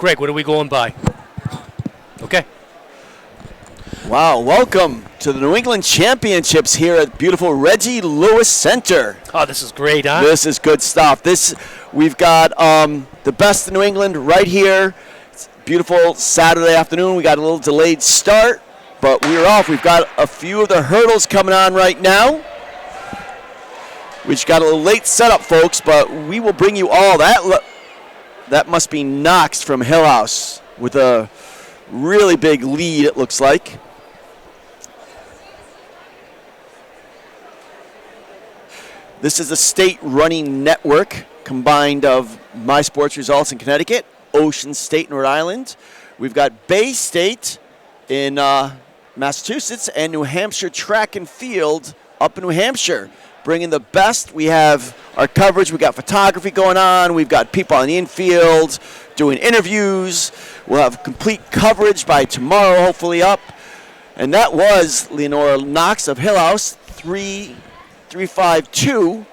Greg, what are we going by? Okay. Wow, welcome to the New England Championships here at beautiful Reggie Lewis Center. Oh, this is great, huh? This is good stuff. We've got the best in New England right here. It's a beautiful Saturday afternoon. We got a little delayed start, but we're off. We've got a few of the hurdles coming on right now. We just got a little late setup, folks, but we will bring you all that. That must be Knox from Hill House with a really big lead, it looks like. This is a state running network combined of My Sports Results in Connecticut, Ocean State in Rhode Island. We've got Bay State in Massachusetts and New Hampshire Track and Field up in New Hampshire. Bringing the best. We have our coverage. We've got photography going on. We've got people on the infield doing interviews. We'll have complete coverage by tomorrow, hopefully up. And that was Leonora Knox of Hill House, 3.52,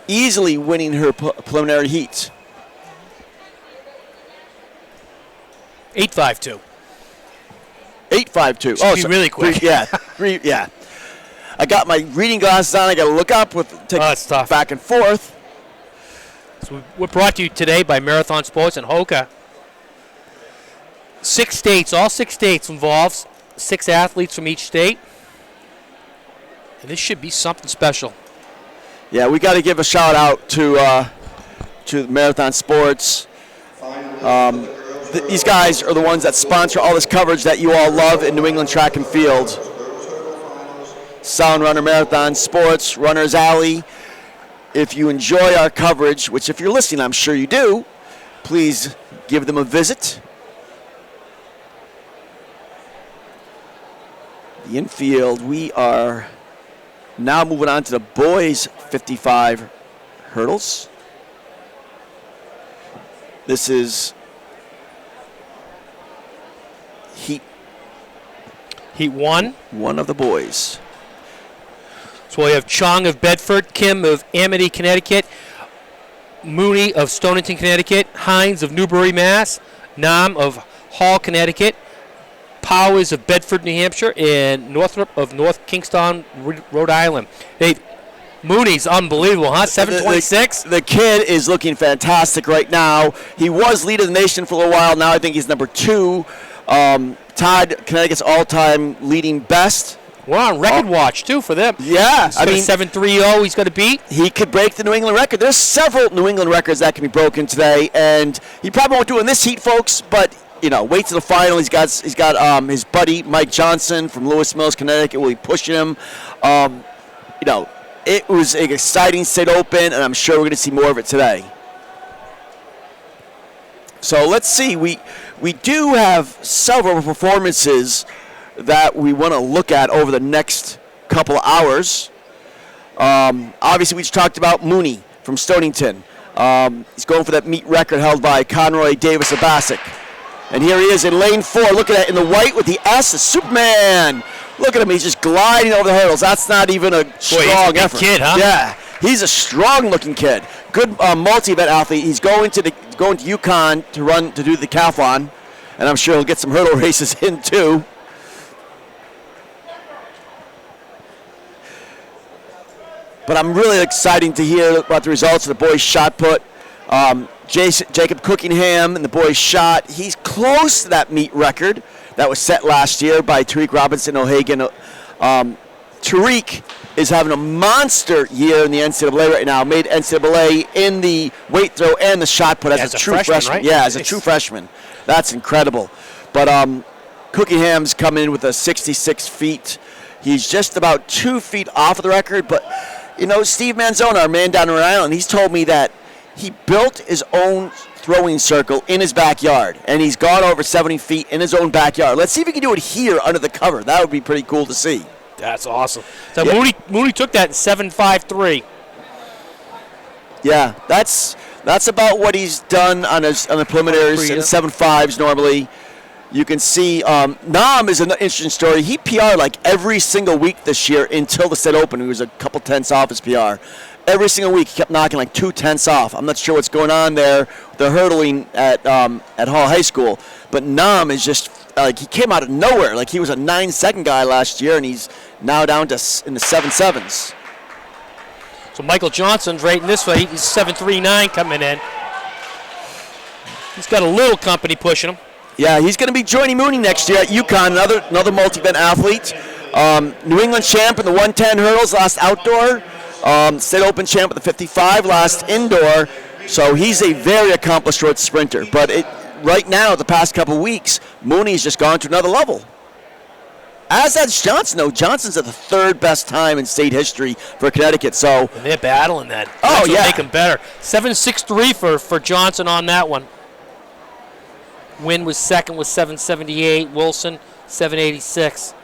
easily winning her preliminary heat. 8.52. 8.52. Oh, so really quick. Yeah. I got my reading glasses on. I got to look up it's tough. Back and forth. So we're brought to you today by Marathon Sports and Hoka. 6 states, all 6 states involves 6 athletes from each state. And this should be something special. Yeah, we got to give a shout out to Marathon Sports. These guys are the ones that sponsor all this coverage that you all love in New England Track and Field. Sound Runner Marathon Sports, Runner's Alley. If you enjoy our coverage, which if you're listening, I'm sure you do, please give them a visit. The infield, we are now moving on to the boys' 55 hurdles. This is Heat 1. One of the boys. So we have Chong of Bedford, Kim of Amity, Connecticut, Mooney of Stonington, Connecticut, Hines of Newbury, Mass, Nam of Hall, Connecticut, Powers of Bedford, New Hampshire, and Northrop of North Kingstown, Rhode Island. Mooney's unbelievable, huh? 7:26. The kid is looking fantastic right now. He was leader of the nation for a while. Now I think he's number 2. Tied Connecticut's all-time leading best. We're on record watch, too, for them. Yeah. I mean, 7.30 he's got to beat. He could break the New England record. There's several New England records that can be broken today, and he probably won't do it in this heat, folks, but, wait till the final. He's got his buddy, Mike Johnson from Lewis Mills, Connecticut, will be pushing him. It was an exciting state open, and I'm sure we're going to see more of it today. So let's see. We do have several performances that we want to look at over the next couple of hours. Obviously, we just talked about Mooney from Stonington. He's going for that meet record held by Conroy Davis of Bassick. And here he is in lane 4. Look at that in the white with the S, the Superman. Look at him. He's just gliding over the hurdles. That's not even a strong effort. Kid, huh? Yeah, he's a strong-looking kid. Good multi-event athlete. He's going to Yukon to do the decathlon, and I'm sure he'll get some hurdle races in too. But I'm really excited to hear about the results of the boys' shot put. Jacob Cookingham and the boys' shot. He's close to that meet record that was set last year by Tariq Robinson O'Hagan. Tariq is having a monster year in the NCAA right now. Made NCAA in the weight throw and the shot put as a true freshman. Right? Yeah, as a true freshman. That's incredible. But Cookingham's coming in with a 66 feet. He's just about 2 feet off of the record, but Steve Manzona, our man down in Rhode Island, he's told me that he built his own throwing circle in his backyard, and he's gone over 70 feet in his own backyard. Let's see if he can do it here under the cover. That would be pretty cool to see. That's awesome. So yeah. Mooney took that in 7.53. Yeah, that's about what he's done on the preliminaries in the 7.5s normally. You can see Nam is an interesting story. He PR'd like every single week this year until the state open. He was a couple tenths off his PR. every single week he kept knocking like 2/10 off. I'm not sure what's going on there. The hurdling at Hall High School, but Nam is just like he came out of nowhere. Like he was a 9-second guy last year, and he's now down to in the 7.7s. So Michael Johnson's right in this way. He's 7.39 coming in. He's got a little company pushing him. Yeah, he's going to be joining Mooney next year at UConn, another multi-event athlete. New England champ in the 110 hurdles last outdoor. State Open champ at the 55 last indoor. So he's a very accomplished road sprinter. But right now, the past couple weeks, Mooney's just gone to another level. As has Johnson, though. Johnson's at the third best time in state history for Connecticut. So and they're battling that. That's what make them better. 7.63 for Johnson on that one. Wynn was second with 7.78. Wilson 7.86.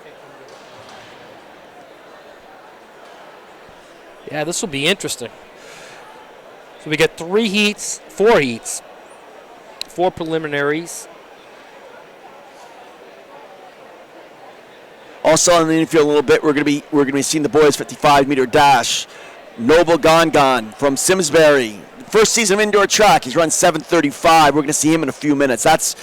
Yeah, this will be interesting. So we got 4 heats, 4 preliminaries. Also on the infield a little bit, we're gonna be seeing the boys 55-meter dash. Noble Gongon from Simsbury. First season of indoor track. He's run 7:35. We're going to see him in a few minutes. That's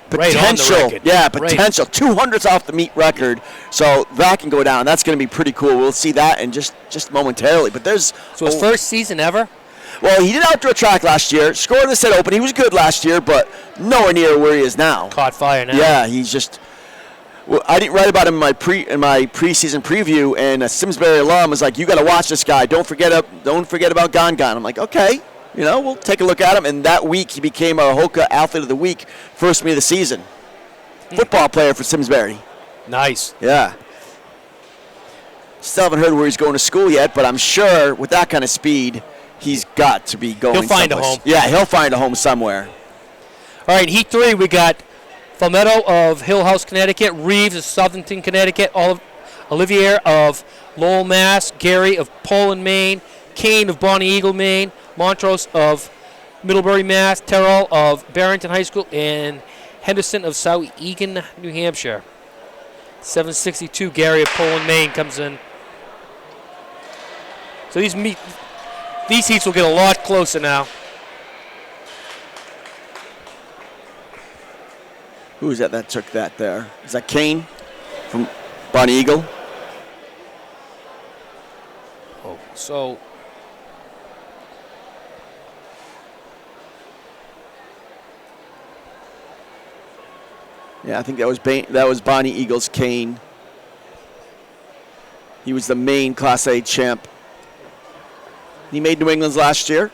potential. Right on the record. Yeah, potential. 200's off the meet record. So that can go down. That's going to be pretty cool. We'll see that in just momentarily. But there's his first season ever? Well, he did outdoor track last year. Scored in the State Open. He was good last year, but nowhere near where he is now. Caught fire now. Yeah, he's just. Well, I didn't write about him in my preseason preview, and a Simsbury alum was like, "You got to watch this guy. Don't forget about Gongon." I'm like, "Okay." We'll take a look at him. And that week, he became our Hoka Athlete of the Week, first meet of the season. Football player for Simsbury. Nice. Yeah. Still haven't heard where he's going to school yet, but I'm sure with that kind of speed, he's got to be going someplace. He'll find a home. Yeah, he'll find a home somewhere. All right, Heat 3, we got Falmetto of Hill House, Connecticut, Reeves of Southampton, Connecticut, Olivier of Lowell, Mass., Gary of Poland, Maine, Kane of Bonnie Eagle, Maine, Montrose of Middlebury, Mass., Terrell of Barrington High School, and Henderson of South Egan, New Hampshire. 7.62, Gary of Poland, Maine comes in. So these heats will get a lot closer now. Who is that took that there? Is that Kane from Bonnie Eagle? Oh, so... Yeah, I think that was Bonnie Eagle's Kane. He was the Maine Class A champ. He made New England's last year.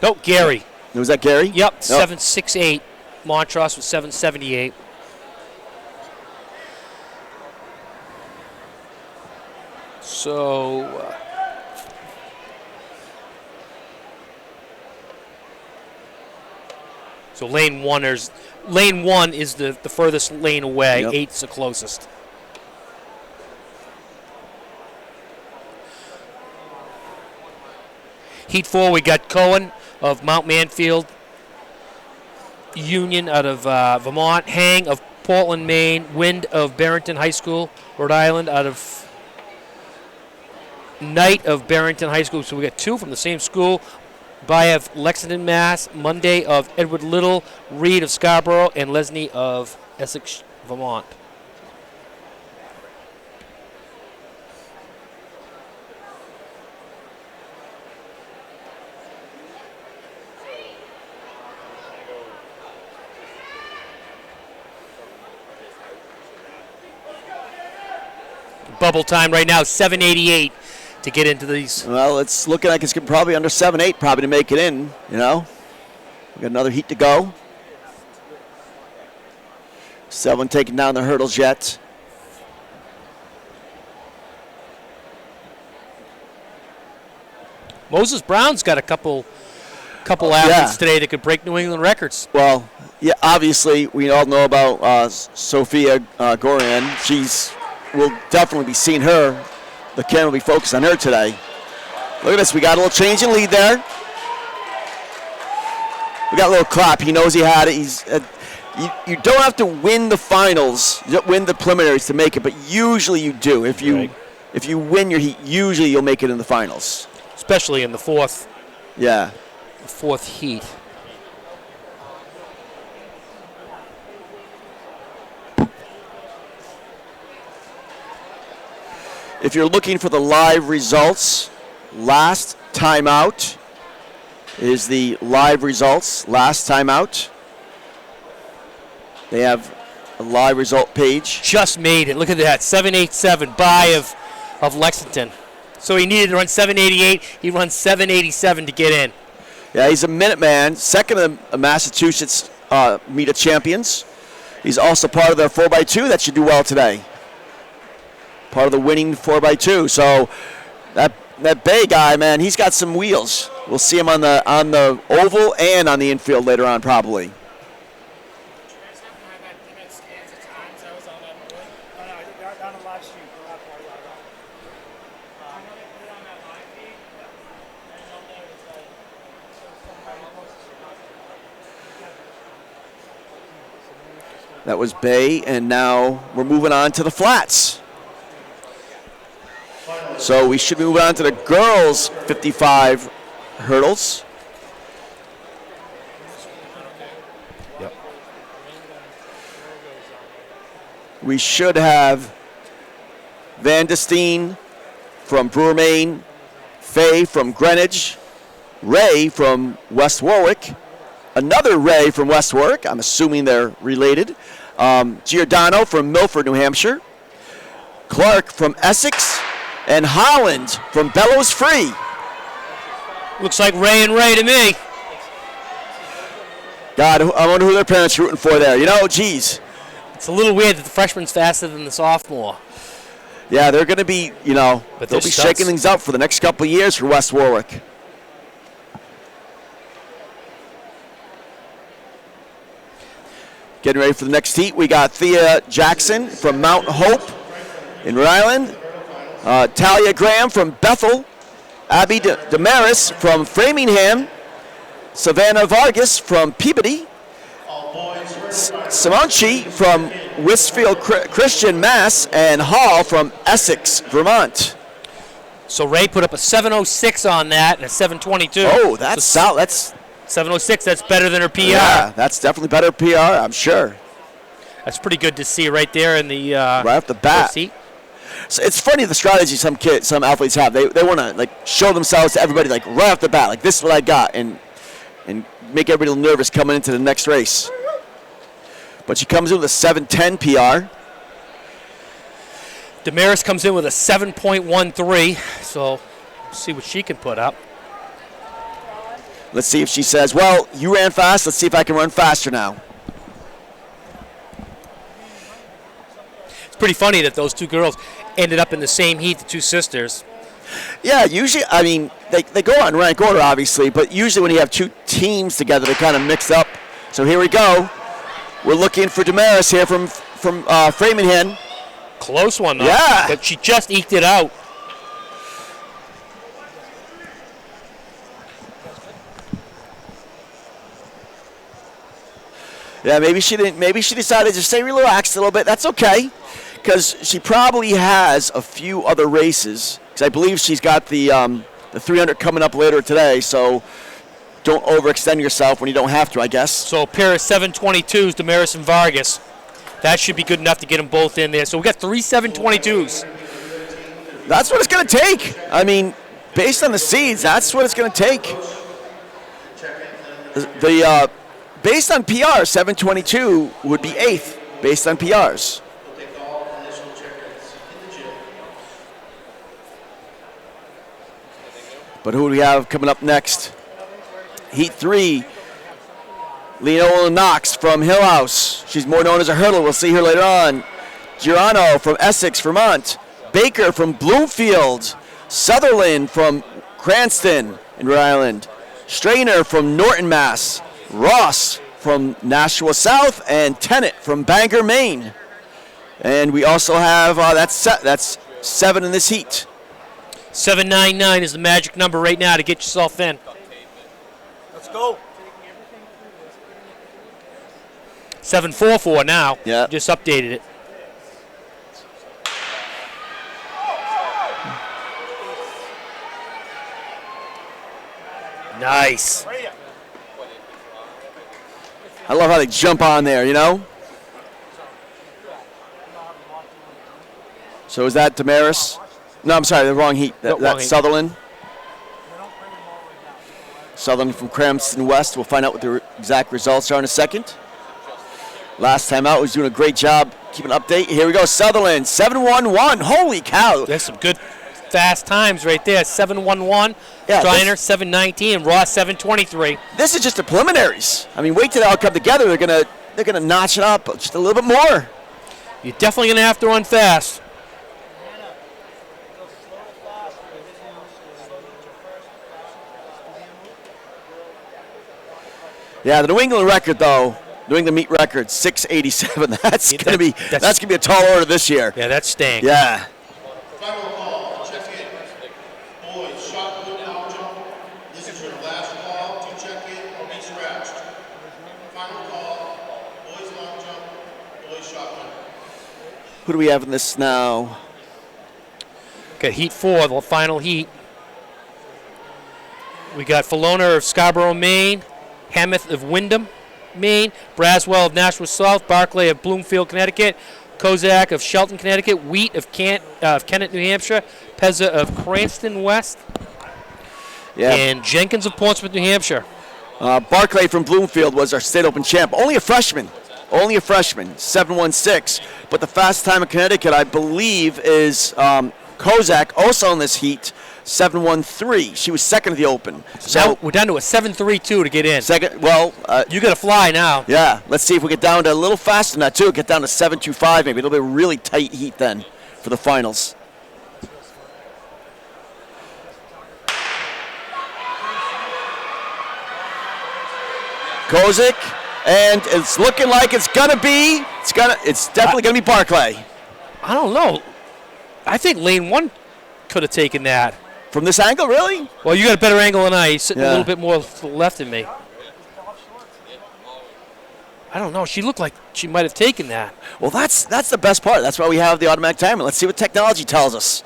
No, Gary. Was that Gary? Yep, 7.68. Montrose was 7.78. So... So lane one is the furthest lane away. Yep. 8's the closest. Heat 4, we got Cohen of Mount Manfield, Union out of Vermont, Hang of Portland, Maine, Wind of Barrington High School, Rhode Island, out of Knight of Barrington High School. So we got 2 from the same school. Bayev, Lexington, Mass., Monday of Edward Little, Reed of Scarborough, and Lesney of Essex, Vermont. Bubble time right now, 7:88 to get into these. Well, it's looking like it's probably under 7-8 probably to make it in, We got another heat to go. 7 taking down the hurdles yet. Moses Brown's got a couple athletes today that could break New England records. Well, yeah, obviously we all know about Sophia Goran. We'll definitely be seeing her. The camera will be focused on her today. Look at this. We got a little change in lead there. We got a little clap. He knows he had it. You don't have to win the finals, win the preliminaries to make it, but usually you do. If you win your heat, usually you'll make it in the finals. especially in the fourth Yeah. heat. If you're looking for the live results, last timeout is the live results. Last timeout. They have a live result page. Just made it. Look at that. 787 by of Lexington. So he needed to run 788. He runs 787 to get in. Yeah, he's a Minuteman, second of the Massachusetts meet of champions. He's also part of their 4x2 that should do well today. Part of the winning 4x2. So that Bay guy, man, he's got some wheels. We'll see him on the oval and on the infield later on, probably. That was Bay, and now we're moving on to the flats. So we should be moving on to the girls' 55 hurdles. Yep. We should have Van de Steen from Brewer, Maine, Faye from Greenwich, Ray from West Warwick, another Ray from West Warwick, I'm assuming they're related, Giordano from Milford, New Hampshire, Clark from Essex, and Holland from Bellows Free. Looks like Ray and Ray to me. God, I wonder who their parents are rooting for there. You know, geez. It's a little weird that the freshman's faster than the sophomore. Yeah, they're going to be, But they'll be shaking things up for the next couple of years for West Warwick. Getting ready for the next heat, we got Thea Jackson from Mount Hope in Rhode Island, Talia Graham from Bethel, Abby Damaris from Framingham, Savannah Vargas from Peabody, Simonchi from Westfield Christian, Mass, and Hall from Essex, Vermont. So Ray put up a 706 on that and a 722. Oh, that's solid. That's 706. That's better than her PR. Yeah, that's definitely better PR, I'm sure. That's pretty good to see right there in the right off the bat. seat. So it's funny the strategy some athletes have. They want to show themselves to everybody right off the bat, this is what I got, and make everybody a little nervous coming into the next race. But she comes in with a 7:10 PR. Damaris comes in with a 7.13, so we'll see what she can put up. Let's see if she says, well, you ran fast, let's see if I can run faster now. It's pretty funny that those two girls ended up in the same heat, the two sisters. Yeah, usually, they go on rank order, obviously, but usually when you have two teams together, they kind of mix up. So here we go. We're looking for Damaris here from Framingham. Close one, though. Yeah. But she just eked it out. Yeah, maybe she didn't. Maybe she decided to stay relaxed a little bit. That's okay, because she probably has a few other races. Because I believe she's got the 300 coming up later today. So don't overextend yourself when you don't have to, I guess. So a pair of 722s, Damaris and Vargas. That should be good enough to get them both in there. So we got 3 722s. That's what it's going to take. Based on the seeds, that's what it's going to take. Based on PR, 722 would be 8th, based on PRs. But who do we have coming up next? Heat 3, Leonola Knox from Hill House. She's more known as a hurdler. We'll see her later on. Girano from Essex, Vermont. Baker from Bloomfield. Sutherland from Cranston in Rhode Island. Strainer from Norton, Mass. Ross from Nashua South, and Tennant from Bangor, Maine. And we also have, that's 7 in this heat. 799 is the magic number right now to get yourself in. Let's go. 744 now. Yeah. Just updated it. Nice. I love how they jump on there, you know? So is that Damaris? No, I'm sorry, the wrong heat. No, wrong That's heat. Sutherland. Sutherland from Cranston West. We'll find out what the exact results are in a second. Last time out, was doing a great job keeping an update. Here we go, Sutherland, 7-1-1. Holy cow. There's some good fast times right there. 7-1-1. Yeah, Steiner 7-19 and Ross 7-23. This is just the preliminaries. I mean, wait till they all come together. They're gonna notch it up just a little bit more. You're definitely going to have to run fast. Yeah, the New England record though, New England meet record 687. That's gonna be a tall order this year. Yeah, that's staying. Yeah. Final call, check in. Boys, shot put out jump. This is your last call to check in or be scratched. Final call, boys long jump, boys shot put. Who do we have in this now? Got heat 4, the final heat. We got Falona of Scarborough, Maine, Hamath of Wyndham, Maine, Braswell of Nashua South, Barclay of Bloomfield, Connecticut, Kozak of Shelton, Connecticut, Wheat of Kennett, New Hampshire, Pezza of Cranston West, and Jenkins of Portsmouth, New Hampshire. Barclay from Bloomfield was our state open champ. Only a freshman, 7-1-6. But the fastest time in Connecticut, I believe, is Kozak, also in this heat, 7-1-3. She was second at the Open. So now we're down to a 7-3-2 to get in. Second, well, you got to fly now. Yeah, let's see if we get down to a little faster than that too. Get down to 7-2-5 maybe. It'll be a really tight heat then for the finals. Kozik, and it's looking like it's definitely gonna be Barclay. I don't know. I think lane 1 could have taken that. From this angle, really? Well, you got a better angle than I. You're sitting a little bit more to the left of me. I don't know. She looked like she might have taken that. Well, that's the best part. That's why we have the automatic timer. Let's see what technology tells us.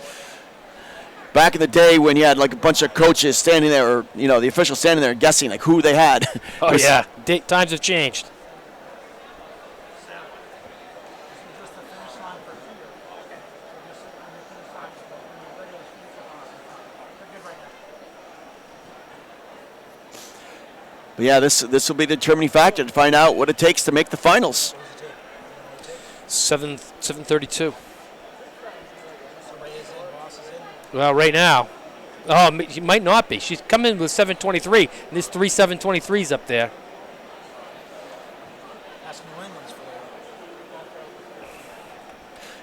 Back in the day when you had like a bunch of coaches standing there, or the officials standing there guessing like who they had. Oh yeah, times have changed. But yeah, this will be the determining factor to find out what it takes to make the finals. 7:32. Well, right now, she might not be. She's coming with 7:23, and there's 3 7:23s up there.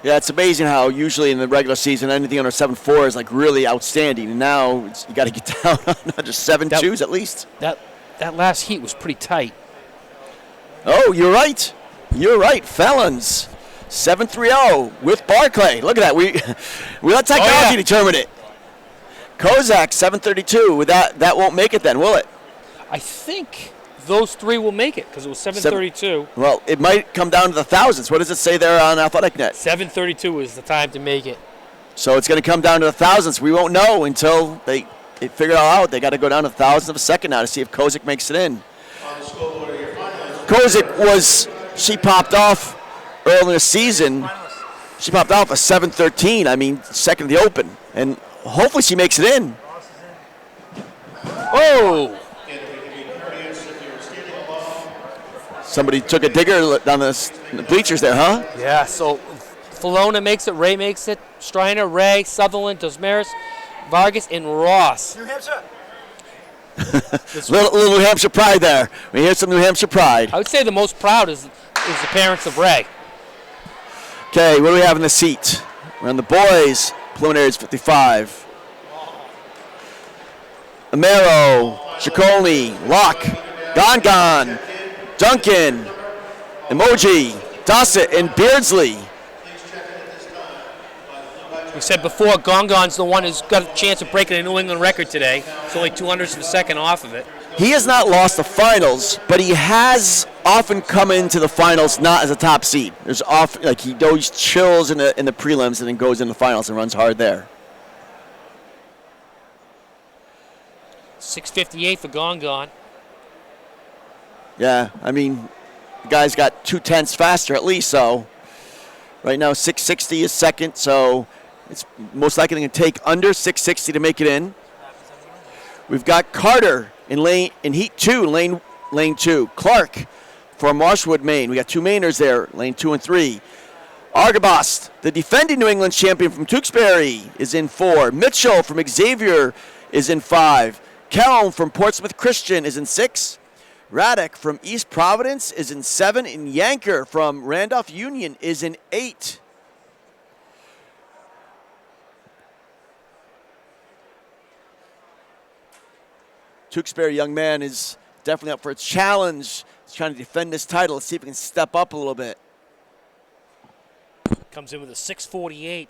Yeah, it's amazing how usually in the regular season anything under 7.4 is like really outstanding, and now you got to get down under 7.2s at least. That last heat was pretty tight. Oh, you're right. You're right. Felons, 7.30 with Barclay. Look at that. We let technology determine it. Kozak, 7.32. With that won't make it then, will it? I think those 3 will make it because it was 7:32. Well, it might come down to the thousands. What does it say there on AthleticNet? 7:32 is the time to make it. So it's going to come down to the thousands. We won't know until they figure it all out. They got to go down to thousandths of a second now to see if Kozak makes it in. Kozak she popped off early in the season. She popped off a 7:13. I mean, second of the Open, and hopefully she makes it in. Oh! Somebody took a digger down the bleachers there, huh? Yeah. So Falona makes it. Ray makes it. Striner, Ray, Sutherland, Dosmaris, Vargas, and Ross. New Hampshire. little New Hampshire pride there. We hear some New Hampshire pride. I would say the most proud is the parents of Ray. Okay, what do we have in the seat? We're on the boys. Preliminaries 55. Amaro, Ciccone, Locke, Gon, Duncan, Emoji, Dossett, and Beardsley. We said before, Gongon's the one who's got a chance of breaking a New England record today. It's only 200ths of a second off of it. He has not lost the finals, but he has often come into the finals not as a top seed. There's often he always chills in the prelims and then goes into the finals and runs hard there. 6:58 for Gongon. Yeah, I mean, the guy's got 2/10 faster at least, so right now 6:60 is second, so it's most likely going to take under 6:60 to make it in. We've got Carter in heat 2, lane 2. Clark from Marshwood, Maine. We got 2 Mainers there, lane 2 and 3. Argabast, the defending New England champion from Tewksbury, is in 4. Mitchell from Xavier is in 5. Kelm from Portsmouth Christian is in 6. Radek from East Providence is in 7. And Yanker from Randolph Union is in 8. Tewksbury young man is definitely up for a challenge. He's trying to defend this title. Let's see if he can step up a little bit. Comes in with a 6:48.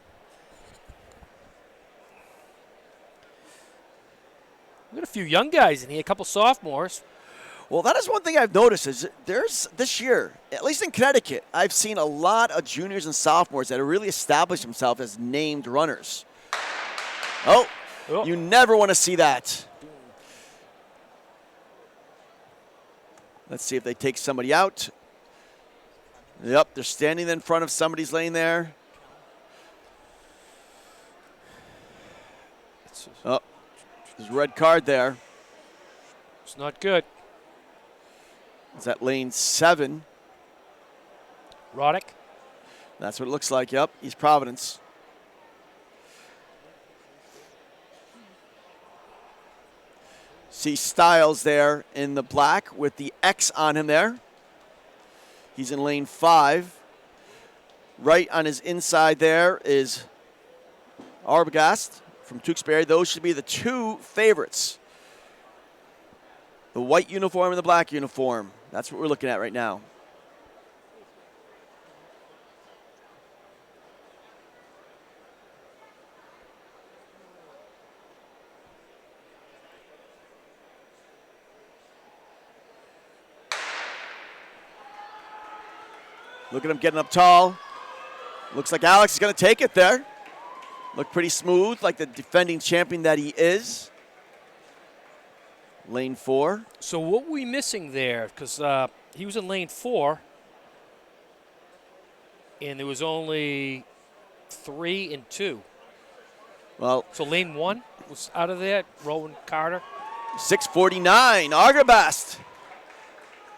We got a few young guys in here, a couple sophomores. Well, that is one thing I've noticed is there's this year, at least in Connecticut, I've seen a lot of juniors and sophomores that have really established themselves as named runners. Oh, you never want to see that. Let's see if they take somebody out. Yep, they're standing in front of somebody's lane there. Oh, there's a red card there. It's not good. Is that lane 7? Roddick. That's what it looks like, yep. East Providence. See Styles there in the black with the X on him there. He's in lane 5. Right on his inside there is Arbogast from Tewksbury. Those should be the 2 favorites. The white uniform and the black uniform. That's what we're looking at right now. Look at him getting up tall. Looks like Alex is going to take it there. Looked pretty smooth, like the defending champion that he is. Lane 4. So what were we missing there? Because he was in lane 4, and there was only 3 and 2. Well, so lane 1 was out of there. Rowan Carter. 6:49. Argabast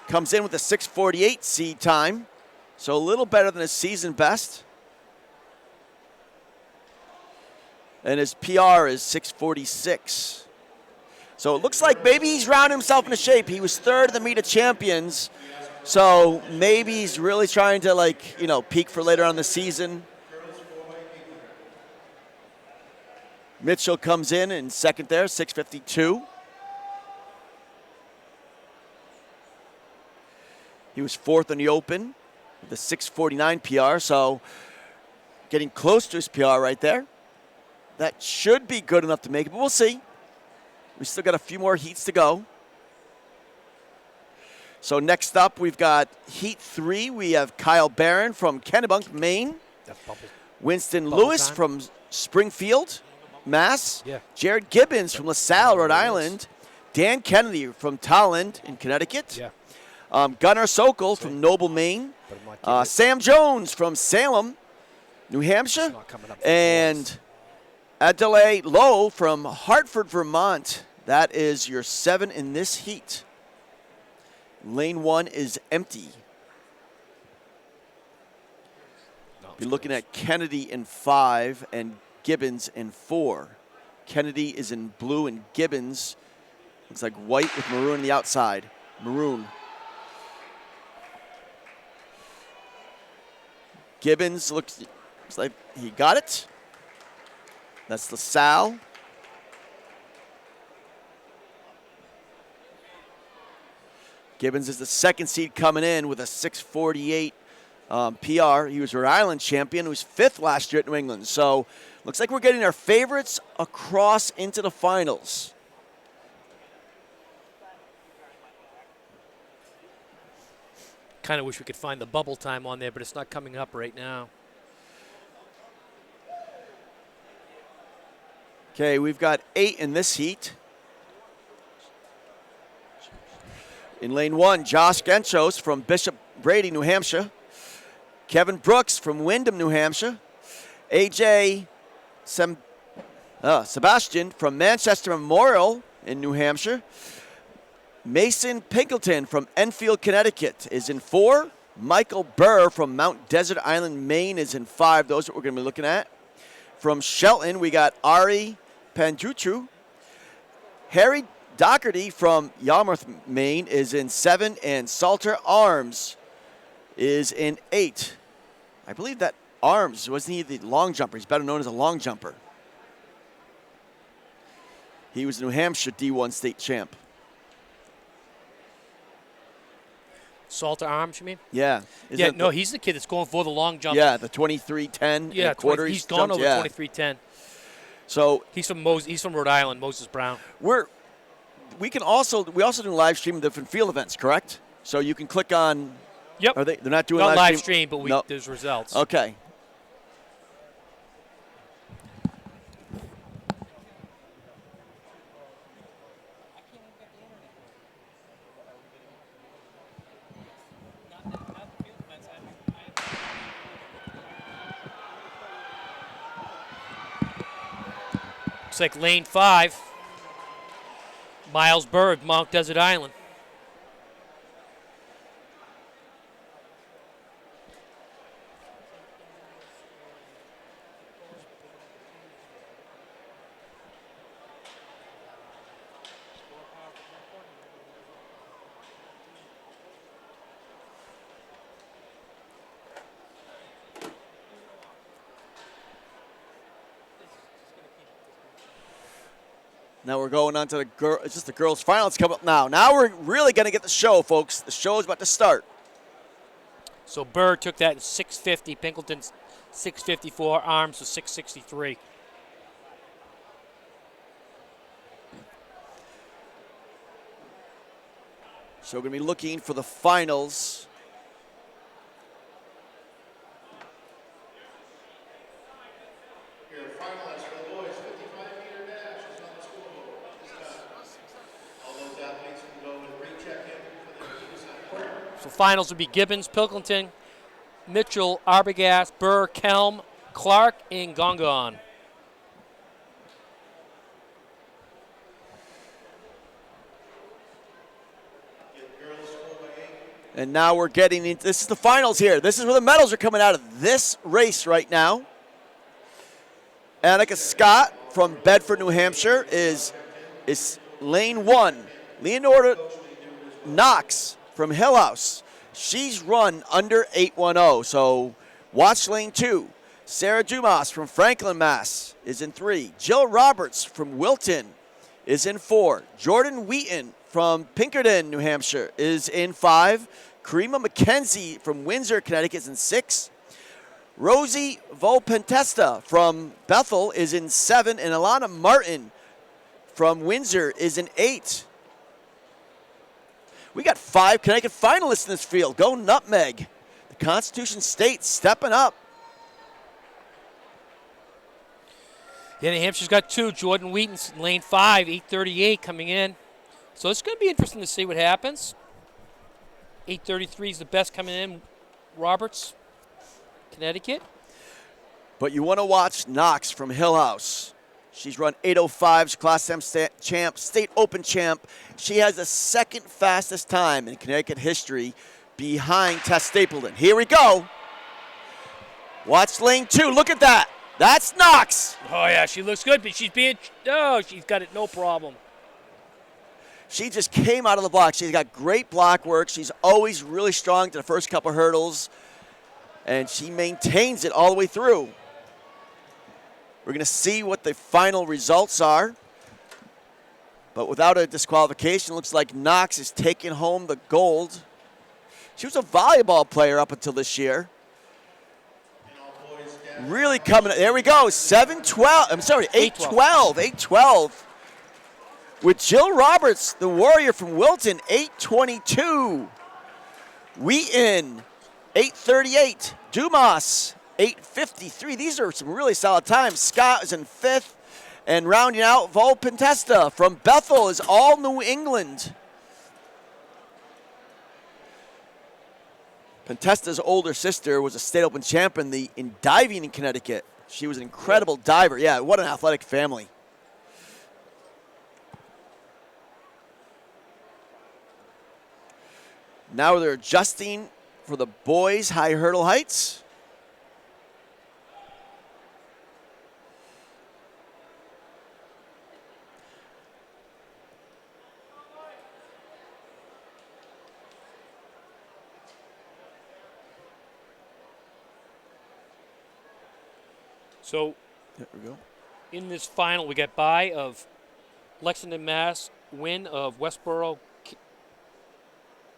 comes in with a 6:48 seed time. So a little better than his season best. And his PR is 6:46. So it looks like maybe he's rounding himself into shape. He was 3rd in the meet of champions. So maybe he's really trying to, peak for later on in the season. Mitchell comes in second there, 6:52. He was 4th in the Open with a 6:49 PR, so getting close to his PR right there. That should be good enough to make it, but we'll see. We still got a few more heats to go. So next up, we've got Heat 3. We have Kyle Barron from Kennebunk, Maine. Winston Lewis time. from Springfield, Mass. Yeah. Jared Gibbons from LaSalle, Rhode Island. Dan Kennedy from Tolland in Connecticut. Yeah. Gunnar Sokol from Noble, Maine. Sam Jones from Salem, New Hampshire. And Adelaide Lowe from Hartford, Vermont. That is your 7 in this heat. Lane 1 is empty. Be looking at Kennedy in 5 and Gibbons in 4. Kennedy is in blue and Gibbons looks like white with maroon on the outside. Maroon. Gibbons looks like he got it. That's LaSalle. Gibbons is the 2nd seed coming in with a 6:48 PR. He was Rhode Island champion. He was 5th last year at New England. So looks like we're getting our favorites across into the finals. Kind of wish we could find the bubble time on there, but it's not coming up right now. Okay, we've got 8 in this heat. In lane 1, Josh Genchos from Bishop Brady, New Hampshire. Kevin Brooks from Wyndham, New Hampshire. AJ Sebastian from Manchester Memorial in New Hampshire. Mason Pinkleton from Enfield, Connecticut is in 4. Michael Burr from Mount Desert Island, Maine is in 5. Those are what we're going to be looking at. From Shelton, we got Ari Panjuchu. Harry Doherty from Yarmouth, Maine is in 7. And Salter Arms is in 8. I believe that Arms, wasn't he the long jumper? He's better known as a long jumper. He was New Hampshire D1 state champ. Salter Arms, you mean? Yeah. He's the kid that's going for the long jump. Yeah, the 23-10 Yeah, quarter. he's gone over 23-10. So he's from Rhode Island, Moses Brown. We also do live stream different field events, correct? So you can click on. Yep. They're not doing not live stream, but there's results. Okay. Looks like lane 5, Miles Bird, Mount Desert Island. Now we're going on to the girls' finals come up now. Now we're really going to get the show, folks. The show is about to start. So Bird took that in 650. Pinkleton's 654. Arms was 663. So we're going to be looking for the finals. Your finalists for the boys, 55-meter dash is on the scoreboard. This time, all those athletes can go and recheck in for their team assignment. So finals would be Gibbons, Pilkington, Mitchell, Arbogast, Burr, Kelm, Clark, and Gongon. And now we're getting into, this is the finals here. This is where the medals are coming out of this race right now. Annika Scott from Bedford, New Hampshire is lane 1. Leonora Knox from Hill House. She's run under 810, so watch lane 2. Sarah Dumas from Franklin, Mass. is in 3. Jill Roberts from Wilton is in 4. Jordan Wheaton from Pinkerton, New Hampshire is in 5. Karima McKenzie from Windsor, Connecticut is in 6. Rosie Volpentesta from Bethel is in 7. And Alana Martin from Windsor is in 8. We got 5 Connecticut finalists in this field. Go Nutmeg. The Constitution State stepping up. Yeah, New Hampshire's got 2. Jordan Wheaton's in lane 5, 838 coming in. So it's going to be interesting to see what happens. 833 is the best coming in. Roberts, Connecticut. But you want to watch Knox from Hill House. She's run 805's Class M champ, State Open champ. She has the second fastest time in Connecticut history behind Tess Stapleton. Here we go. Watch lane 2. Look at that. That's Knox. Oh, yeah, she looks good, but she's got it no problem. She just came out of the block. She's got great block work. She's always really strong to the first couple hurdles, and she maintains it all the way through. We're going to see what the final results are. But without a disqualification, looks like Knox is taking home the gold. She was a volleyball player up until this year. Really coming. There we go. 7-12. I'm sorry, 8-12. 8-12. With Jill Roberts, the Warrior from Wilton, 8:22. Wheaton, 8:38. Dumas, 8:53. These are some really solid times. Scott is in 5th. And rounding out, Volpentesta from Bethel is all New England. Contesta's older sister was a state open champ in diving in Connecticut. She was an incredible diver. Yeah, what an athletic family. Now they're adjusting for the boys' high hurdle heights. So There we go. in this final, we got bye of Lexington, Mass, win of Westboro,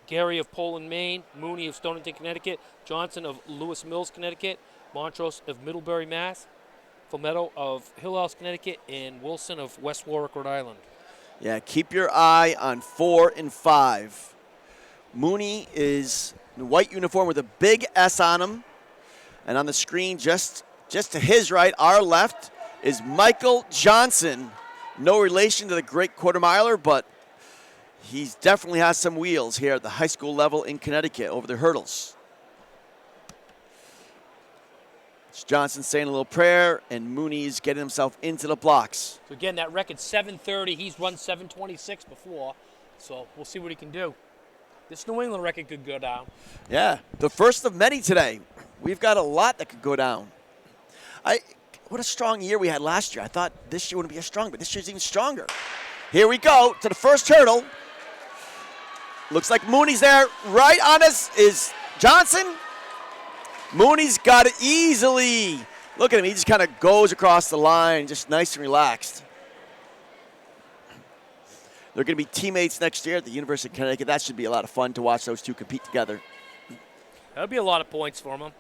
Gary of Poland, Maine, Mooney of Stonington, Connecticut, Johnson of Lewis Mills, Connecticut, Montrose of Middlebury, Mass, Fometto of Hill House, Connecticut, and Wilson of West Warwick, Rhode Island. Yeah, keep your eye on 4 and 5. Mooney is in white uniform with a big S on him. And on the screen, just to his right, our left, is Michael Johnson. No relation to the great quarter miler, but he definitely has some wheels here at the high school level in Connecticut over the hurdles. It's Johnson saying a little prayer, and Mooney's getting himself into the blocks. So again, that record 7:30. He's run 7:26 before, so we'll see what he can do. This New England record could go down. Yeah, the first of many today. We've got a lot that could go down. What a strong year we had last year. I thought this year wouldn't be as strong, but this year's even stronger. Here we go to the first hurdle. Looks like Mooney's there. Right on us is Johnson. Mooney's got it easily. Look at him. He just kind of goes across the line, just nice and relaxed. They're going to be teammates next year at the University of Connecticut. That should be a lot of fun to watch those two compete together. That'll be a lot of points for him.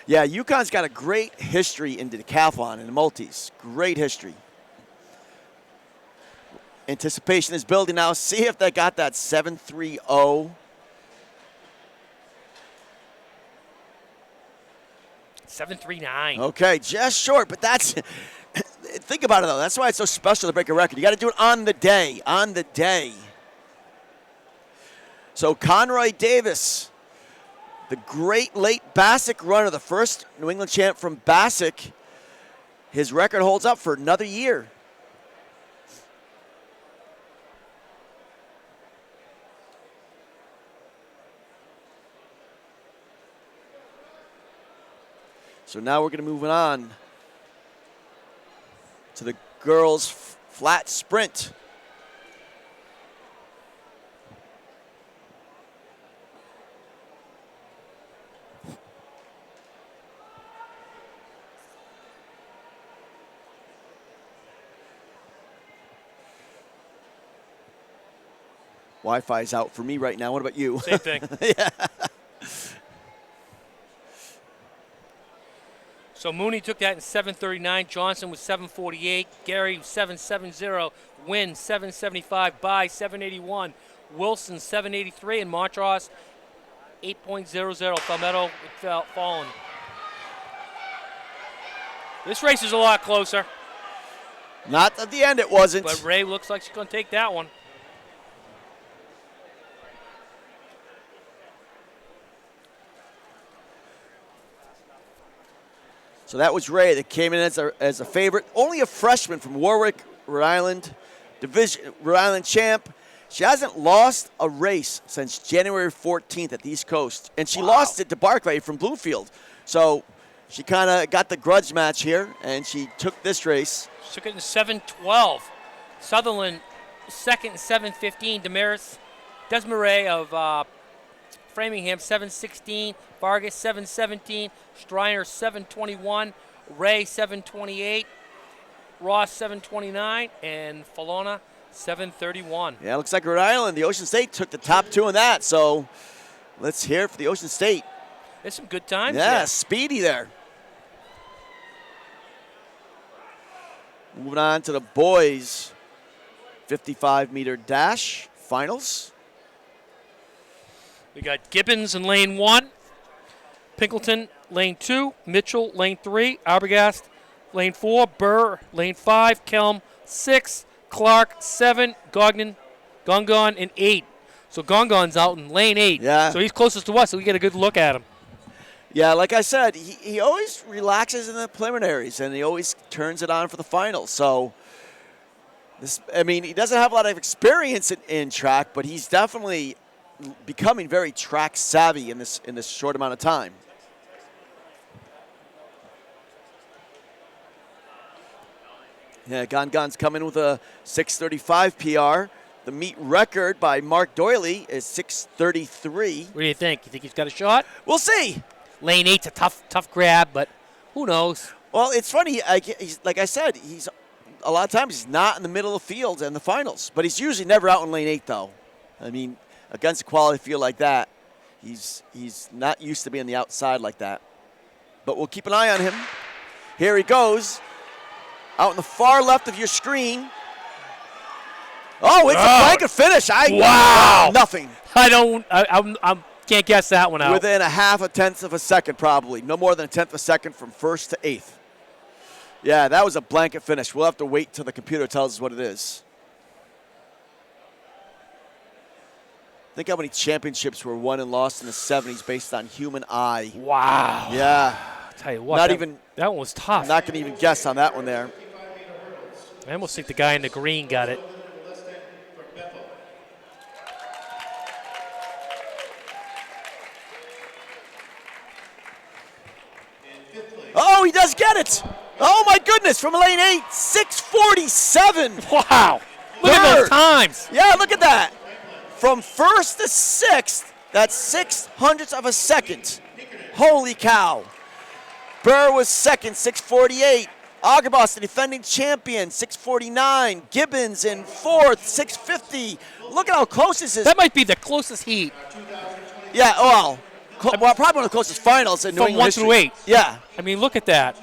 Yeah, UConn's got a great history in the decathlon and the multis. Great history. Anticipation is building now. See if they got that 7.30. 7:39. Okay, just short, but that's think about it though. That's why it's so special to break a record. You got to do it on the day, on the day. So Conroy Davis, the great late Bassick runner, the first New England champ from Bassick, his record holds up for another year. So now we're going to move on to the girls' flat sprint. Wi-Fi's out for me right now. What about you? Same thing. Yeah. So Mooney took that in 7:39. Johnson was 7:48. Gary 7:70. Wynn 7:75. By 7:81. Wilson 7:83. And Montrose 8.00. Palmetto fallen. This race is a lot closer. Not at the end, it wasn't. But Ray looks like she's going to take that one. So that was Ray that came in as a favorite. Only a freshman from Warwick, Rhode Island, Rhode Island champ. She hasn't lost a race since January 14th at the East Coast. And she lost it to Barclay from Bluefield. So she kind of got the grudge match here, and she took this race. She took it in 7:12. Sutherland second in 7:15. Desmarais of Framingham 7:16. Vargas 7:17. Striner 7:21. Ray 7:28. Ross 7:29. And Falona 7:31. Yeah, looks like Rhode Island, the Ocean State, took the top two in that. So let's hear it for the Ocean State. There's some good times. Yeah, there. speedy there. Moving on to the boys' 55-meter dash finals. We got Gibbons in lane 1. Pinkleton, lane 2. Mitchell, lane 3. Arbogast, lane 4. Burr, lane 5. Kelm, 6. Clark, 7. Gongon, and 8. So Gongon's out in lane 8. Yeah. So he's closest to us, so we get a good look at him. Yeah, like I said, he always relaxes in the preliminaries, and he always turns it on for the finals. So, he doesn't have a lot of experience in track, but he's definitely becoming very track savvy in this short amount of time. Yeah, Gongon's coming with a 6:35 PR. The meet record by Mark Doyley is 6:33. What do you think? You think he's got a shot? We'll see. Lane 8's a tough grab, but who knows? Well, it's funny. He's, like I said, he's a lot of times he's not in the middle of the field in the finals, but he's usually never out in lane 8, though. I mean, against a quality field like that, he's not used to being on the outside like that. But we'll keep an eye on him. Here he goes. Out in the far left of your screen. Oh, it's a blanket finish. Wow. Nothing. I can't guess that one out. Within a tenth of a second, probably. No more than a tenth of a second from first to eighth. Yeah, that was a blanket finish. We'll have to wait till the computer tells us what it is. Think how many championships were won and lost in the 70s based on human eye. Wow. Yeah. I'll tell you what, that one was tough. I'm not going to even guess on that one there. I almost think the guy in the green got it. Oh, he does get it. Oh, my goodness, from lane 8, 6:47. Wow. Look at those times. Yeah, look at that. From first to sixth, that's 6/100 of a second. Holy cow. Burr was second, 6:48. Augerbos, the defending champion, 6:49. Gibbons in fourth, 6:50. Look at how close this is. That might be the closest heat. Yeah, well, probably one of the closest finals in New From England 1 history. through 8. Yeah. I mean, look at that.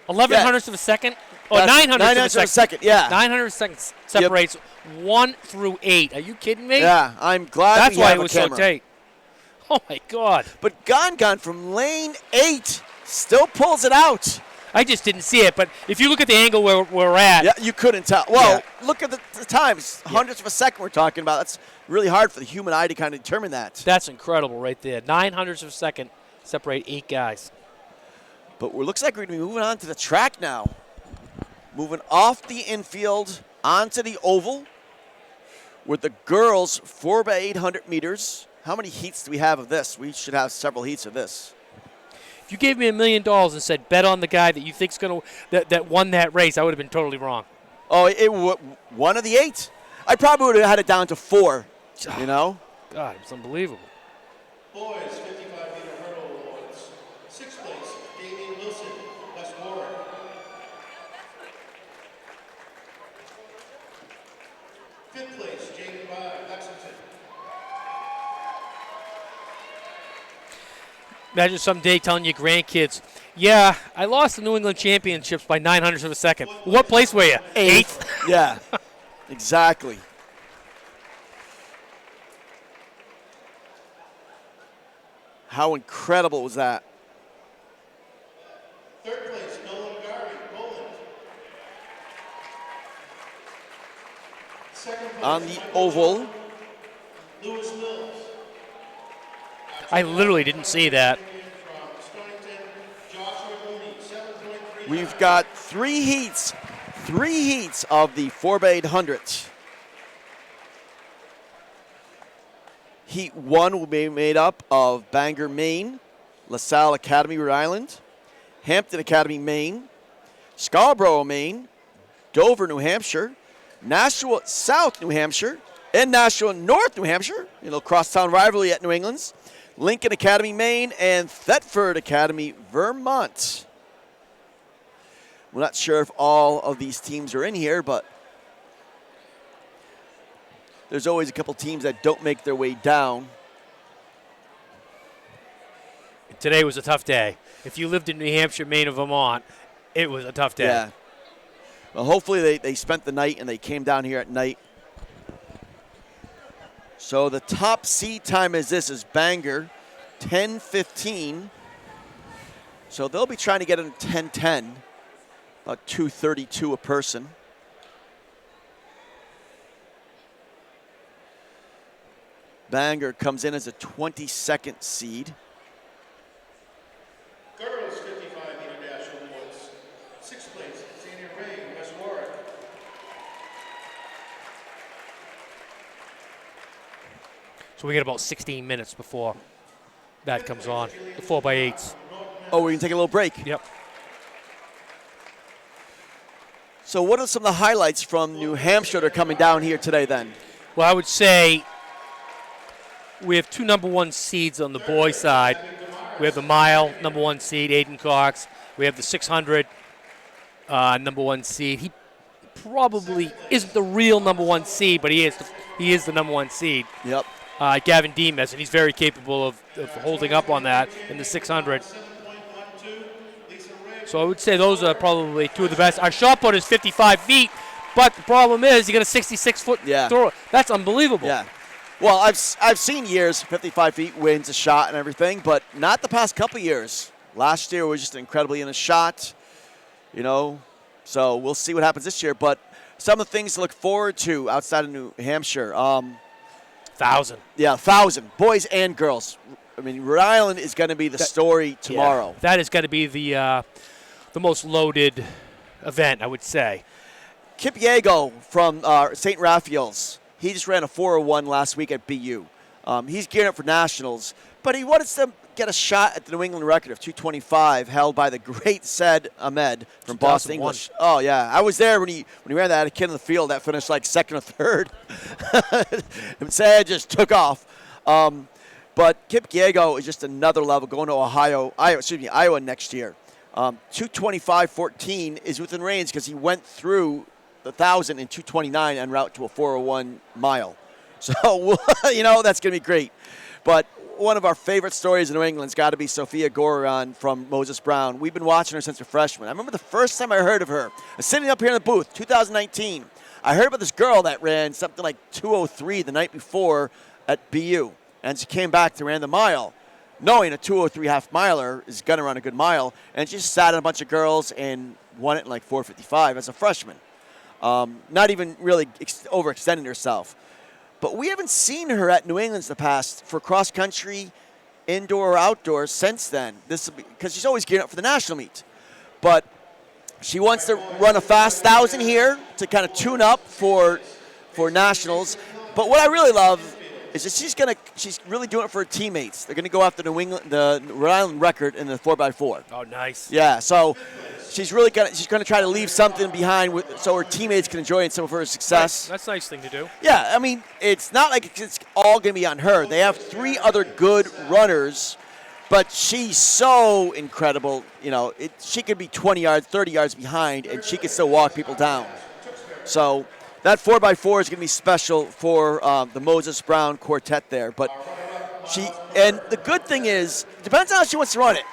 11/100 of a second. Oh, That's 900 of a second. Yeah. 900 seconds separates 1 through 8. Are you kidding me? Yeah, I'm glad That's we why have it was a camera. so tight. Oh, my God. But Gongon from lane 8 still pulls it out. I just didn't see it, but if you look at the angle where we're at. Yeah, you couldn't tell. Well, look at the times. Hundredths of a second we're talking about. That's really hard for the human eye to kind of determine that. That's incredible right there. 900ths of a second separate 8 guys. But it looks like we're going to be moving on to the track now. Moving off the infield onto the oval with the girls 4x800 meters. How many heats do we have of this? We should have several heats of this. If you gave me $1 million and said bet on the guy that you think's going to that won that race, I would have been totally wrong. Oh, one of the 8. I probably would have had it down to 4. You know? God, it's unbelievable. Boys 55-meter hurdle awards. 6th place, Damian Wilson, West Warwick. 5th place, Jaden By, Lexington. Imagine someday telling your grandkids, yeah, I lost the New England Championships by 900ths of a second. What place were you? 8th? Yeah, exactly. How incredible was that? 3rd place, Nolan Gary, Poland. 2nd place, On the oval, Lewis Mills. I literally didn't see that. From Stonington, Joshua Mooney, 7.3. we've got 3 heats. 3 heats of the 4x800. Heat 1 will be made up of Bangor, Maine, LaSalle Academy, Rhode Island, Hampton Academy, Maine, Scarborough, Maine, Dover, New Hampshire, Nashua, South New Hampshire, and Nashua, North New Hampshire, a little crosstown rivalry at New England's, Lincoln Academy, Maine, and Thetford Academy, Vermont. We're not sure if all of these teams are in here, but there's always a couple teams that don't make their way down. Today was a tough day. If you lived in New Hampshire, Maine, or Vermont, it was a tough day. Yeah. Well, hopefully they spent the night and they came down here at night. So the top seed time is Bangor, 10:15. So they'll be trying to get in 10:10, about 2:32 a person. Banger comes in as a 22nd seed. Girls 55-meter dash awards. Sixth place, Xenia Ray, West Warwick. So we get about 16 minutes before that comes on. The 4x8s. Oh, we're going to take a little break. Yep. So what are some of the highlights from New Hampshire that are coming down here today then? Well, I would say we have 2 number 1 seeds on the boys' side. We have the mile number 1 seed, Aiden Cox. We have the 600 number 1 seed. He probably isn't the real number 1 seed, but he is the number 1 seed. Yep. Gavin Demas, and he's very capable of holding up on that in the 600. So I would say those are probably 2 of the best. Our shot put is 55 feet, but the problem is you got a 66-foot throw. That's unbelievable. Yeah. Well, I've seen years 55 feet wins a shot and everything, but not the past couple years. Last year was just incredibly in a shot, So we'll see what happens this year. But some of the things to look forward to outside of New Hampshire. 1,000. Yeah, 1,000, boys and girls. I mean, Rhode Island is going to be the story tomorrow. Yeah, that is going to be the most loaded event, I would say. Kip Yago from St. Raphael's. He just ran a 4:01 last week at BU. He's gearing up for nationals, but he wanted to get a shot at the New England record of 225 held by the great Said Ahmed from Boston English. Oh, yeah. I was there when he ran that. I had a kid in the field that finished like second or third. And Said just took off. But Kip Yago is just another level going to Iowa next year. 225.14 is within range because he went through the 1,000 in 229 en route to a 4:01 mile. So, that's going to be great. But one of our favorite stories in New England's got to be Sophia Goran from Moses Brown. We've been watching her since her freshman. I remember the first time I heard of her, I was sitting up here in the booth, 2019. I heard about this girl that ran something like 2:03 the night before at BU. And she came back to ran the mile, knowing a 2:03 half miler is going to run a good mile. And she just sat on a bunch of girls and won it in like 4:55 as a freshman. Not even really overextending herself. But we haven't seen her at New England's the past for cross country, indoor or outdoors since then. This because she's always gearing up for the national meet. But she wants to run a fast 1,000 here to kind of tune up for nationals. But what I really love is that she's really doing it for her teammates. They're gonna go after the Rhode Island record in the 4x4. Oh, nice. Yeah, so she's gonna try to leave something behind so her teammates can enjoy some of her success. That's a nice thing to do. Yeah, I mean, it's not like it's all gonna be on her. They have 3 other good runners, but she's so incredible. She could be 20 yards, 30 yards behind, and she can still walk people down. So that 4x4 is going to be special for the Moses Brown quartet there. But and the good thing is, it depends on how she wants to run it.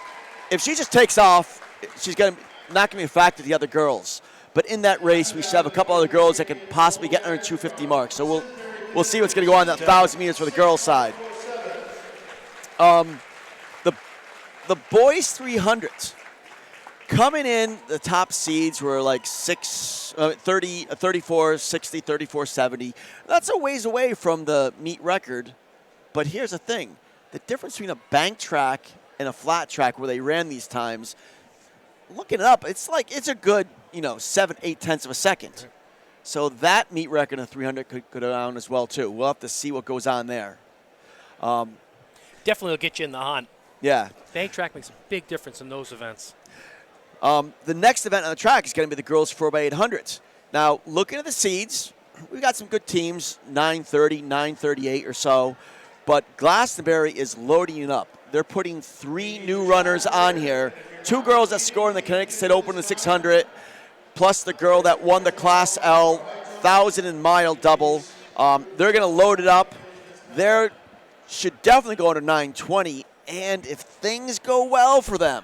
If she just takes off, she's not going to be a factor to the other girls. But in that race, we should have a couple other girls that could possibly get under 250 mark. So we'll see what's going to go on that 1,000 meters for the girls' side. The boys 300s. Coming in, the top seeds were like 34, 60, 34, 70. That's a ways away from the meet record. But here's the thing. The difference between a bank track and a flat track where they ran these times, looking it up, it's a good, 7, 8 tenths of a second. So that meet record in 300 could go down as well, too. We'll have to see what goes on there. Definitely will get you in the hunt. Yeah. Bank track makes a big difference in those events. The next event on the track is going to be the girls 4x800s. Now, looking at the seeds, we've got some good teams, 930, 938 or so. But Glastonbury is loading it up. They're putting 3 new runners on here. 2 girls that scored in the Connecticut State Open in the 600, plus the girl that won the Class L 1,000 and mile double. They're going to load it up. They should definitely go under 920. And if things go well for them,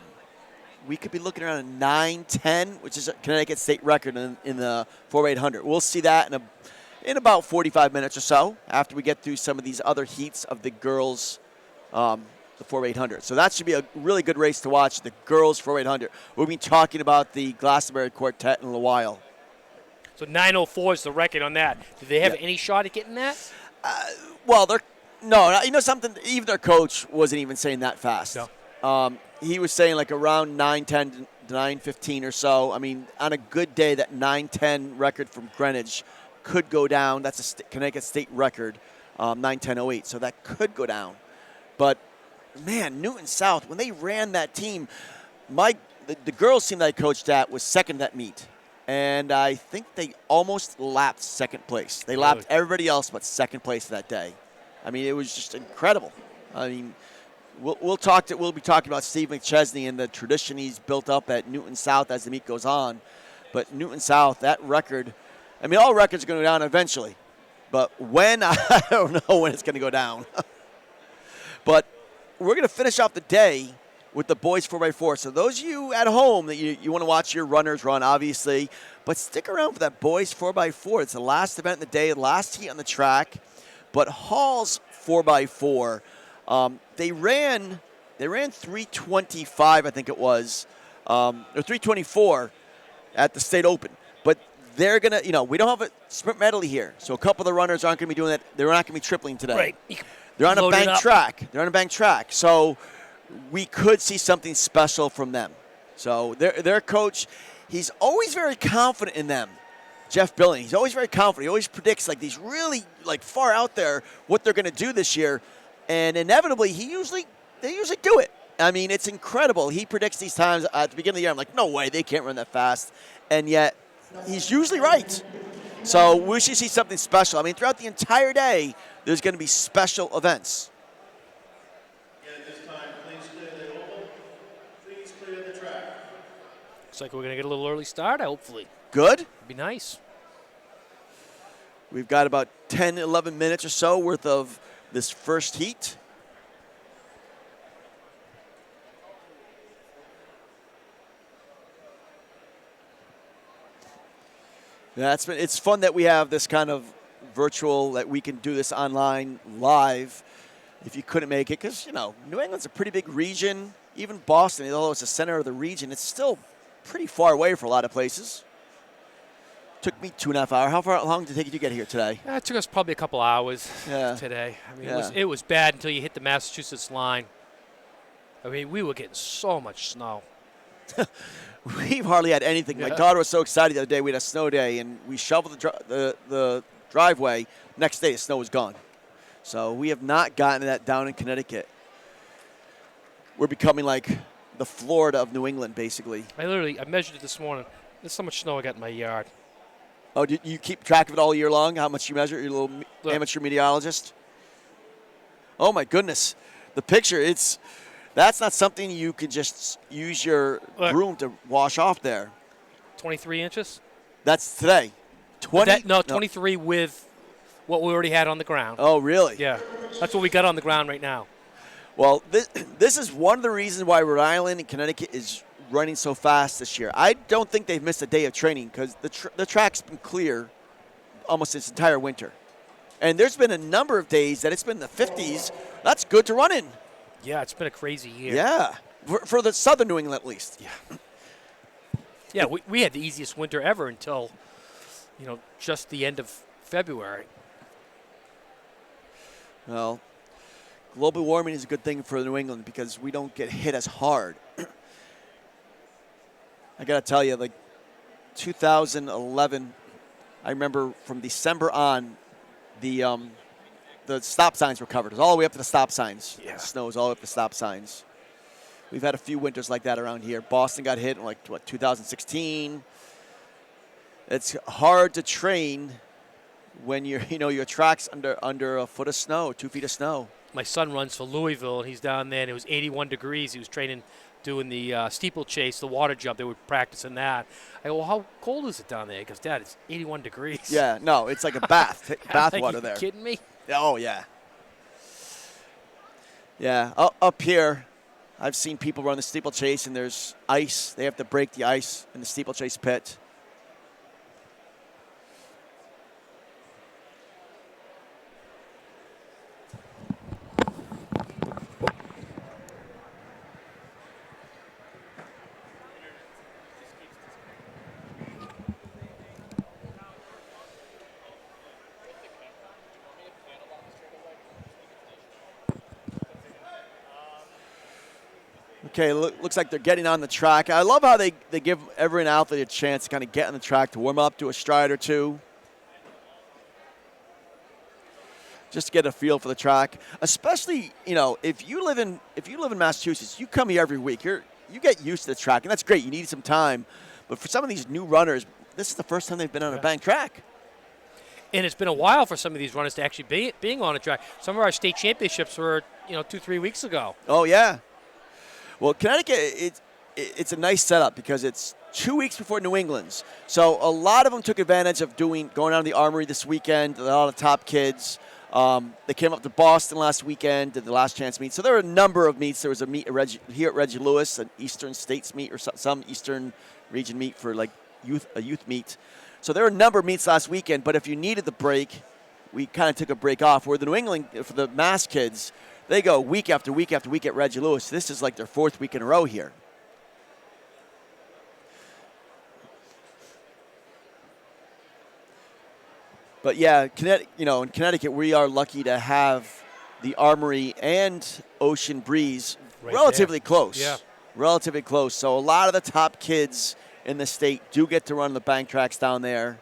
we could be looking around a 9:10, which is a Connecticut State record in the 4x800. We'll see that in about 45 minutes or so after we get through some of these other heats of the girls, the 4x800. So that should be a really good race to watch, the girls 4x800. We'll be talking about the Glastonbury Quartet in a little while. So 9:04 is the record on that. Do they have any shot at getting that? Well, No, you know something? Even their coach wasn't even saying that fast. No. He was saying like around 9:10 to 9:15 or so. I mean, on a good day, that 9:10 record from Greenwich could go down. That's a Connecticut State record, 9:10:08. So that could go down. But man, Newton South, when they ran that team, the girls team that I coached at was second in that meet. And I think they almost lapped second place. They lapped everybody else but second place that day. I mean, it was just incredible. I mean, we'll be talking about Steve McChesney and the tradition he's built up at Newton South as the meet goes on. But Newton South, that record, I mean, all records are going to go down eventually. But when, I don't know when it's going to go down. But we're going to finish off the day with the boys 4x4. So those of you at home that you want to watch your runners run, obviously, but stick around for that boys 4x4. It's the last event of the day, last heat on the track. But Hall's 4x4, they ran 3:25, I think it was, or 3:24 at the state open. But they're going to, we don't have a sprint medley here. So a couple of the runners aren't going to be doing that. They're not going to be tripling today. Right. They're on a bank track. They're on a bank track. So we could see something special from them. So their coach, he's always very confident in them. Jeff Billing, he's always very confident. He always predicts like these really like far out there what they're going to do this year, and inevitably they usually do it. I mean, it's incredible. He predicts these times at the beginning of the year. I'm like, no way, they can't run that fast, and yet he's usually right. So we should see something special. I mean, throughout the entire day, there's going to be special events. At this time, please clear the oval. Please clear the track. Looks like we're going to get a little early start, hopefully. Good. Be nice. We've got about 10, 11 minutes or so worth of this first heat. Yeah, it's fun that we have this kind of virtual, that we can do this online live if you couldn't make it, because, New England's a pretty big region. Even Boston, although it's the center of the region, it's still pretty far away for a lot of places. Took me 2.5 hours. How long did it take you to get here today? It took us probably a couple hours today. I mean, it was bad until you hit the Massachusetts line. I mean, we were getting so much snow. We've hardly had anything. My daughter was so excited the other day. We had a snow day, and we shoveled the driveway. Next day, the snow was gone. So we have not gotten that down in Connecticut. We're becoming like the Florida of New England, basically. I measured it this morning. There's so much snow I got in my yard. Oh, do you keep track of it all year long, how much you measure? You're a little amateur meteorologist? Oh, my goodness. The picture, that's not something you could just use your broom to wash off there. 23 inches? That's today. 20? 23 with what we already had on the ground. Oh, really? Yeah. That's what we got on the ground right now. Well, this is one of the reasons why Rhode Island and Connecticut is running so fast this year. I don't think they've missed a day of training because the track's been clear almost this entire winter. And there's been a number of days that it's been in the 50s. That's good to run in. Yeah, it's been a crazy year. Yeah, for the southern New England at least. Yeah. Yeah, we had the easiest winter ever until, just the end of February. Well, global warming is a good thing for New England because we don't get hit as hard. I got to tell you, like 2011, I remember from December on, the stop signs were covered. It was all the way up to the stop signs. Yeah. The snow was all the way up to the stop signs. We've had a few winters like that around here. Boston got hit in 2016. It's hard to train when your track's under a foot of snow, 2 feet of snow. My son runs for Louisville, and he's down there, and it was 81 degrees. He was training, doing the steeplechase, the water jump. They were practicing that. I go, well, how cold is it down there? He goes, Dad, it's 81 degrees. Yeah, no, it's like a bath, bath water there. Are you kidding me? Oh, yeah. Yeah, up here, I've seen people run the steeplechase, and there's ice. They have to break the ice in the steeplechase pit. Okay, looks like they're getting on the track. I love how they give every athlete a chance to kind of get on the track, to warm up, do a stride or two, just to get a feel for the track. Especially, if you live in Massachusetts, you come here every week. You get used to the track, and that's great. You need some time, but for some of these new runners, this is the first time they've been on a bank track. And it's been a while for some of these runners to actually being on a track. Some of our state championships were 2-3 weeks ago. Oh yeah. Well, Connecticut, it's a nice setup because it's 2 weeks before New England's. So a lot of them took advantage of going down to the Armory this weekend. A lot of top kids. They came up to Boston last weekend, did the last chance meet. So there were a number of meets. There was a meet here at Reggie Lewis, an Eastern States meet or some Eastern region meet for like a youth meet. So there were a number of meets last weekend. But if you needed the break, we kind of took a break off. Where the New England, for the Mass kids, they go week after week after week at Reggie Lewis. This is like their 4th week in a row here. But yeah, in Connecticut, we are lucky to have the Armory and Ocean Breeze relatively close. Yeah. Relatively close. So a lot of the top kids in the state do get to run the bank tracks down there.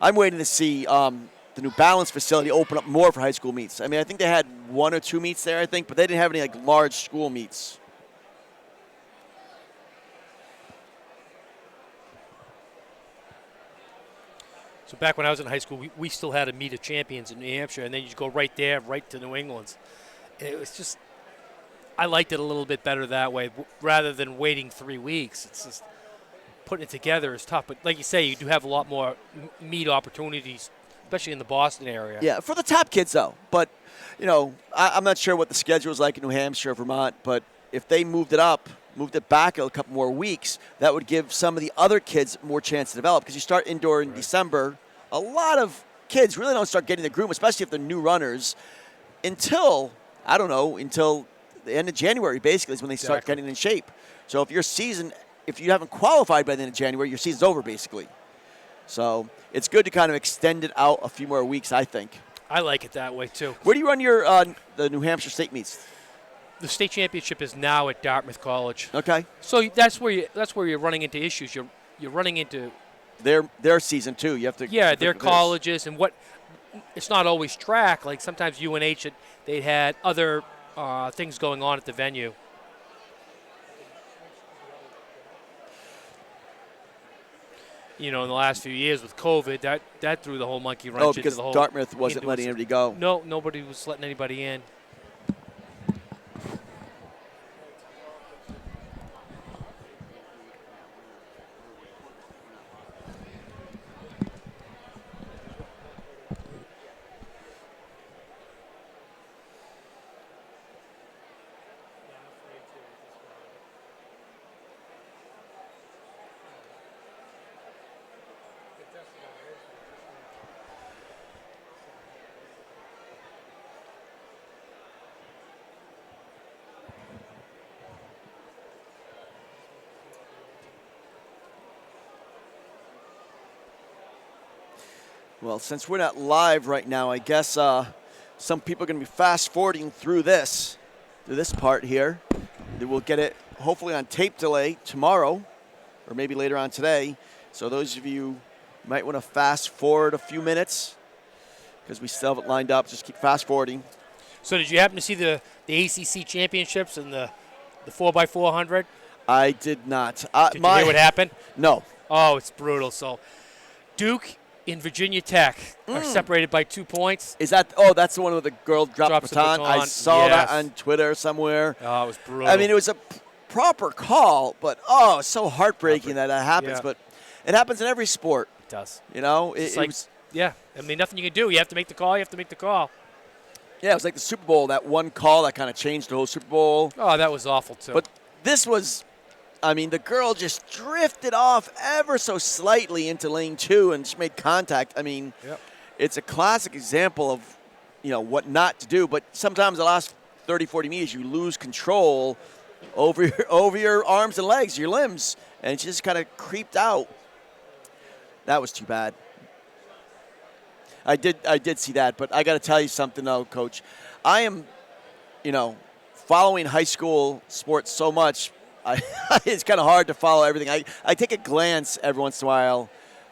I'm waiting to see the New Balance facility open up more for high school meets. I mean, I think they had 1 or 2 meets there, but they didn't have any large school meets. So back when I was in high school, we still had a meet of champions in New Hampshire, and then you go right there, right to New England's. It was just, I liked it a little bit better that way, rather than waiting 3 weeks. It's just, putting it together is tough. But like you say, you do have a lot more meet opportunities, especially in the Boston area. Yeah, for the top kids, though. But, I'm not sure what the schedule is like in New Hampshire or Vermont, but if they moved it back a couple more weeks, that would give some of the other kids more chance to develop. Because you start indoor in December, a lot of kids really don't start getting the groove, especially if they're new runners, until the end of January, basically, is when they start getting in shape. So if you haven't qualified by the end of January, your season's over, basically. So it's good to kind of extend it out a few more weeks, I think. I like it that way, too. Where do you run your the New Hampshire state meets? The state championship is now at Dartmouth College. Okay. So that's where you're running into issues. You're running into their season too. You have to their colleges and it's not always track. Like sometimes UNH they had other things going on at the venue. In the last few years with COVID, that threw the whole monkey wrench. Oh, because Dartmouth wasn't letting anybody go. No, nobody was letting anybody in. Well, since we're not live right now, I guess some people are going to be fast-forwarding through this part here. We'll get it hopefully on tape delay tomorrow or maybe later on today. So those of you might want to fast-forward a few minutes because we still have it lined up. Just keep fast-forwarding. So did you happen to see the ACC championships and the 4x400? I did not. Did you hear what happened? No. Oh, it's brutal. So Duke and Virginia Tech are separated by 2 points. Is that? Oh, that's the one where the girl dropped the baton. I saw that on Twitter somewhere. Oh, it was brutal. I mean, it was a proper call, but it's so heartbreaking that happens. Yeah. But it happens in every sport. It does. It was. Yeah. I mean, nothing you can do. You have to make the call. Yeah, it was like the Super Bowl. That one call that kind of changed the whole Super Bowl. Oh, that was awful too. But this was. I mean, the girl just drifted off ever so slightly into lane 2 and just made contact. I mean, It's a classic example of, what not to do. But sometimes the last 30, 40 meters, you lose control over your arms and legs, your limbs, and it just kind of creeped out. That was too bad. I did see that, but I got to tell you something, though, Coach. I am, following high school sports so much, it's kind of hard to follow everything. I take a glance every once in a while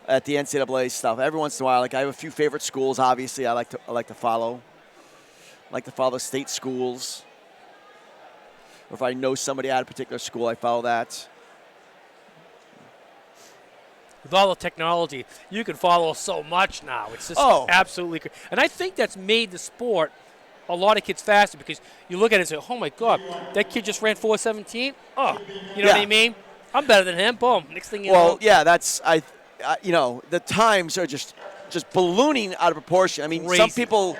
at the NCAA stuff. Every once in a while, like I have a few favorite schools. Obviously, I like to follow. I like to follow state schools. Or if I know somebody at a particular school, I follow that. With all the technology, you can follow so much now. It's just absolutely crazy. And I think that's made the sport a lot of kids faster because you look at it and say, oh, my God, that kid just ran 4:17? Oh, you know what I mean? I'm better than him. Boom. Next thing you know. Well, yeah, that's the times are just ballooning out of proportion. I mean, Crazy. some people,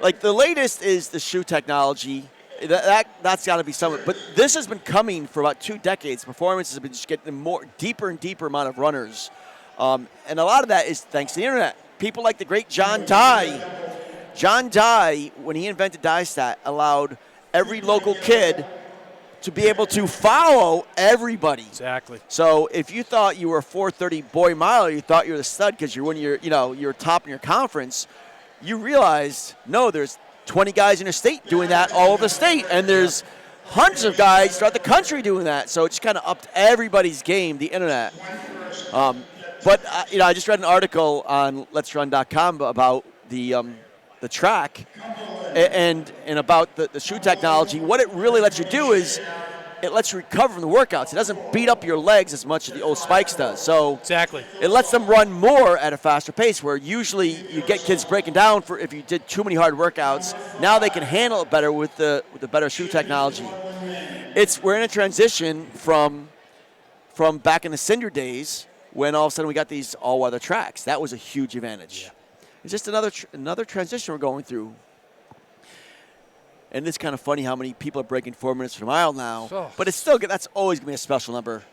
like the latest is the shoe technology. That's got to be some. But this has been coming for about 2 decades. Performances have been just getting deeper and deeper amount of runners, and a lot of that is thanks to the internet. People like the great John Dye. John Dye, when he invented DyeStat, allowed every local kid to be able to follow everybody. Exactly. So if you thought you were a 4:30 boy miler, you thought you were the stud because you're top in your conference. You realized no, there's 20 guys in your state doing that all over the state, and there's hundreds of guys throughout the country doing that. So it's kind of upped everybody's game, the internet. But I just read an article on Let'sRun.com about the track and about the shoe technology. What it really lets you do is it lets you recover from the workouts. It doesn't beat up your legs as much as the old spikes does. So exactly, it lets them run more at a faster pace, where usually you get kids breaking down for if you did too many hard workouts. Now they can handle it better with the better shoe technology. We're in a transition from back in the Cinder days when all of a sudden we got these all-weather tracks. That was a huge advantage. Yeah. It's just another transition we're going through. And it's kind of funny how many people are breaking 4 minutes per mile now. Oh. But it's still good. That's always going to be a special number.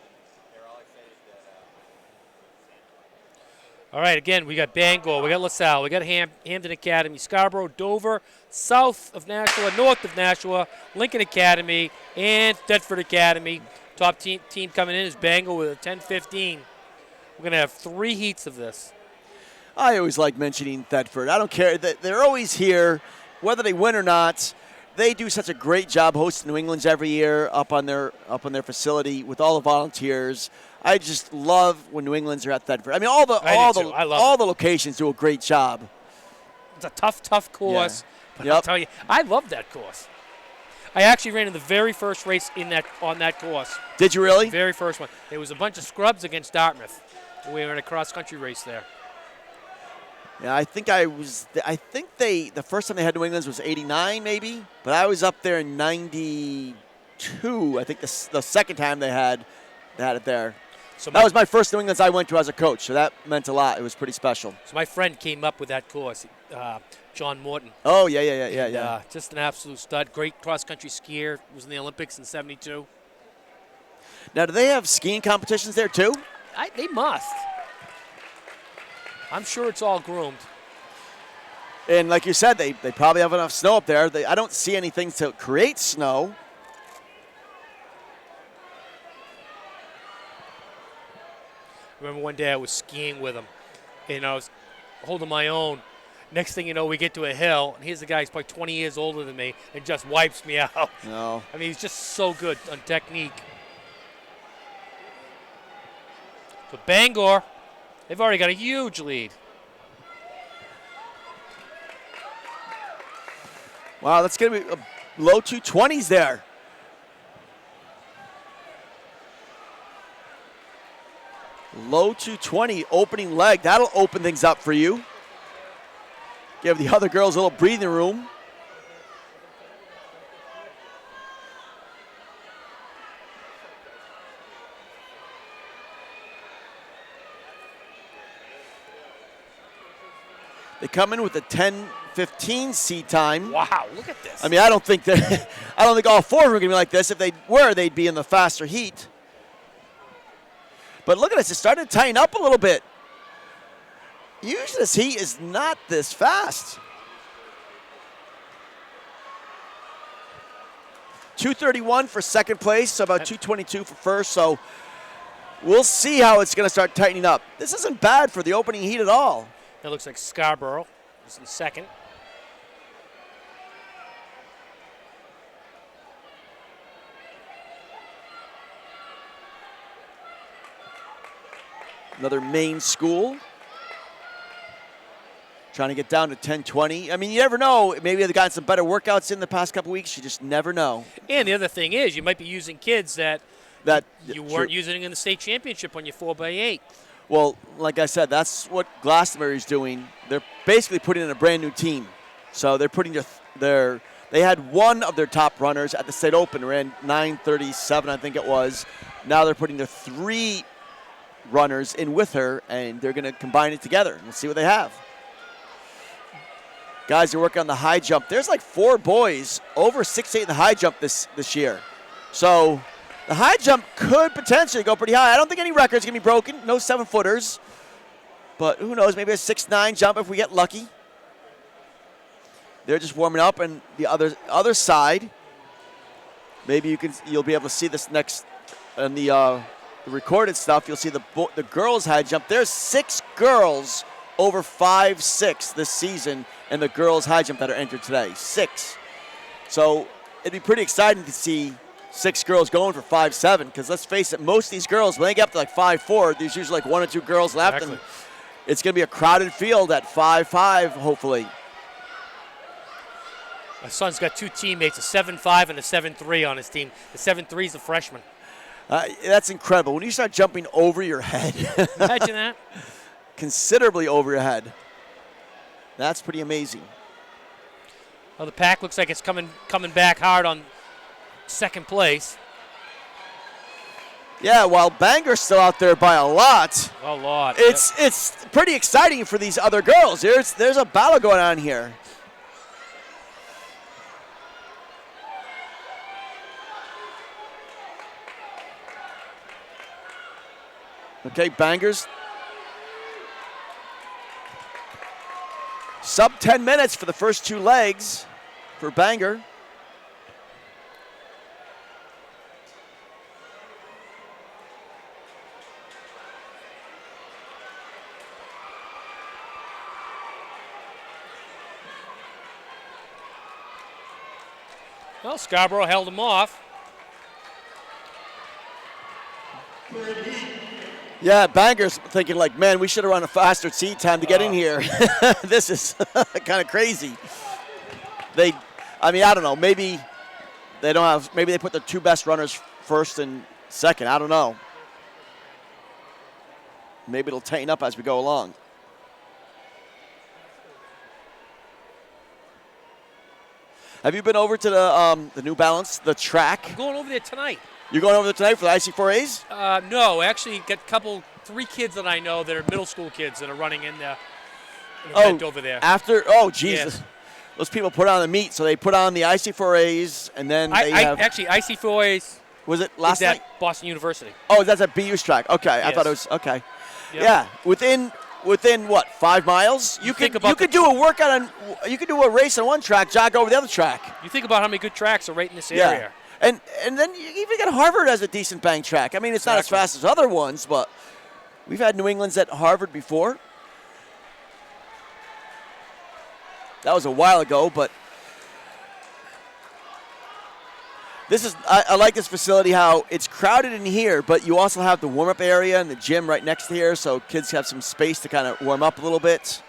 All right, again, we got Bangor, we got LaSalle, we got Hampton Academy, Scarborough, Dover, south of Nashua, north of Nashua, Lincoln Academy, and Thetford Academy. Top team coming in is Bangor with a 10-15. We're going to have 3 heats of this. I always like mentioning Thetford. I don't care. They're always here, whether they win or not. They do such a great job hosting New England's every year up on their facility with all the volunteers. I just love when New England's are at Thetford. I mean, all the locations do a great job. It's a tough course. Yeah. But I'll tell you, I love that course. I actually ran in the very first race on that course. Did you really? Very first one. It was a bunch of scrubs against Dartmouth. We were in a cross-country race there. Yeah, I think the first time they had New England's was 89 maybe, but I was up there in 92. I think the second time they had it there. So that was my first New England's I went to as a coach, so that meant a lot. It was pretty special. So my friend came up with that course, John Morton. Oh, yeah. Just an absolute stud. Great cross-country skier. Was in the Olympics in 72. Now, do they have skiing competitions there too? They must. I'm sure it's all groomed. And like you said, they probably have enough snow up there. I don't see anything to create snow. Remember one day I was skiing with him, and I was holding my own. Next thing you know, we get to a hill, and here's the guy who's probably 20 years older than me, and just wipes me out. No. I mean, he's just so good on technique. So Bangor, they've already got a huge lead. Wow, that's going to be a low 220s there. Low 220 opening leg. That'll open things up for you. Give the other girls a little breathing room. They come in with a 10:15 seat time. Wow, look at this. I mean, I don't think all 4 of them are going to be like this. If they were, they'd be in the faster heat. But look at this. It started to tighten up a little bit. Usually this heat is not this fast. 231 for second place, so about 222 for first. So we'll see how it's going to start tightening up. This isn't bad for the opening heat at all. It looks like Scarborough is in second. another Maine school. Trying to get down to 10:20. I mean, you never know. Maybe they've gotten some better workouts in the past couple weeks. You just never know. And the other thing is, you might be using kids that you weren't using in the state championship on your 4x8. Well, like I said, that's what Glastonbury's doing. They're basically putting in a brand new team. So they're putting they had one of their top runners at the state open, ran 9:37, I think it was. Now they're putting their 3 runners in with her, and they're going to combine it together. We'll see what they have. Guys are working on the high jump. There's like 4 boys over 6'8" in the high jump this year. So the high jump could potentially go pretty high. I don't think any records can be broken. No 7-footers. But who knows? Maybe a 6'9" jump if we get lucky. They're just warming up, and the other side. Maybe you'll be able to see this next in the recorded stuff. You'll see the girls high jump. There's 6 girls over 5'6" this season in the girls high jump that are entered today. 6. So it'd be pretty exciting to see 6 girls going for 5'7", because let's face it, most of these girls, when they get up to like 5'4", there's usually like 1 or 2 girls left, Exactly. and it's going to be a crowded field at 5'5", hopefully. My son's got 2 teammates, a 7'5" and a 7'3" on his team. The 7'3" is a freshman. That's incredible. When you start jumping over your head. Imagine that. Considerably over your head. That's pretty amazing. Well, the pack looks like it's coming back hard on second place. Yeah, while Bangor's still out there by a lot. A lot. It's pretty exciting for these other girls. There's a battle going on here. Okay, Bangors. Sub 10 minutes for the first 2 legs for Bangor. Well, Scarborough held him off. Yeah, Bangor's thinking like, man, we should have run a faster seat time to get in here. This is kind of crazy. I don't know. Maybe they put the 2 best runners first and second. I don't know. Maybe it'll tighten up as we go along. Have you been over to the New Balance, the track? I'm going over there tonight. You're going over there tonight for the IC4As? No, actually, got 3 kids that I know that are middle school kids that are running in the event over there. Jesus. Yes. Those people put on the meet, so they put on the IC4As, and then Actually, IC4As was it last is at night? Boston University. Oh, that's at BU's track. Okay, Yes. I thought it was okay. Yep. Yeah, within what, 5 miles? You could do a race on one track, jog over the other track. You think about how many good tracks are right in this Yeah. area. And then you even got Harvard as a decent bang track. I mean, it's not as fast as other ones, but we've had New England's at Harvard before. That was a while ago, but I like this facility, how it's crowded in here, but you also have the warm-up area and the gym right next to here, so kids have some space to kind of warm up a little bit.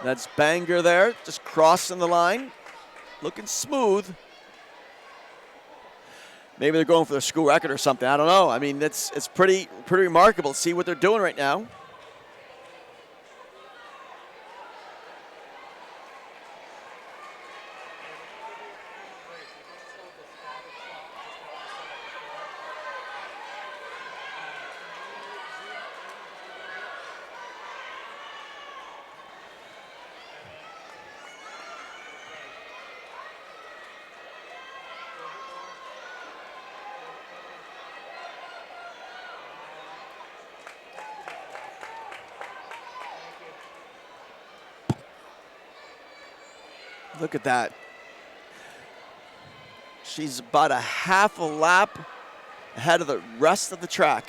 That's Bangor there, just crossing the line, looking smooth. Maybe they're going for the school record or something. I don't know. I mean, it's pretty remarkable to see what they're doing right now. Look at that. She's about a half a lap ahead of the rest of the track.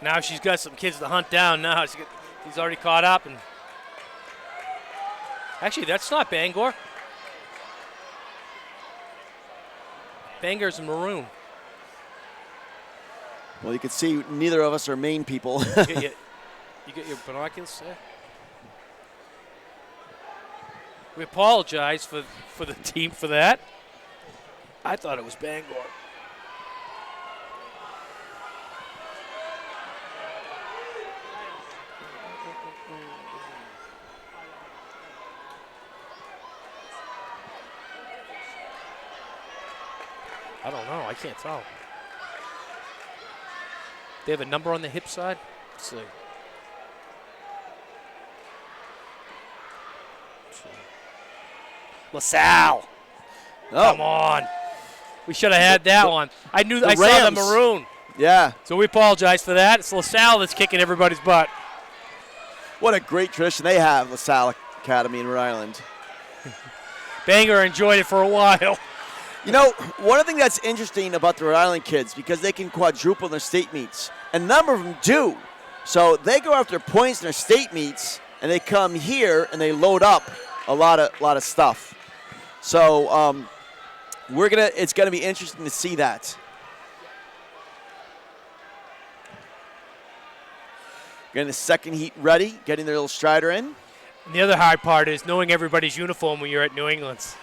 Now she's got some kids to hunt down now. He's already caught up. And actually, that's not Bangor. Bangor's in maroon. Well, you can see neither of us are Maine people. You get your binoculars there? We apologize for the team for that. I thought it was Bangor. I don't know. I can't tell. They have a number on the hip side? Let's see. LaSalle. Oh. Come on. We should have had that one. I saw the Rams. maroon. Yeah. So we apologize for that. It's LaSalle that's kicking everybody's butt. What a great tradition they have, LaSalle Academy in Rhode Island. Bangor enjoyed it for a while. You know, one of the things that's interesting about the Rhode Island kids, because they can quadruple their state meets, and a number of them do. So they go after points in their state meets, and they come here and they load up a lot of stuff. So it's gonna be interesting to see that. Getting the second heat ready, getting their little strider in. And the other hard part is knowing everybody's uniform when you're at New England's.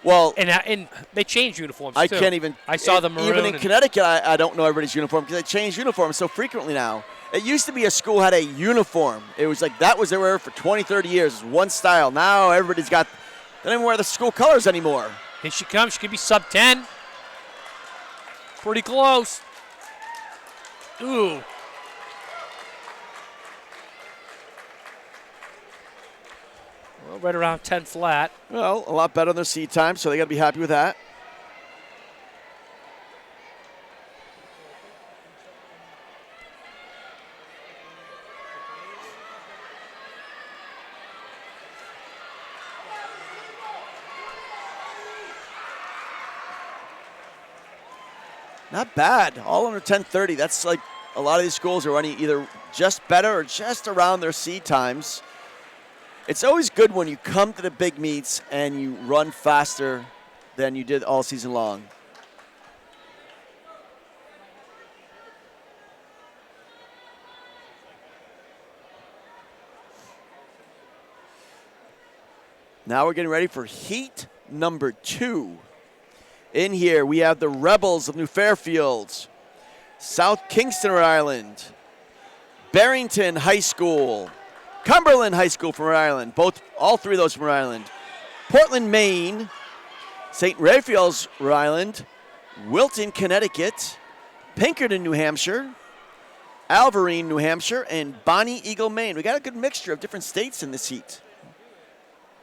Well, And they change uniforms, I too. can't even. I saw the maroon. Even in Connecticut, I don't know everybody's uniform because they change uniforms so frequently now. It used to be a school had a uniform. It was like that was their wear for 20, 30 years. It was one style. Now everybody's got. They don't even wear the school colors anymore. Here she comes. She could be sub 10. Pretty close. Ooh. Well, right around 10 flat. Well, a lot better on their seat time, so they got to be happy with that. Not bad. All under 10:30. That's like a lot of these schools are running either just better or just around their seat times. It's always good when you come to the big meets and you run faster than you did all season long. Now we're getting ready for heat number 2. In here, we have the Rebels of New Fairfield, South Kingston, Rhode Island, Barrington High School, Cumberland High School from Rhode Island, all three of those from Rhode Island, Portland, Maine, St. Raphael's, Rhode Island, Wilton, Connecticut, Pinkerton, New Hampshire, Alvarine, New Hampshire, and Bonnie Eagle, Maine. We got a good mixture of different states in this heat.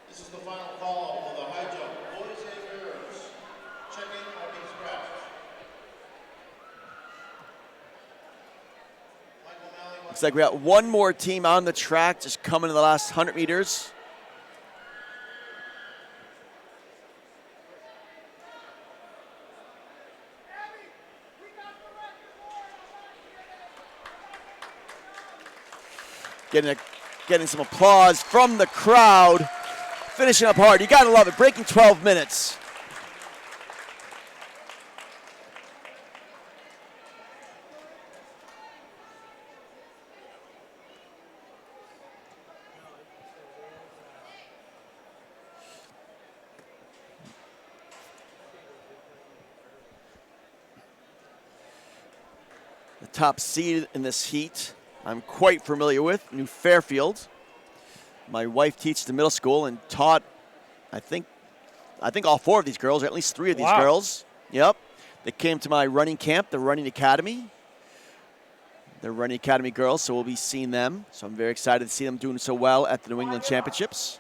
This is the final call for the high jump. Boys and girls, check in or be scratched. Michael Malley, Looks like we got one more team on the track, just coming to the last 100 meters. Getting some applause from the crowd. Finishing up hard. You got to love it. Breaking 12 minutes. The top seed in this heat, I'm quite familiar with, New Fairfield. My wife teaches the middle school and taught, I think all 4 of these girls, or at least 3 of these girls. Yep. They came to my running camp, the Running Academy. They're Running Academy girls, so we'll be seeing them. So I'm very excited to see them doing so well at the New England Championships.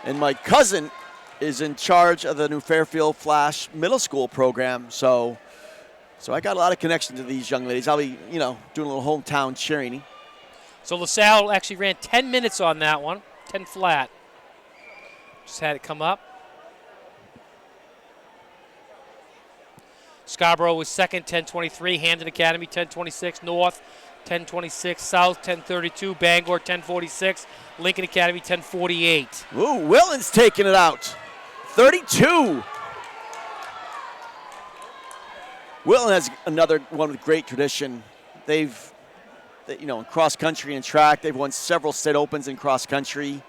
And my cousin is in charge of the New Fairfield Flash Middle School program, so I got a lot of connection to these young ladies. I'll be, doing a little hometown cheering. So LaSalle actually ran 10 minutes on that one, 10 flat. Just had it come up. Scarborough was second, 10:23. Hampton Academy, 10:26. North, 10:26. South, 10:32. Bangor, 10:46. Lincoln Academy, 10:48. Ooh, Wilton's taking it out. 32. Wilton has another one with great tradition. In cross country and track, they've won several state opens in cross country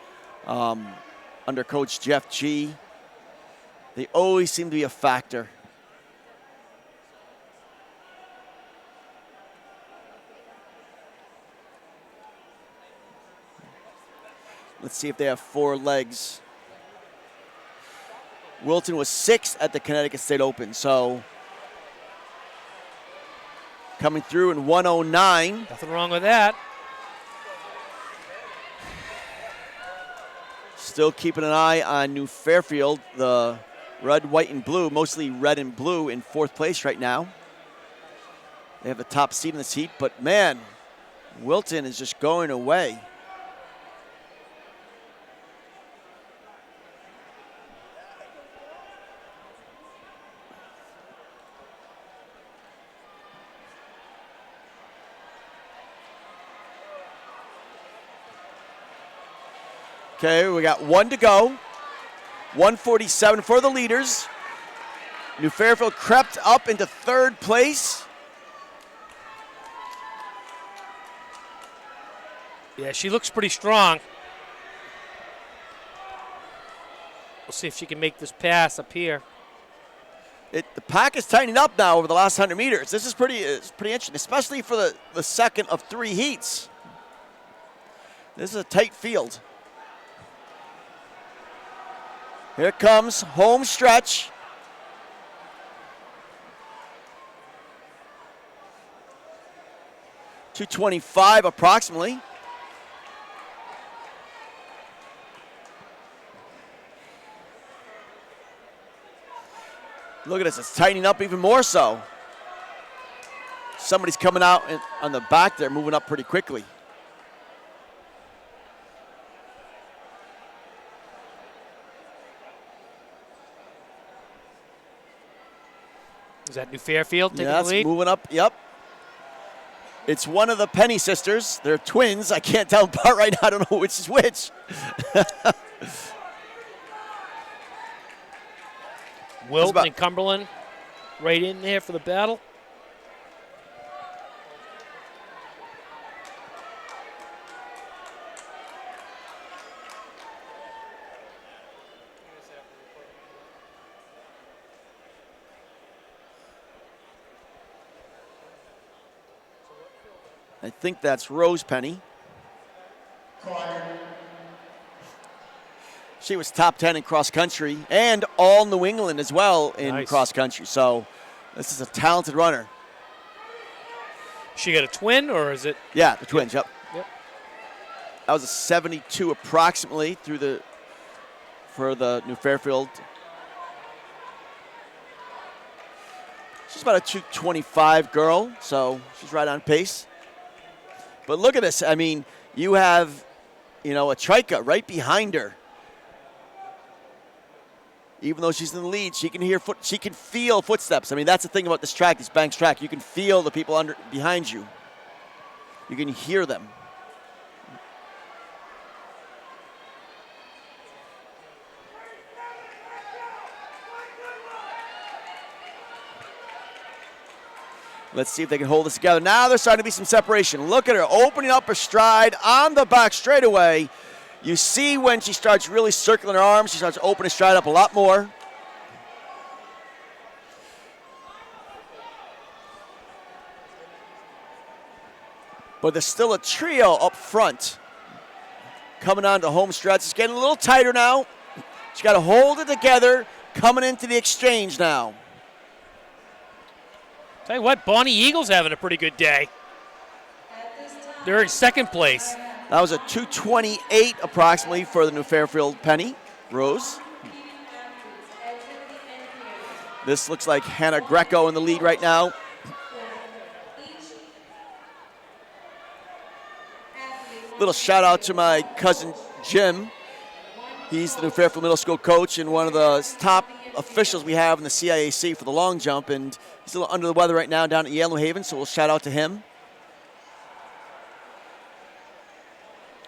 under Coach Jeff G. They always seem to be a factor. Let's see if they have 4 legs. Wilton was 6th at the Connecticut State Open, so coming through in 109. Nothing wrong with that. Still keeping an eye on New Fairfield, the red, white, and blue, mostly red and blue in 4th place right now. They have the top seed in this heat, but man, Wilton is just going away. Okay, we got 1 to go. 147 for the leaders. New Fairfield crept up into 3rd place. Yeah, she looks pretty strong. We'll see if she can make this pass up here. The pack is tightening up now over the last 100 meters. This is pretty interesting, especially for the second of 3 heats. This is a tight field. Here comes home stretch. .225 approximately. Look at this, it's tightening up even more so. Somebody's coming out on the back there, moving up pretty quickly. Is that New Fairfield taking Yeah, the lead? moving up, yep. It's one of the Penny sisters. They're twins. I can't tell them apart right now. I don't know which is which. Wilton and Cumberland right in there for the battle. I think that's Rose Penny. She was top 10 in cross country and all New England as well in cross country. So this is a talented runner. She got a twin, or is it? Yeah, the twins, yep. Yep. That was a 72 approximately for the New Fairfield. She's about a 225 girl, so she's right on pace. But look at this. I mean, you have, a Trika right behind her. Even though she's in the lead, she can feel footsteps. I mean, that's the thing about this track, this Banks track. You can feel the people behind you. You can hear them. Let's see if they can hold this together. Now there's starting to be some separation. Look at her opening up her stride on the back straightaway. You see when she starts really circling her arms, she starts opening stride up a lot more. But there's still a trio up front. Coming on to home stretch. It's getting a little tighter now. She's got to hold it together coming into the exchange now. Tell you what, Bonnie Eagle's having a pretty good day. They're in second place. That was a 228 approximately for the New Fairfield Penny Rose. This looks like Hannah Greco in the lead right now. Little shout out to my cousin Jim. He's the New Fairfield Middle School coach and one of the top officials we have in the CIAC for the long jump, and he's a little under the weather right now down at Yale New Haven, so we'll shout out to him.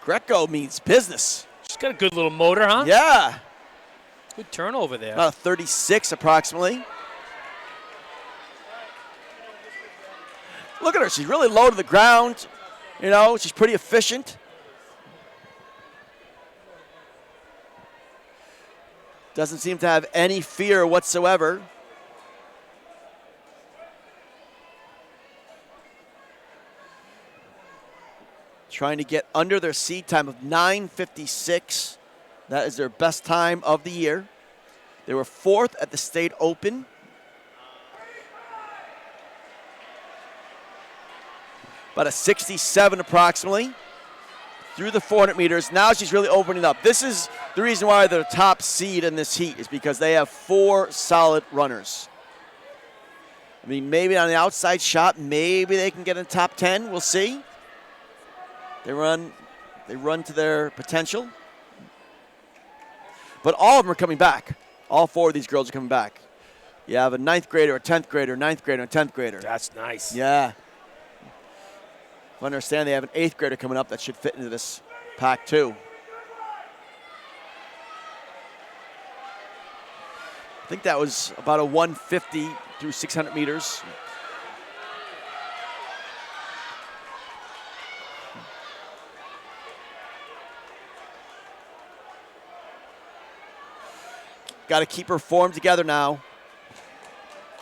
Greco means business. She's got a good little motor, huh? Yeah. Good turnover there. About a 36 approximately. Look at her. She's really low to the ground. You know, she's pretty efficient. Doesn't seem to have any fear whatsoever. Trying to get under their seed time of 9:56. That is their best time of the year. They were 4th at the state open. About a 67 approximately through the 400 meters. Now she's really opening up. This is the reason why they're the top seed in this heat, is because they have 4 solid runners. I mean, maybe on the outside shot, maybe they can get in the top 10. We'll see. They run to their potential. But all of them are coming back. All 4 of these girls are coming back. You have a 9th grader, a 10th grader, 9th grader, and a 10th grader. That's nice. Yeah. I understand they have an 8th grader coming up that should fit into this pack too. I think that was about a 150 through 600 meters. Got to keep her form together now.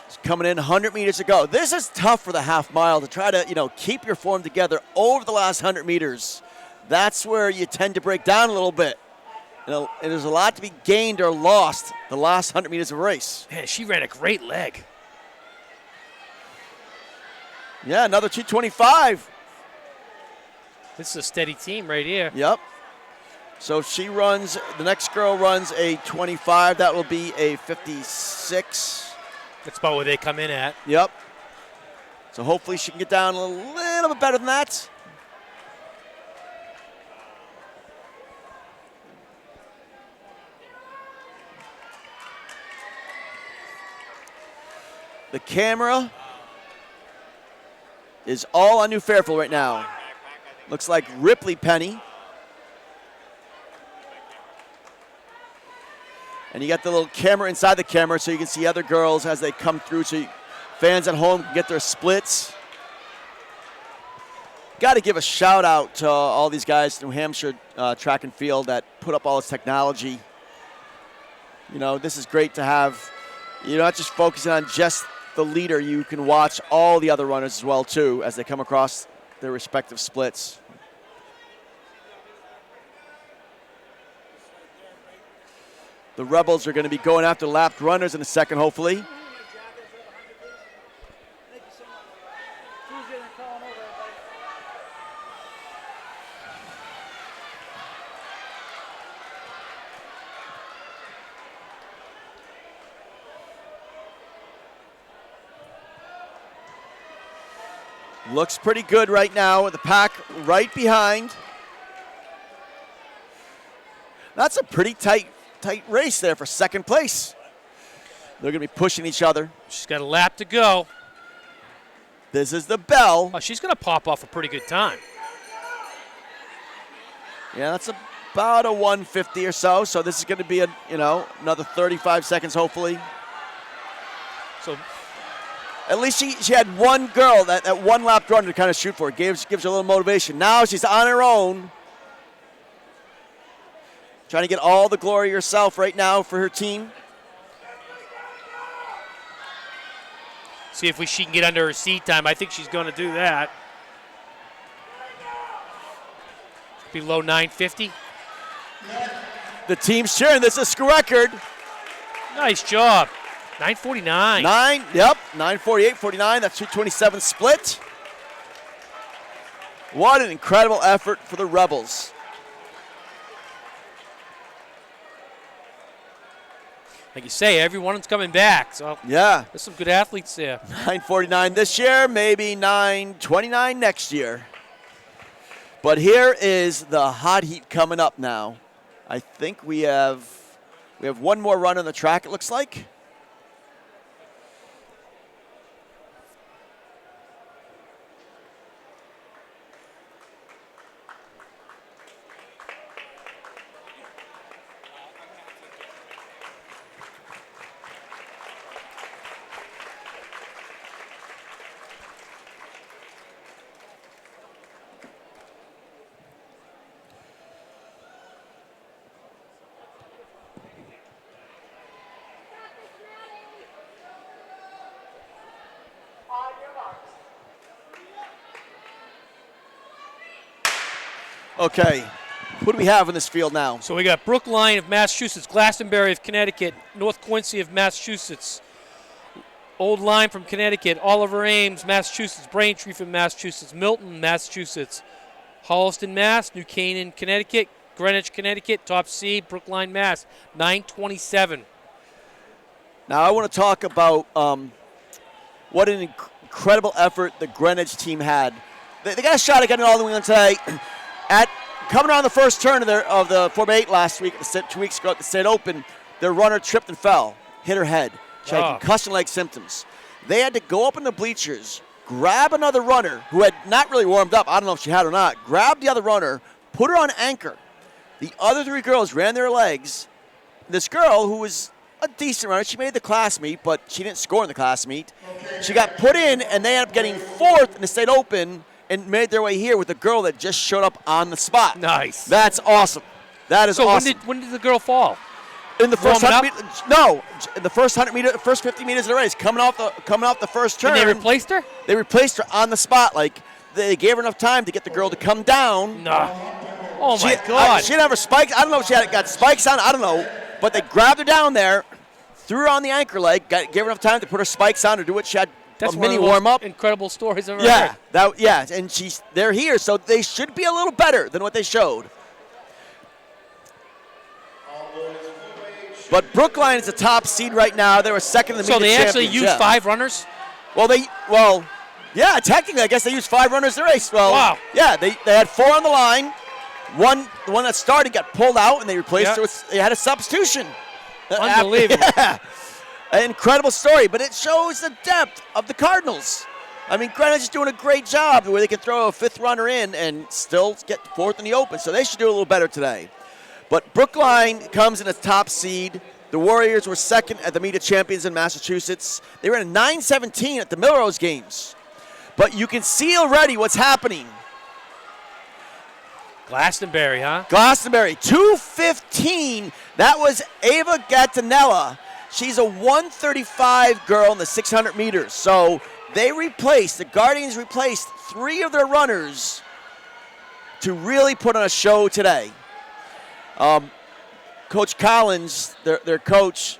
She's coming in 100 meters to go. This is tough for the half mile to try to, keep your form together over the last 100 meters. That's where you tend to break down a little bit. And there's a lot to be gained or lost the last 100 meters of a race. Man, she ran a great leg. Yeah, another 225. This is a steady team right here. Yep. So if the next girl runs a 25, that will be a 56. That's about where they come in at. Yep. So hopefully she can get down a little bit better than that. The camera is all on New Fairfield right now. Looks like Ripley Penny. And you got the little camera inside the camera so you can see other girls as they come through, so fans at home can get their splits. Got to give a shout out to all these guys, New Hampshire track and field, that put up all this technology. This is great to have. You're not just focusing on just the leader. You can watch all the other runners as well, too, as they come across their respective splits. The Rebels are going to be going after lapped runners in a second, hopefully. Looks pretty good right now with the pack right behind. That's a pretty tight race there for second place. They're going to be pushing each other. She's got a lap to go. This is the bell. Oh, she's going to pop off a pretty good time. Yeah, that's about a 150 or so. So this is going to be another 35 seconds hopefully. So at least she had one girl, that one lap run to kind of shoot for. It gives her a little motivation. Now she's on her own. Trying to get all the glory herself right now for her team. See if she can get under her seat time. I think she's going to do that. Below 950. The team's cheering. This is a school record. Nice job. 949. 948.49. That's 227 split. What an incredible effort for the Rebels. Like you say, everyone's coming back. So yeah, there's some good athletes there. 9:49 this year, maybe 9:29 next year. But here is the hot heat coming up now. I think we have one more run on the track, it looks like. Okay. Who do we have in this field now? So we got Brookline of Massachusetts, Glastonbury of Connecticut, North Quincy of Massachusetts, Old Lyme from Connecticut, Oliver Ames, Massachusetts, Braintree from Massachusetts, Milton, Massachusetts, Holliston, Mass, New Canaan, Connecticut, Greenwich, Connecticut, top seed, Brookline, Mass, 927. Now I want to talk about what an incredible effort the Greenwich team had. They got a shot at getting all the way on today. Coming around the first turn of the 4x8 last week, 2 weeks ago at the State Open, their runner tripped and fell, hit her head. She had concussion-like symptoms. They had to go up in the bleachers, grab another runner who had not really warmed up. I don't know if she had or not. Grab the other runner, put her on anchor. The other 3 girls ran their legs. This girl, who was a decent runner, she made the class meet, but she didn't score in the class meet. She got put in, and they ended up getting 4th in the State Open and made their way here with a girl that just showed up on the spot. Nice. That's awesome. That is awesome. So when did the girl fall? In the first Warming 100 meters, no, in the first 100 meter, first 50 meters of the race, coming off the first turn. And they replaced her? They replaced her on the spot. Like they gave her enough time to get the girl to come down. Nah. Oh my God. She didn't have her spikes. I don't know if she got spikes on. I don't know, but they grabbed her down there, threw her on the anchor leg, gave her enough time to put her spikes on to do what she had. That's a one mini of the warm up. Incredible stories I've ever heard. And they're here, so they should be a little better than what they showed. But Brookline is the top seed right now. They were second in the So media they actually championship. used 5 runners? Yeah, technically, I guess they used 5 runners in the race. Well, wow. Yeah, they had 4 on the line. The one that started got pulled out, and they replaced her with. They had a substitution. Unbelievable. Yeah. An incredible story, but it shows the depth of the Cardinals. I mean, Greenwich is doing a great job where they can throw a 5th runner in and still get 4th in the Open, so they should do a little better today. But Brookline comes in as top seed. The Warriors were second at the media champions in Massachusetts. They ran a 9:17 at the Melrose Games. But you can see already what's happening. Glastonbury, huh? Glastonbury, 2:15. That was Ava Gattinella. She's a 1:35 girl in the 600 meters. So the Guardians replaced 3 of their runners to really put on a show today. Coach Collins, their coach,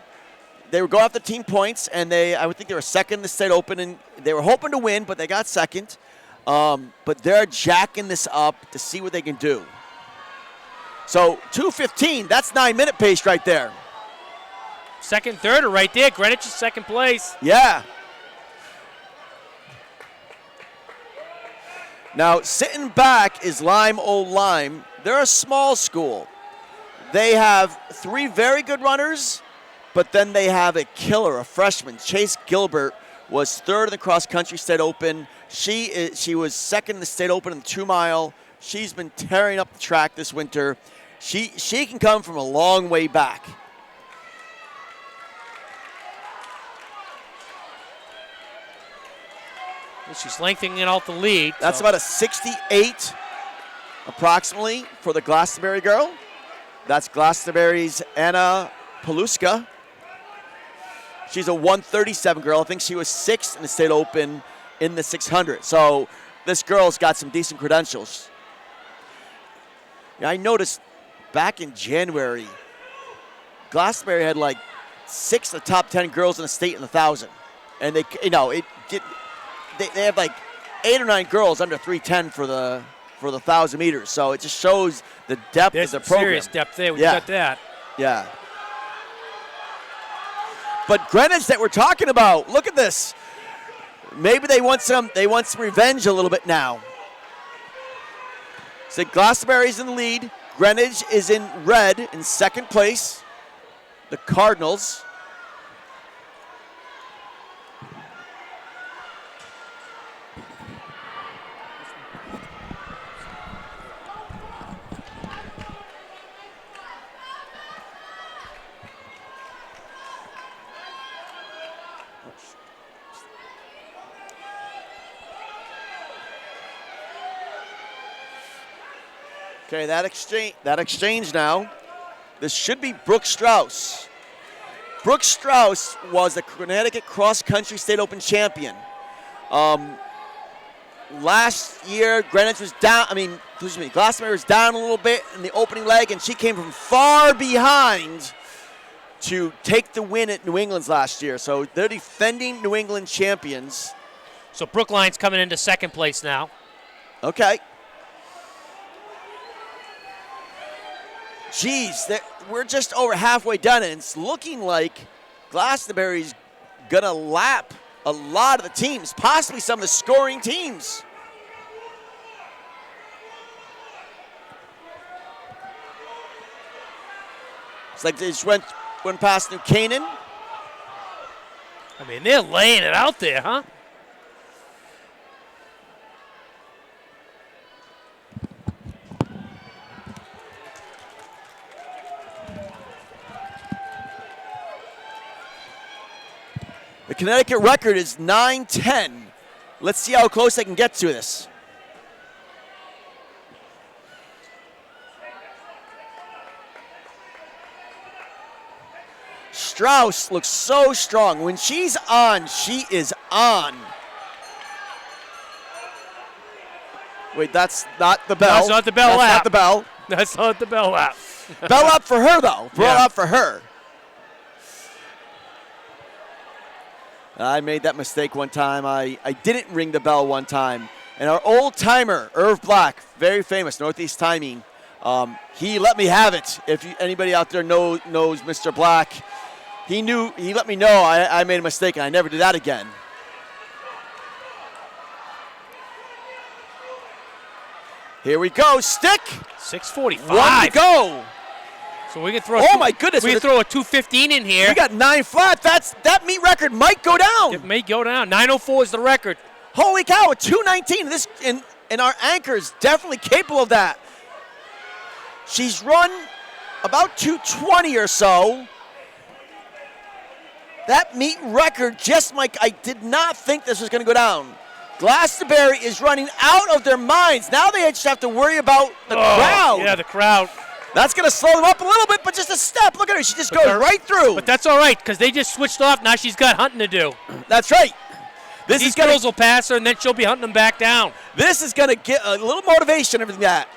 they would go after team points, and I would think they were second in the State Open, and they were hoping to win, but they got second. But they're jacking this up to see what they can do. So 2:15, that's 9-minute pace right there. Second, third are right there. Greenwich is second place. Yeah. Now, sitting back is Old Lyme. They're a small school. They have 3 very good runners, but then they have a killer, a freshman. Chase Gilbert was 3rd in the cross-country State Open. She was second in the State Open in the 2-mile. She's been tearing up the track this winter. She can come from a long way back. She's lengthening out the lead. That's about a 68 approximately for the Glastonbury girl. That's Glastonbury's Anna Paluska. She's a 137 girl. I think she was 6th in the State Open in the 600. So this girl's got some decent credentials. Yeah, I noticed back in January, Glastonbury had like 6 of the top 10 girls in the state in the 1,000. And they have like 8 or 9 girls under 310 for the 1,000 meters. So it just shows the depth There's of the program. serious depth there. We got that. Yeah. But Greenwich that we're talking about, look at this. Maybe they want some revenge a little bit now. So Glastonbury's in the lead. Greenwich is in red in second place. The Cardinals. Okay, that exchange now. This should be Brooke Strauss. Brooke Strauss was the Connecticut Cross Country State Open champion. last year, Greenwich was down. Glastonbury was down a little bit in the opening leg, and she came from far behind to take the win at New England's last year. So they're defending New England champions. So Brookline's coming into second place now. Okay. Geez, we're just over halfway done, and it's looking like Glastonbury's going to lap a lot of the teams, possibly some of the scoring teams. It's like they just went past New Canaan. I mean, they're laying it out there, huh? The Connecticut record is 9-10. Let's see how close they can get to this. Strauss looks so strong. When she's on, she is on. Wait, that's not the bell. That's not the bell That's lap. not the bell. That's not the bell lap. Bell up for her, though. Bell Yeah. up for her. I made that mistake one time. I didn't ring the bell one time. And our old timer, Irv Black, very famous, Northeast Timing, he let me have it. If anybody out there knows Mr. Black, he let me know I made a mistake, and I never did that again. Here we go, stick. 6:45. 1 to go. So we can throw. Oh my goodness! We can throw a 2:15 in here. We got 9 flat. That meet record might go down. It may go down. 9:04 is the record. Holy cow! A 2:19. This and our anchor is definitely capable of that. She's run about 2:20 or so. That meet record, just like I did not think this was going to go down. Glastonbury is running out of their minds. Now they just have to worry about the crowd. Yeah, the crowd. That's going to slow them up a little bit, but just a step. Look at her. She just goes right through. But that's all right, because they just switched off. Now she's got hunting to do. That's right. These girls will pass her, and then she'll be hunting them back down. This is going to get a little motivation, everything that.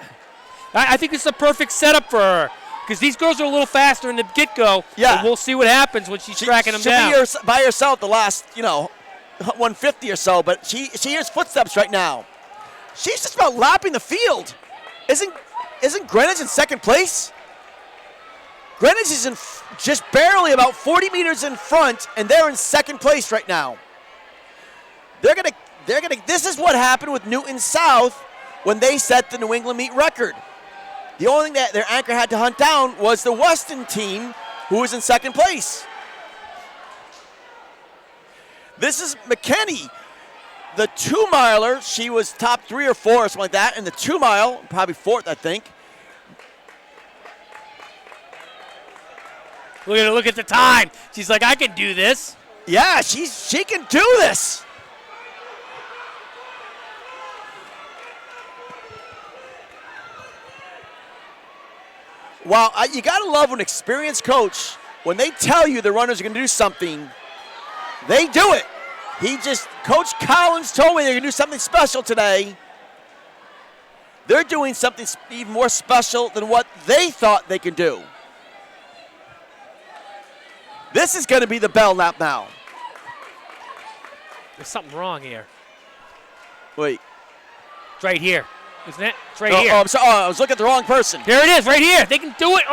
I think it's a perfect setup for her, because these girls are a little faster in the get-go. Yeah. And we'll see what happens when she's tracking them down. She'll be by herself the last, 150 or so, but she hears footsteps right now. She's just about lapping the field. Isn't Greenwich in second place? Greenwich is in just barely about 40 meters in front, and they're in second place right now. This is what happened with Newton South when they set the New England meet record. The only thing that their anchor had to hunt down was the Weston team, who was in second place. This is McKinney. The 2-miler, she was top 3 or 4 or something like that. And the 2-mile, probably 4th, I think. Look at her, look at the time. She's like, I can do this. Yeah, she can do this. Wow, you got to love an experienced coach. When they tell you the runners are going to do something, they do it. Coach Collins told me they're going to do something special today. They're doing something even more special than what they thought they could do. This is going to be the bell lap now. There's something wrong here. Wait. It's right here, isn't it? It's right Oh, here. I'm sorry. I was looking at the wrong person. Here it is, right here. They can do it.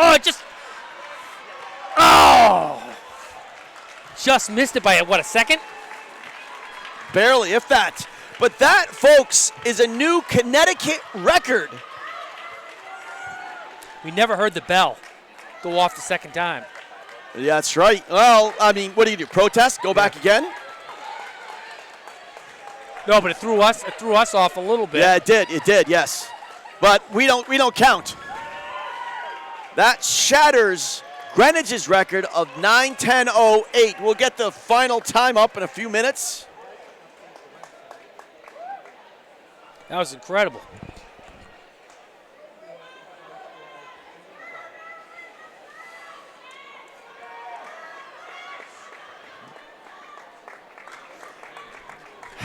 Just missed it by, a second? Barely, if that. But that, folks, is a new Connecticut record. We never heard the bell go off the second time. Yeah, that's right. Well, what do you do? Protest? Go back again? No, but it threw us off a little bit. Yeah, it did, yes. But we don't count. That shatters Greenwich's record of 9:10.08. We'll get the final time up in a few minutes. That was incredible.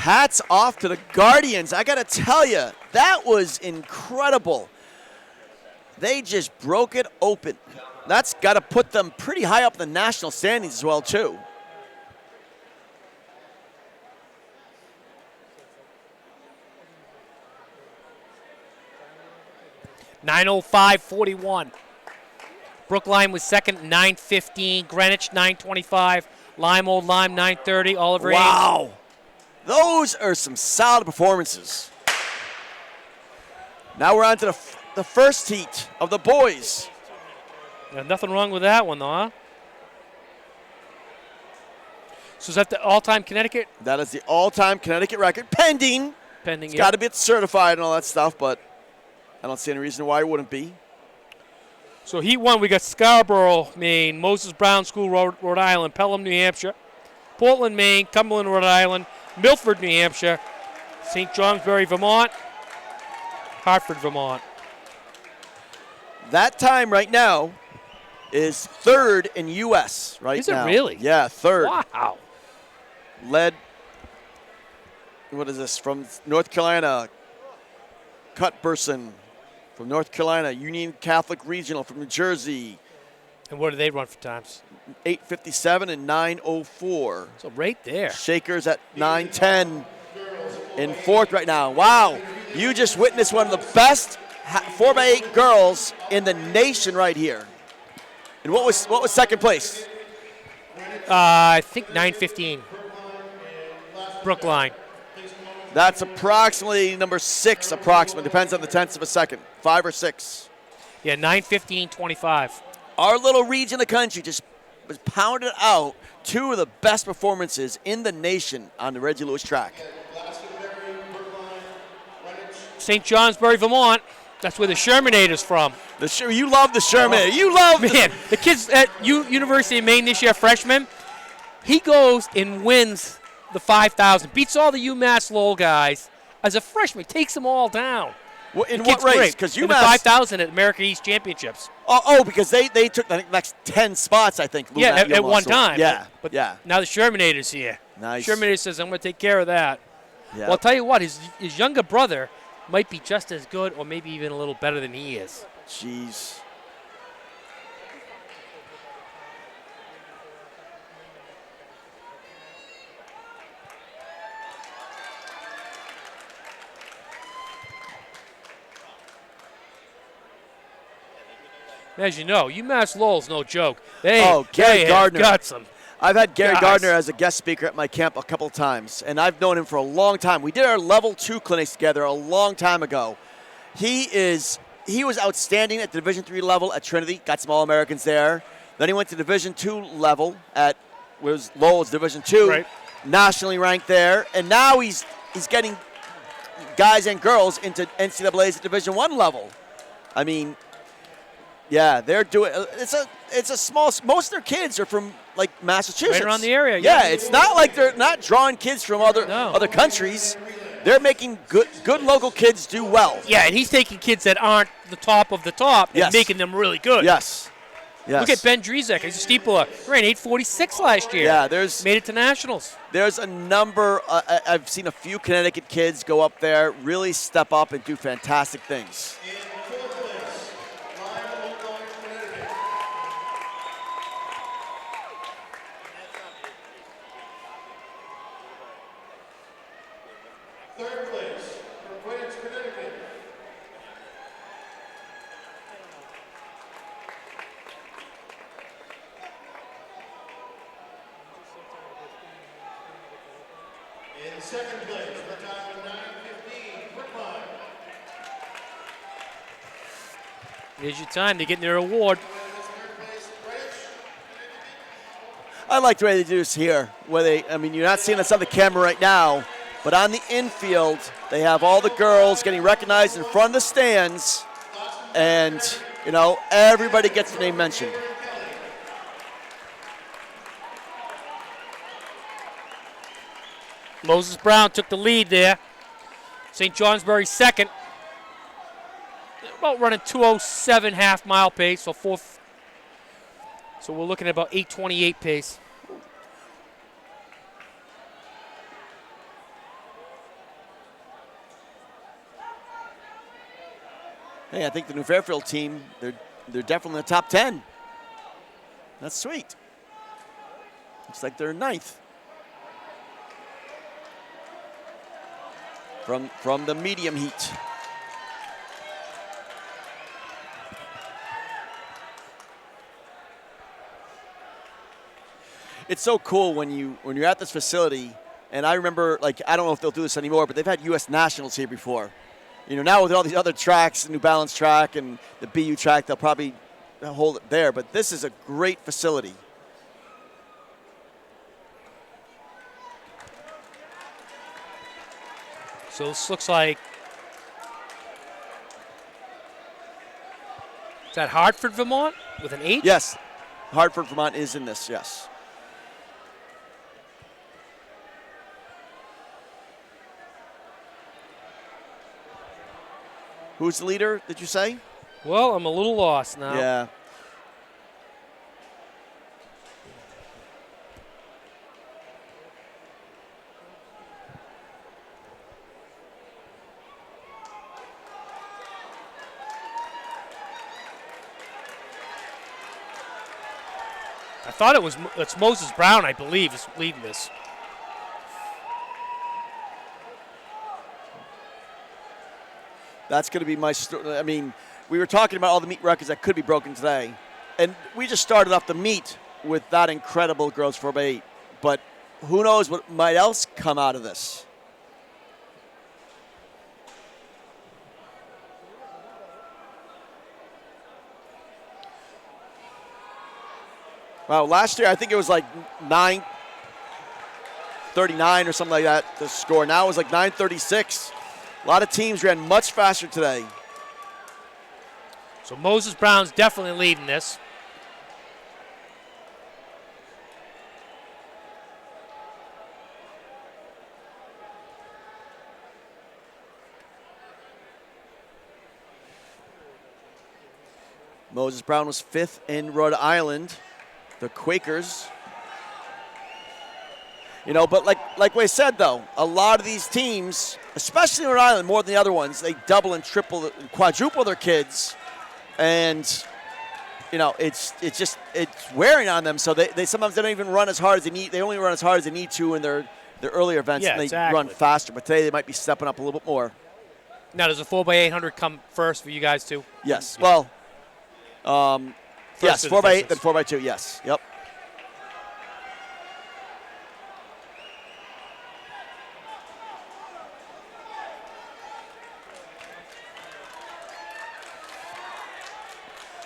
Hats off to the Guardians. I got to tell you, that was incredible. They just broke it open. That's got to put them pretty high up in the national standings as well, too. .905.41. Brookline was second, 9:15. Greenwich, 9:25. Lime, Old Lyme, 9:30. Oliver Ames. Wow. Those are some solid performances. Now we're on to the first heat of the boys. Yeah, nothing wrong with that one, though, huh? So is that the all-time Connecticut? That is the all-time Connecticut record, pending. Pending, It's got to be certified and all that stuff, but I don't see any reason why it wouldn't be. So heat one, we got Scarborough, Maine, Moses Brown School, Rhode Island, Pelham, New Hampshire, Portland, Maine, Cumberland, Rhode Island, Milford, New Hampshire, St. Johnsbury, Vermont, Hartford, Vermont. That time right now is third in U.S. right Is it now. really? Yeah, third. Wow. Led, what is this, from North Carolina, Cuthbertson from North Carolina, Union Catholic Regional from New Jersey. And what do they run for times? 8:57 and 9:04. So right there. Shakers at 9:10 in fourth right now. Wow, you just witnessed one of the best 4x8 girls in the nation right here. And what was second place? I think 9:15. Brookline. That's approximately number 6, approximately. Depends on the tenths of a second. 5 or 6. Yeah, 9:15.25. Our little region of the country just was pounded out 2 of the best performances in the nation on the Reggie Lewis track. St. Johnsbury, Vermont. That's where the Shermanators from. You love the Sherman. You love Man, the kids at University of Maine this year, freshman, he goes and wins the 5,000, beats all the UMass Lowell guys as a freshman, takes them all down. In what race? Because UMass 5,000 at American East Championships. Oh, because they took the next 10 spots, I think. Yeah, at one time. Yeah, but yeah. Now the Shermanators here. Nice. Shermanator says, I'm going to take care of that. Yeah. Well, I'll tell you what, his younger brother might be just as good or maybe even a little better than he is. Jeez. As you know, UMass Lowell's no joke. Gary they Gardner. have got some. I've had Gary guys. Gardner as a guest speaker at my camp a couple times, and I've known him for a long time. We did our level 2 clinics together a long time ago. He was outstanding at the Division III level at Trinity, got some All-Americans there. Then he went to Division II level at Lowell's Division II, right. Nationally ranked there, and now he's getting guys and girls into NCAA's at Division I level. I mean, yeah, they're doing. It's a small. Most of their kids are from like Massachusetts, Right around the area. Yeah, it's not like they're not drawing kids from other countries. They're making good local kids do well. Yeah, and he's taking kids that aren't the top of the top and making them really good. Yes. Look at Ben Drizek. He's a steepler. He ran 8:46 last year. Yeah, made it to nationals. There's a number. I've seen a few Connecticut kids go up there, really step up and do fantastic things. Third place from Greenwich, Connecticut. In second place, for time of 9:15, Brookline. Here's your time. They're getting their award. I like the way they do this here. You're not seeing this on the camera right now, but on the infield, they have all the girls getting recognized in front of the stands, and everybody gets their name mentioned. Moses Brown took the lead there. St. Johnsbury second. About running 2:07 half-mile pace, so we're looking at about 8:28 pace. Hey, I think the New Fairfield team, they're definitely in the top 10. That's sweet. Looks like they're ninth. From the medium heat. It's so cool when you're at this facility, and I remember, like, I don't know if they'll do this anymore, but they've had U.S. Nationals here before. You know, now with all these other tracks, the New Balance track and the BU track, they'll probably hold it there. But this is a great facility. So this looks like, is that Hartford, Vermont with an 8? Yes, Hartford, Vermont is in this, yes. Who's the leader, did you say? Well, I'm a little lost now. Yeah. I thought it's Moses Brown, I believe, is leading this. That's going to be my story. I mean, we were talking about all the meet records that could be broken today. And we just started off the meet with that incredible gross 4x8. But who knows what might else come out of this. Wow, last year I think it was like 9:39 or something like that, the score. Now it was like 9:36. A lot of teams ran much faster today. So Moses Brown's definitely leading this. Moses Brown was 5th in Rhode Island. The Quakers. You know, but like we said, though, a lot of these teams, especially in Rhode Island, more than the other ones, they double and triple, quadruple their kids. And, you know, it's wearing on them. So they sometimes they don't even run as hard as they need. They only run as hard as they need to in their earlier events, and they run faster. But today they might be stepping up a little bit more. Now, does a 4x800 come first for you guys, too? Yes. Yeah. Well, yes, 4x8, then 4x2, yes. Yep.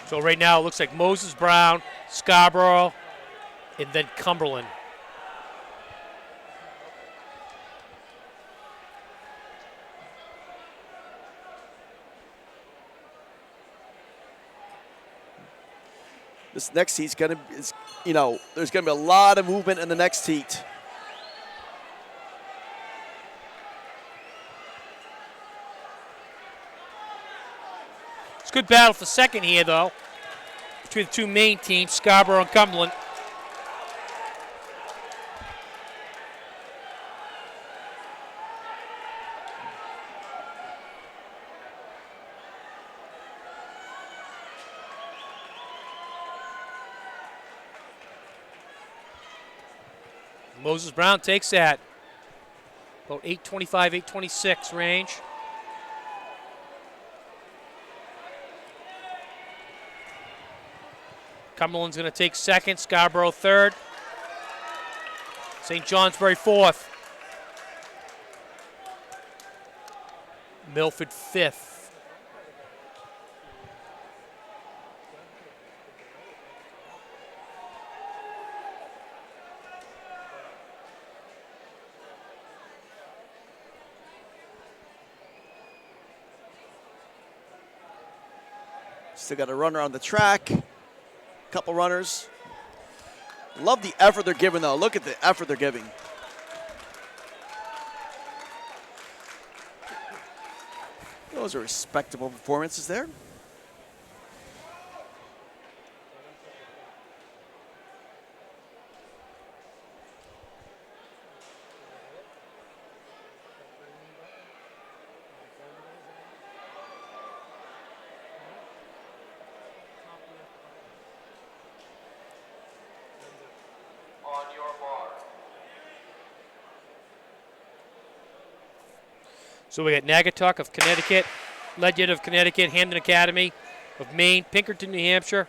So right now it looks like Moses Brown, Scarborough, and then Cumberland. This next heat's going to, you know, there's going to be a lot of movement in the next heat. It's a good battle for second here, though, between the two main teams, Scarborough and Cumberland. Moses Brown takes that. About 825, 826 range. Cumberland's going to take second, Scarborough third. St. Johnsbury fourth. Milford fifth. Still got a runner on the track. Couple runners. Love the effort they're giving, though. Look at the effort they're giving. Those are respectable performances there. So we got Naugatuck of Connecticut, Ledyard of Connecticut, Hamden Academy of Maine, Pinkerton, New Hampshire,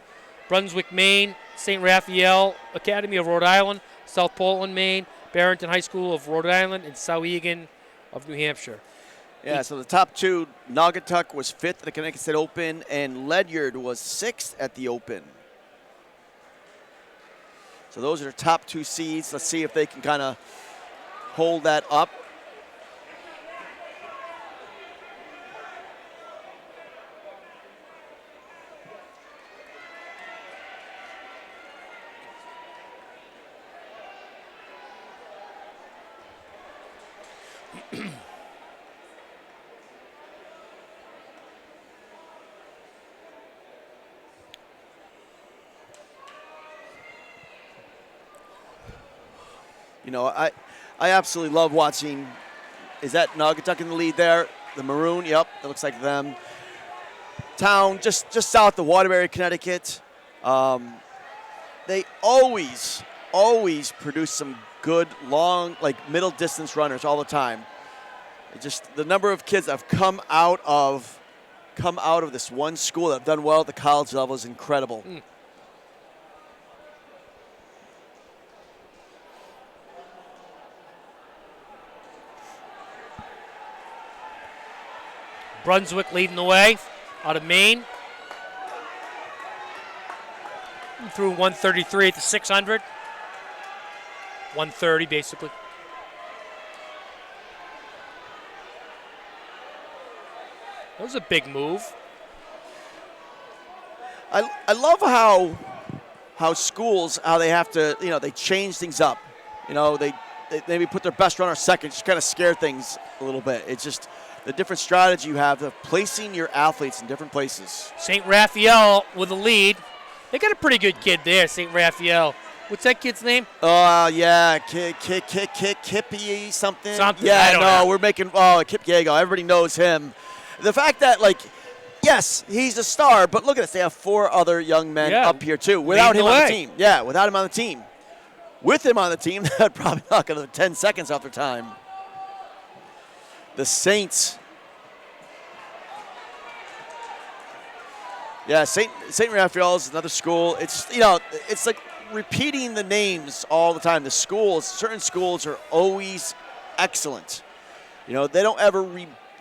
Brunswick, Maine, St. Raphael Academy of Rhode Island, South Portland, Maine, Barrington High School of Rhode Island, and Sauhegan of New Hampshire. Yeah, so the top two, Naugatuck was 5th at the Connecticut State Open, and Ledyard was 6th at the Open. So those are the top 2 seeds. Let's see if they can kind of hold that up. You know, I absolutely love watching. Is that Naugatuck in the lead there? The maroon, yep, that looks like them. Town, just south of Waterbury, Connecticut. They always produce some good, long, like middle distance runners all the time. It just the number of kids that have come out of this one school that have done well at the college level is incredible. Brunswick leading the way out of Maine. Through 133 at the 600. 130 basically. That was a big move. I love how schools, how they have to, you know, they change things up. You know, they maybe put their best runner second, just kind of scare things a little bit. It's just the different strategy you have of placing your athletes in different places. St. Raphael with a lead. They got a pretty good kid there, St. Raphael. What's that kid's name? Yeah, Kippy something. Something, Yeah, I don't know. We're making, Kip Diego. Everybody knows him. The fact that, like, yes, he's a star, but look at this. They have 4 other young men up here, too, without him on the team. Yeah, without him on the team. With him on the team, they're probably not going to 10 seconds off their time. The Saints. Yeah, St. Raphael is another school. It's, you know, it's like repeating the names all the time. The schools, certain schools are always excellent. You know, they don't ever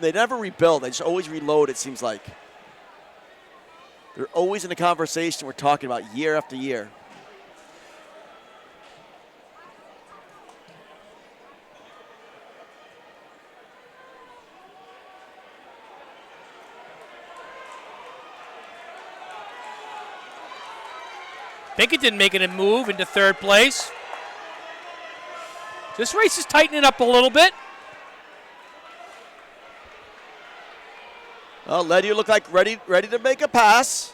they never rebuild. They just always reload, it seems like. They're always in the conversation we're talking about year after year. Pinkerton making a move into 3rd place. This race is tightening up a little bit. Well, Ledyard look like ready to make a pass.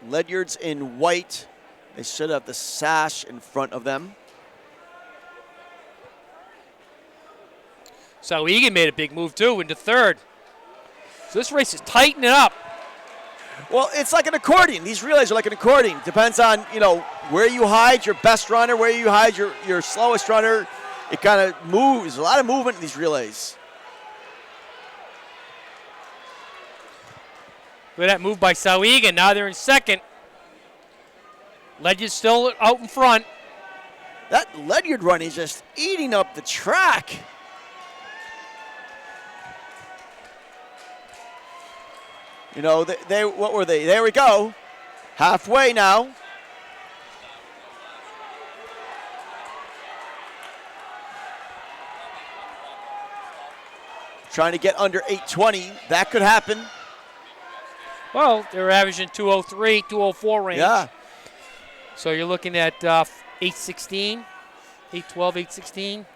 Ledyard's in white. They should have the sash in front of them. Sauhegan made a big move too into 3rd. So this race is tightening up. Well, it's like an accordion. These relays are like an accordion. Depends on, you know, where you hide your best runner, where you hide your slowest runner. It kind of moves. A lot of movement in these relays. Look at that move by Sauhegan. Now they're in 2nd. Ledyard's still out in front. That Ledyard run is just eating up the track. You know, they what were they? There we go. Halfway now. Trying to get under 820. That could happen. Well, they're averaging 203, 204 range. Yeah. So you're looking at 816, 812, 816.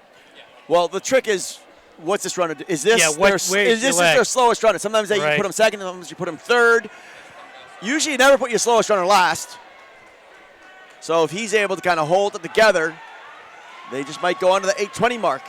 Well, the trick is, what's this runner do? Is this, where's their slowest runner? Sometimes you put them second, sometimes you put them third. Usually you never put your slowest runner last. So if he's able to kind of hold it together, they just might go under the 820 mark.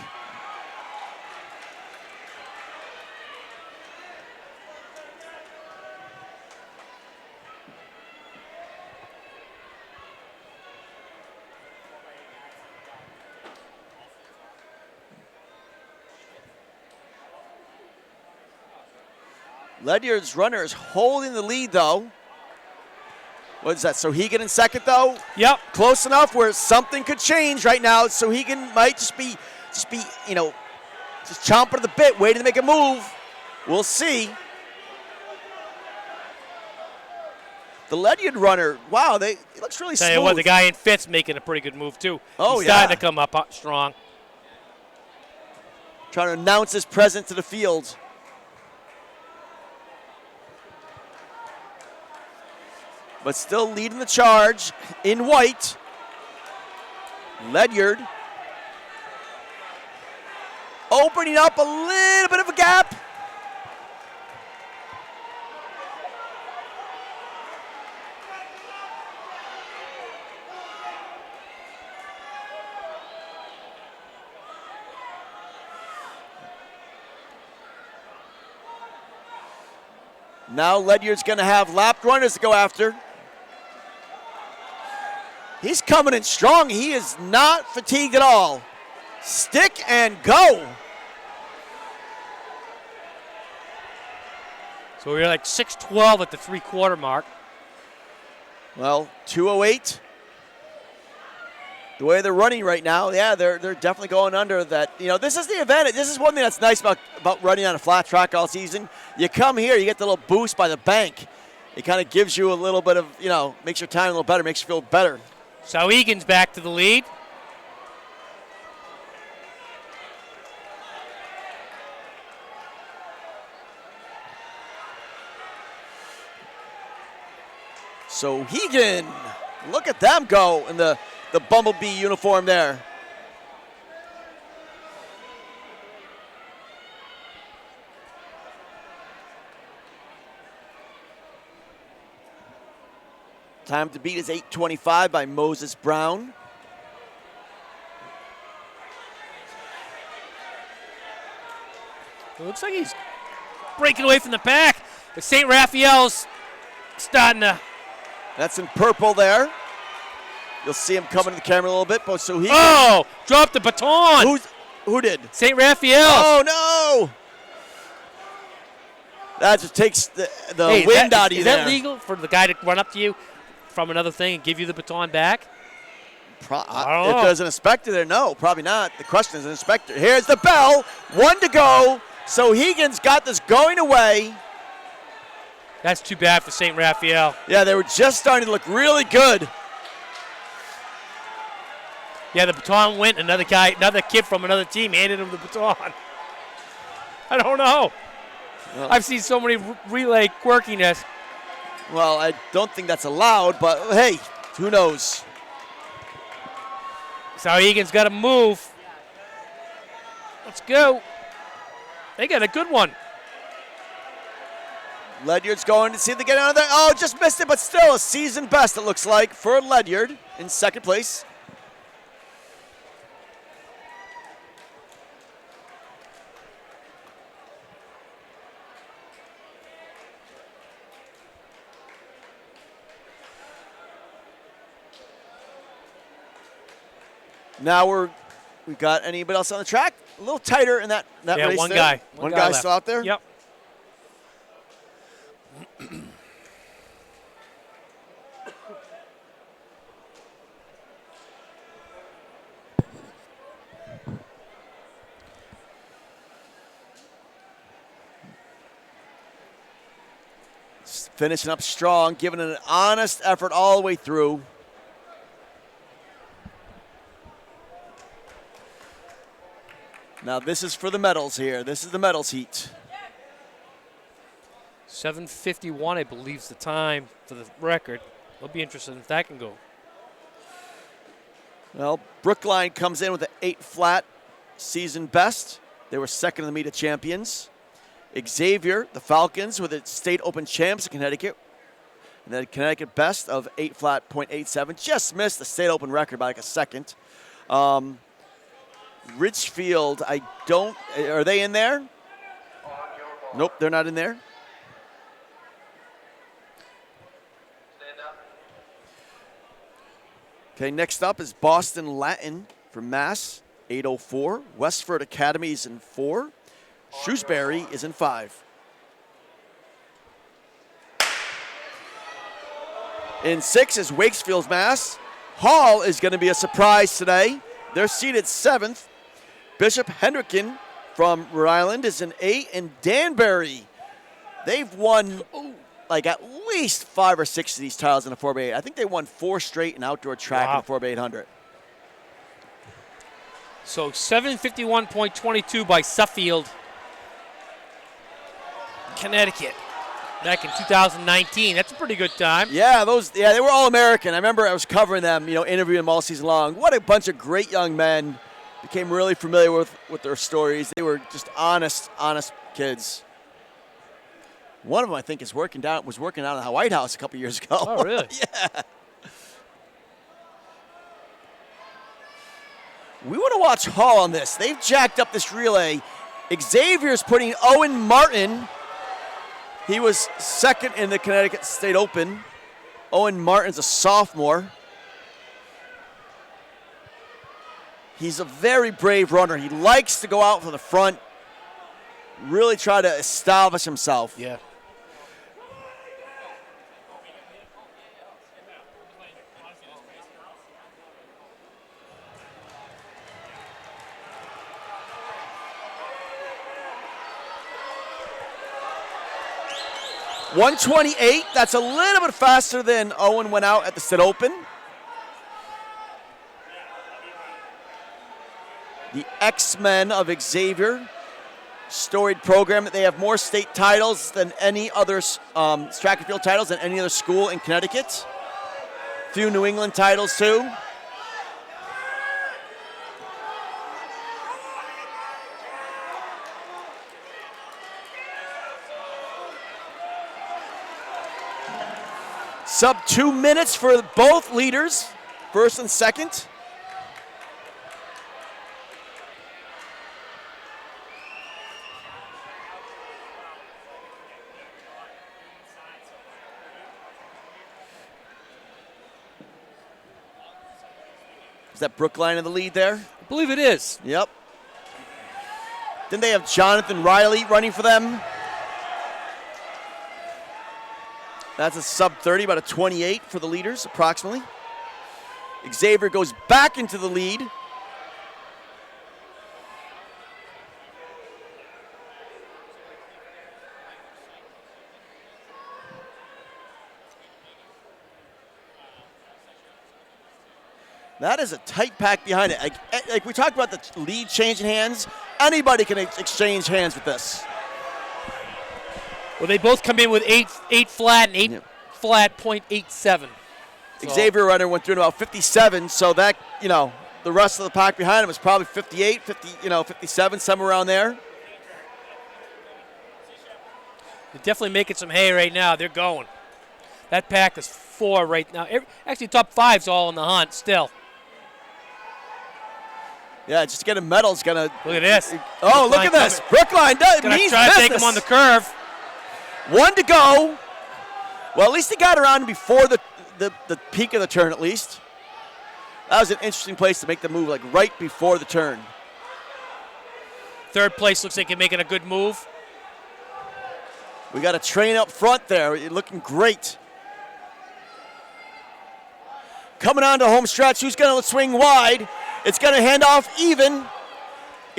Ledyard's runner is holding the lead, though. What is that? Sohegan in second, though? Yep. Close enough where something could change right now. Sohegan might just be, just chomping at the bit, waiting to make a move. We'll see. The Ledyard runner, wow, he looks really smooth. Tell you what, the guy in fifth's making a pretty good move, too. Oh, He's yeah. starting to come up strong. Trying to announce his presence to the field. But still leading the charge in white. Ledyard opening up a little bit of a gap. Now Ledyard's going to have lapped runners to go after. He's coming in strong. He is not fatigued at all. Stick and go. So we're like 6:12 at the three-quarter mark. Well, 2:08. The way they're running right now, yeah, they're definitely going under that. This is the event. This is one thing that's nice about running on a flat track all season. You come here, you get the little boost by the bank. It kind of gives you a little bit of, makes your time a little better, makes you feel better. Sohegan's back to the lead. Sohegan, look at them go in the Bumblebee uniform there. Time to beat is 8:25 by Moses Brown. It looks like he's breaking away from the pack. The St. Raphael's starting to. That's in purple there. You'll see him coming to the camera a little bit. So he dropped the baton. Who did? St. Raphael. Oh, no. That just takes the wind out of you there. Is that legal for the guy to run up to you from another thing and give you the baton back? I don't know. If there's an inspector there, no, probably not. The question is an inspector. Here's the bell. 1 to go. Sohegan's got this going away. That's too bad for St. Raphael. Yeah, they were just starting to look really good. Yeah, the baton went. Another kid from another team handed him the baton. I don't know. Well, I've seen so many relay quirkiness. Well, I don't think that's allowed, but hey, who knows? Sohegan's got to move. Let's go. They got a good one. Ledyard's going to see if they get out of there. Oh, just missed it, but still a season best, it looks like, for Ledyard in second place. Now we got anybody else on the track? A little tighter in that race. One there. guy. One guy still out there? Yep. Finishing up strong, giving it an honest effort all the way through. Now this is for the medals here. This is the medals heat. 7:51, I believe, is the time for the record. I'll be interested if that can go. Well, Brookline comes in with an 8 flat season best. They were second in the meet of champions. Xavier, the Falcons, with its state open champs in Connecticut. And then Connecticut best of 8 flat .87. Just missed the state open record by like a second. Ridgefield, are they in there? Nope, they're not in there. Okay, next up is Boston Latin from Mass, 8:04. Westford Academy is in 4. Shrewsbury is in 5. In 6 is Wakefield's Mass. Hall is going to be a surprise today. They're seated 7th. Bishop Hendricken from Rhode Island is in 8, and Danbury, they've won like at least 5 or 6 of these titles in the 4x8. I think they won 4 straight in outdoor track in the 4x800. So 751.22 by Suffield, Connecticut, back in 2019. That's a pretty good time. Yeah, they were all American. I remember I was covering them, interviewing them all season long. What a bunch of great young men. Became really familiar with their stories. They were just honest kids. One of them, I think, was working down at the White House a couple years ago. Oh, really? Yeah. We want to watch Hall on this. They've jacked up this relay. Xavier's putting Owen Martin. He was 2nd in the Connecticut State Open. Owen Martin's a sophomore. He's a very brave runner. He likes to go out from the front, really try to establish himself. Yeah. .128, that's a little bit faster than Owen went out at the State Open. The X-Men of Xavier, storied program. They have more state titles than any other track and field titles than any other school in Connecticut. A few New England titles too. Sub 2 minutes for both leaders, 1st and 2nd. Is that Brookline in the lead there? I believe it is. Yep. Then they have Jonathan Riley running for them. That's a sub 30, about a 28 for the leaders, approximately. Xavier goes back into the lead. That is a tight pack behind it. Like we talked about the lead changing hands. Anybody can exchange hands with this. Well, they both come in with 8 flat and 8 flat .87. So. Xavier runner went through in about 57, so that, the rest of the pack behind him was probably 58, 57, somewhere around there. They're definitely making some hay right now. They're going. That pack is 4 right now. Actually, top 5's all in the hunt still. Yeah, just to get a medal is going to... Look at this. Oh, look at this. Brookline does. Going to try to take him on the curve. 1 to go. Well, at least he got around before the peak of the turn, at least. That was an interesting place to make the move, like right before the turn. 3rd place looks like they're making a good move. We got a train up front there. Looking great. Coming on to home stretch. Who's going to swing wide? It's going to hand off even.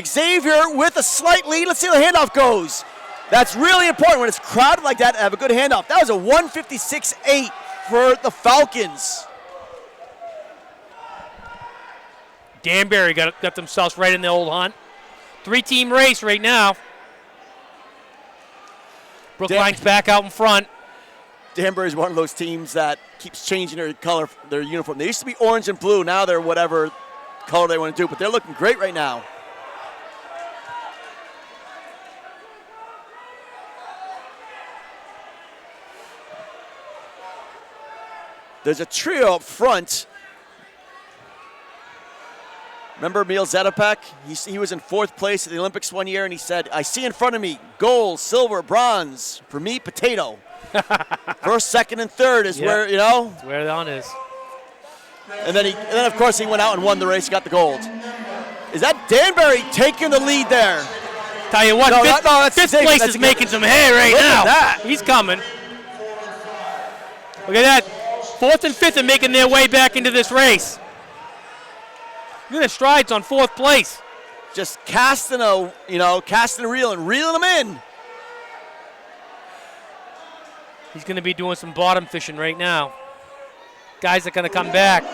Xavier with a slight lead. Let's see how the handoff goes. That's really important when it's crowded like that to have a good handoff. That was a 156.8 for the Falcons. Danbury got themselves right in the old hunt. 3-team race right now. Brookline's back out in front. Danbury is one of those teams that keeps changing their color, their uniform. They used to be orange and blue. Now they're whatever color they want to do, but they're looking great right now. There's a trio up front. Remember Emil Zetopek? He was in 4th place at the Olympics one year, and he said, I see in front of me gold, silver, bronze. For me, potato. 1st, 2nd, and 3rd is where, That's where the hunt is. And then, of course, he went out and won the race, got the gold. Is that Danbury taking the lead there? Tell you what, that's 5th place is making some hay right now. Look at that. He's coming. Look at that. 4th and 5th are making their way back into this race. Look at the strides on 4th place. Just casting a reel and reeling them in. He's going to be doing some bottom fishing right now. Guys are going to come back.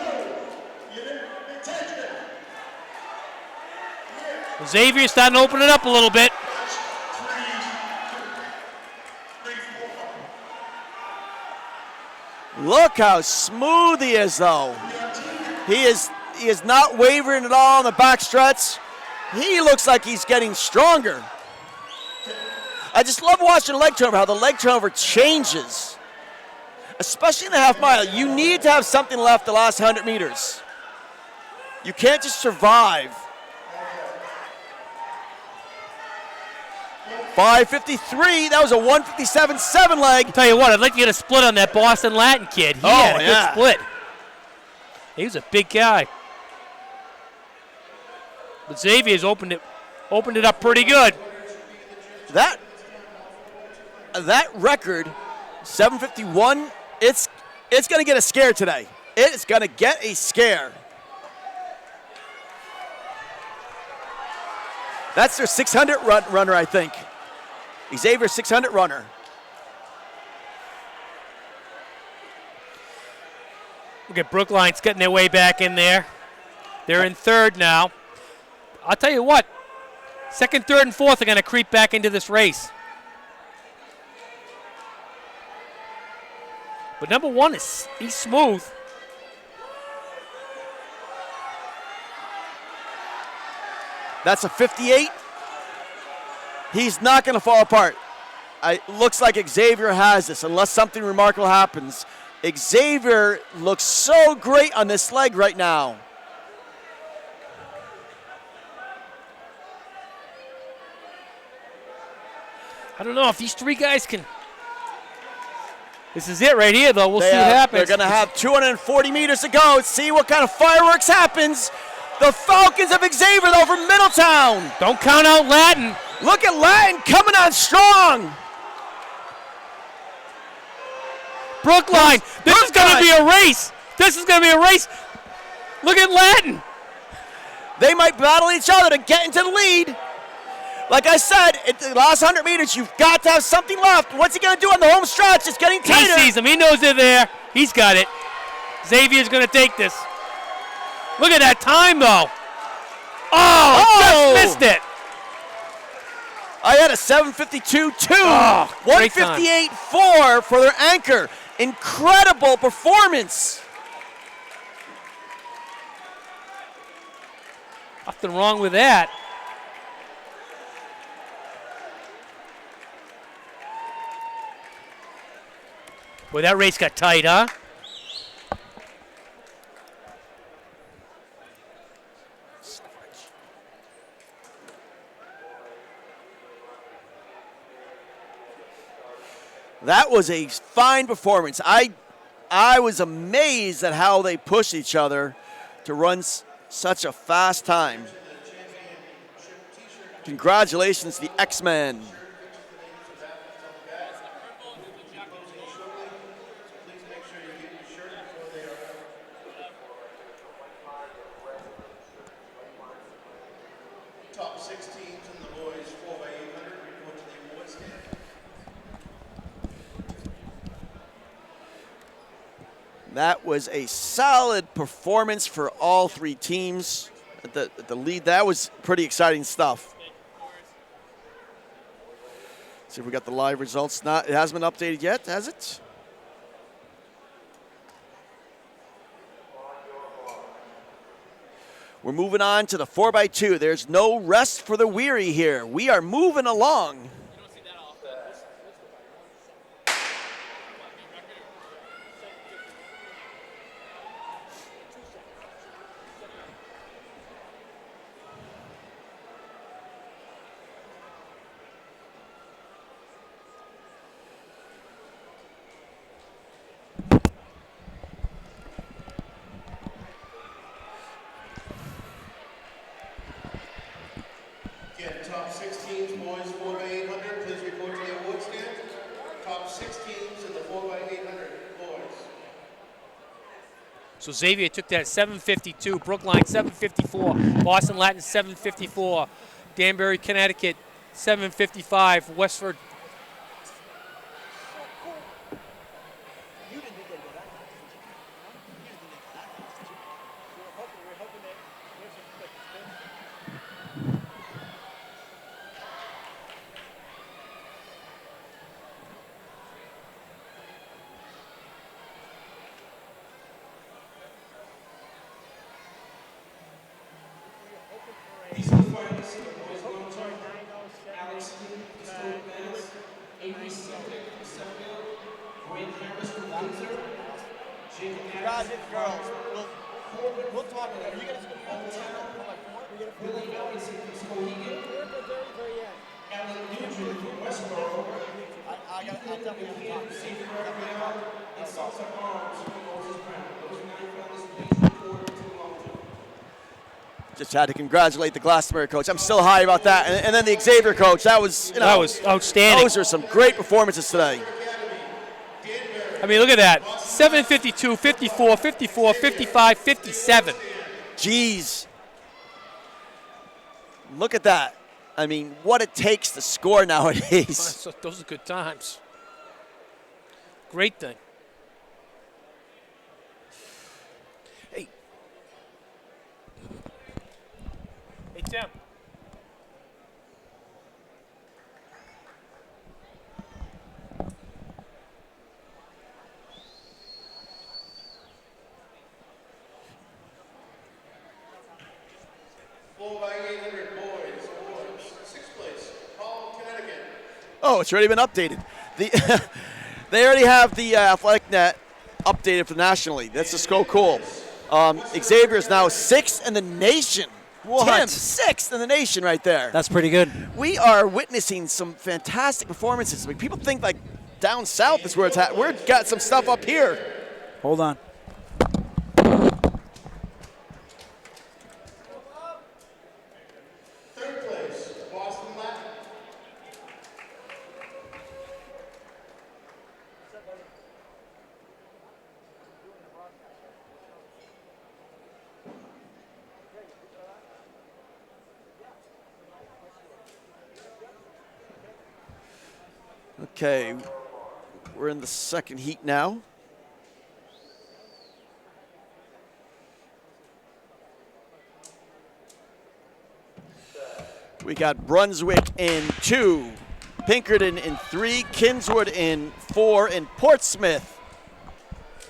Xavier's starting to open it up a little bit. Look how smooth he is, though. He is not wavering at all on the back stretch. He looks like he's getting stronger. I just love watching the leg turnover, how the leg turnover changes. Especially in the half mile. You need to have something left the last 100 meters. You can't just survive. 5:53, that was a 1:57.7 leg. I'll tell you what, I'd like to get a split on that Boston Latin kid. He had a good split. He was a big guy. But Xavier's opened it up pretty good. That record, 7:51, it's going to get a scare today. It's going to get a scare. That's their 600 runner, I think. Xavier's 600 runner. Look at Brookline's getting their way back in there. They're in 3rd now. I'll tell you what, 2nd, 3rd, and 4th are going to creep back into this race. But number 1 he's smooth. That's a 58. He's not going to fall apart. Looks like Xavier has this, unless something remarkable happens. Xavier looks so great on this leg right now. I don't know if these 3 guys can. This is it right here, though. We'll see what happens. They're going to have 240 meters to go. See what kind of fireworks happens. The Falcons of Xavier, though, from Middletown. Don't count out Latin. Look at Latin coming on strong. Brookline, this is going to be a race. This is going to be a race. Look at Latin. They might battle each other to get into the lead. Like I said, at the last 100 meters, you've got to have something left. What's he going to do on the home stretch? It's getting tighter. He sees him. He knows they're there. He's got it. Xavier's going to take this. Look at that time, though. Just missed it. I had a 7:52.2. 1:58.4 for their anchor. Incredible performance. Nothing wrong with that. Boy, that race got tight, huh? That was a fine performance. I was amazed at how they pushed each other to run such a fast time. Congratulations to the X-Men. Top 6 teams in the boys 4x800 report to the award stand. That was a solid performance for all 3 teams. At the lead, that was pretty exciting stuff. See if we got the live results. It hasn't been updated yet, has it? We're moving on to the 4x2. There's no rest for the weary here. We are moving along. Again, top 6 teams, boys 4x800, please report to the award stand. Top 6 teams in the 4x800, boys. So Xavier took that 752, Brookline 754, Boston Latin 754, Danbury, Connecticut 755, Westford. These are the finalists of the boys long jump. Alex Healy, Historic Mass. Avery Celtic from Suffield. Ryan Harris from Windsor. Jacob Adams from girls. Corbin We'll talk about it. You guys Billy Robinson from Skowhegan. Ellen Nugent from Westboro. And Xavier Raphael and Salsa Arms from Moses Brown. Those 9 finalists please report to the long jump. Just had to congratulate the Glastonbury coach. I'm still high about that. And then the Xavier coach. That was, That was outstanding. Those are some great performances today. I mean, look at that. 752, 54, 54, 55, 57. Jeez. Look at that. I mean, what it takes to score nowadays. Those are good times. Great thing. Hey. Hey, Tim. Full by 800 boys, 6th place, Paul, Connecticut. Oh, it's already been updated. They already have the athletic net updated for the National League. That's just so cool. Xavier is now 6th in the nation. What? Tim, 6th in the nation right there. That's pretty good. We are witnessing some fantastic performances. I mean, people think like down south is where it's at. We've got some stuff up here. Hold on. 3rd place, Boston Latin. Okay, we're in the second heat now. We got Brunswick in 2, Pinkerton in 3, Kingswood in 4, and Portsmouth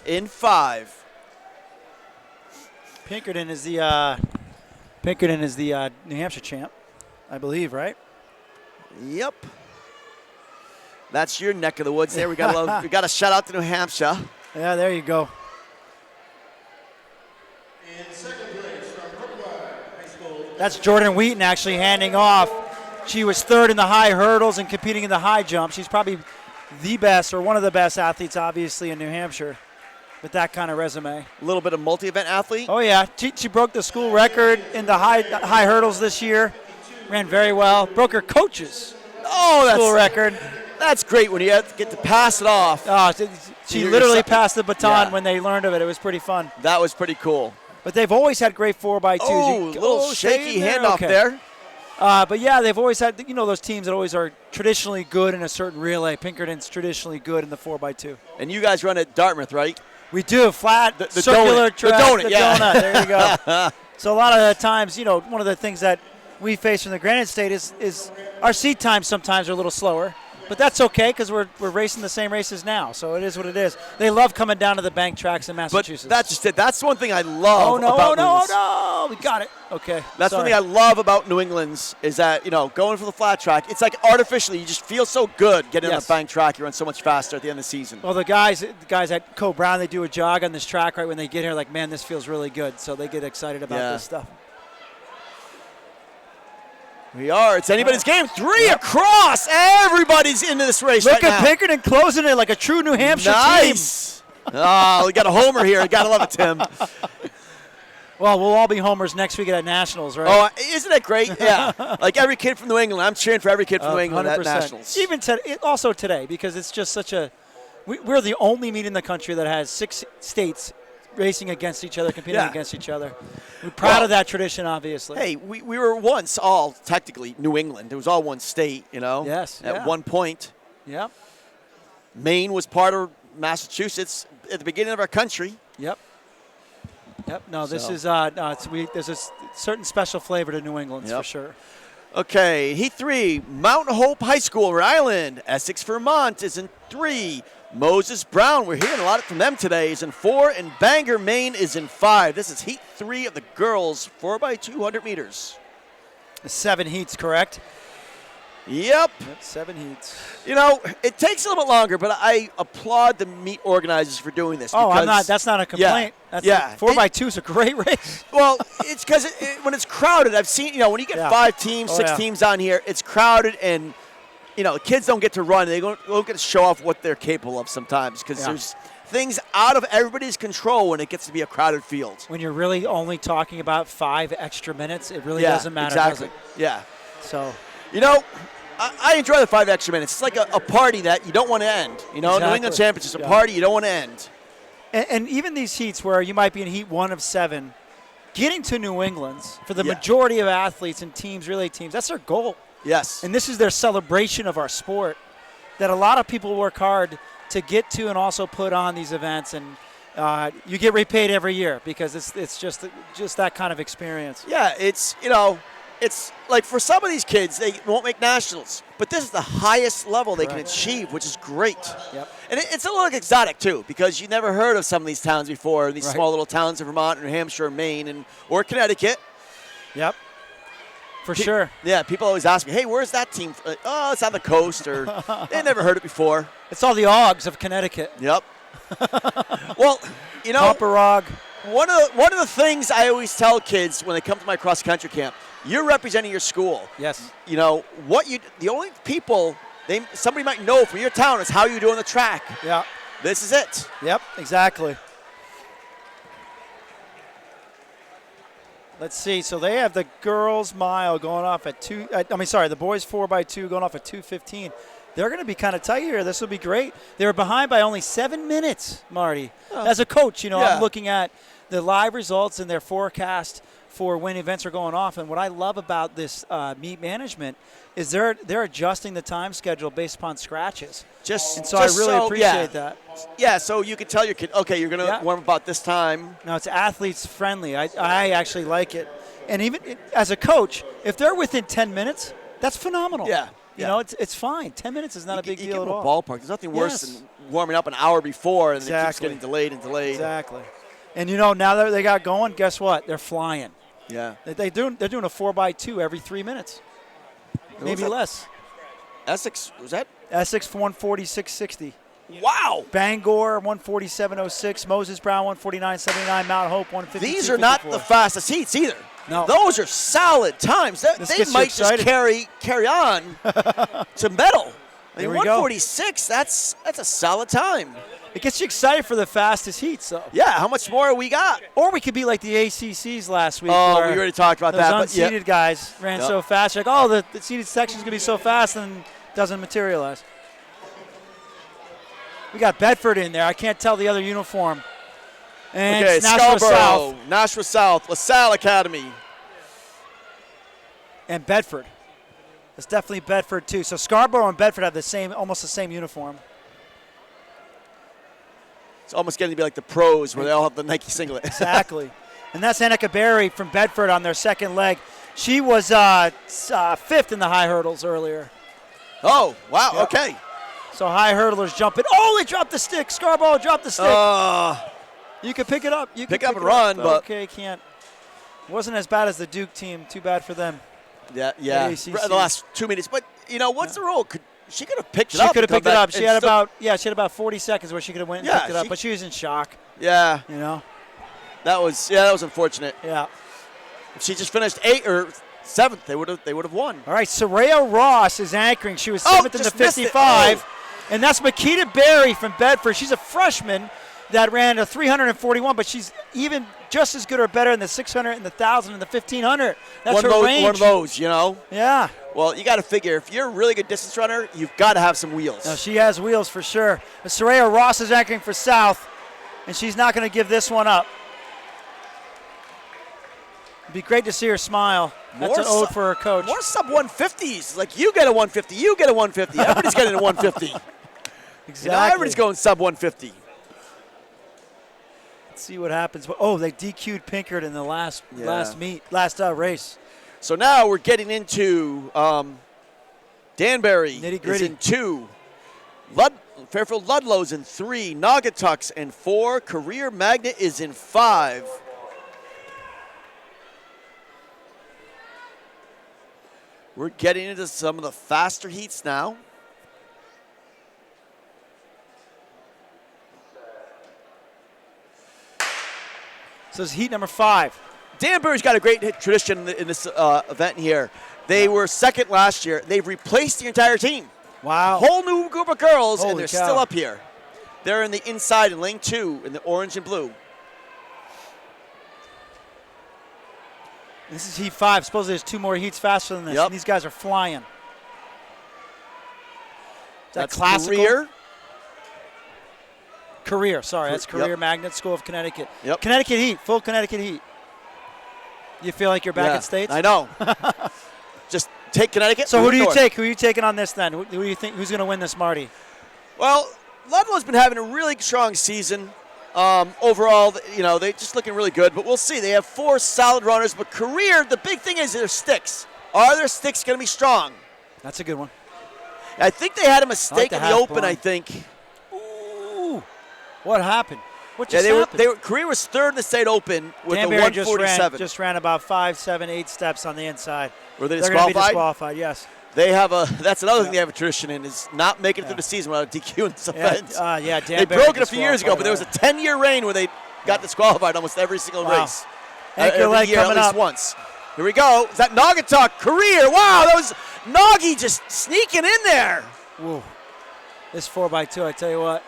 in 5. Pinkerton is the New Hampshire champ, I believe, right? Yep. That's your neck of the woods there. We got a shout out to New Hampshire. Yeah, there you go. In 2nd place, from Brookline High School. That's Jordan Wheaton actually handing off. She was 3rd in the high hurdles and competing in the high jump. She's probably the best or one of the best athletes, obviously, in New Hampshire with that kind of resume. A little bit of multi-event athlete. Oh, yeah. She broke the school record in the high hurdles this year. Ran very well. Broke her coach's school record. That's great when you get to pass it off. Oh, she literally passed the baton when they learned of it. It was pretty fun. That was pretty cool. But they've always had great 4x2s. Oh, a little shaky handoff there. But yeah, they've always had, those teams that always are traditionally good in a certain relay. Pinkerton's traditionally good in the 4x2. And you guys run at Dartmouth, right? We do. Flat, the circular donut. track. The donut, yeah. Donut. There you go. So a lot of the times, one of the things that we face from the Granite State is our seat times sometimes are a little slower. But that's okay because we're racing the same races now, so it is what it is. They love coming down to the bank tracks in Massachusetts. But that's just it. That's one thing I love about New England's. No, we got it. Okay. That's one thing I love about New England's is that, going for the flat track, it's like artificially, you just feel so good getting on the bank track. You run so much faster at the end of the season. Well, the guys at Co Brown, they do a jog on this track right when they get here, like, man, this feels really good. So they get excited about this stuff. We are. It's anybody's game. 3 across. Everybody's into this race Look right at now. Pinkerton closing it like a true New Hampshire team. Nice. Oh, we got a homer here. You got to love it, Tim. Well, we'll all be homers next week at Nationals, right? Oh, isn't that great? Yeah. Like every kid from New England. I'm cheering for every kid from New England 100%. at Nationals. Even also today, because it's just such a – we're the only meet in the country that has 6 states racing against each other, competing Yeah. against each other. We're proud Well, of that tradition, obviously. Hey, we were once all technically New England. It was all one state, you know. Yes, At yeah. one point, Yep. Maine was part of Massachusetts at the beginning of our country. Yep. Yep. No, this So- is there's a certain special flavor to New England's Yep. for sure. Okay, Heat 3, Mount Hope High School, Rhode Island. Essex, Vermont is in 3. Moses Brown, we're hearing a lot from them today, is in 4. And Bangor, Maine is in 5. This is Heat 3 of the girls, 4x200 meters. 7 heats, correct? Yep. Yep, 7 heats. You know, it takes a little bit longer, but I applaud the meet organizers for doing this. Oh, because, that's not a complaint. Yeah. 4x2 is a great race. Well, it's because when it's crowded, I've seen, you know, when you get Yeah. 5 teams, 6 yeah. teams on here, it's crowded and, you know, kids don't get to run. They don't get to show off what they're capable of sometimes because Yeah. there's things out of everybody's control when it gets to be a crowded field. When you're really only talking about 5 extra minutes, it really Yeah, doesn't matter, exactly. does Yeah. it? So, You know, I enjoy the 5 extra minutes. It's like a party that you don't want to end. You know, New Exactly. England Championship is a Yeah. party you don't want to end. and even these heats where you might be in heat 1 of 7, getting to New England's for the Yeah. majority of athletes and teams, relay teams, that's their goal. Yes. And this is their celebration of our sport that a lot of people work hard to get to and also put on these events. And you get repaid every year because it's just that kind of experience. Yeah, it's, you know, it's like for some of these kids, they won't make nationals. But this is the highest level they can Correct. achieve, which is great. Yep. And it's a little exotic, too, because you never heard of some of these towns before, these Right. small little towns in Vermont, New Hampshire, Maine, or Connecticut. Yep. For sure. Yeah, people always ask me, hey, where's that team? Oh, it's on the coast, or they never heard it before. It's all the Augs of Connecticut. Yep. Well, you know, Popperog. one of the things I always tell kids when they come to my cross-country camp, you're representing your school. Yes. You know, the only people somebody might know from your town is how you do on the track. Yeah. This is it. Yep, exactly. Let's see. So they have the girls' mile going off at the boys 4x2 going off at 2:15. They're going to be kind of tight here. This will be great. They were behind by only 7 minutes, Marty. As a coach, you know, Yeah. I'm looking at the live results and their forecast for when events are going off. And what I love about this meet management is they're adjusting the time schedule based upon scratches. And so I really appreciate that. Yeah, so you could tell your kid, okay, you're going to Yeah. warm about this time. No, it's athletes friendly. I actually like it. And even as a coach, if they're within 10 minutes, that's phenomenal. Yeah. You know, it's fine. 10 minutes is not a big you deal give at them a all. ballpark. There's nothing worse Yes. than warming up an hour before and it keeps Exactly. getting delayed and delayed. Exactly. And you know, now that they got going, guess what? They're flying. Yeah. They're doing a 4x2 every 3 minutes. Maybe that? less. Essex, was that? Essex 146.60. Wow. Bangor 147.06. Moses Brown 149.79. Mount Hope 152.54. These are not the fastest heats either. No. Those are solid times. They This gets you might just excited. carry on to medal. I There mean, we go. 146, that's a solid time. It gets you excited for the fastest heats, though. Yeah, how much more we got? Or we could be like the ACCs last week. Oh, where we already talked about those that. But unseeded yeah. guys ran Yep. so fast. You're like, oh, the seeded section's going to be so fast, and doesn't materialize. We got Bedford in there. I can't tell the other uniform. And Okay, it's Nashua Scarborough, South Nashua South, LaSalle Academy. and Bedford. It's definitely Bedford, too. So Scarborough and Bedford have almost the same uniform. It's almost getting to be like the pros where they all have the Nike singlet. Exactly. And that's Annika Berry from Bedford on their second leg. She was fifth in the high hurdles earlier. Oh, wow, Yep. okay. So high hurdlers jumping. Oh, they dropped the stick. Scarborough dropped the stick. You can pick it up. You Pick can up pick and it run, but- okay, can't. Wasn't as bad as the Duke team. Too bad for them. Yeah. ACC. The last 2 minutes. But, you know, what's the rule? She could have picked it She up. could have and picked come it back up. She and had still- about 40 seconds where she could have went and Yeah, picked it up, she- but she was in shock. Yeah, You know. that was unfortunate. Yeah. If she just finished 8th or 7th, they would have won. All right. Soraya Ross is anchoring. She was Oh, 7th in the just missed it. 55, and that's Makita Berry from Bedford. She's a freshman that ran a 341, but she's even just as good or better in the 600 and the 1,000 and the 1,500. That's her range. One of those, you know. Yeah. Well, you got to figure if you're a really good distance runner, you've got to have some wheels. No, she has wheels for sure. Soraya Ross is anchoring for South. and she's not going to give this one up. It'd be great to see her smile. That's an ode for her coach. More sub-150s. Like, you get a 150, you get a 150. Everybody's getting a 150. Exactly. You know, everybody's going sub-150. Let's see what happens. Oh, they DQ'd Pinkard in the last race. So now we're getting into Danbury is Nitty-gritty. in 2. Fairfield Ludlow's in 3. Naugatuck's in 4. Career Magnet is in 5. We're getting into some of the faster heats now. So it's heat number 5. Danbury's got a great tradition in this event here. They were second last year. They've replaced the entire team. Wow. Whole new group of girls, Holy and they're cow. still up here. They're in the inside in lane 2 in the orange and blue. This is heat 5. Supposedly there's 2 more heats faster than this. Yep. And these guys are flying. Is that That's classical? Career. Career, sorry. That's Career Yep. Magnet School of Connecticut. Yep. Connecticut heat, full Connecticut heat. You feel like you're back Yeah, at States? I know. Just take Connecticut. So who do you north. take? Who are you taking on this then? Who do you think? Who's going to win this, Marty? Well, Ludlow's been having a really strong season. Overall, you know, they're just looking really good, but we'll see. They have 4 solid runners, but Career, the big thing is their sticks. Are their sticks going to be strong? That's a good one. I think they had a mistake the in the half open, blind. I think. Ooh. What happened? What Yeah, just happened? Career was third in the state open with Danbury a 147. just ran about 5, 7, 8 steps on the inside. Were they They're going to be disqualified? disqualified, yes. They have that's another thing they have a tradition in, is not making it through the season without a DQ in this event. Yeah, They Danbury broke it a few years ago, but there was a disqualified. 10-year reign where they got disqualified almost every single Wow. race. Anchor Every leg year, at coming least up. once. Here we go. Is that Naugatuck? Career. Wow, that was Noggy just sneaking in there. Whoa. This 4x2, I tell you what.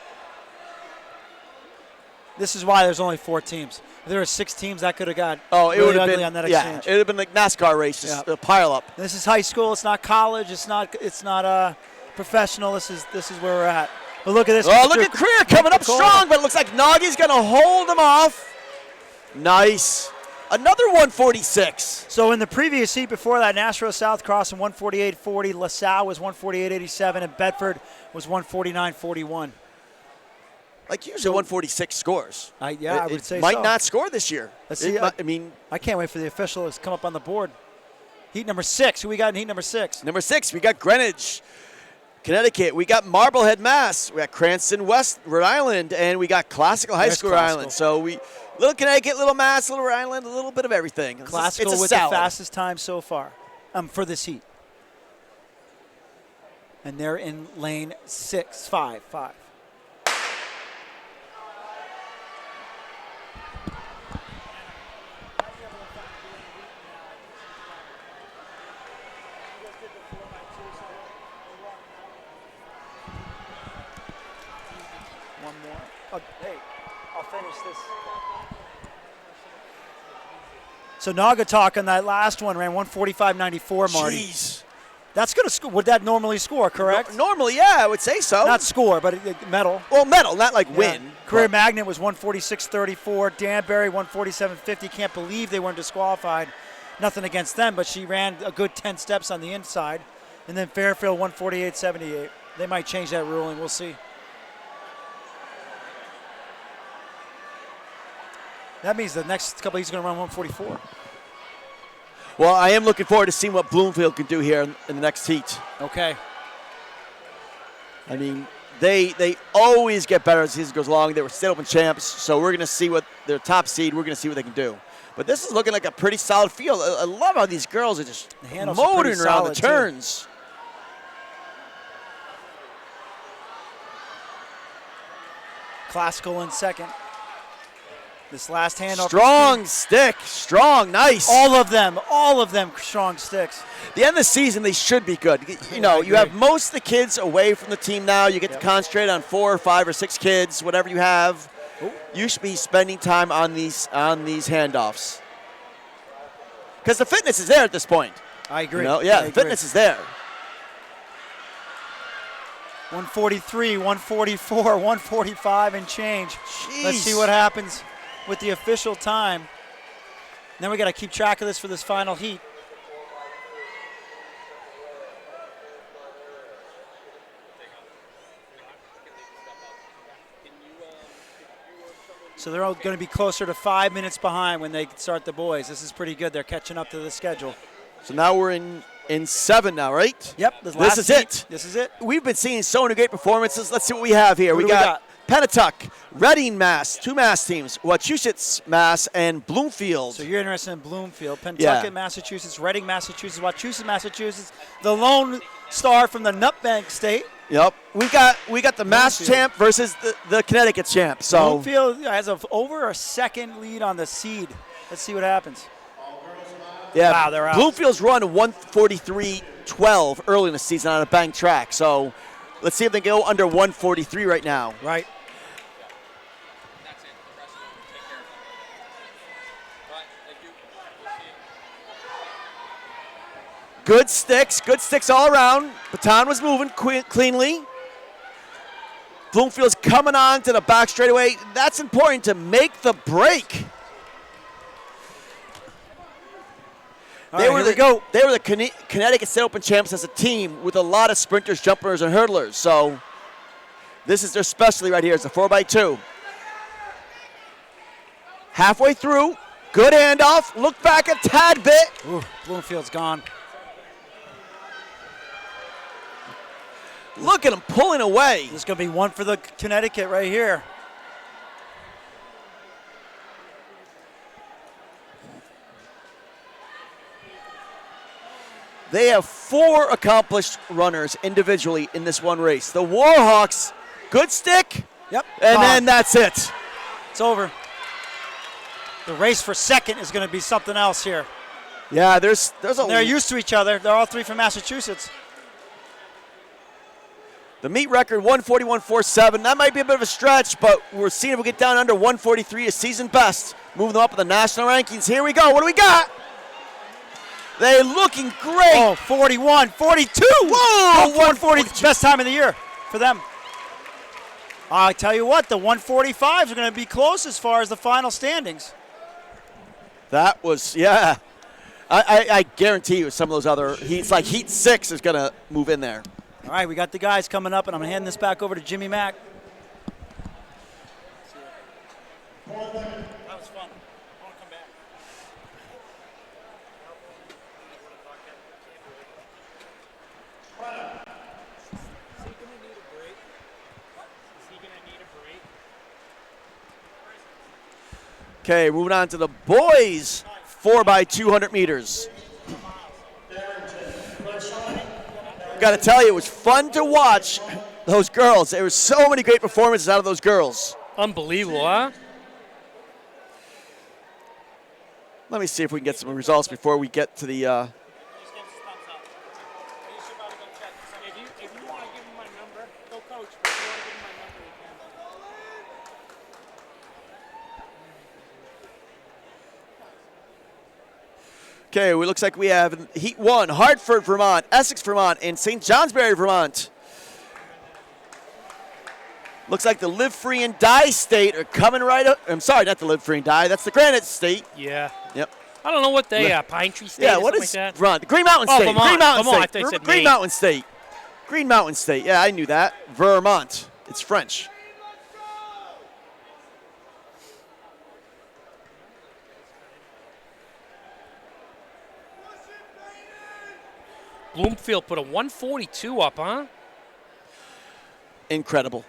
This is why there's only 4 teams. If there were 6 teams, that could have got It really would have ugly been on that it exchange. would have been like NASCAR race, just a pile up. This is high school. It's not college. It's not professional. This is where we're at. But look at this. Oh, look at Career coming up corner. strong, but it looks like Noggy's going to hold him off. Nice. Another 146. So in the previous heat before that, Nashville South crossing 148.40, LaSalle was 148.87, and Bedford was 149.41. Like usually 146 scores. I would say might so. not score this year. Let's see. I mean, I can't wait for the official to come up on the board. Heat number 6. Who we got in heat number 6? number 6, we got Greenwich, Connecticut. We got Marblehead, Mass. We got Cranston West, Rhode Island, and we got Classical High There's School, Rhode Classical. Island. So little Connecticut, little Mass, little Rhode Island, a little bit of everything. Classical it's a with salad. the fastest time so far for this heat. And they're in lane 5. One more. Oh, hey, I'll finish this. So Naugatuck on that last one ran 145.94, Marty. Jeez. That's going to score. Would that normally score, correct? Normally, yeah, I would say so. Not score, but medal. well, medal, not like win. Yeah. Career but- Magnet was 146.34. Danbury 147.50. Can't believe they weren't disqualified. Nothing against them, but she ran a good 10 steps on the inside. And then Fairfield 148.78. They might change that ruling. We'll see. That means the next couple he's going to run 144. Well, I am looking forward to seeing what Bloomfield can do here in the next heat. Okay. I mean, they always get better as the season goes along. They were state open champs, so we're going to see what their top seed. We're going to see what they can do. But this is looking like a pretty solid field. I love how these girls are just The handles are motoring pretty around the solid, too. turns. Classical in second. This last handoff. Strong stick, strong, nice. All of them strong sticks. The end of the season, they should be good. You know, you have most of the kids away from the team now. You get to concentrate on 4 or 5 or 6 kids, whatever you have. You should be spending time on these handoffs. Because the fitness is there at this point. I agree. You know? Yeah, I the agree. fitness is there. 143, 144, 145 and change. Let's see Jeez. what happens with the official time. Then we got to keep track of this for this final heat. So they're all going to be closer to 5 minutes behind when they start the boys. This is pretty good. They're catching up to the schedule. So now we're in 7 now, right? Yep. This is it. This is it. We've been seeing so many great performances. Let's see what we have here. Who We do we got Penatuck, Reading, Mass, 2 Mass teams, Wachusett, Mass, and Bloomfield. So you're interested in Bloomfield, Pentucket, Massachusetts, Reading, Massachusetts, Wachusett, Massachusetts, the lone star from the Nutbank State. Yep. We got the Mass Bloomfield. champ versus the Connecticut champ. So Bloomfield has over a second lead on the seed. Let's see what happens. yeah, Wow, they're out. Bloomfield's run 143.12 early in the season on a bank track. So let's see if they go under 143 right now. Right. Good sticks all around. Baton was moving cleanly. Bloomfield's coming on to the back straightaway. That's important to make the break. All right, here we go. They were the Connecticut State Open champs as a team with a lot of sprinters, jumpers, and hurdlers. So this is their specialty right here. It's a 4x2. Halfway through, good handoff. Look back a tad bit. Ooh, Bloomfield's gone. Look at him pulling away. There's going to be one for the Connecticut right here. They have 4 accomplished runners individually in this one race. The Warhawks, good stick, Yep. and gone. then that's it. It's over. The race for second is going to be something else here. Yeah, there's a They're used to each other. They're all 3 from Massachusetts. the meet record 141.47. That might be a bit of a stretch, but we're seeing if we get down under 143, a season best. Moving them up in the national rankings. Here we go. What do we got? They're looking great. Oh, 41, 42. Whoa, 140, best time of the year for them. I tell you what, the 145s are going to be close as far as the final standings. That was, yeah. I guarantee you some of those other heats, like Heat 6 is going to move in there. All right, we got the guys coming up, and I'm handing this back over to Jimmy Mack. That was fun. I want to come back. Okay, moving on to the boys 4x200 meters. Got to tell you, it was fun to watch those girls. There were so many great performances out of those girls. Unbelievable, huh? Let me see if we can get some results before we get to the. If you want to give him my number, go coach. But if you want to give him my number, you can. Okay, it looks like we have Heat 1, Hartford, Vermont, Essex, Vermont, and St. Johnsbury, Vermont. Looks like the Live Free and Die State are coming right up. I'm sorry, not the Live Free and Die. That's the Granite State. Yeah. Yep. I don't know what they are. Pine Tree State Yeah, or what something is like that? Vermont? The Green Mountain Oh, State. Vermont. Green Mountain Vermont. I State. thought you said Green Maine. Mountain State. Green Mountain State. Yeah, I knew that. Vermont. It's French. Bloomfield put a 142 up, huh? Incredible.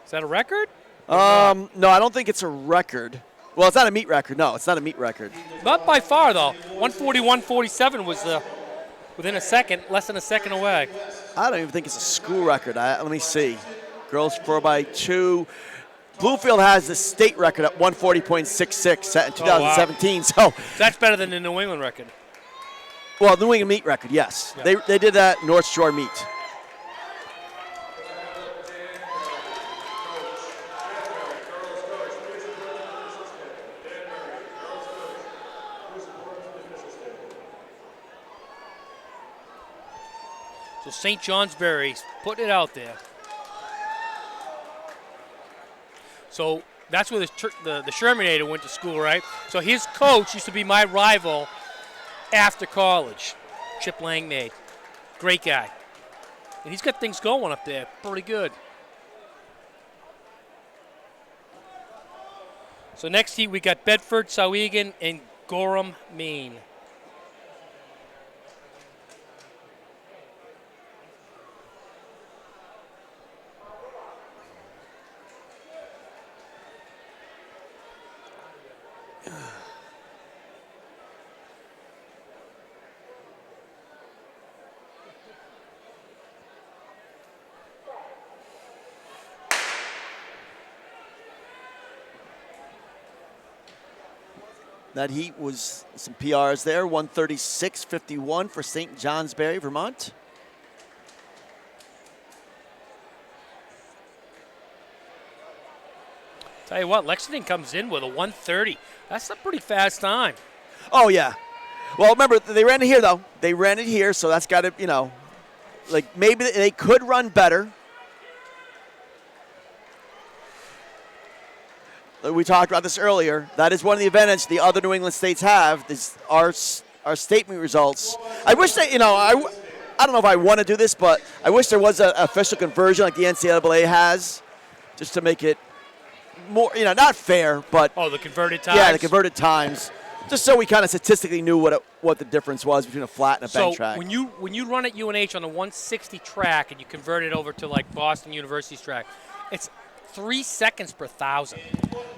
Is that a record? No, I don't think it's a record. Well, it's not a meet record. No, it's not a meet record. Not by far, though. 140, 147 was within a second, less than a second away. I don't even think it's a school record. Let me see. Girls 4x2. Bloomfield has the state record at 140.66 set in 2017. So, That's better than the New England record. well, the New England meet record, yes. Yeah. They did that North Shore meet. So St. Johnsbury's putting it out there. So that's where the Shermanator went to school, right? So his coach used to be my rival after college, Chip Langmaid. Great guy. And he's got things going up there pretty good. So next heat we got Bedford, Sauhegan, and Gorham, Maine. That heat was some PRs there, 136.51 for St. Johnsbury, Vermont. Tell you what, Lexington comes in with a 130. That's a pretty fast time. Oh, yeah. Well, remember, they ran it here, though. They ran it here, so that's got to, you know, like maybe they could run better. We talked about this earlier. That is one of the advantages the other New England states have. Is our state meet results. I wish that, you know, I don't know if I want to do this, but I wish there was an official conversion like the NCAA has, just to make it more, you know, not fair, but Oh, the converted times? yeah, the converted times, just so we kind of statistically knew what the difference was between a flat and a bank track. when you run at UNH on a 160 track and you convert it over to like Boston University's track, it's 3 seconds per 1,000.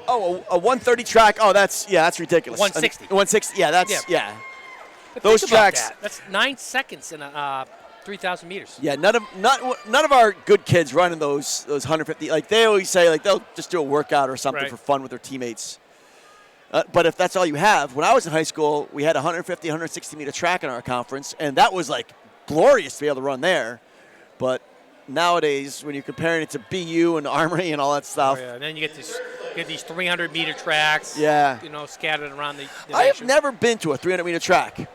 Oh, a 130 track. Oh, that's ridiculous. 160. 160. Yeah, that's yeah. But Those think about tracks. that. That's 9 seconds in a 3,000 meters. Yeah, none of our good kids running those 150. Like they always say, like they'll just do a workout or something Right. for fun with their teammates. But if that's all you have, when I was in high school, we had a 150, 160 meter track in our conference, and that was like glorious to be able to run there. But nowadays, when you're comparing it to BU and Armory and all that stuff, Oh, yeah. And then you get these 300 meter tracks. Yeah. You know, scattered around the I have nation. never been to a 300 meter track.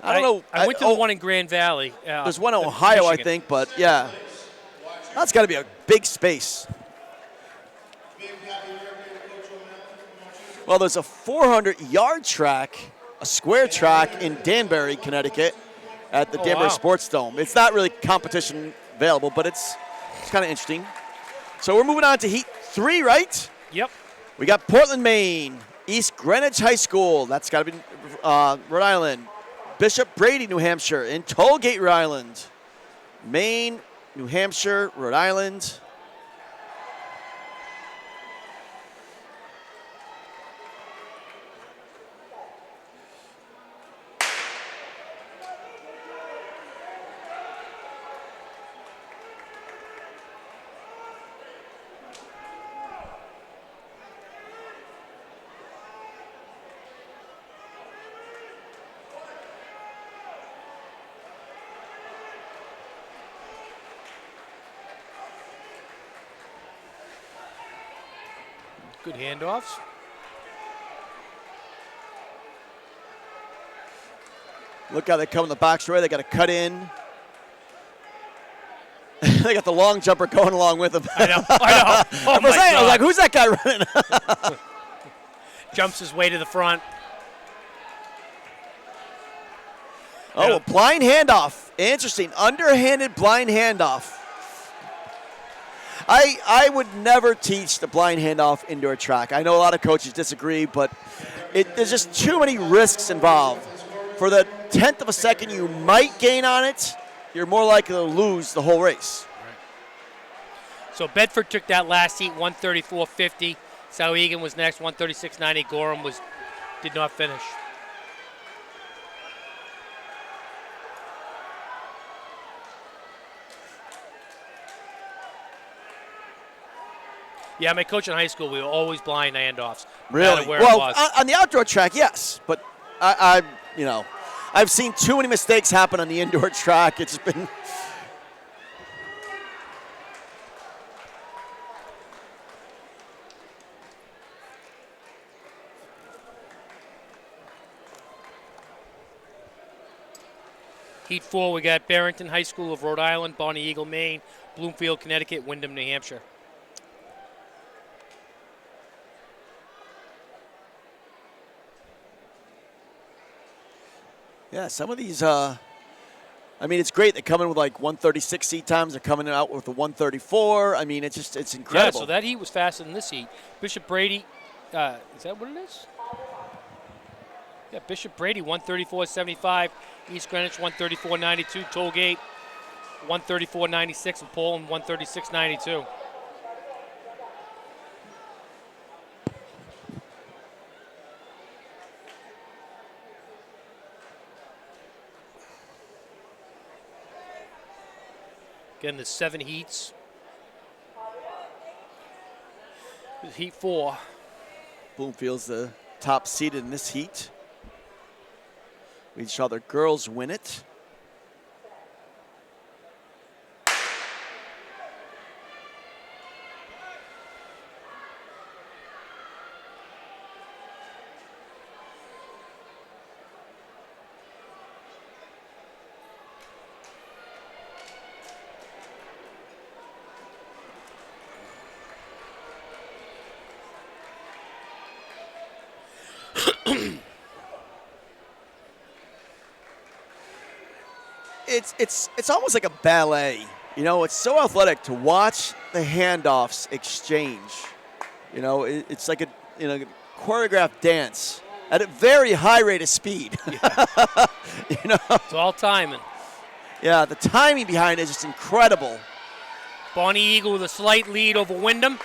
I don't know. I went to the one in Grand Valley. There's one in Ohio, I Michigan. think, but yeah, that's got to be a big space. Well, there's a 400-yard track, a square track in Danbury, Connecticut, at the Danbury wow. Sports Dome. It's not really competition available, but it's kind of interesting. So we're moving on to Heat 3, right? Yep. We got Portland, Maine, East Greenwich High School. That's got to be Rhode Island. Bishop Brady, New Hampshire, and Tollgate, Rhode Island. Maine, New Hampshire, Rhode Island. Good handoffs. Look how they come in the box right. They got to cut in. They got the long jumper going along with them. I know. Oh I my was God. like, who's that guy running? Jumps his way to the front. Oh, a blind handoff. Interesting. Underhanded blind handoff. I would never teach the blind handoff indoor track. I know a lot of coaches disagree, but there's just too many risks involved. For the 1/10 of a second you might gain on it, you're more likely to lose the whole race. So Bedford took that last heat, 134.50. Sauhegan was next, 136.90. Gorham did not finish. Yeah, my coach in high school, we were always blind handoffs. no matter Really? Where it Well, was. on the outdoor track, yes, but I've seen too many mistakes happen on the indoor track. It's been Heat 4, we got Barrington High School of Rhode Island, Bonnie Eagle, Maine, Bloomfield, Connecticut, Wyndham, New Hampshire. Yeah, some of these, I mean, it's great. They come in with like 136 seat times. They're coming out with a 134. I mean, it's incredible. Yeah, so that heat was faster than this heat. Bishop Brady, is that what it is? Yeah, Bishop Brady, 134.75. East Greenwich, 134.92. Tollgate, 134.96. And Poland, 136.92. Again, there's 7 heats. Heat 4. Bloomfield's the top seeded in this heat. We saw the girls win it. It's almost like a ballet. You know, it's so athletic to watch the handoffs exchange. You know, it's like a choreographed dance at a very high rate of speed. Yeah. You know, It's all timing. yeah, the timing behind it is just incredible. Bonnie Eagle with a slight lead over Wyndham.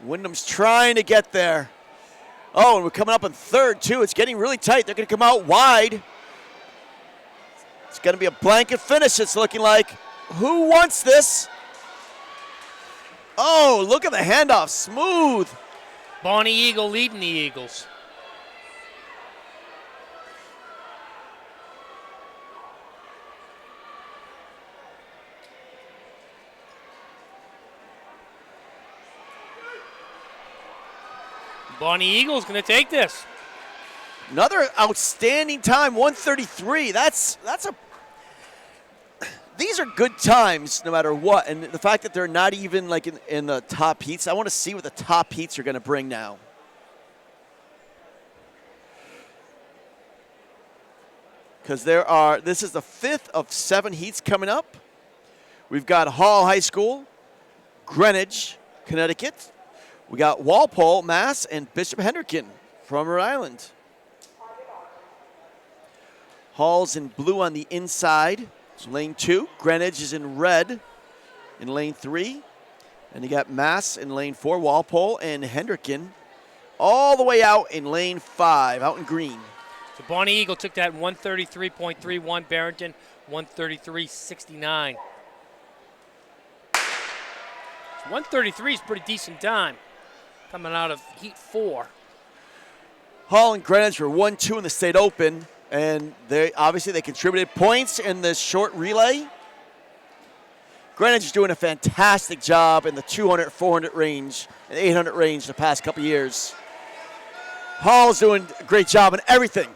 Wyndham's trying to get there. Oh, and we're coming up in third, too. It's getting really tight. They're going to come out wide. It's going to be a blanket finish, it's looking like. Who wants this? Oh, look at the handoff. Smooth. Bonnie Eagle leading the Eagles. Bonnie Eagle's going to take this. Another outstanding time, 133. These are good times no matter what. And the fact that they're not even like in the top heats, I want to see what the top heats are going to bring now. Because this is the 5th of 7 heats coming up. We've got Hall High School, Greenwich, Connecticut. We got Walpole, Mass, and Bishop Hendricken from Rhode Island. Hall's in blue on the inside, lane 2. Greenwich is in red in lane 3. And you got Mass in lane 4, Walpole, and Hendricken all the way out in lane 5, out in green. So Bonnie Eagle took that in 133.31. Barrington, 133.69. 133 is a pretty decent time coming out of heat 4. Hall and Greenwich were 1-2 in the state open, and they contributed points in the short relay. Greenwich is doing a fantastic job in the 200, 400 range, and 800 range the past couple years. Hall's doing a great job in everything.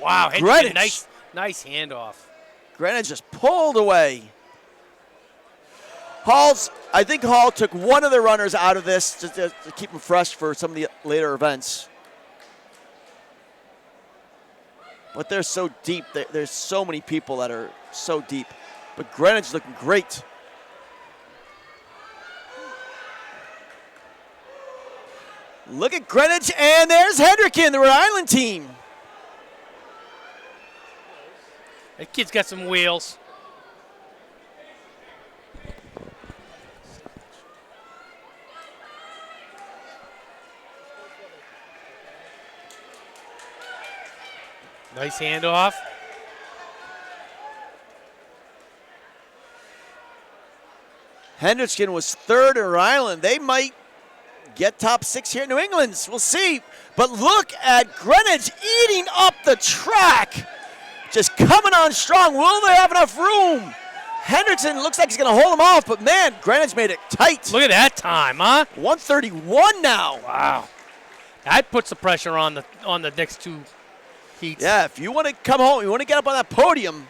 Wow, Greenwich. nice handoff. Greenwich just pulled away. I think Hall took one of the runners out of this to keep them fresh for some of the later events. But they're so deep. There's so many people that are so deep. But Greenwich is looking great. Look at Greenwich, and there's Hendricken, the Rhode Island team. That kid's got some wheels. Nice handoff. Hendricken was 3rd in Rhode Island. They might get top 6 here in New England. We'll see. But look at Greenwich eating up the track. Just coming on strong. Will they have enough room? Hendricken looks like he's going to hold him off, but man, Greenwich made it tight. Look at that time, huh? 131 now. Wow. That puts the pressure on the next 2 heats. Yeah, if you want to come home, you want to get up on that podium,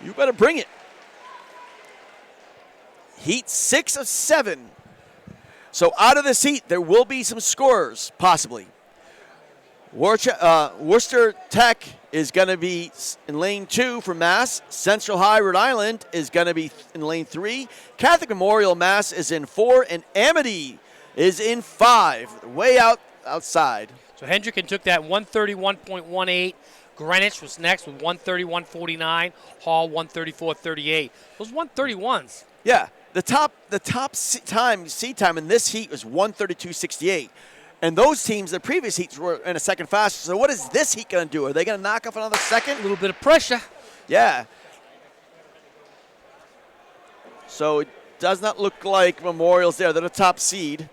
you better bring it. Heat 6 of 7. So out of this heat, there will be some scorers, possibly. Worcester Tech is going to be in lane 2 for Mass. Central High, Rhode Island is going to be in lane 3. Catholic Memorial Mass is in 4, and Amity is in 5, way outside. So Hendricken took that 131.18. Greenwich was next with 131.49. Hall 134.38. Those 131s. Yeah, the top seed time in this heat was 132.68. And those teams, the previous heats were in a second faster. So what is this heat going to do? Are they going to knock off another second? A little bit of pressure. Yeah. So it does not look like Memorial's there. They're the top seed.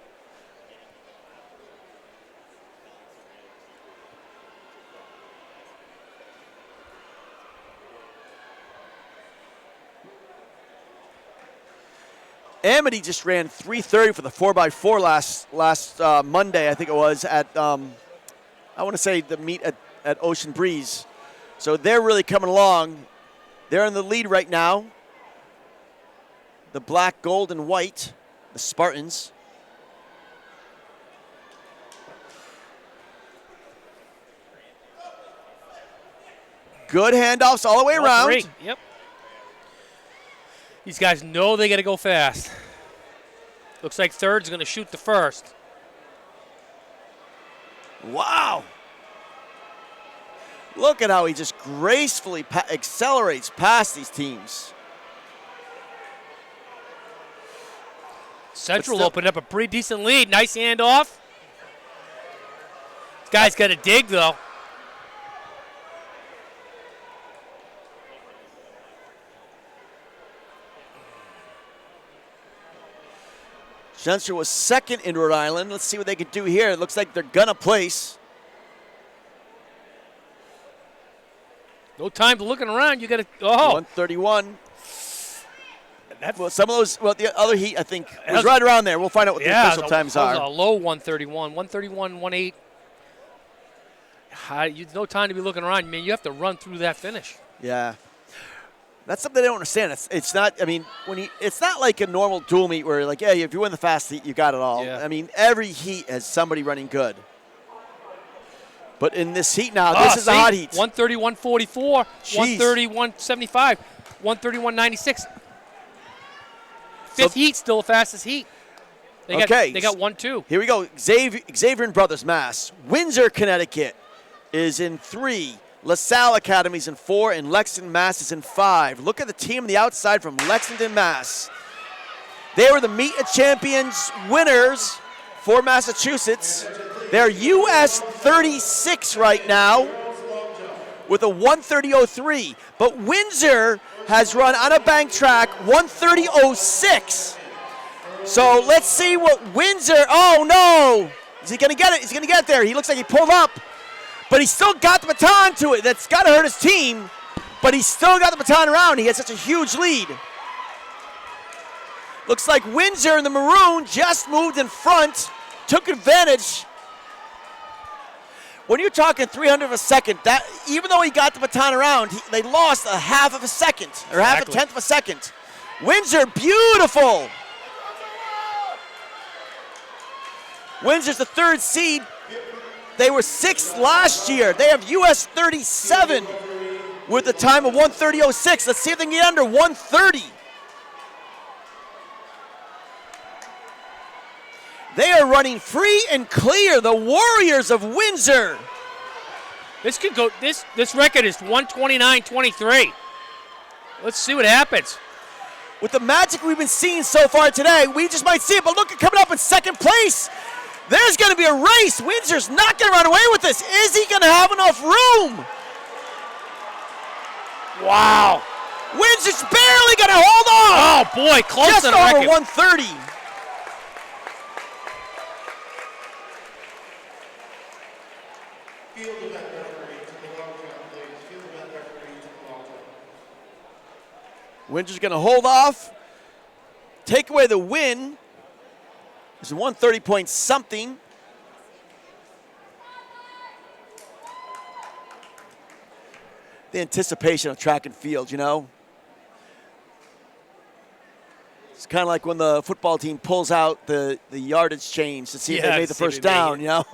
Amity just ran 3:30 for the 4x4 last Monday, I think it was, at, I want to say the meet at Ocean Breeze. So they're really coming along. They're in the lead right now. The black, gold, and white, the Spartans. Good handoffs all the way around. Great. Yep. These guys know they got to go fast. Looks like third's going to shoot the first. Wow. Look at how he just gracefully accelerates past these teams. Central opened up a pretty decent lead. Nice handoff. This guy's got to dig, though. Central was second in Rhode Island. Let's see what they can do here. It looks like they're going to place. No time to looking around. You got to. Oh. 131. Well, some of those, the other heat, I think, was right around there. We'll find out what the official times are. That was a low 131. 131.18. No time to be looking around. Man, you have to run through that finish. Yeah. That's something I don't understand. It's not, I mean, it's not like a normal dual meet where, like, hey, if you win the fast heat, you got it all. Yeah. I mean, every heat has somebody running good. But in this heat now, this is a hot heat. 131.44, 131.75, 131.96. Fifth heat, still the fastest heat. They got 1-2. Here we go. Xavier and Brothers Mass. Windsor, Connecticut is in 3. LaSalle Academy's in 4, and Lexington Mass is in 5. Look at the team on the outside from Lexington Mass. They were the Meet of Champions winners for Massachusetts. They're US 36 right now with a 130.03. But Windsor has run on a bank track 130.06. So let's see what Windsor, oh no! Is he gonna get it? He's gonna get there. He looks like he pulled up. But he still got the baton to it. That's got to hurt his team. But he still got the baton around. He had such a huge lead. Looks like Windsor in the maroon just moved in front, took advantage. When you're talking 300 of a second, that even though he got the baton around, they lost a half of a second, or half a tenth of a second. Windsor, beautiful. Windsor's the 3rd seed. They were 6th last year. They have US 37 with a time of 130.06. Let's see if they can get under 130. They are running free and clear, the Warriors of Windsor. This could go. This record is 129.23. Let's see what happens. With the magic we've been seeing so far today, we just might see it. But look at coming up in 2nd place. There's going to be a race. Windsor's not going to run away with this. Is he going to have enough room? Wow. Windsor's barely going to hold on. Oh, boy, close just to the over record. 130. Field event referee to the long jump, please. Field event referee to the long jump. Windsor's going to hold off, take away the win. It's 130 point something. The anticipation of track and field, you know. It's kind of like when the football team pulls out the yardage change to see if they Yeah, made the see if first they made down, it. you know?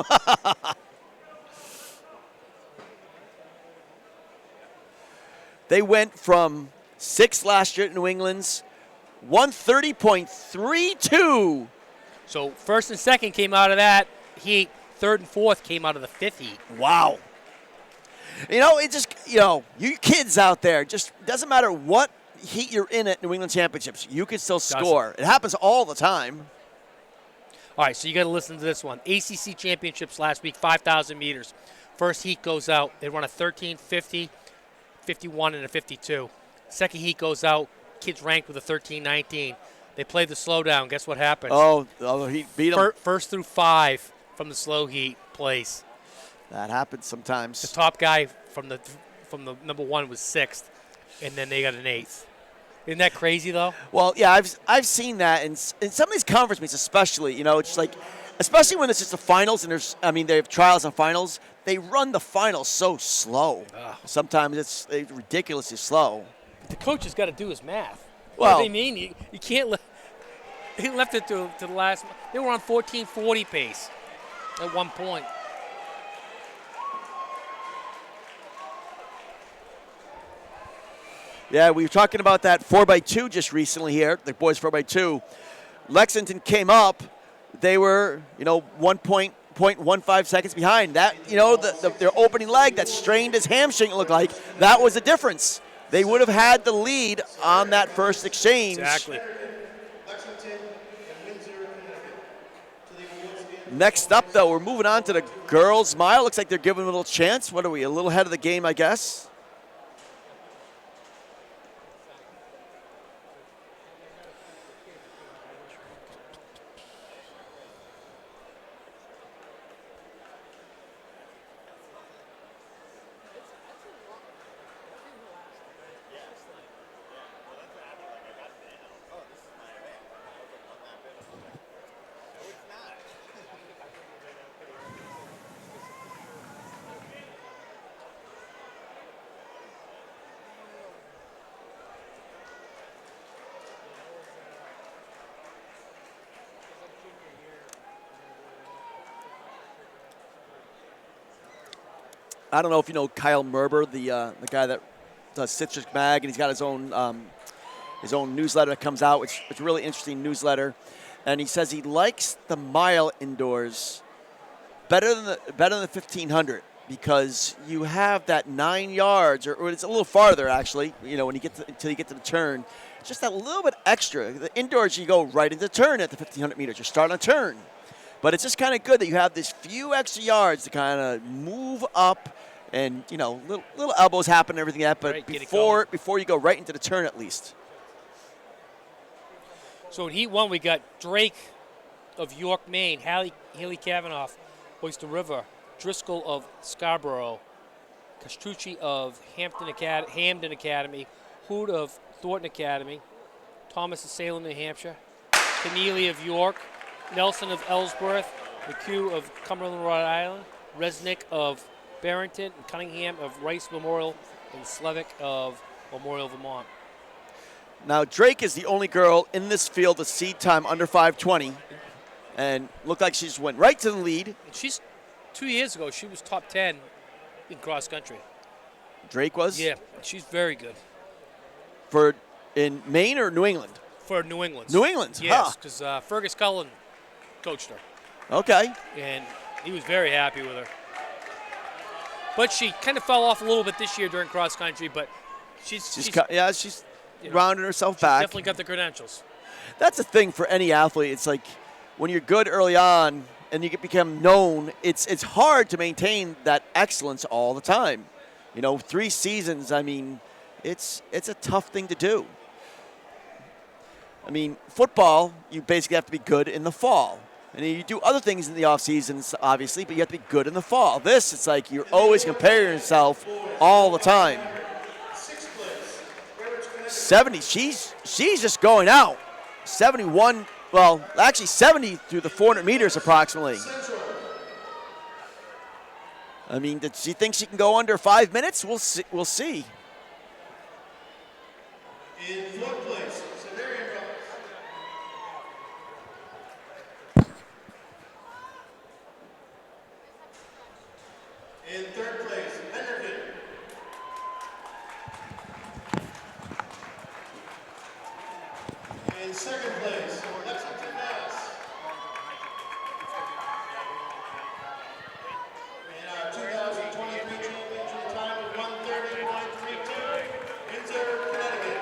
They went from 6th last year at New England's 130.32. So first and second came out of that heat. Third and fourth came out of the fifth heat. Wow. You know, it just, you kids out there, just doesn't matter what heat you're in at New England Championships, you can still score. It happens all the time. All right, so you got to listen to this one. ACC Championships last week, 5,000 meters. First heat goes out. They run a 13:50, 51, and a 52. Second heat goes out. Kids ranked with a 13:19. They play the slowdown. Guess what happens? Oh, he beat them. First through 5 from the slow heat plays. That happens sometimes. The top guy from the number 1 was 6th, and then they got an 8th. Isn't that crazy, though? Well, yeah, I've seen that in some of these conference meets, especially. It's like, especially when it's just the finals and they have trials and finals. They run the finals so slow. Sometimes it's ridiculously slow. The coach has got to do his math. Well, what do they mean? You can't. He left it to the last. They were on 14:40 pace at one point. Yeah, we were talking about that 4x2 just recently here, the boys 4x2. Lexington came up. They were, 1.15 seconds behind. That, their opening leg that strained his hamstring, it looked like, that was the difference. They would have had the lead on that first exchange. Exactly. Next up, though, we're moving on to the girls' mile. Looks like they're giving a little chance. What are we, a little ahead of the game, I guess? I don't know if you know Kyle Merber, the guy that does Citrus Mag, and he's got his own newsletter that comes out, which is a really interesting newsletter. And he says he likes the mile indoors better than the 1,500 because you have that 9 yards, or it's a little farther actually. When you get until you get to the turn, it's just that little bit extra. The indoors you go right into turn at the 1,500 meters. You're starting a turn. But it's just kind of good that you have this few extra yards to kind of move up and, little elbows happen and everything like that. But right, before you go right into the turn at least. So in Heat 1, we got Drake of York, Maine, Haley Kavanaugh, Oyster River, Driscoll of Scarborough, Castrucci of Hamden Academy, Hood of Thornton Academy, Thomas of Salem, New Hampshire, Keneally of York, Nelson of Ellsworth, McHugh of Cumberland, Rhode Island, Resnick of Barrington, and Cunningham of Rice Memorial, and Slevick of Memorial, Vermont. Now, Drake is the only girl in this field to seed time under 5:20, and looked like she just went right to the lead. And she's 2 years ago, she was top 10 in cross country. Drake was? Yeah, she's very good. In Maine or New England? For New England. New England, yes, because Fergus Cullen coached her. Okay. And he was very happy with her. But she kind of fell off a little bit this year during cross country, but she's rounded herself back. Definitely got the credentials. That's the thing for any athlete. It's like when you're good early on and you become known, it's hard to maintain that excellence all the time. 3 seasons, it's a tough thing to do. Football, you basically have to be good in the fall. And you do other things in the off seasons, obviously, but you have to be good in the fall. This, it's like you're always comparing yourself all the time. 70, she's just going out. 71, well, actually 70 through the 400 meters approximately. Does she think she can go under 5 minutes? We'll see. In fourth place, In second place, Lexington, Mass. In our 2023 championship, with a time of 1:30.32, Windsor, Connecticut.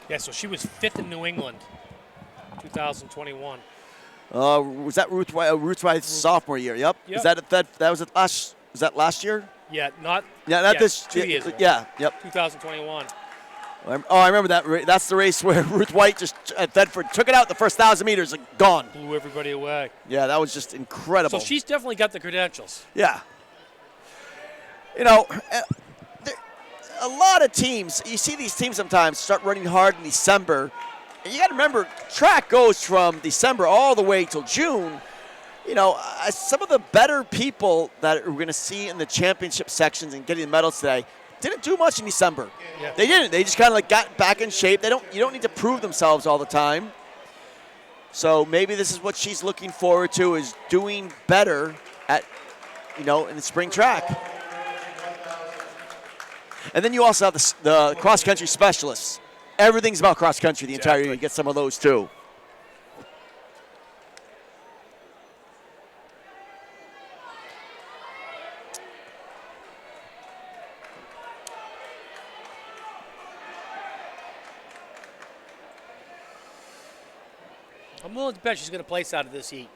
Yeah, so she was 5th in New England, 2021. Was that Ruth White's sophomore year? Yep. Yep. Is that was it last? Was that last year? Yeah, not this 2 years ago. Yeah. Yep. 2021. I remember that. That's the race where Ruth White just at Bedford took it out the first 1,000 meters, like, gone. Blew everybody away. Yeah, that was just incredible. So she's definitely got the credentials. Yeah. You know, a lot of teams, you see these teams sometimes start running hard in December. And you got to remember, track goes from December all the way till June. You know, some of the better people that we're going to see in the championship sections and getting the medals today didn't do much in December. Yeah. They didn't. They just kind of like got back in shape. You don't need to prove themselves all the time. So maybe this is what she's looking forward to, is doing better at, in the spring track. And then you also have the cross-country specialists. Everything's about cross-country the entire year. You get some of those too. I'm willing to bet she's going to place out of this heat.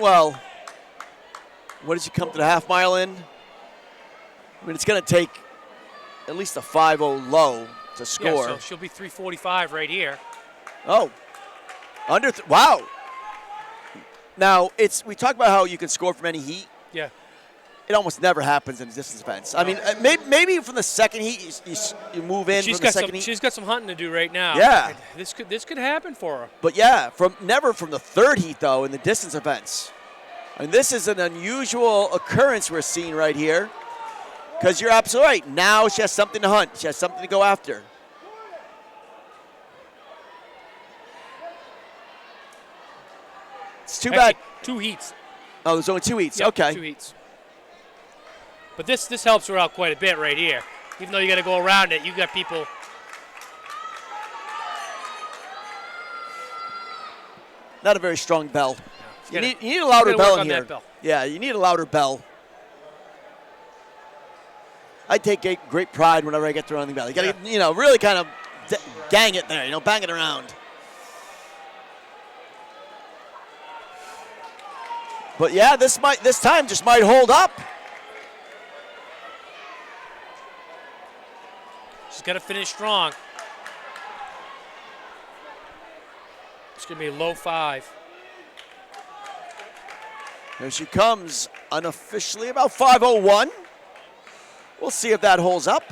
Well, what did you come to the half mile in? I mean, it's going to take at least a 5.0 low to score. Yeah, so she'll be 3:45 right here. Oh, wow. Now, we talk about how you can score from any heat. Yeah. It almost never happens in distance events. I mean, maybe from the second heat, you move in from the second heat. She's got some hunting to do right now. Yeah. This could happen for her. But yeah, never from the third heat, though, in the distance events. And this is an unusual occurrence we're seeing right here, because you're absolutely right. Now she has something to hunt. She has something to go after. It's too bad. 2 heats. Oh, there's only 2 heats. Yep, Okay. 2 heats. But this helps her out quite a bit right here. Even though you got to go around it, you got people. Not a very strong bell. No, you need a louder bell work in on here. that bell. Yeah, you need a louder bell. I take great pride whenever I get to run the bell. You got to, really kind of gang it there. Bang it around. But yeah, this time just might hold up. She's got to finish strong. It's going to be a low 5. Here she comes, unofficially about 5:01. We'll see if that holds up.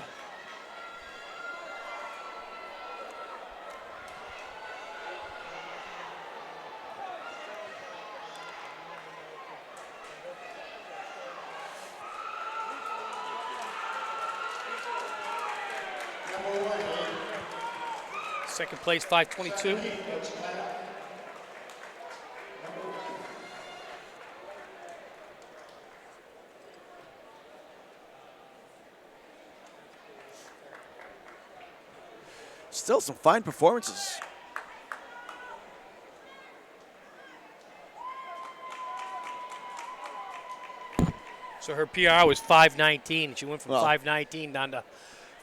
Second place, 5:22. Still some fine performances. So her PR was 5:19. She went from Well, 5:19 down to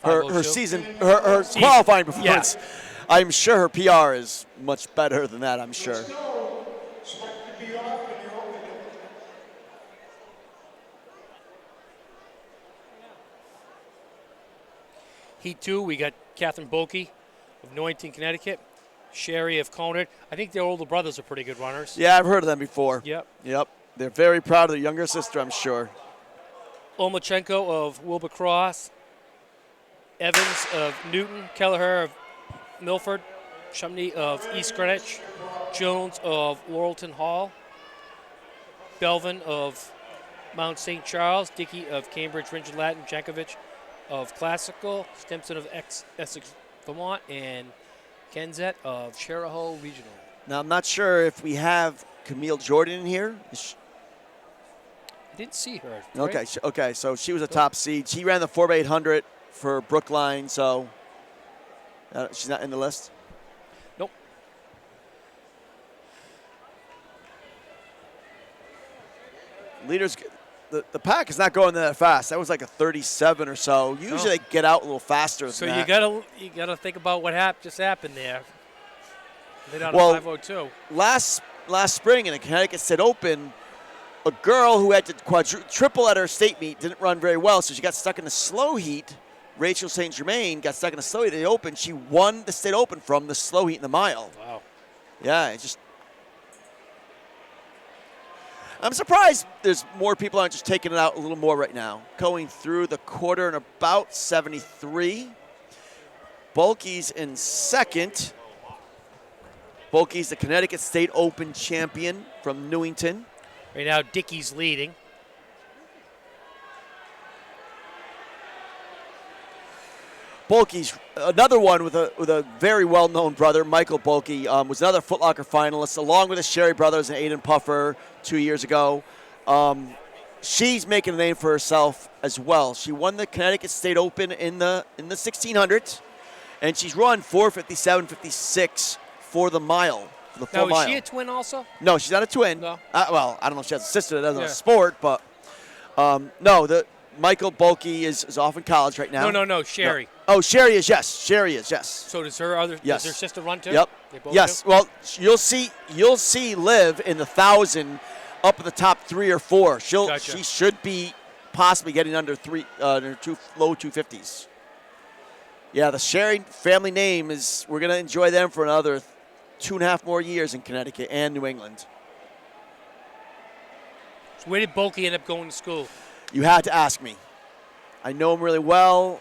her 5:02. season qualifying performance. Yeah. I'm sure her PR is much better than that, I'm sure. Heat 2, we got Catherine Bulkey of Newington, Connecticut. Sherry of Conard. I think their older brothers are pretty good runners. Yeah, I've heard of them before. Yep. They're very proud of their younger sister, I'm sure. Olmachenko of Wilbur Cross. Evans of Newton. Kelleher of Milford. Shumney of East Greenwich. Jones of Laurelton Hall. Belvin of Mount St. Charles. Dickey of Cambridge, Ringe and Latin. Jankovic of Classical. Stimson of Essex, Vermont. And Kenzet of Cheraho Regional. Now, I'm not sure if we have Camille Jordan in here? I didn't see her. Okay, Right? okay. So she was a top seed. She ran the 4x800 for Brookline, so she's not in the list. Nope. Leaders, the pack is not going that fast. That was like a 37 or so. Usually they get out a little faster So than you that. gotta think about what just happened there. They're down Well, to 502. Last spring in the Connecticut State Open, a girl who had to triple at her state meet didn't run very well, so she got stuck in the slow heat. Rachel St. Germain got stuck in the slow heat at the Open. She won the State Open from the slow heat in the mile. Wow. Yeah, I'm surprised there's more people aren't just taking it out a little more right now. Going through the quarter in about 73. Bulkey's in second. Bulkey's the Connecticut State Open champion from Newington. Right now, Dickey's leading. Bulkey's another one with a very well-known brother, Michael Bulkey, was another Foot Locker finalist, along with the Sherry brothers and Aiden Puffer 2 years ago. She's making a name for herself as well. She won the Connecticut State Open in the 1600s, and she's run 4:57.56 for the mile, for the full Now, mile. is she a twin also? No, she's not a twin. No. Well, I don't know if she has a sister that doesn't Yeah. sport, but no, the Michael Bulkey is off in college right now. No, Sherry. No. Oh, Sherry is yes. Sherry is yes. So does Yes. her sister run too? Yep. They both Yes. do? Well, you'll see Liv in the 1,000 up at the top 3 or 4. Gotcha. She should be possibly getting under low 250s. Yeah, the Sherry family name is. We're gonna enjoy them for another 2.5 more years in Connecticut and New England. So where did Bulkey end up going to school? You had to ask me. I know him really well.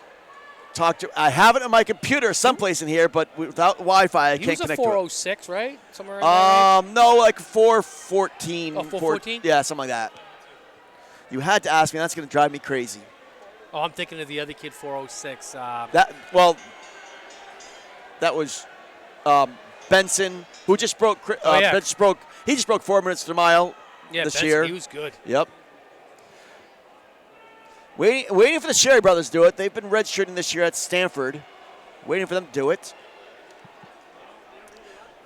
I have it on my computer someplace in here, but without Wi-Fi, I He can't was a connect to it. 406, right? Somewhere in that range? No, like 414. Oh, 414? Yeah, something like that. You had to ask me. That's going to drive me crazy. Oh, I'm thinking of the other kid, 406. That was Benson, who just broke. yeah. He just broke 4 minutes to the mile Yeah, this Benson, year. he was good. Yep. Waiting for the Sherry brothers to do it. They've been redshirting this year at Stanford. Waiting for them to do it.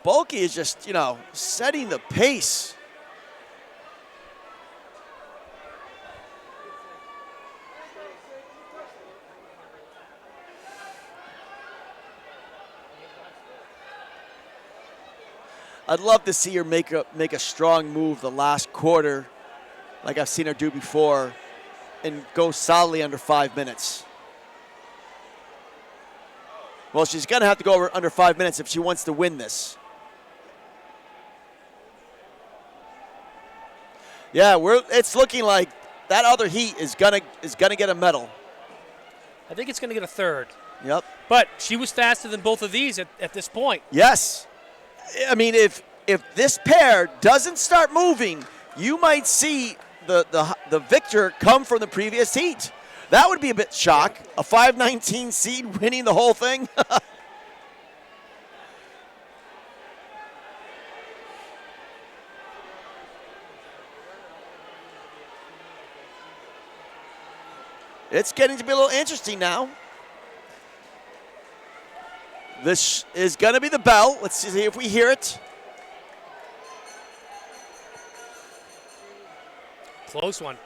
Bulkey is just, setting the pace. I'd love to see her make a strong move the last quarter, like I've seen her do before, and go solidly under 5 minutes. Well, she's going to have to go under 5 minutes if she wants to win this. Yeah, it's looking like that other heat is gonna get a medal. I think it's going to get a third. Yep. But she was faster than both of these at this point. Yes. I mean, if this pair doesn't start moving, you might see the victor come from the previous heat. That would be a bit shock. A 519 seed winning the whole thing. It's getting to be a little interesting now. This is going to be the bell. Let's see if we hear it. Close one.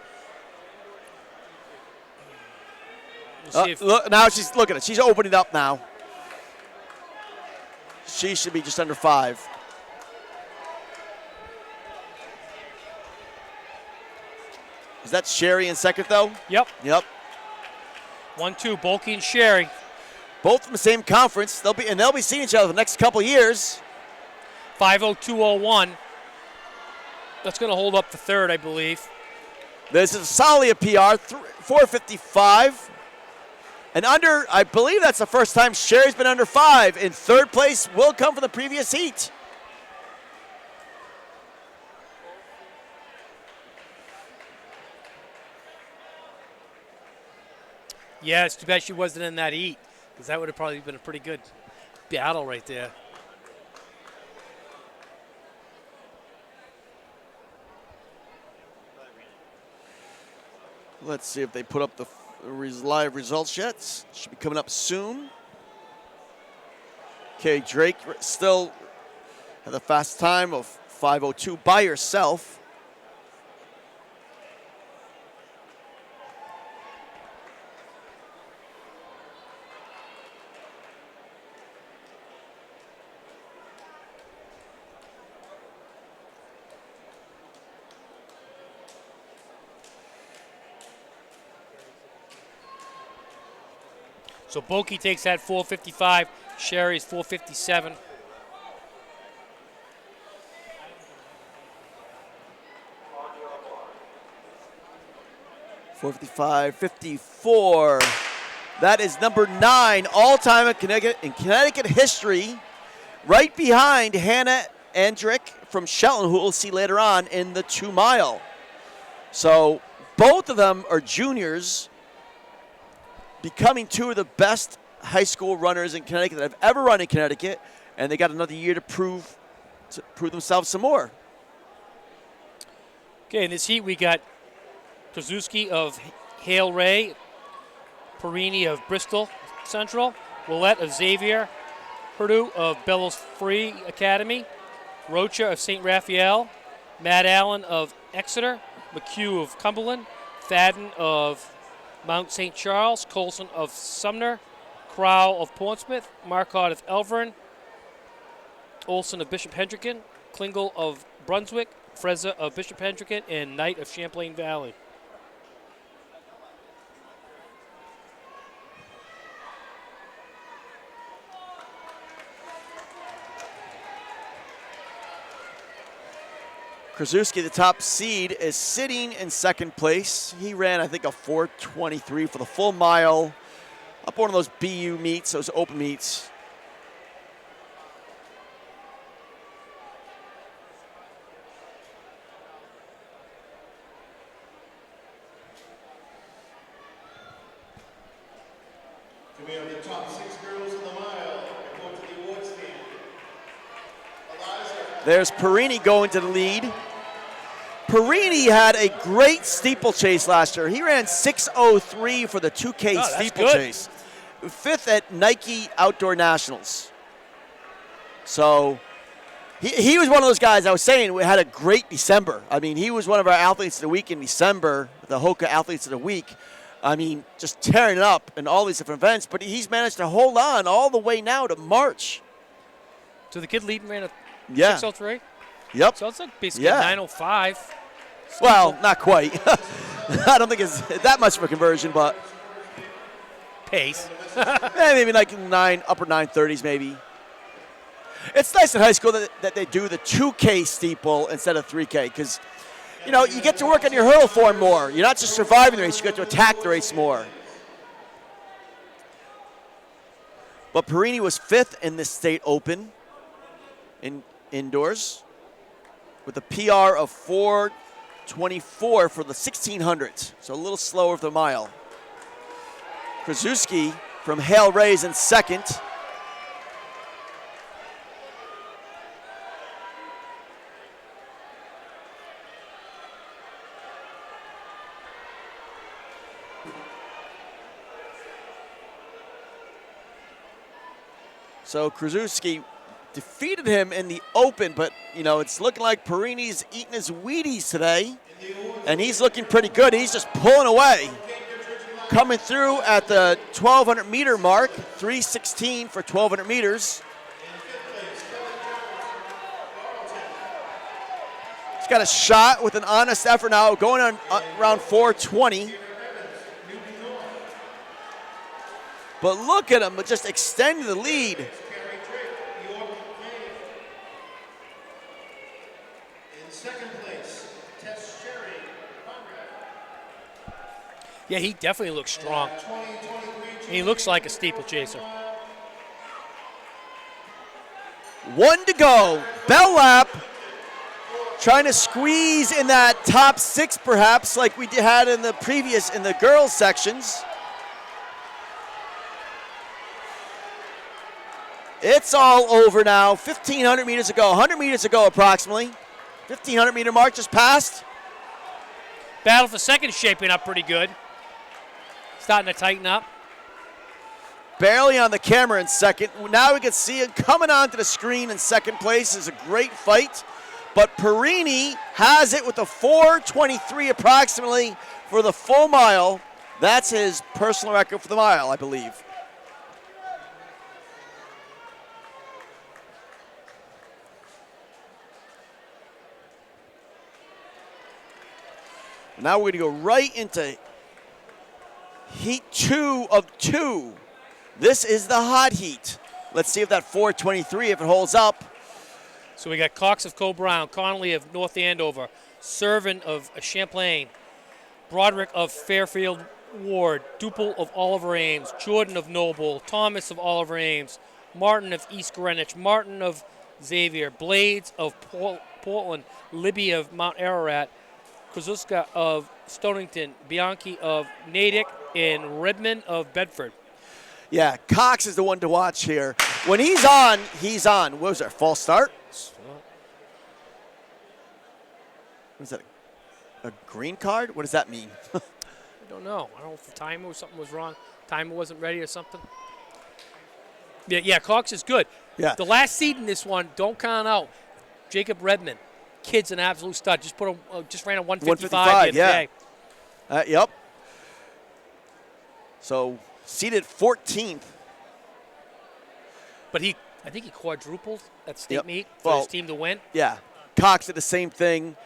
We'll see if Look, now look at it. She's opening up now. She should be just under 5. Is that Sherry in second, though? Yep. Yep. 1-2, Bulkey and Sherry. Both from the same conference. They'll be seeing each other the next couple years. 5:02:01. That's going to hold up the third, I believe. This is solidly a PR, 4:55. And I believe that's the first time Sherry's been under 5. In third place will come from the previous heat. Yeah, it's too bad she wasn't in that heat, because that would have probably been a pretty good battle right there. Let's see if they put up the live results yet. Should be coming up soon. Okay, Drake still had the fast time of 5:02 by herself. So Boki takes that 4:55. Sherry's 4:57. 4:55.54. That is number 9 all-time in Connecticut history, right behind Hannah Andrick from Shelton, who we'll see later on in the 2-mile. So both of them are juniors, becoming 2 of the best high school runners in Connecticut that have ever run in Connecticut, and they got another year to prove themselves some more. Okay, in this heat we got Krasuski of Hale Ray, Perini of Bristol Central, Willette of Xavier, Purdue of Bellows Free Academy, Rocha of St. Raphael, Matt Allen of Exeter, McHugh of Cumberland, Fadden of Mount St. Charles, Colson of Sumner, Crowell of Portsmouth, Marcotte of Elvern, Olson of Bishop Hendricken, Klingel of Brunswick, Frezza of Bishop Hendricken, and Knight of Champlain Valley. Krasuski, the top seed, is sitting in second place. He ran, I think, a 4:23 for the full mile up one of those BU meets, those open meets. We have the top 6 girls in the mile. Go to the award stand. Eliza. There's Perini going to the lead. Perini had a great steeplechase last year. He ran 6:03 for the 2K steeplechase. 5th at Nike Outdoor Nationals. So he was one of those guys I was saying we had a great December. I mean, he was one of our athletes of the week in December, the Hoka athletes of the week. I mean, just tearing it up in all these different events, but he's managed to hold on all the way now to March. So the kid leading ran a Yeah. 6:03? Yep. So it's like basically 9:05. Well, not quite. I don't think it's that much of a conversion, but Pace. maybe like upper 9:30s maybe. It's nice in high school that they do the 2K steeple instead of 3K because, you know, you get to work on your hurdle form more. You're not just surviving the race, you get to attack the race more. But Perini was 5th in the state open indoors with a PR of 4:24 for the 1600. So a little slower for the mile. Krasuski from Hale Rays in second. So Krasuski defeated him in the open, but, you know, it's looking like Perini's eating his Wheaties today, and he's looking pretty good. He's just pulling away. Coming through at the 1,200-meter mark, 3:16 for 1,200 meters. He's got a shot with an honest effort now, going on around 4:20. But look at him, just extending the lead. In second place, Tess Sherry Conrad. Yeah, he definitely looks strong. And he looks like a steeplechaser. 1 to go. Bell lap. Trying to squeeze in that top 6 perhaps like we had in the girls sections. It's all over now. 1,500 meters to go. 100 meters to go approximately. 1,500 meter mark just passed. Battle for second is shaping up pretty good. Starting to tighten up. Barely on the camera in second. Now we can see it coming onto the screen in second place. Is a great fight. But Perini has it with a 4:23 approximately for the full mile. That's his personal record for the mile, I believe. Now we're going to go right into heat 2 of 2. This is the hot heat. Let's see if that 4:23, if it holds up. So we got Cox of Co-Brown, Connolly of North Andover, Servin of Champlain, Broderick of Fairfield Ward, Duple of Oliver Ames, Jordan of Noble, Thomas of Oliver Ames, Martin of East Greenwich, Martin of Xavier, Blades of Portland, Libby of Mount Ararat, Krasuska of Stonington, Bianchi of Natick, and Redmond of Bedford. Yeah, Cox is the one to watch here. When he's on, he's on. What was that, false start? What is that, a green card? What does that mean? I don't know. I don't know if the timer or something was wrong. Timer wasn't ready or something. Yeah, Cox is good. Yeah. The last seat in this one, don't count out. Jacob Redmond, kid's an absolute stud. Just ran a 155 the other day. Yep. So seated 14th. But I think he quadrupled at state meet for Well, his team to win. Yeah, Cox did the same thing.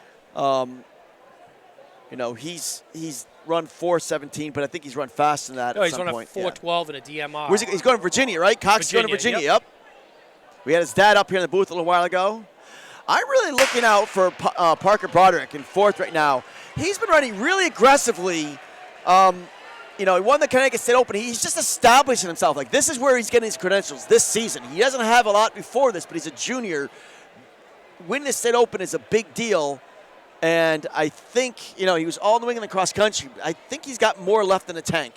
He's run 4:17, but I think he's run faster than that No, at he's some run point. a 4:12 in a DMR. Where's he? He's going to Virginia, right? Cox is going to Virginia. Yep. We had his dad up here in the booth a little while ago. I'm really looking out for Parker Broderick in fourth right now. He's been running really aggressively. He won the Connecticut State Open. He's just establishing himself. Like, this is where he's getting his credentials this season. He doesn't have a lot before this, but he's a junior. Winning the State Open is a big deal. And I think, he was all New England cross country. I think he's got more left in the tank.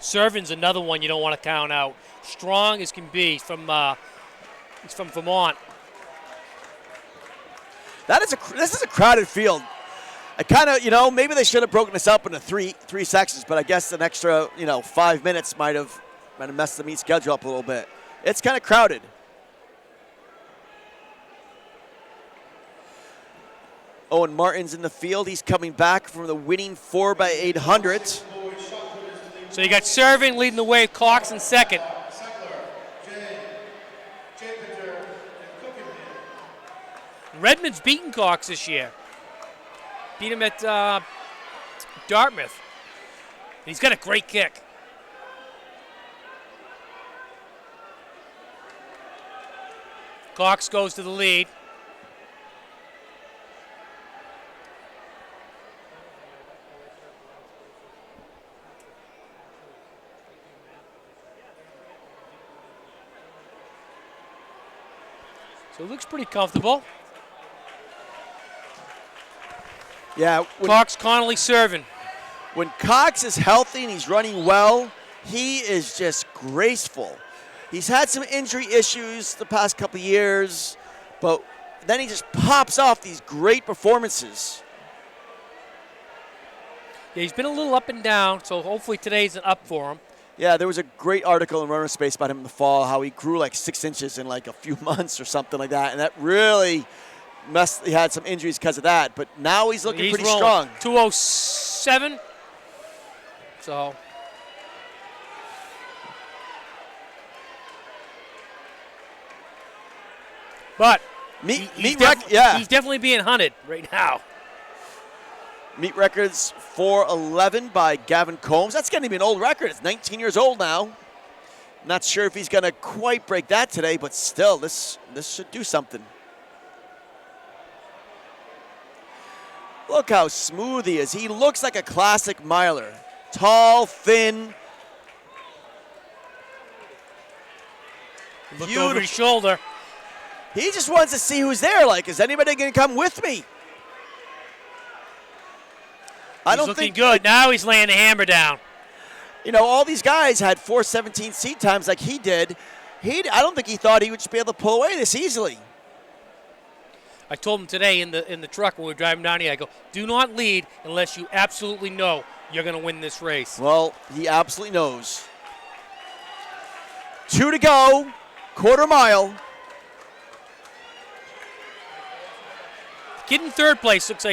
Servin's another one you don't want to count out. Strong as can be. He's from Vermont. This is a crowded field. I kind of, maybe they should have broken this up into three sections, but I guess an extra, 5 minutes might have messed the meet schedule up a little bit. It's kind of crowded. Owen Martin's in the field. He's coming back from the winning 4x800. So you got Servin leading the way, Cox in second. Redmond's beaten Cox this year. Beat him at Dartmouth. He's got a great kick. Cox goes to the lead. So it looks pretty comfortable. Yeah. Cox, Connolly, Servin. When Cox is healthy and he's running well, he is just graceful. He's had some injury issues the past couple of years, but then he just pops off these great performances. Yeah, he's been a little up and down, so hopefully today's an up for him. Yeah, there was a great article in Runner Space about him in the fall, how he grew like 6 inches in like a few months or something like that, and that really he had some injuries because of that, but now he's looking pretty strong. 207. So. But he's definitely being hunted right now. Meet records 4:11 by Gavin Combs. That's going to be an old record. It's 19 years old now. Not sure if he's going to quite break that today, but still, this should do something. Look how smooth he is. He looks like a classic miler. Tall, thin. Look over his shoulder. He just wants to see who's there. Like, is anybody going to come with me? He's looking good. Now he's laying the hammer down. All these guys had 4:17 seat times like he did. I don't think he thought he would just be able to pull away this easily. I told him today in the truck when we were driving down here, I go, do not lead unless you absolutely know you're going to win this race. Well, he absolutely knows. 2 to go, quarter mile. Kid in third place looks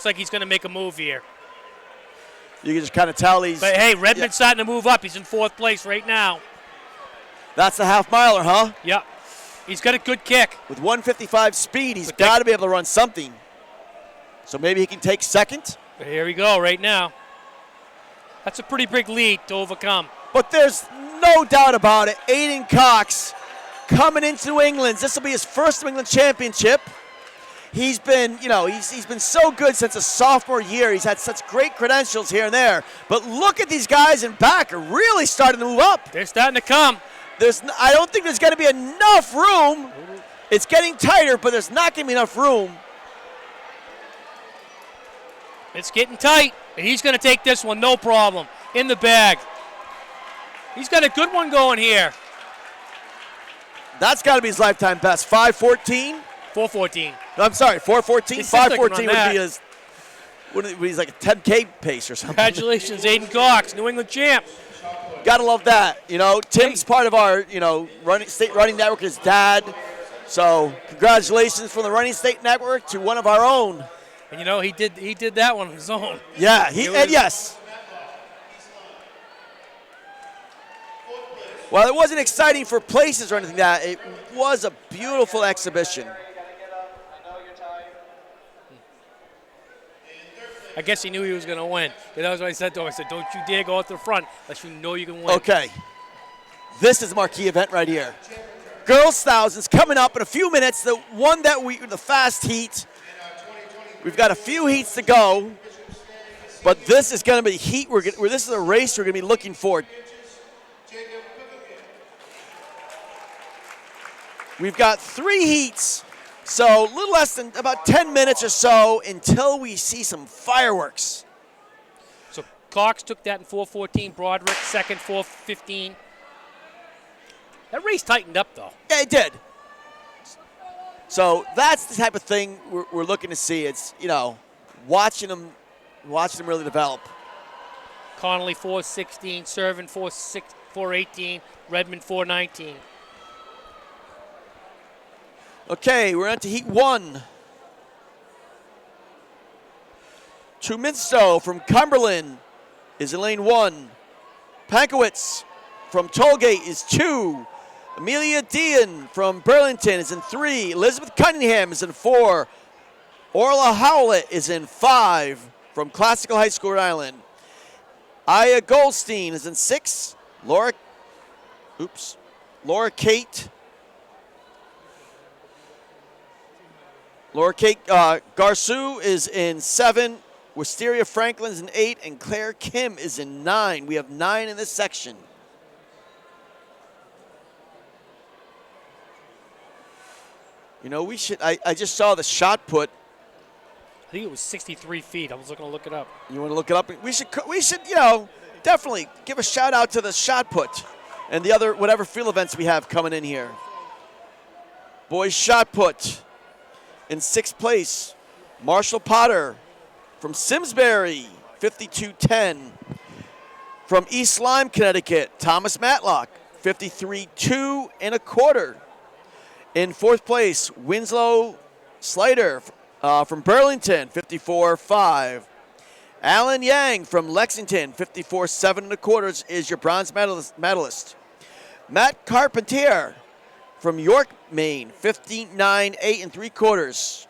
like he's going to make a move here. You can just kind of tell he's. But hey, Redmond's starting to move up. He's in fourth place right now. That's the half miler, huh? Yep. He's got a good kick. With 155 speed, he's got to be able to run something. So maybe he can take second. But here we go right now. That's a pretty big lead to overcome. But there's no doubt about it. Aiden Cox coming into New England. This will be his first New England championship. He's been, he's been so good since his sophomore year. He's had such great credentials here and there. But look at these guys in back are really starting to move up. They're starting to come. I don't think there's going to be enough room. It's getting tighter, but there's not going to be enough room. It's getting tight, and he's going to take this one, no problem, in the bag. He's got a good one going here. That's got to be his lifetime best. 5:14. 4:14. I'm sorry, 4:14. He's still 5:14 working would on be his. He's like a 10K pace or something. Congratulations, Aiden Cox, New England champ. Gotta love that. Tim's part of our, state running network. His dad. So congratulations from the running state network to one of our own. And he did that one on his own. Yeah, yes. While it wasn't exciting for places or anything like that, it was a beautiful exhibition. I guess he knew he was going to win. And that was what I said to him. I said, don't you dare go out the front unless you know you can win. Okay. This is a marquee event right here. Girls Thousands coming up in a few minutes. The fast heat. We've got a few heats to go. But this is going to be heat. This is a race we're going to be looking for. We've got 3 heats. So a little less than about 10 minutes or so until we see some fireworks. So Cox took that in 4:14. Broderick second, 4:15. That race tightened up, though. Yeah, it did. So that's the type of thing we're looking to see. It's, watching them really develop. Connolly 4:16, Servin 4:18, Redmond 4:19. Okay, we're on to heat 1. Truminsto from Cumberland is in lane 1. Pankowitz from Tollgate is 2. Amelia Dean from Burlington is in 3. Elizabeth Cunningham is in 4. Orla Howlett is in 5 from Classical High School, Rhode Island. Aya Goldstein is in 6. Laura Kate Garsu is in 7. Wisteria Franklin is in 8. And Claire Kim is in 9. We have 9 in this section. I just saw the shot put. I think it was 63 feet. I was looking to look it up. You want to look it up? We should definitely give a shout out to the shot put and the other whatever field events we have coming in here. Boys shot put. In 6th place, Marshall Potter from Simsbury, 52.10. From East Lyme, Connecticut, Thomas Matlock, 53.2 1/4. In 4th place, Winslow Slater from Burlington, 54.5. Alan Yang from Lexington, 54.7 1/4 is your bronze medalist. Matt Carpentier from York, Maine, 15.9 8 3/4.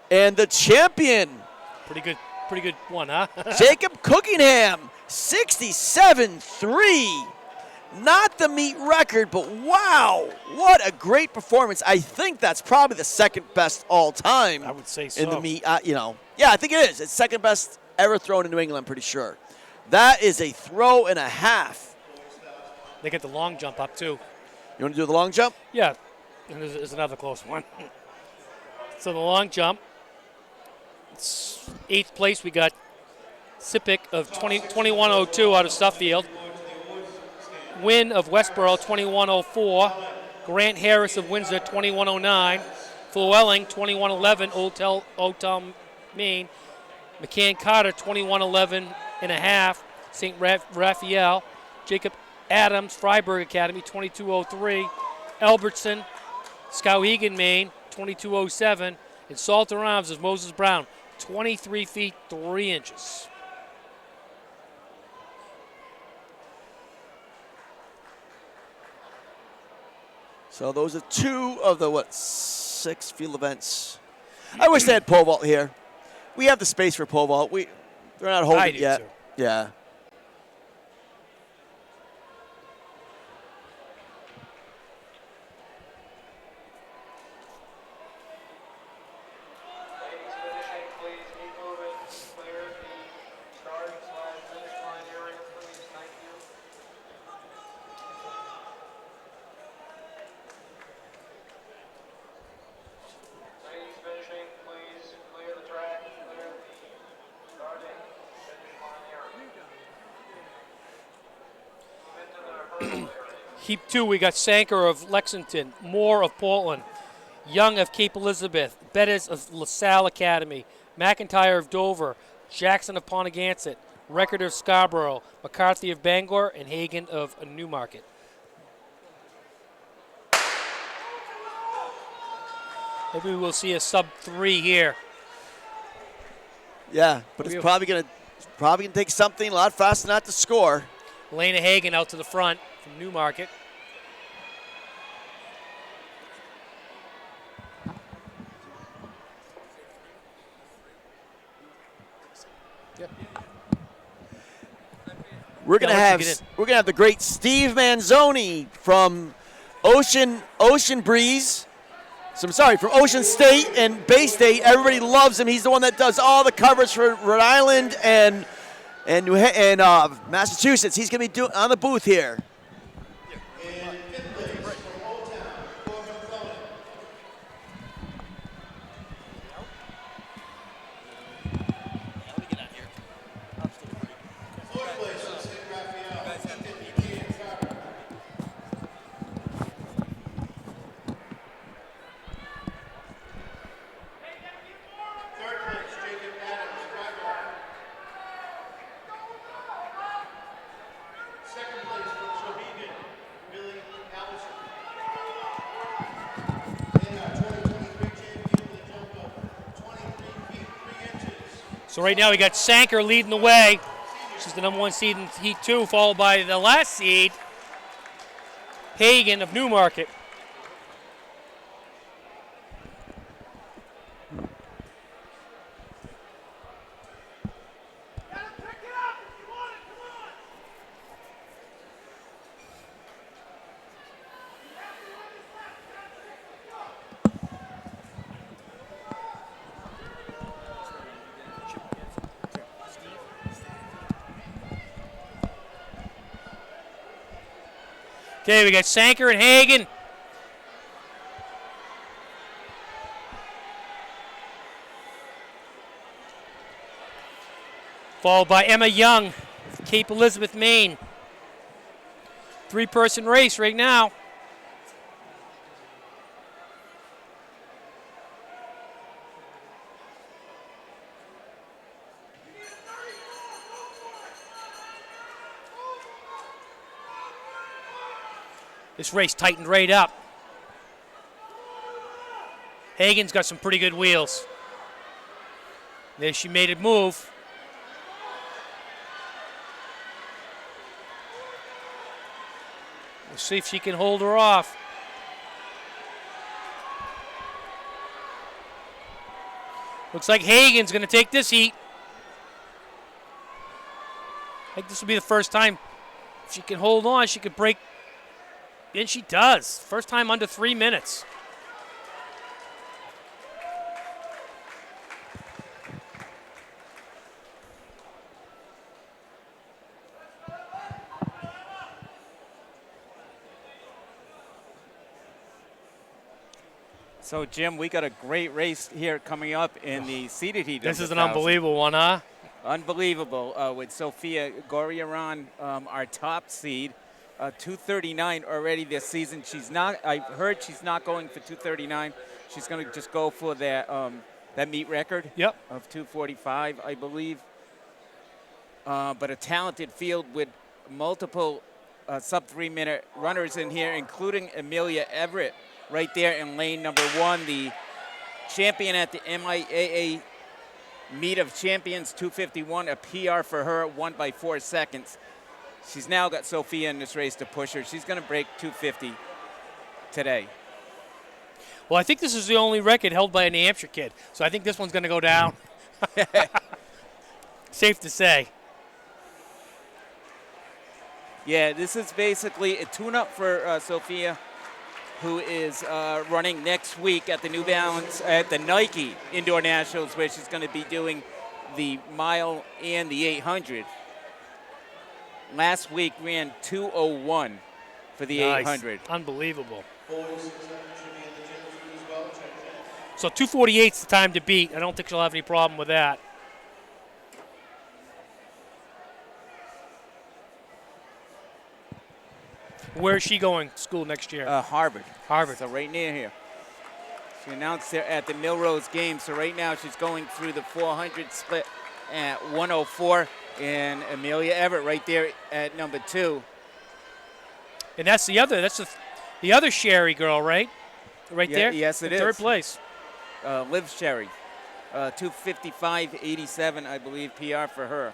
And the champion, pretty good one, huh? Jacob Cookingham, 67.3. Not the meet record, but wow, what a great performance. I think that's probably the second best all time. I would say so. In the meet, Yeah, I think it is. It's second best ever thrown in New England, I'm pretty sure. That is a throw and a half. They get the long jump up, too. You want to do the long jump? Yeah, and there's another close one. So the long jump, it's 8th place. We got Sipik of 21.02 out of Suffield. Wynn of Westboro, 21.04. Grant Harris of Windsor, 21.09. Llewellyn, 21-11, Old Town, Maine. McCann Carter, 21-11 and a half, St. Raphael. Jacob Adams, Freiburg Academy, 22-03. Albertson, Skowhegan, Maine, 22-07. And Salter Arms is Moses Brown, 23 feet 3 inches. So those are two of the, 6 field events. I wish they had pole vault here. We have the space for pole vault. They're not holding I it do yet. too. Yeah. Ladies finishing, please keep moving. Clear the start/finish line area, please. Thank you. Ladies finishing, please clear the track, clear the starting finish line area. Move into the hurdle area. Heap 2, we got Sanker of Lexington, Moore of Portland, Young of Cape Elizabeth, Bettis of LaSalle Academy, McIntyre of Dover, Jackson of Pontigansett, Record of Scarborough, McCarthy of Bangor, and Hagan of Newmarket. Maybe we'll see a sub-3 here. Yeah, but it's probably gonna take something a lot faster not to score. Lena Hagan out to the front from Newmarket. We're gonna Yeah, once you have get in. the great Steve Manzoni from Ocean Breeze. From Ocean State and Bay State. Everybody loves him. He's the one that does all the covers for Rhode Island and Massachusetts. He's gonna be on the booth here. In fifth place from Old Town, Corbin Clement. Fourth place from St. Raphael, Ethan McCann Carter. Third place, Jacob Adams, Freiburg. Second place from Shawinigan, Billy Allison. And our 2023 champion with a jump of 23 feet 3 inches. So right now we got Sanker leading the way. She's the number 1 seed in Heat 2, followed by the last seed, Hagan of Newmarket. Okay, we got Sanker and Hagan. Followed by Emma Young, Cape Elizabeth, Maine. 3-person race right now. This race tightened right up. Hagan's got some pretty good wheels. There she made a move. We'll see if she can hold her off. Looks like Hagan's going to take this heat. I think this will be the first time if she can hold on, she could break. And she does. First time under 3 minutes. So, Jim, we got a great race here coming up in the seeded heat. This of is the an 1,000. unbelievable one, huh? Unbelievable with Sophia Goriaran, our top seed. 239 already this season. I heard she's not going for 239. She's going to just go for that meet record Yep. of 2:45, I believe. But a talented field with multiple sub-3-minute runners in here, including Amelia Everett right there in lane number 1, the champion at the MIAA Meet of Champions, 2:51, a PR for her, won by 4 seconds. She's now got Sophia in this race to push her. She's going to break 2:50 today. Well, I think this is the only record held by a New Hampshire kid, so I think this one's going to go down. Safe to say. Yeah, this is basically a tune-up for Sophia, who is running next week at the New Balance, at the Nike Indoor Nationals, where she's going to be doing the mile and the 800. Last week ran 2:01 for the Nice. 800. Unbelievable. So 2:48's the time to beat. I don't think she'll have any problem with that. Where is she going to school next year? Harvard. Harvard. So right near here. She announced there at the Millrose game. So right now she's going through the 400 split at 1:04. And Amelia Everett right there at number 2. And that's the other Sherry girl, right? Right Yeah, there? yes, it in third is. place. Liv Sherry. 2:55.87, I believe, PR for her.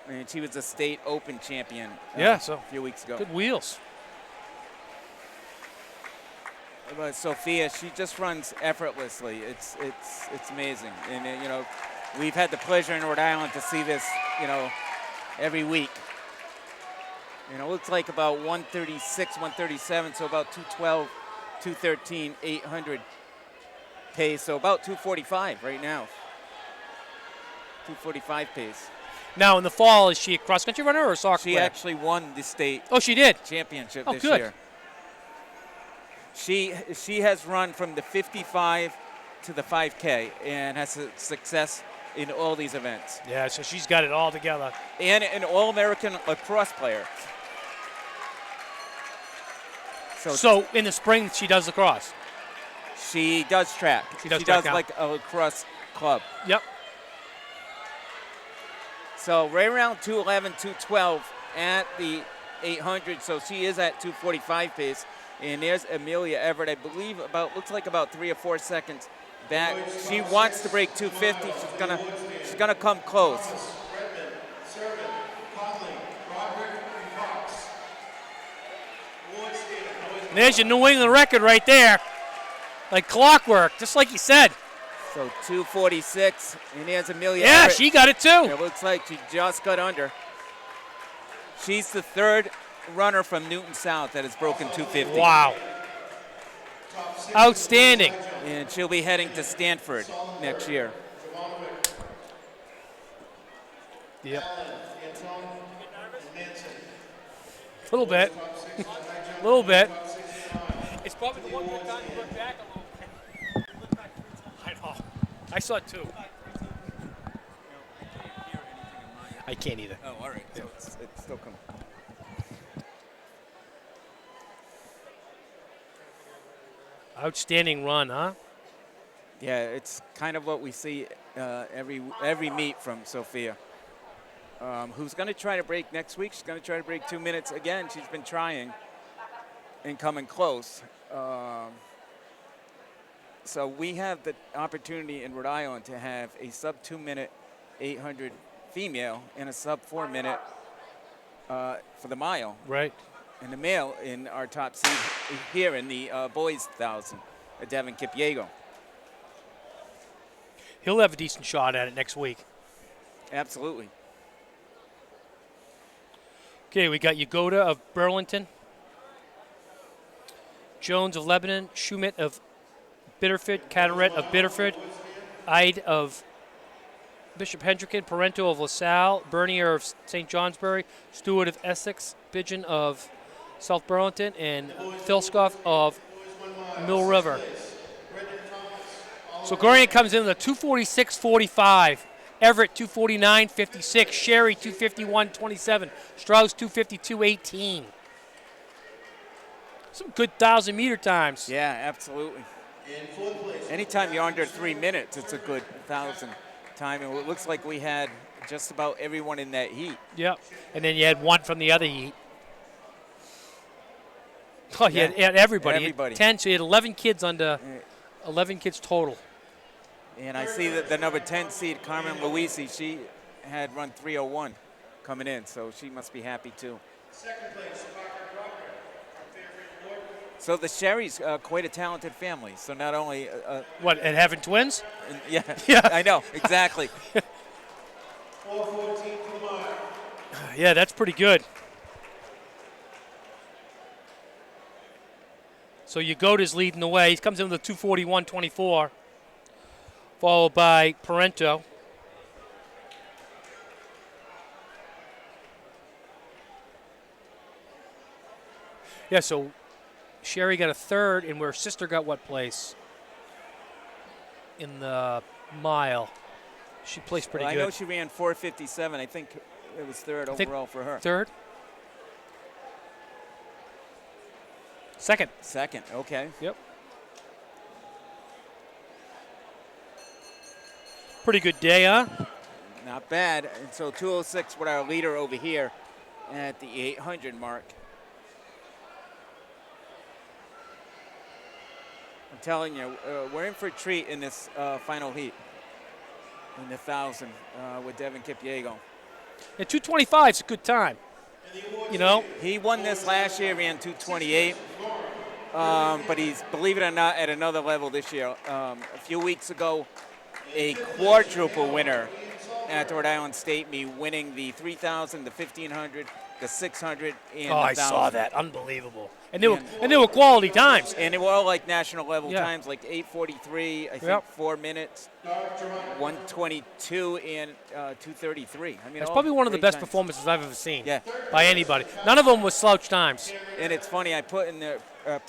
And she was a state open champion So a few weeks ago. good wheels. But Sophia, she just runs effortlessly. It's amazing. And, we've had the pleasure in Rhode Island to see this, every week. It looks like about 136, 137, so about 212, 213, 800 pace. So about 245 right now. 245 pace. Now in the fall, is she a cross-country runner or a soccer She player? actually won the state Oh, she did. championship Oh, this good. year. She has run from the 55 to the 5K and has success in all these events. Yeah, so she's got it all together. And an All-American lacrosse player. So in the spring, she does lacrosse. She does track. She does track now. like a lacrosse club. Yep. So right around 211, 212 at the 800. So she is at 245 pace. And there's Amelia Everett, I believe looks like about 3 or 4 seconds back. She wants to break 250. She's gonna come close. And there's your New England record right there. Like clockwork, just like you said. So 246, and there's Amelia Yeah, Everett. she got it too. It looks like she just got under. She's the third runner from Newton South that has broken 250. Wow. Outstanding. And she'll be heading to Stanford next year. Yep. A little bit. A little bit. It's probably the one more time you look back a little bit. I know. I saw it too. I can't either. Oh, all right. So it's still coming. Outstanding run, huh? Yeah, it's kind of what we see every meet from Sophia. Who's going to try to break next week? She's going to try to break 2 minutes again. She's been trying and coming close. So we have the opportunity in Rhode Island to have a sub 2 minute 800 female and a sub 4 minute for the mile. Right. And the male in our top seed here in the boys 1,000, Devin Kipiego. He'll have a decent shot at it next week. Absolutely. Okay, we got Yagoda of Burlington, Jones of Lebanon, Schumit of Bitterford, Carteret of Bitterford, Ide of Bishop Hendricken, Parento of LaSalle, Bernier of St. Johnsbury, Stewart of Essex, Pigeon of South Burlington, and Philscoff of Mill River. So Gorian comes in with a 246.45. Everett 249.56. Sherry 251.27. Strauss 252.18. Some good 1,000-meter times. Yeah, absolutely. In fourth place, Anytime you're under 3 minutes, it's a good 1,000 time. And it looks like we had just about everyone in that heat. Yep. And then you had one from the other heat. Oh, you Yeah. had everybody. Everybody. 10, so you had 11 kids under, 11 kids total. And I see that the number 10 seed, Carmen Luisi, she had run 3:01 coming in, so she must be happy too. second place, Parker Drucker, our favorite award. So the Sherry's quite a talented family. So not only, What, and having twins? yeah, Yeah. I know, exactly. 4:14 for the mark. Yeah, that's pretty good. So Yagoda's leading the way. He comes in with a 2:41.24, followed by Parento. Yeah, so Sherry got a third, and her sister got what place? In the mile. She placed pretty Well, I good. know she ran 4:57. I think it was third think overall for her. Third? Second. Second, okay. Yep. Pretty good day, huh? Not bad. And so 2:06 with our leader over here at the 800 mark. I'm telling you, we're in for a treat in this final heat. In the 1,000 with Devin Kipiego. And 2:25 is a good time. You know? He won this last year, ran 2:28. But he's, believe it or not, at another level this year. A few weeks ago, a quadruple winner at the Rhode Island State meet, winning the 3,000, the 1,500, the 600, and the 1,000. I saw that. Unbelievable. And they were quality times. And they were all like national level Yeah. times, like 8:43, I think Yep. 4 minutes, 1:22, and 2:33. I mean, It's all probably one of the great best times. performances I've ever seen. Yeah. By anybody. None of them was slouch times. And it's funny, I put in the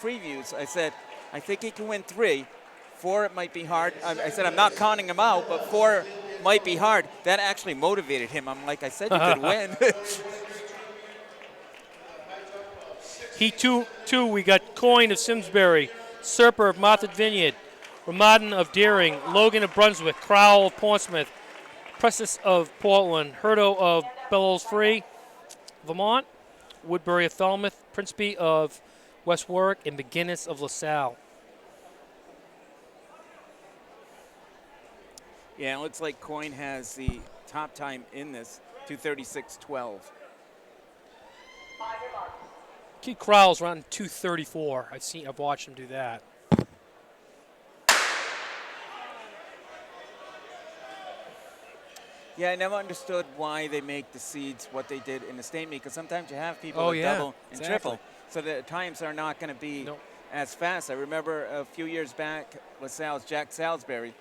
previews, I said, I think he can win 3. 4, it might be hard. I said, I'm not counting him out, but 4 might be hard. That actually motivated him. I'm like, I said you could win. Heat two, we got Coyne of Simsbury, Serper of Martha Vineyard, Ramadan of Deering, Logan of Brunswick, Crowell of Portsmouth, Presses of Portland, Hurdo of Bellows Free, Vermont, Woodbury of Falmouth, Princeby of West Warwick, and McGinnis of LaSalle. Yeah, it looks like Coyne has the top time in this, 2:36.12. Kid Crowell's running 2:34. I've watched him do that. Yeah, I never understood why they make the seeds what they did in the state meet, because sometimes you have people Oh, that yeah, double and exactly. triple, so the times are not going to be Nope. as fast. I remember a few years back, LaSalle's Jack Salisbury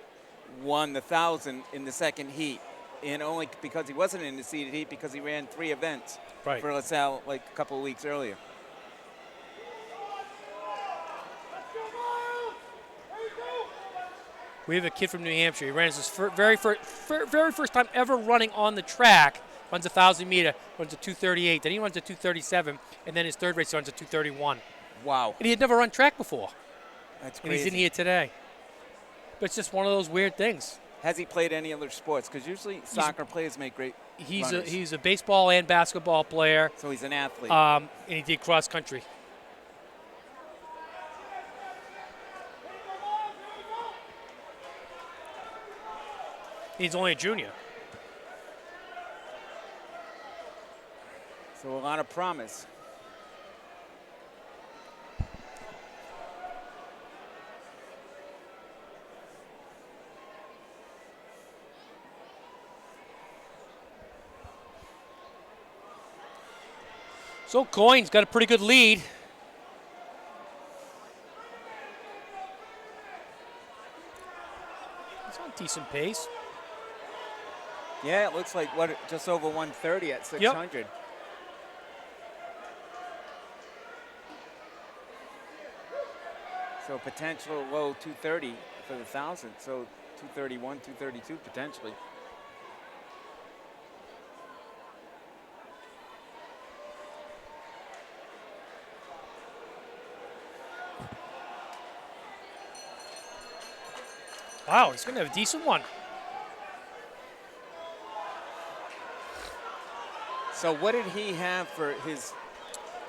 won the 1,000 in the second heat, and only because he wasn't in the seeded heat because he ran 3 events Right. for LaSalle like a couple of weeks earlier. We have a kid from New Hampshire. He ran his very first time ever running on the track. Runs a 1,000 meter, runs a 2:38. Then he runs a 2:37, and then his third race he runs a 2:31. Wow, And he had never run track before, that's and he's crazy. in here today. But it's just one of those weird things. Has he played any other sports? Because usually soccer players make great He's runners. a baseball and basketball player, So he's an athlete. and he did cross country. He's only a junior. So a lot of promise. So Coyne's got a pretty good lead. He's on decent pace. Yeah, it looks like just over 130 at 600. So potential low 230 for the 1,000. So 231, 232 potentially. Wow, he's going to have a decent one. So what did he have for his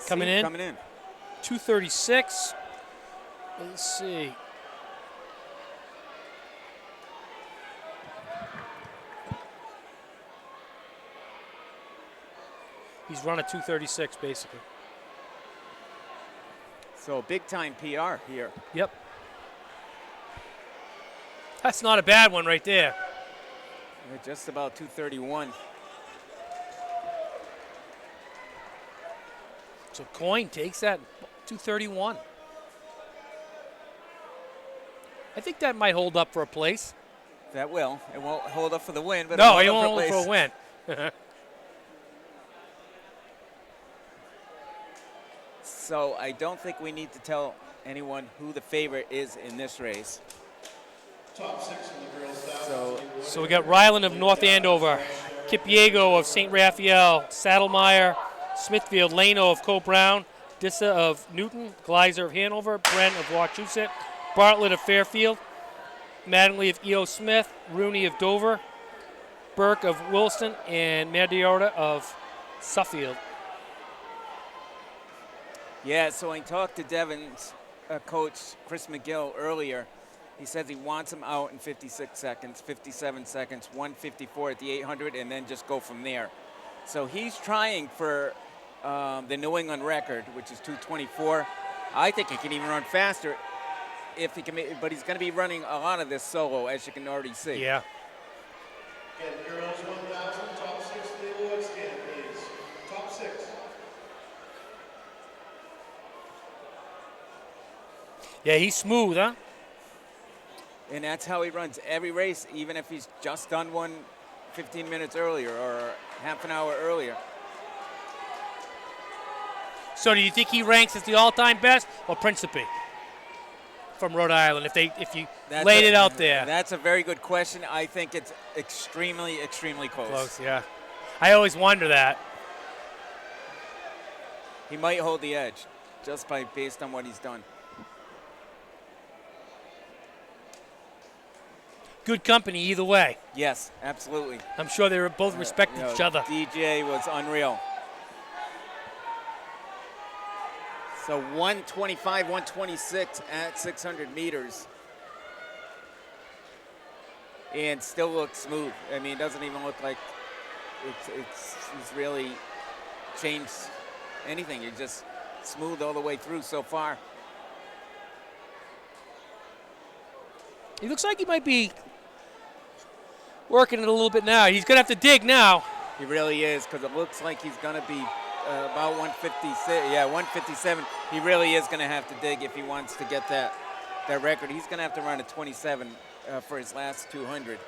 Coming seat in? Coming in. 236. Let's see. He's run a 236, basically. So big time PR here. Yep. That's not a bad one right there. Yeah, just about 231. So Coyne takes that 231. I think that might hold up for a place. That will. It won't hold up for the win, but No, he it'll won't hold up hold for a for a place. win. So I don't think we need to tell anyone who the favorite is in this race. Top 6 in the girls' thousand. So we got Ryland of North Andover, Kipiego of St. Raphael, Saddlemeyer, Smithfield, Lano of Co Brown, Dissa of Newton, Gleiser of Hanover, Brent of Wachusett, Bartlett of Fairfield, Mattingly of E.O. Smith, Rooney of Dover, Burke of Williston, and Mariota of Suffield. Yeah, so I talked to Devon's coach, Chris McGill, earlier. He says he wants him out in 56 seconds, 57 seconds, 154 at the 800, and then just go from there. So he's trying for the New England record, which is 224. I think he can even run faster if he can, but he's going to be running a lot of this solo, as you can already see. Yeah. Again, girls 1,000, top 6 to the award stand, please. Top 6. Yeah, he's smooth, huh? And that's how he runs every race, even if he's just done one 15 minutes earlier or half an hour earlier. So do you think he ranks as the all-time best or Principe from Rhode Island, if you laid it out there? That's a very good question. I think it's extremely, extremely close. Close, yeah. I always wonder that. He might hold the edge just based on what he's done. Good company either way. Yes, absolutely. I'm sure they were both respected each other. DJ was unreal. So 125, 126 at 600 meters. And still looks smooth. I mean, it doesn't even look like he's really changed anything. You're just smooth all the way through so far. He looks like he might be working it a little bit now. He's going to have to dig now. He really is, because it looks like he's going to be about 156. Yeah, 157. He really is going to have to dig if he wants to get that record. He's going to have to run a 27 for his last 200.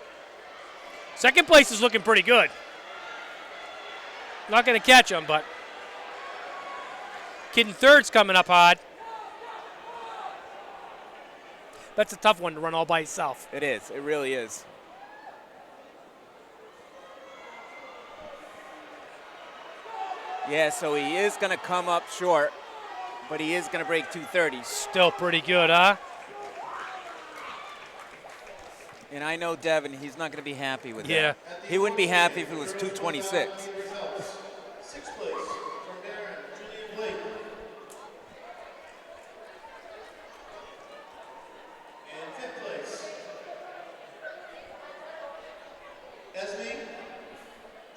Second place is looking pretty good. Not going to catch him, but kid in third's coming up hard. That's a tough one to run all by himself. It is. It really is. Yeah, so he is going to come up short, but he is going to break 230. Still pretty good, huh? And I know Devin, he's not going to be happy with Yeah. that. He wouldn't be happy if it was 226. 6th place from there, Julian Blake. And 5th place, Esme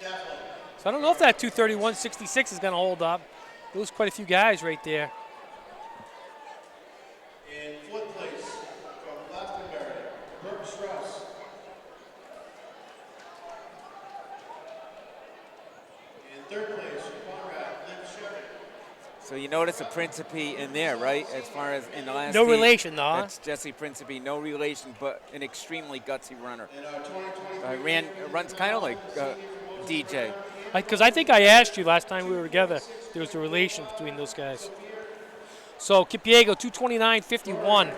Gafflin. So I don't know if that 231.66 is going to hold up. There was quite a few guys right there. In 4th place from Glastonbury, Burke Strauss. In 3rd place from Conrad, Liv Sherry. So you notice a Principe in there, right? As far as in the last No heat. relation, though, huh? That's Jesse Principe, no relation, but an extremely gutsy runner. In our 2023 Runs kind of like DJ. Because I think I asked you last time we were together, there was a relation between those guys. So Kipiego, 229.51.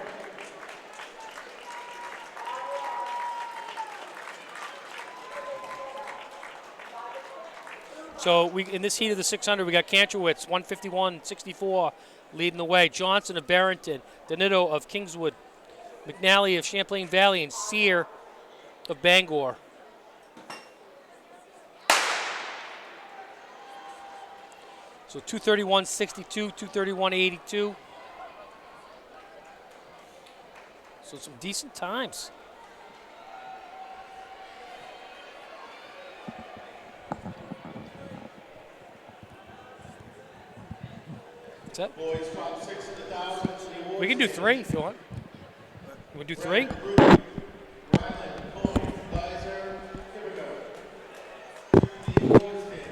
So in this heat of the 600, we got Kantrowitz, 151.64, leading the way. Johnson of Barrington, Donito of Kingswood, McNally of Champlain Valley, and Sear of Bangor. So 231.62, 231.82. So some decent times. What's that? Boys top 6 in the thousands. The We can do 3 if you want. You want to do 3? Ryland, Cohen, Geyser. Here we go. The awards stand.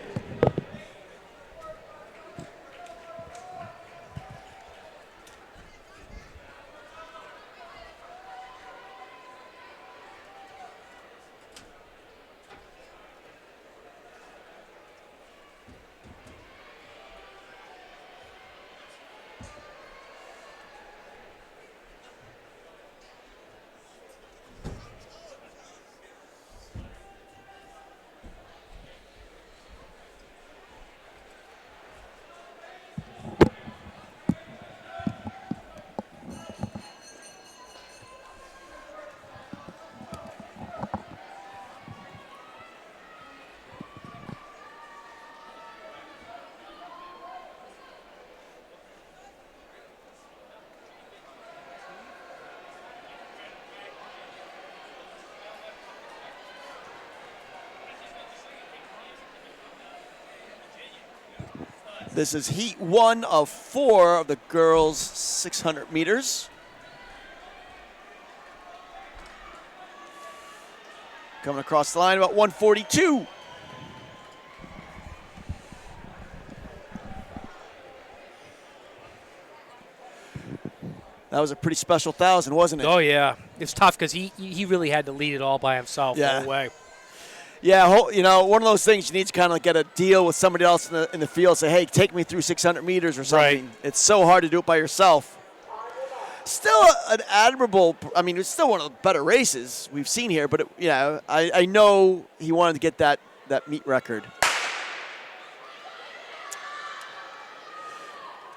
This is heat 1 of 4 of the girls' 600 meters. Coming across the line about 142. That was a pretty special 1,000, wasn't it? Oh, yeah. It's tough because he really had to lead it all by himself Yeah. all the way. Yeah, you know, one of those things you need to kind of get a deal with somebody else in the field. Say, hey, take me through 600 meters or something. Right. It's so hard to do it by yourself. Still an admirable. I mean, it's still one of the better races we've seen here. But I know he wanted to get that meet record.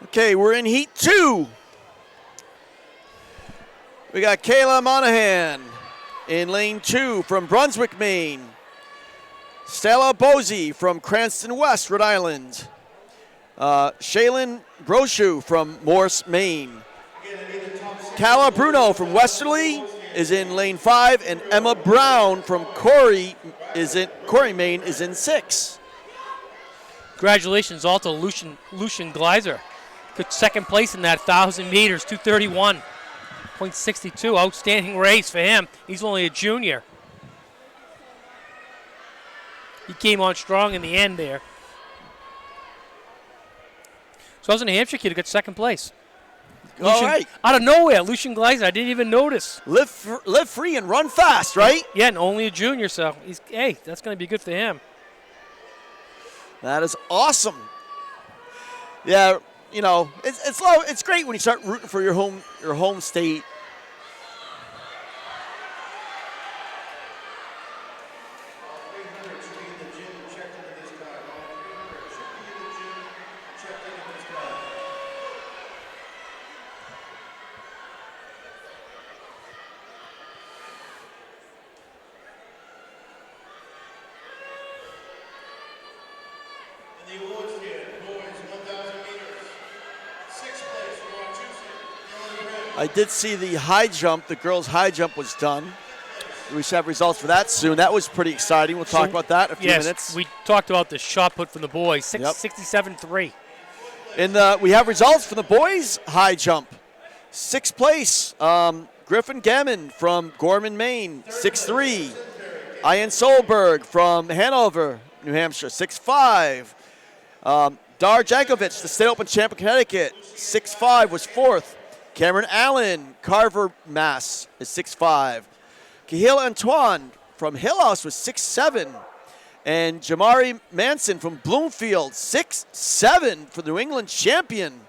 Okay, we're in heat 2. We got Kayla Monahan in lane 2 from Brunswick, Maine. Stella Bosey from Cranston West, Rhode Island. Shaylin Brochu from Morse, Maine. Calla Bruno from Westerly is in lane 5, and Emma Brown from Corey, Maine, is in 6. Congratulations also to Lucian Gleiser. Good second place in that 1,000 meters, 231.62. Outstanding race for him. He's only a junior. He came on strong in the end there. So I was a New Hampshire kid who got second place. All right. Out of nowhere, Lucian Gleiser. I didn't even notice. Live free and run fast, right? Yeah, and only a junior, so that's going to be good for him. That is awesome. Yeah, you know, it's great when you start rooting for your home state. The awards stand. Boys 1,000 meters. 6th place, Wachusett. I did see the high jump. The girls' high jump was done. We should have results for that soon. That was pretty exciting. We'll talk about that in a few minutes. We talked about the shot put from the boys, Yep. 67.3. We have results for the boys' high jump. 6th place, Griffin Gammon from Gorman, Maine, 6'3". Ian Solberg from Hanover, New Hampshire, 6'5". Dar Jankovic, the State Open champ of Connecticut, 6'5", was 4th. Cameron Allen, Carver, Mass, is 6'5". Kahil Antoine from Hill House was 6'7". And Jamari Manson from Bloomfield, 6'7" for the New England champion.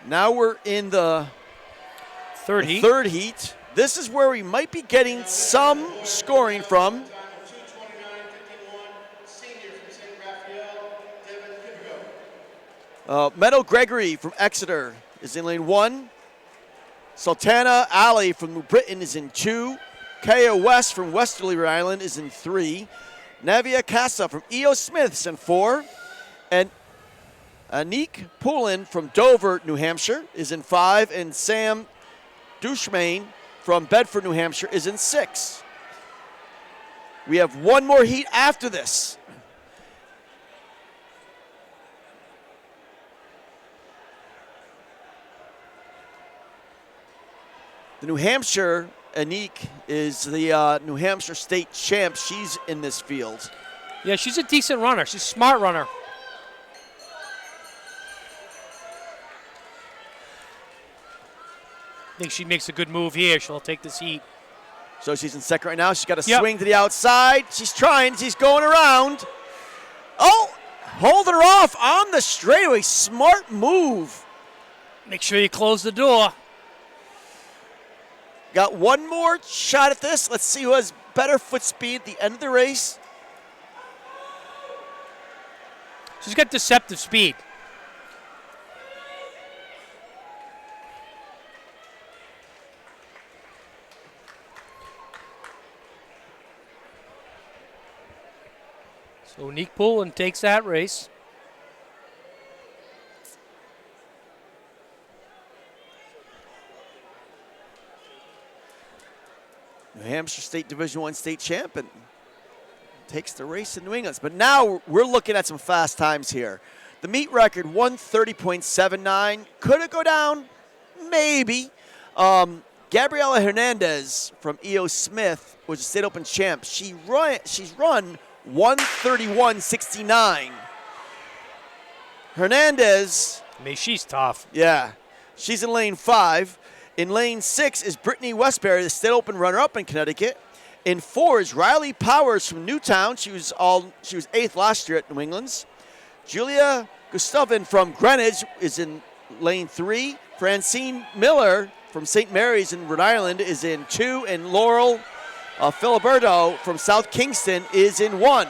Now we're in the Third heat. third heat. This is where we might be getting some scoring from. Time of 2:29.51. Senior from St. Raphael, Devin Kipgo. Meadow Gregory from Exeter is in lane 1. Sultana Ali from New Britain is in 2. Kaya West from Westerly, Rhode Island is in 3. Navia Casa from E.O. Smith is in 4. And Anik Poulin from Dover, New Hampshire is in 5. And Sam Dushmain from Bedford, New Hampshire is in 6. We have one more heat after this. The New Hampshire, Anik, is the New Hampshire state champ. She's in this field. Yeah, she's a decent runner. She's a smart runner. I think she makes a good move here. She'll take this heat. So she's in second right now. She's got a Yep. swing to the outside. She's trying. She's going around. Oh, holding her off on the straightaway. Smart move. Make sure you close the door. Got one more shot at this. Let's see who has better foot speed at the end of the race. She's got deceptive speed. So Nick Poulin takes that race. New Hampshire State Division I state champ and takes the race in New England. But now we're looking at some fast times here. The meet record, 1:30.79. Could it go down? Maybe. Gabriela Hernandez from E.O. Smith was a state open champ. She's run 1:31.69. Hernandez. I mean, she's tough. Yeah. She's in lane 5. In lane 6 is Brittany Westbury, the state open runner-up in Connecticut. In 4 is Riley Powers from Newtown. She was 8th last year at New England's. Julia Gustavin from Greenwich is in lane 3. Francine Miller from St. Mary's in Rhode Island is in 2. And Laurel Filiberto from South Kingston is in 1.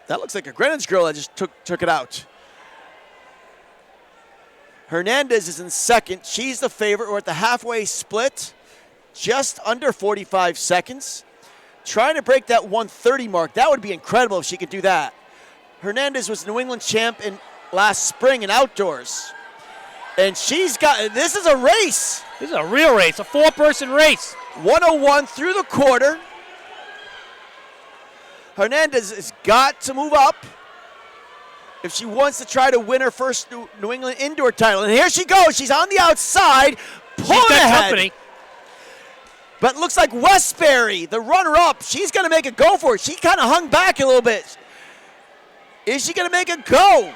That looks like a Greenwich girl that just took it out. Hernandez is in second. She's the favorite. We're at the halfway split, just under 45 seconds. Trying to break that 1:30 mark. That would be incredible if she could do that. Hernandez was New England champ in last spring in outdoors. And she's got, this is a race. This is a real race, a 4-person race. 101 through the quarter. Hernandez has got to move up if she wants to try to win her first New England indoor title. And here she goes. She's on the outside, pulling She's got ahead. company. But it looks like Westbury, the runner-up, she's going to make a go for it. She kind of hung back a little bit. Is she going to make a go?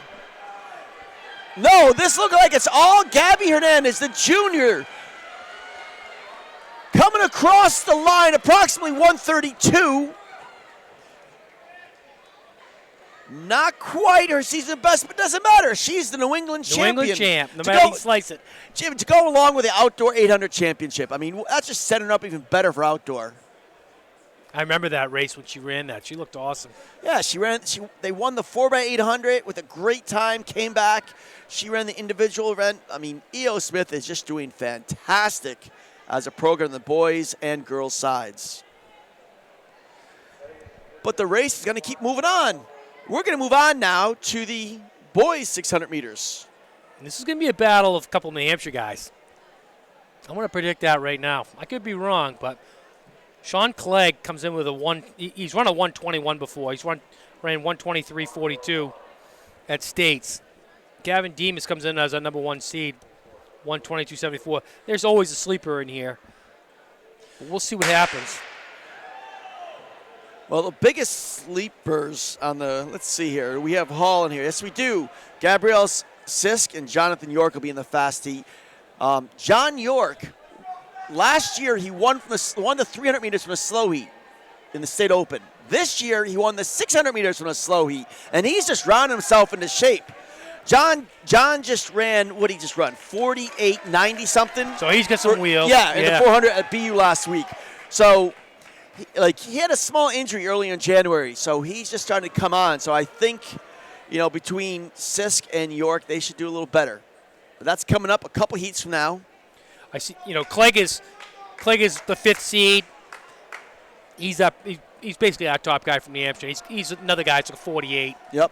No, this looks like it's all Gabby Hernandez, the junior, coming across the line, approximately 132. Not quite her season best, but doesn't matter. She's the New England champion. New England champ, no matter how you slice it. Jim, to go along with the outdoor 800 championship, I mean, that's just setting her up even better for outdoor. I remember that race when she ran that. She looked awesome. Yeah, they won the 4x800 with a great time, came back. She ran the individual event. I mean, E.O. Smith is just doing fantastic as a program on the boys and girls sides. But the race is going to keep moving on. We're going to move on now to the boys 600 meters. This is going to be a battle of a couple of New Hampshire guys. I'm going to predict that right now. I could be wrong, but Sean Clegg comes in with he's run a 121 before. Ran 123.42 at States. Gavin Demas comes in as a number 1 seed, 122.74. There's always a sleeper in here. But we'll see what happens. Well, the biggest sleepers on the, let's see here. We have Hall in here. Yes, we do. Gabrielle Sisk and Jonathan York will be in the fast heat. John York, last year he won the 300 meters from a slow heat in the state open. This year he won the 600 meters from a slow heat, and he's just rounding himself into shape. John just ran, what did he just run? 48.90 something? So he's got some wheels. Yeah, in the 400 at BU last week. So he had a small injury early in January, so he's just starting to come on. So I think, between Sisk and York, they should do a little better. But that's coming up a couple heats from now. I see. Clegg is the 5th seed. He's up. He's basically our top guy from New Hampshire. He's another guy that's a 48. Yep.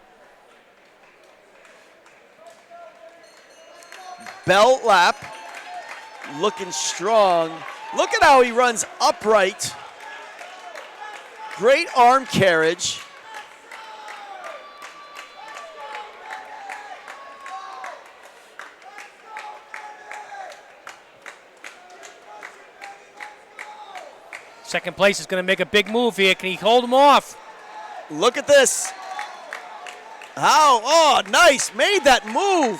Bell lap, looking strong. Look at how he runs upright. Great arm carriage. Second place is going to make a big move here. Can he hold him off? Look at this. How? Oh, nice. Made that move.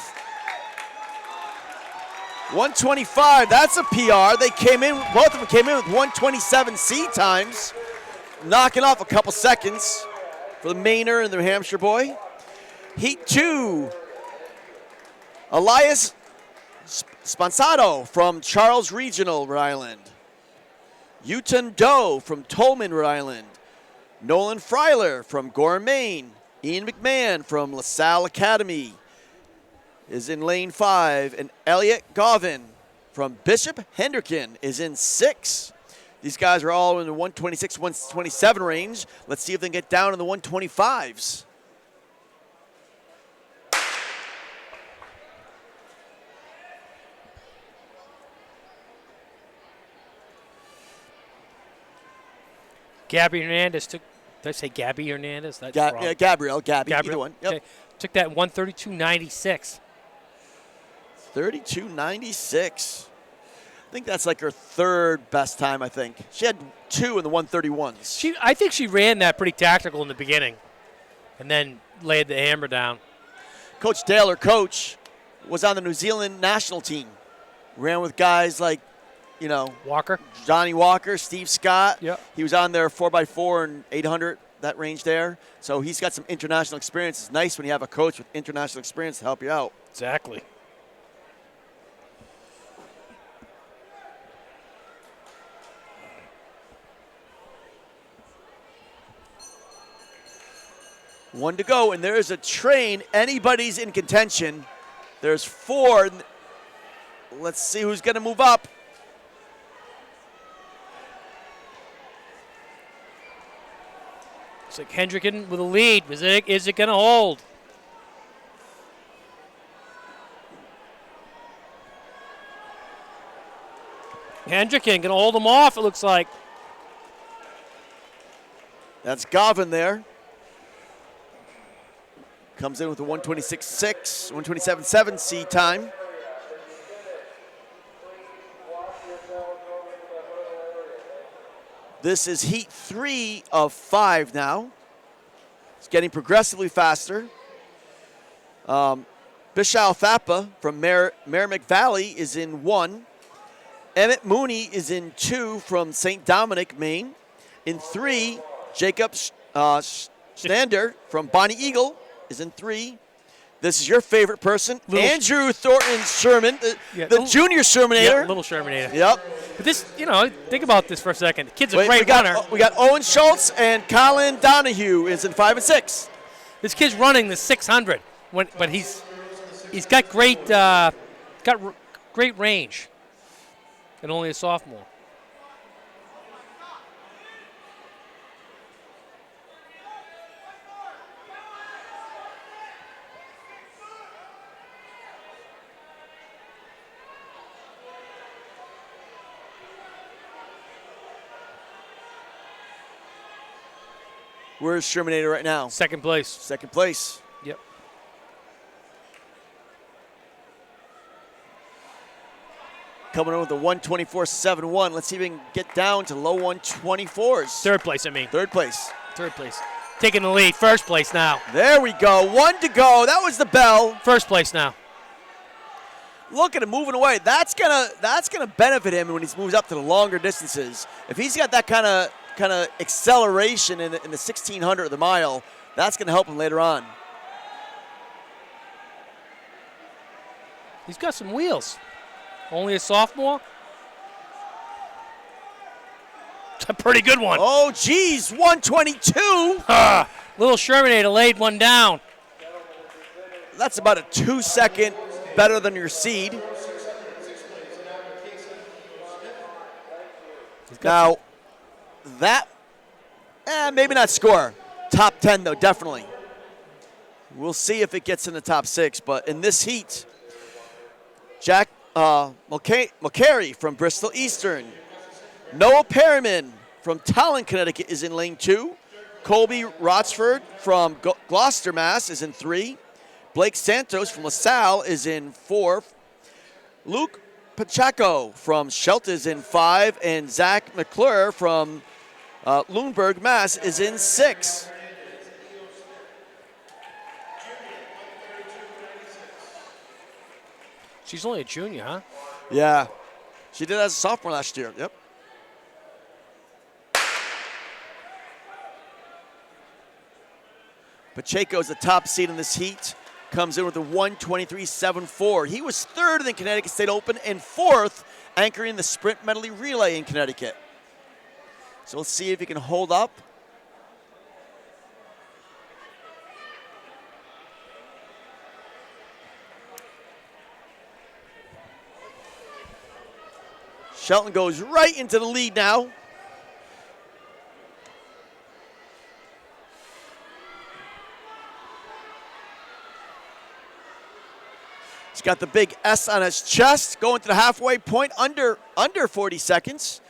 125. That's a PR. They came in. Both of them came in with 127 C times, knocking off a couple seconds for the Mainer and the New Hampshire boy. Heat 2. Elias Sponsato from Charles Regional, Rhode Island. Uton Doe from Tolman, Rhode Island. Nolan Freiler from Gorham, Maine. Ian McMahon from LaSalle Academy is in lane 5. And Elliot Govin from Bishop Hendricken is in 6. These guys are all in the 126, 127 range. Let's see if they can get down in the 125s. Gabby Hernandez took. Did I say Gabby Hernandez? That's wrong. Yeah, Gabrielle, either one. Yep. Okay. Took that 132.96. 32.96. I think that's like her third best time, I think. She had 2 in the 131s. I think she ran that pretty tactical in the beginning and then laid the hammer down. Coach Dale, her coach, was on the New Zealand national team. Ran with guys like, Walker. Johnny Walker, Steve Scott. Yep. He was on there 4x4 and 800, that range there. So he's got some international experience. It's nice when you have a coach with international experience to help you out. Exactly. One to go, and there's a train. Anybody's in contention. There's 4. Let's see who's going to move up. It's like Hendricken with a lead. Is it going to hold? Hendricken going to hold him off, it looks like. That's Govin there. Comes in with a 126.6, 127.7 C time. This is heat 3 of 5 now. It's getting progressively faster. Bishal Thapa from Merrimack Valley is in 1. Emmett Mooney is in 2 from St. Dominic, Maine. In 3, Jacob Stander from Bonnie Eagle is in 3. This is your favorite person, Andrew Thornton Sherman, the junior Shermanator. Yeah, little Shermanator. Yep. But this, think about this for a second. The kid's a great runner. We got Owen Schultz and Colin Donahue is in 5 and 6. This kid's running the 600, but he's got great great range, and only a sophomore. Where's Shermanator right now? Second place. Second place. Yep. Coming in with a 124.71. Let's see if we can get down to low 124s. Third place, I mean. Third place. Third place. Taking the lead. First place now. There we go. 1 to go. That was the bell. First place now. Look at him moving away. That's gonna benefit him when he moves up to the longer distances. If he's got that kind of acceleration in the 1600 of the mile, that's going to help him later on. He's got some wheels. Only a sophomore. a pretty good one. Oh, geez, 122. Little Shermanator laid one down. That's about a 2-second better than your seed. Now, that, maybe not score. Top 10, though, definitely. We'll see if it gets in the top 6. But in this heat, Jack Mulcahy from Bristol Eastern. Noah Perriman from Tallinn, Connecticut is in lane 2. Colby Rotsford from Gloucester, Mass. is in 3. Blake Santos from LaSalle is in 4. Luke Pacheco from Shelton is in 5. And Zach McClure from Lunenburg, Mass. is in 6. She's only a junior, huh? Yeah. She did as a sophomore last year. Yep. Pacheco's the top seed in this heat. Comes in with a 1:23.74. He was third in the Connecticut State Open and fourth anchoring the sprint medley relay in Connecticut. So let's see if he can hold up. Shelton goes right into the lead now. He's got the big S on his chest, going to the halfway point, under 40 seconds.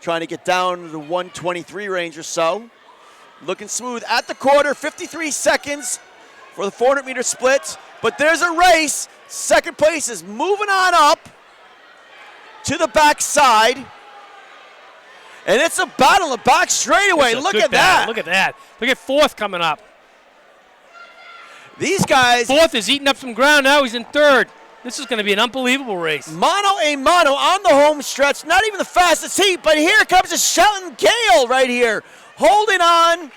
Trying to get down to the 123 range or so. Looking smooth at the quarter, 53 seconds for the 400-meter split. But there's a race. Second place is moving on up to the backside. And it's a battle in the back straightaway. Look at that. Look at that. Look at fourth coming up. These guys. Fourth is eating up some ground now. He's in third. This is going to be an unbelievable race. Mano a mano on the home stretch. Not even the fastest heat, but here comes a Shelton Gale right here. Holding on.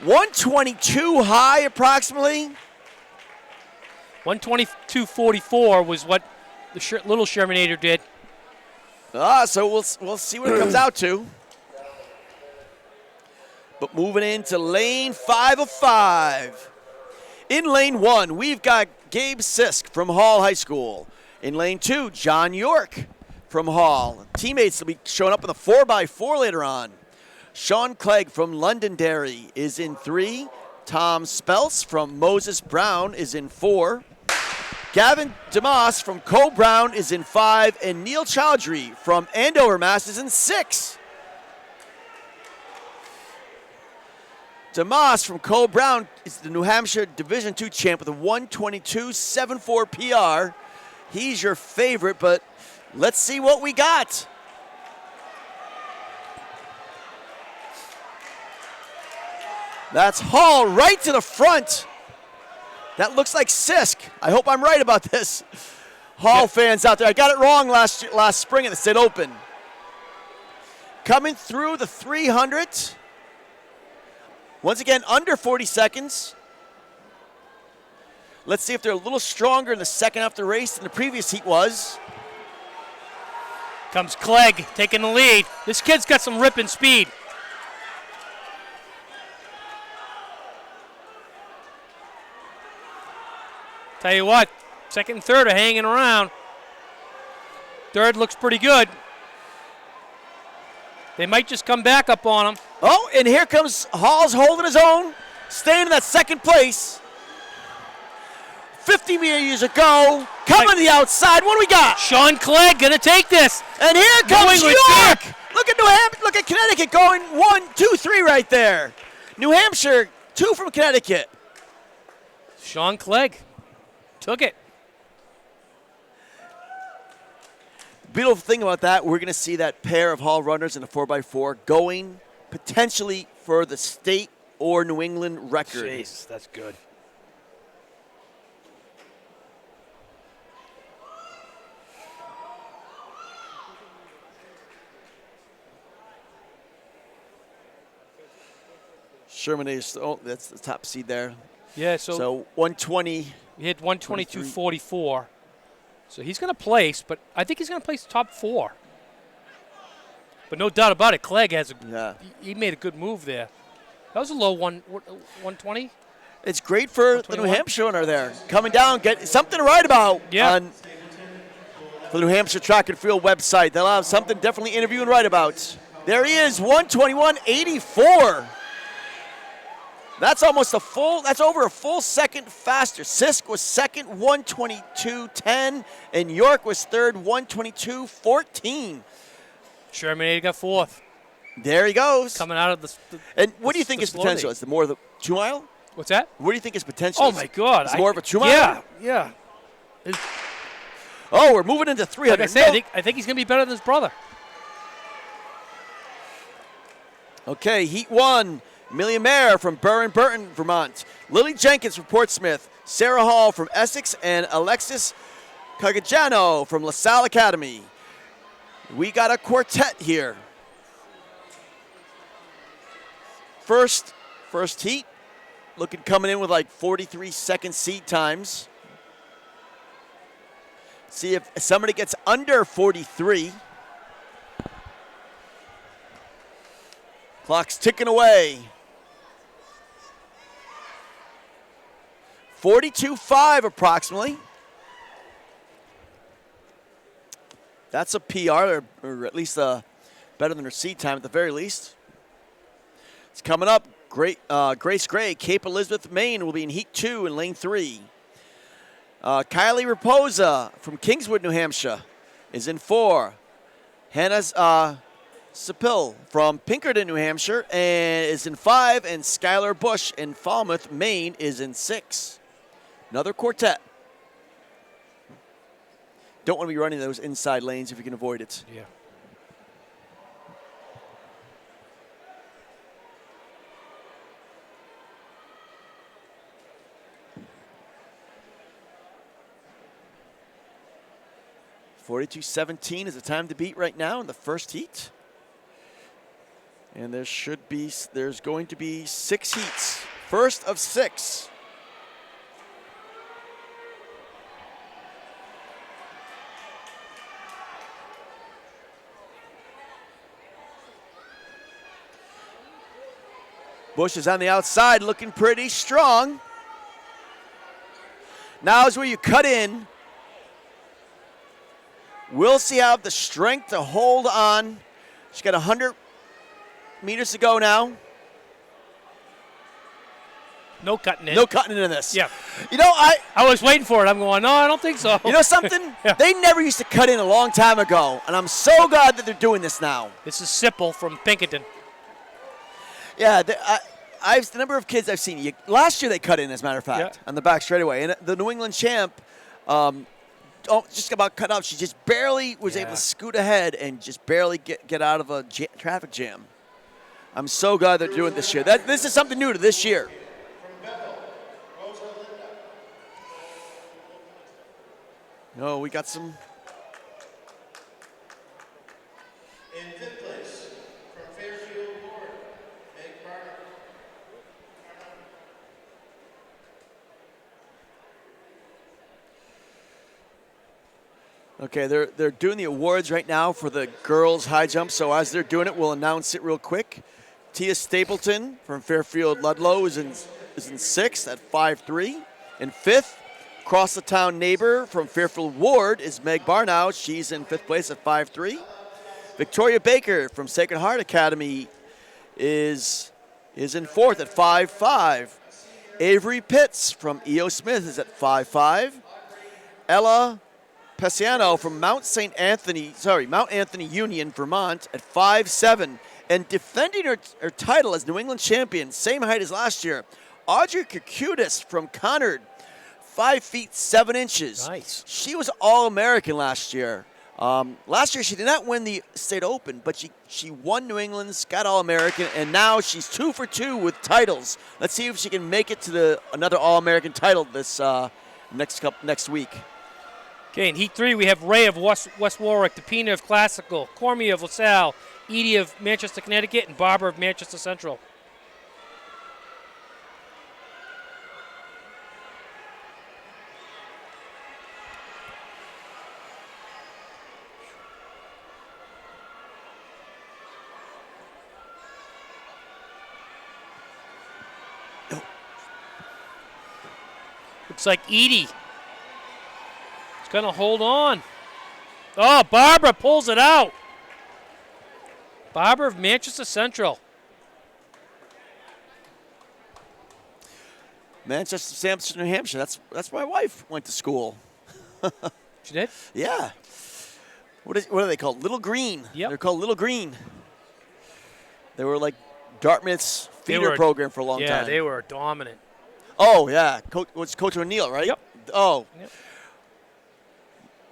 122 high approximately. 122.44 was what the little Shermanator did. So we'll see what it comes out to. But moving into lane 5 of 5. In lane 1, we've got Gabe Sisk from Hall High School. In lane 2, John York from Hall. Teammates will be showing up in the 4x4 later on. Sean Clegg from Londonderry is in 3. Tom Spelce from Moses Brown is in 4. Gavin DeMoss from Cole Brown is in 5. And Neil Chowdhury from Andover, Mass. is in 6. DeMoss from Cole Brown is the New Hampshire Division II champ with a 122.74 PR. He's your favorite, but let's see what we got. That's Hall right to the front. That looks like Sisk. I hope I'm right about this. Hall fans out there, I got it wrong last spring at the State Open. Coming through the 300. Once again, under 40 seconds. Let's see if they're a little stronger in the second half of the race than the previous heat was. Comes Clegg taking the lead. This kid's got some ripping speed. Tell you what, second and third are hanging around. Third looks pretty good. They might just come back up on him. Oh, and here comes Hall's holding his own, staying in that second place. 50 meters ago, coming to the outside. What do we got? Sean Clegg gonna take this. And here comes New England York. Look at New Hampshire. Look at Connecticut going 1, 2, 3 right there. New Hampshire, 2 from Connecticut. Sean Clegg took it. Beautiful thing about that, we're going to see that pair of Hall runners in a 4x4 going potentially for the state or New England record. Jeez, that's good. Sherman is, oh, that's the top seed there. Yeah, So 120. he hit 122.44. So he's going to place, but I think he's going to place top 4. But no doubt about it, Clegg has he made a good move there. That was a low 120. It's great for the New Hampshire runner there. Coming down, get something to write about on for the New Hampshire Track and Field website. They'll have something definitely interview and write about. There he is, 121.84. That's almost that's over a full second faster. Sisk was second, 122.10, and York was third, 122.14. Sherman got 4th. There he goes. Coming out of the and what do you think his potential is? The more of the 2 mile? What's that? What do you think his potential is? Oh, my God. It's more of a 2 mile? Yeah. Oh, we're moving into 300. Like I say, I think he's going to be better than his brother. Okay, Heat 1. Amelia Mayer from Burton, Vermont. Lily Jenkins from Portsmouth. Sarah Hall from Essex. And Alexis Cagagiano from LaSalle Academy. We got a quartet here. First heat. Coming in with like 43-second seat times. See if somebody gets under 43. Clock's ticking away. 42.5 approximately. That's a PR, or at least better than her seat time at the very least. It's coming up. Grace Gray, Cape Elizabeth, Maine, will be in Heat 2 in Lane 3. Kylie Raposa from Kingswood, New Hampshire, is in 4. Hannah Sepil from Pinkerton, New Hampshire, and is in 5. And Skylar Bush in Falmouth, Maine, is in 6. Another quartet. Don't want to be running those inside lanes if you can avoid it. Yeah. .42.17 is the time to beat right now in the first heat. And there's going to be 6 heats. First of 6. Bush is on the outside looking pretty strong. Now is where you cut in. Will she have the strength to hold on? She's got 100 meters to go now. No cutting in. No cutting in this. Yeah. You know, I was waiting for it. I'm going, no, I don't think so. You know something? Yeah. They never used to cut in a long time ago, and I'm so glad that they're doing this now. This is Sipple from Pinkerton. Yeah, I've the number of kids I've seen. Last year they cut in, as a matter of fact, on the back straightaway. And the New England champ just about cut off. She just barely was able to scoot ahead and just barely get out of a traffic jam. I'm so glad they're doing it this year. This is something new to this year. No, we got some. In 5th place, from Fairfield Ward, Meg Barner. Okay, they're doing the awards right now for the girls high jump. So as they're doing it, we'll announce it real quick. Tia Stapleton from Fairfield Ludlow is in 6th at 5.3. In 5th, across the town neighbor from Fairfield Ward is Meg Barnow. She's in 5th place at 5.3. Victoria Baker from Sacred Heart Academy is in 4th at 5.5. Avery Pitts from E.O. Smith is at 5.5. Ella Pesiano from Mount Anthony Union, Vermont at 5'7", and defending her title as New England champion, same height as last year, Audrey Kirkudis from Conard, 5 feet 7 inches. Nice. She was All-American last year. Last year she did not win the state open, but she won New England's, got All-American, and now she's 2 for 2 with titles. Let's see if she can make it to another All-American title this next week. Okay, in Heat 3, we have Ray of West Warwick, DePina of Classical, Cormier of LaSalle, Edie of Manchester, Connecticut, and Barbara of Manchester Central. Looks like Edie is going to hold on. Oh, Barbara pulls it out. Barbara of Manchester Central. Manchester, Sampson, New Hampshire. That's where my wife went to school. She did? Yeah. What are they called? Little Green. Yep. They're called Little Green. They were like Dartmouth's feeder program for a long time. Yeah, they were dominant. Oh, yeah. Coach O'Neill, right? Yep. Oh. Yep.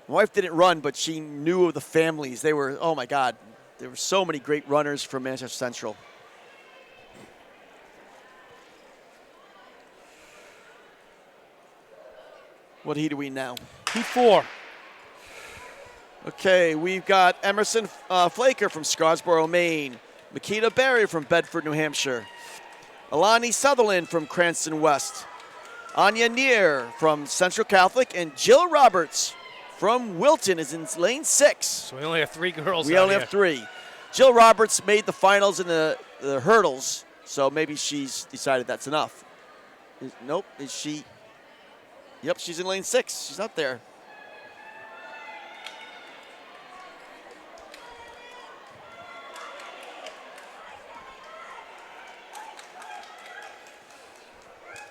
My wife didn't run, but she knew of the families. They were, oh, my God. There were so many great runners from Manchester Central. What heat are we now? Heat 4. Okay, we've got Emerson Flaker from Scarsboro, Maine. Makita Berry from Bedford, New Hampshire. Alani Sutherland from Cranston West. Anya Neer from Central Catholic. And Jill Roberts from Wilton is in lane 6. So we only have 3 girls We out only here. have 3. Jill Roberts made the finals in the hurdles, so maybe she's decided that's enough. Nope, is she? Yep, she's in lane 6. She's up there.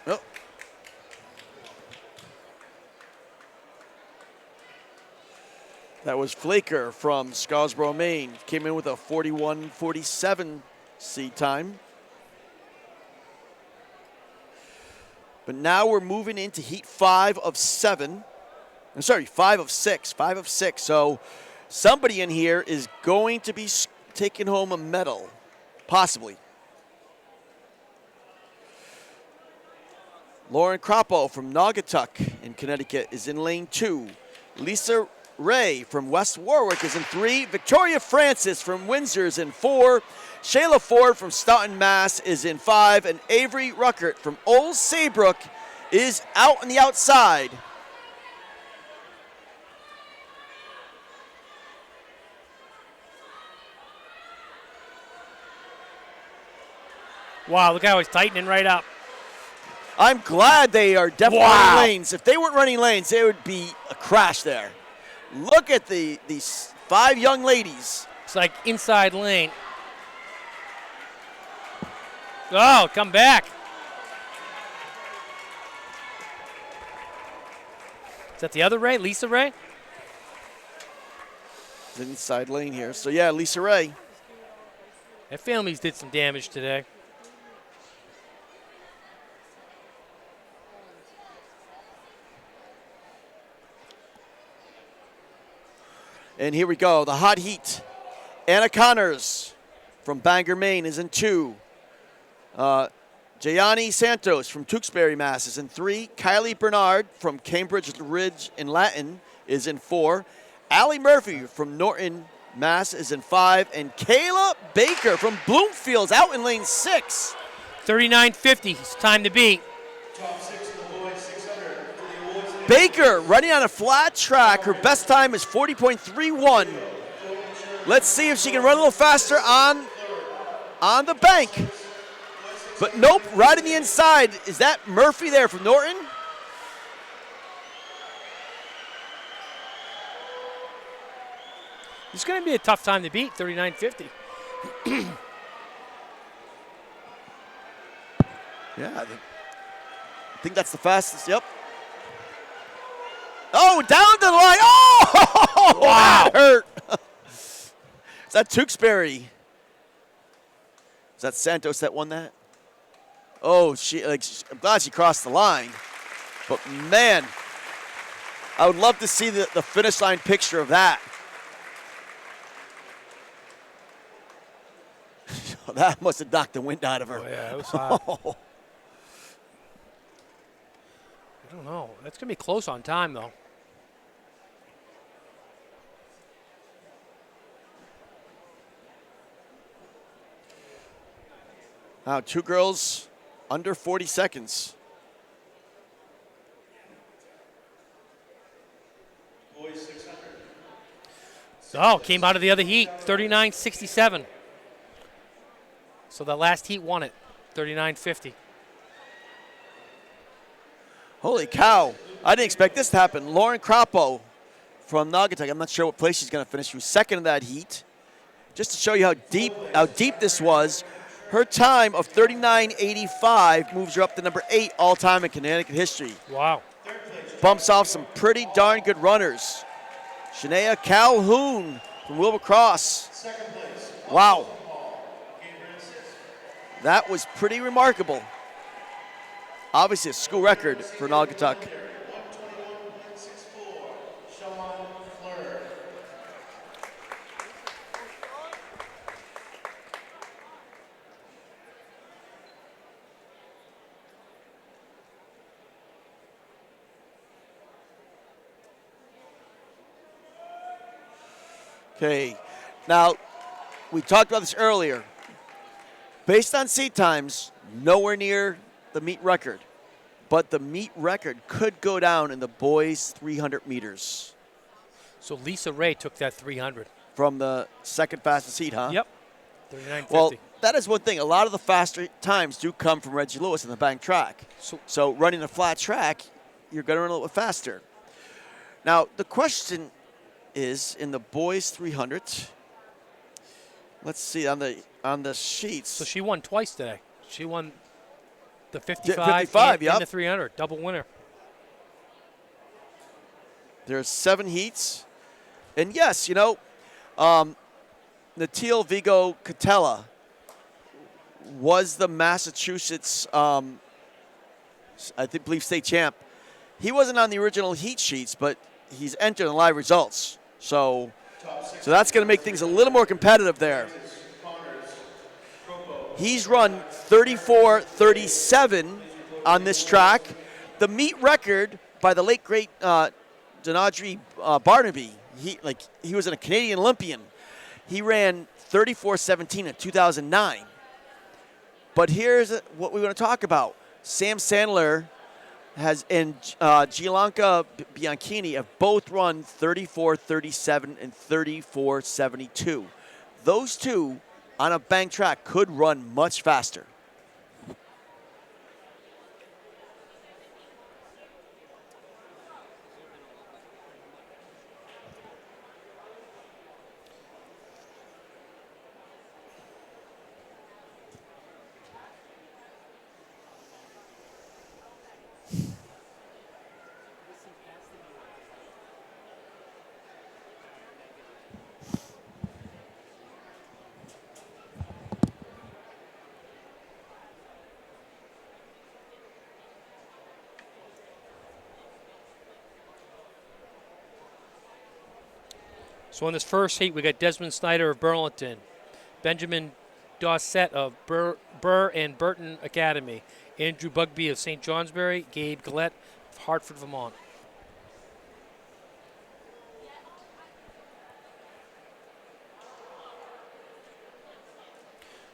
Oh. That was Flaker from Scarsboro, Maine. Came in with a 41-47 seed time. But now we're moving into heat 5 of 7. I'm sorry, 5 of 6. 5 of 6. So somebody in here is going to be taking home a medal, possibly. Lauren Croppo from Naugatuck in Connecticut is in lane 2. Lisa Ray from West Warwick is in 3. Victoria Francis from Windsor is in 4. Shayla Ford from Stoughton, Mass. is in 5. And Avery Ruckert from Old Saybrook is out on the outside. Wow, look how he's tightening right up. I'm glad they are definitely Wow. running lanes. If they weren't running lanes, there would be a crash there. Look at these 5 young ladies. It's like inside lane. Oh, come back. Is that the other Ray, Lisa Ray? The inside lane here. So, yeah, Lisa Ray. That families did some damage today. And here we go, the hot heat. Anna Connors from Bangor, Maine is in 2. Jayani Santos from Tewksbury, Mass. is in 3. Kylie Bernard from Cambridge Ridge in Latin is in 4. Allie Murphy from Norton, Mass. is in 5. And Kayla Baker from Bloomfield's out in lane 6. 39.50, it's time to beat. Top 6 of the boys, 600 for the awards. Baker running on a flat track. Her best time is 40.31. Let's see if she can run a little faster on the bank. But nope, right on the inside. Is that Murphy there from Norton? It's going to be a tough time to beat, 39.50. Yeah, I think that's the fastest. Yep. Oh, down the line. Oh, wow. That hurt. Is that Tewksbury? Is that Santos that won that? Oh, I'm glad she crossed the line. But, man, I would love to see the finish line picture of that. That must have knocked the wind out of her. Oh, yeah, it was hot. I don't know. That's going to be close on time, though. Wow, 2 girls under 40 seconds. Boys 600. Oh, came out of the other heat, 39.67. So the last heat won it, 39.50. Holy cow. I didn't expect this to happen. Lauren Croppo from Naugatuck. I'm not sure what place she's going to finish. She was second in that heat. Just to show you how deep this was, her time of 39.85 moves her up to number 8 all-time in Connecticut history. Wow. Bumps off some pretty darn good runners. Shania Calhoun from Wilbur Cross. Wow. That was pretty remarkable. Obviously a school record for Naugatuck. Okay, now we talked about this earlier. Based on seat times, nowhere near the meet record. But the meet record could go down in the boys' 300 meters. So Lisa Ray took that 300. From the second fastest heat, huh? Yep. 39.50. Well, that is one thing. A lot of the faster times do come from Reggie Lewis in the bank track. So running a flat track, you're going to run a little bit faster. Now, the question is in the boys 300. Let's see on the sheets. So she won twice today. She won the 55, 55 and the 300, double winner. There's 7 heats. And yes, Natil Vigo Catella was the Massachusetts, believe state champ. He wasn't on the original heat sheets, but he's entered in live results. So that's going to make things a little more competitive there. He's run 34.37 on this track. The meet record by the late great Denadri Barnaby. He was a Canadian Olympian. He ran 34.17 in 2009. But here's what we want to talk about. Sam Sandler and Gianluca Bianchini have both run 34.37 and 34.72. Those two on a bank track could run much faster. So in this first heat, we got Desmond Snyder of Burlington, Benjamin Dawsett of Burr and Burton Academy, Andrew Bugby of St. Johnsbury, Gabe Gillette of Hartford, Vermont.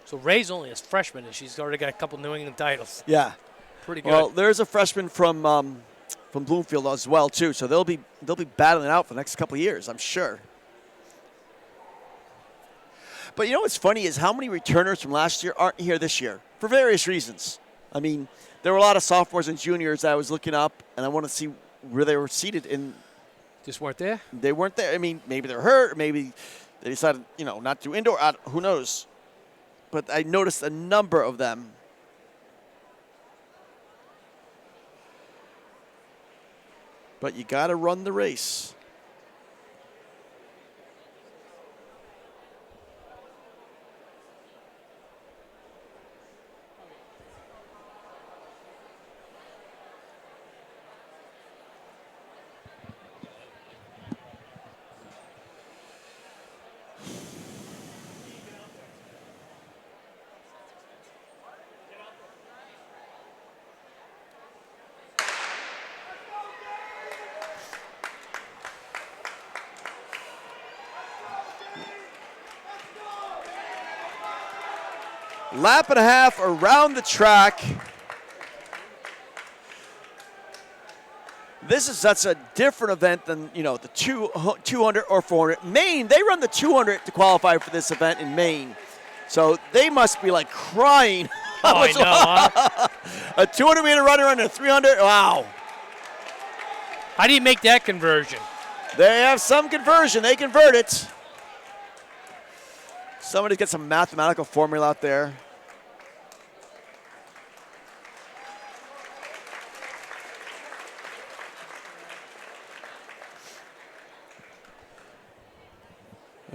So Ray's only a freshman, and she's already got a couple New England titles. Yeah. Pretty good. Well, there's a freshman from Bloomfield as well too, so they'll be battling it out for the next couple of years, I'm sure. But what's funny is how many returners from last year aren't here this year for various reasons. I mean, there were a lot of sophomores and juniors that I was looking up, and I want to see where they were seated. And just weren't there? They weren't there. I mean, maybe they're hurt, maybe they decided, not to indoor. Who knows? But I noticed a number of them. But you got to run the race. Lap and a half around the track. That's a different event than, the 200 or 400. Maine, they run the 200 to qualify for this event in Maine. So they must be like crying. Oh, I know, huh? A 200-meter runner under 300, wow. How do you make that conversion? They have some conversion. They convert it. Somebody get some mathematical formula out there.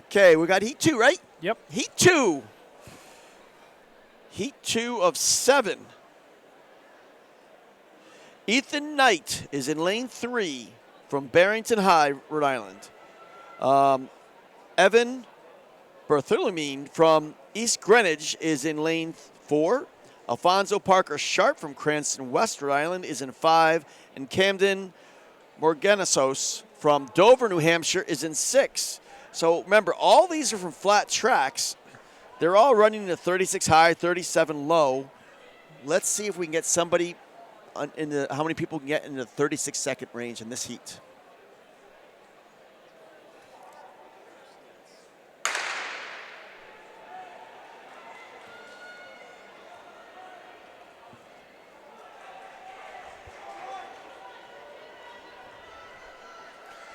Okay, we got heat 2, right? Yep. Heat 2. Heat 2 of 7. Ethan Knight is in lane 3 from Barrington High, Rhode Island. Evan Bartholomew from East Greenwich is in lane 4. Alfonso Parker Sharp from Cranston West, Rhode Island is in 5. And Camden Morganisos from Dover, New Hampshire is in 6. So remember, all these are from flat tracks. They're all running the 36 high, 37 low. Let's see if we can get somebody how many people can get in the 36-second range in this heat.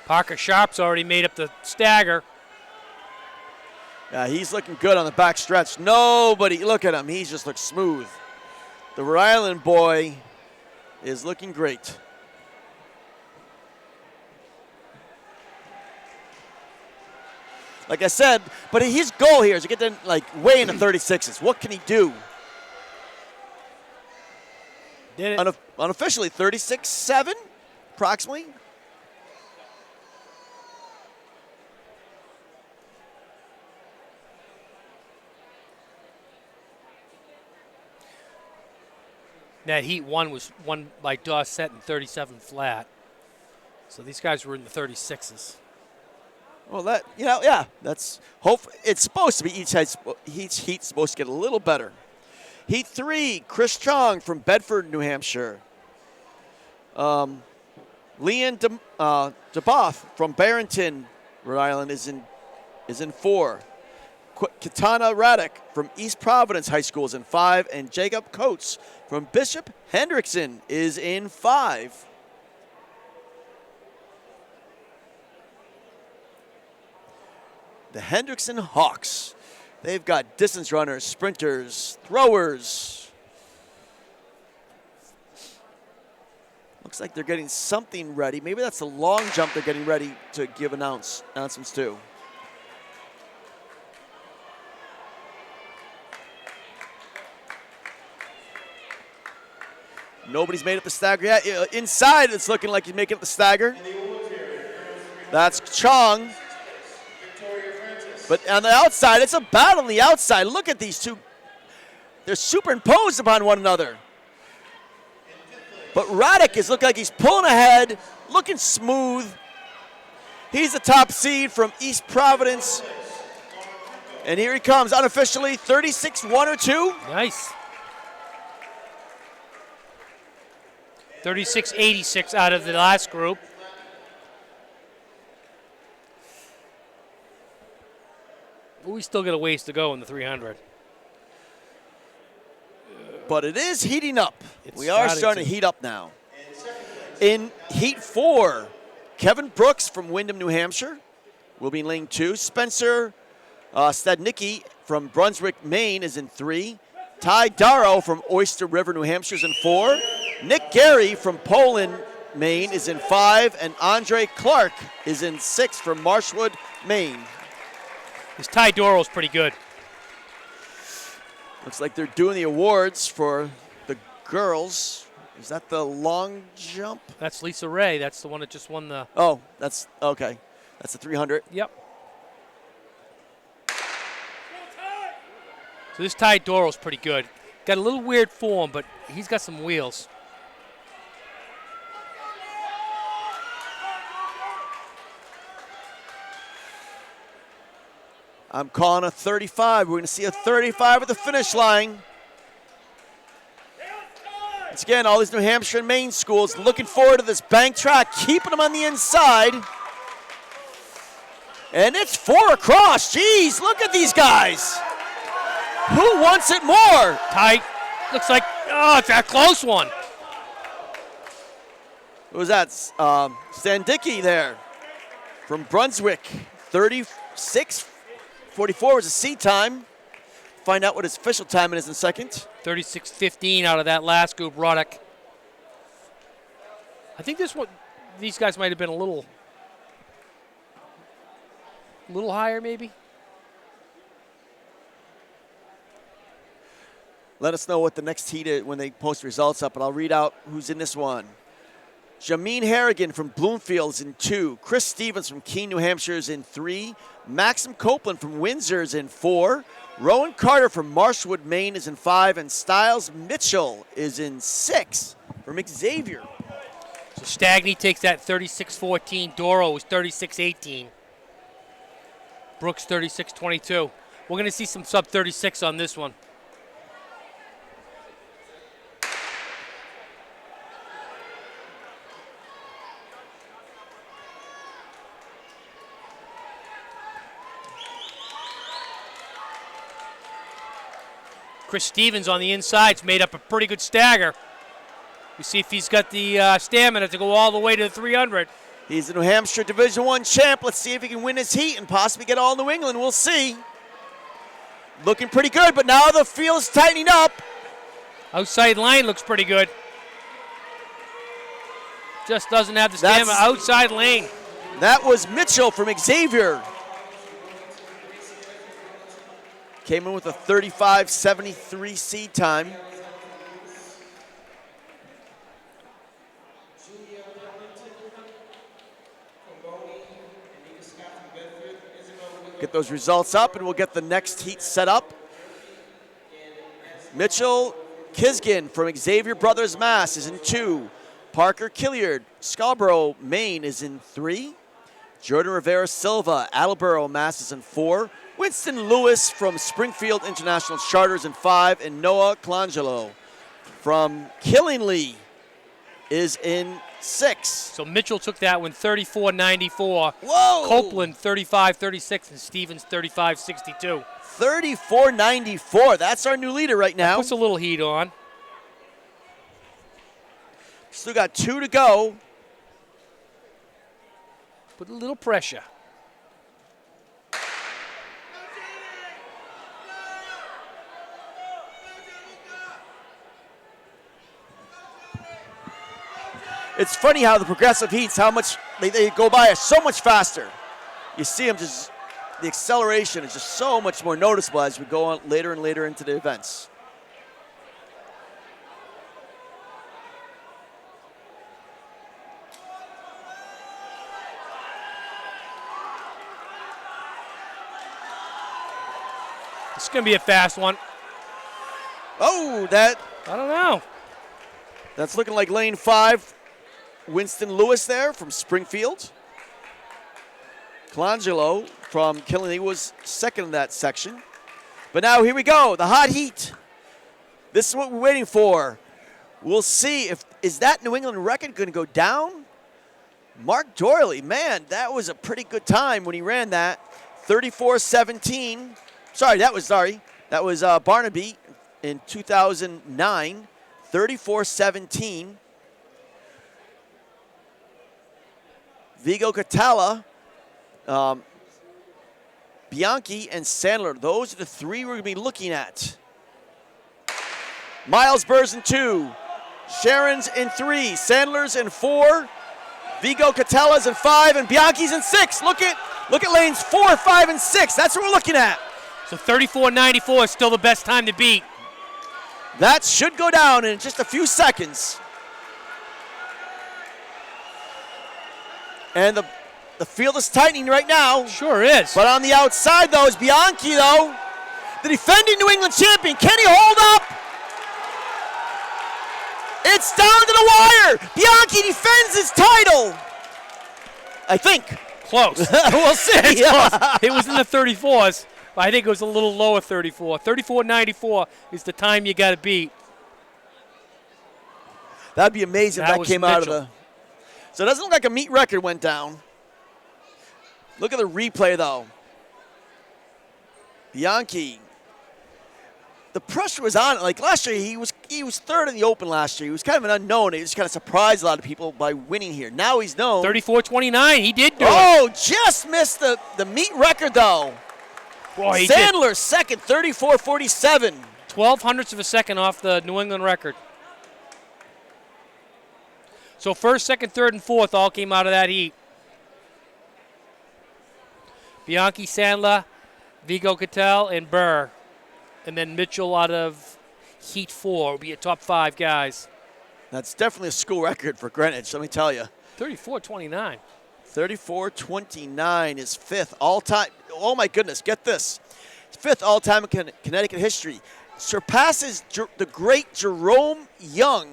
Parker Sharp's already made up the stagger. Yeah, he's looking good on the back stretch. Nobody, look at him. He just looks smooth. The Rhode Island boy is looking great. Like I said, but his goal here is to get them like way in the 36s. What can he do? Did it. Unofficially 36.7, approximately. That heat 1 was won by Dawsett in 37 flat. So these guys were in the 36s. Well, that's hope. It's supposed to be each heat's supposed to get a little better. Heat 3, Chris Chong from Bedford, New Hampshire. Leanne DeBoff from Barrington, Rhode Island is in 4. Katana Radek from East Providence High School is in 5, and Jacob Coates from Bishop Hendrickson is in 5. The Hendrickson Hawks. They've got distance runners, sprinters, throwers. Looks like they're getting something ready. Maybe that's the long jump they're getting ready to give announcements to. Nobody's made up the stagger yet. Inside, it's looking like he's making up the stagger. That's Chong. But on the outside, it's a battle on the outside. Look at these two. They're superimposed upon one another. But Radek is looking like he's pulling ahead, looking smooth. He's the top seed from East Providence. And here he comes, unofficially, 36-1 or 2. Nice. 36-86 out of the last group. We still got a ways to go in the 300. But it is heating up. It's We are starting to heat up now. In Heat 4, Kevin Brooks from Windham, New Hampshire will be in lane 2. Spencer Stadnicki from Brunswick, Maine is in 3. Ty Darrow from Oyster River, New Hampshire is in 4. Nick Gary from Poland, Maine is in 5. And Andre Clark is in 6 from Marshwood, Maine. This Ty Dorrell's pretty good. Looks like they're doing the awards for the girls. Is that the long jump? That's Lisa Ray. That's the one that just won the... Oh, that's okay. That's the 300. Yep. So this Ty Dorrell's pretty good. Got a little weird form, but he's got some wheels. I'm calling a 35. We're going to see a 35 at the finish line. Once again, all these New Hampshire and Maine schools looking forward to this bank track, keeping them on the inside. And it's 4 across. Jeez, look at these guys. Who wants it more? Tight. Looks like, oh, it's a close one. Who was that? Standicki there from Brunswick. 36:44 was a C time. Find out what his official time is in a second. 36:15 out of that last group, Roddick. I think these guys might have been a little higher, maybe. Let us know what the next heat is when they post results up, and I'll read out who's in this one. Jameen Harrigan from Bloomfield is in 2. Chris Stevens from Keene, New Hampshire is in 3. Maxim Copeland from Windsor is in 4. Rowan Carter from Marshwood, Maine is in 5. And Styles Mitchell is in 6 from Xavier. So Stagney takes that 36-14. Doro was 36-18. Brooks 36-22. We're going to see some sub-36 on this one. Chris Stevens on the inside's made up a pretty good stagger. We see if he's got the stamina to go all the way to the 300. He's a New Hampshire Division I champ. Let's see if he can win his heat and possibly get all New England. We'll see. Looking pretty good, but now the field's tightening up. Outside line looks pretty good. Just doesn't have the stamina. Outside lane. That was Mitchell from Xavier. Came in with a 35.73 seed time. Get those results up and we'll get the next heat set up. Mitchell Kisgin from Xavier Brothers Mass is in 2. Parker Killiard, Scarborough, Maine is in 3. Jordan Rivera Silva, Attleboro, Mass is in 4. Winston Lewis from Springfield International Charters in 5, and Noah Colangelo from Killingly is in 6. So Mitchell took that one 34-94. Whoa! Copeland 35-36, and Stevens 35-62. 34-94. That's our new leader right now. Puts a little heat on. Still got 2 to go. Put a little pressure. It's funny how the progressive heats, how much they go by so much faster. You see them just, the acceleration is just so much more noticeable as we go on later and later into the events. It's going to be a fast one. Oh, I don't know. That's looking like lane 5. Winston Lewis there from Springfield. Colangelo from Killingly was second in that section. But now here we go, the hot heat. This is what we're waiting for. We'll see is that New England record going to go down? Mark Doyley, man, that was a pretty good time when he ran that. 34-17. That was Barnaby in 2009. 34-17. Vigo Catala, Bianchi, and Sandler. Those are the 3 we're going to be looking at. Miles Burrs in 2. Sharon's in 3. Sandler's in 4. Vigo Catala's in 5. And Bianchi's in 6. Look at lanes 4, 5, and 6. That's what we're looking at. So 34-94 is still the best time to beat. That should go down in just a few seconds. And the field is tightening right now. Sure is. But on the outside, though, is Bianchi, though. The defending New England champion. Can he hold up? It's down to the wire. Bianchi defends his title. I think. Close. We'll see. It was in the 34s. I think it was a little lower 34. 34-94 is the time you got to beat. That'd be amazing if that came out of Mitchell. the... So it doesn't look like a meet record went down. Look at the replay, though. Bianchi the pressure was on. Like last year, he was third in the Open last year. He was kind of an unknown. He just kind of surprised a lot of people by winning here. Now he's known. 34-29. He did do it. Oh, just missed the meet record though. Boy, he did. Sandler second, 34-47. 12 hundredths of a second off the New England record. So first, second, third, and fourth all came out of that heat. Bianchi, Sandler, Vigo Cattell, and Burr. And then Mitchell out of heat 4 will be a top 5 guys. That's definitely a school record for Greenwich, let me tell you. 34-29. 34-29 is fifth all-time. Oh, my goodness, get this. Fifth all-time in Connecticut history. Surpasses the great Jerome Young.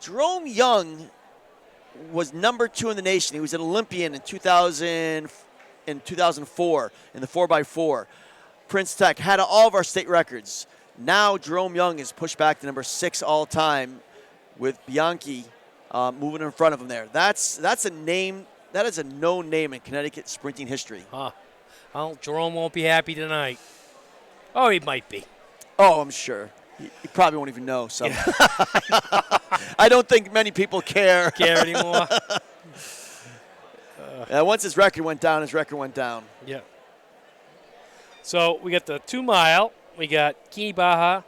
Jerome Young was number 2 in the nation. He was an Olympian in 2004 in the 4x4. Prince Tech had all of our state records. Now Jerome Young is pushed back to number 6 all-time with Bianchi moving in front of him there. That's a name. That is a known name in Connecticut sprinting history. Well, Jerome won't be happy tonight. Oh, he might be. Oh, I'm sure. He probably won't even know. So I don't think many people care. Anymore. Once his record went down, his record went down. Yeah. So we got the 2 mile. We got Kini Baja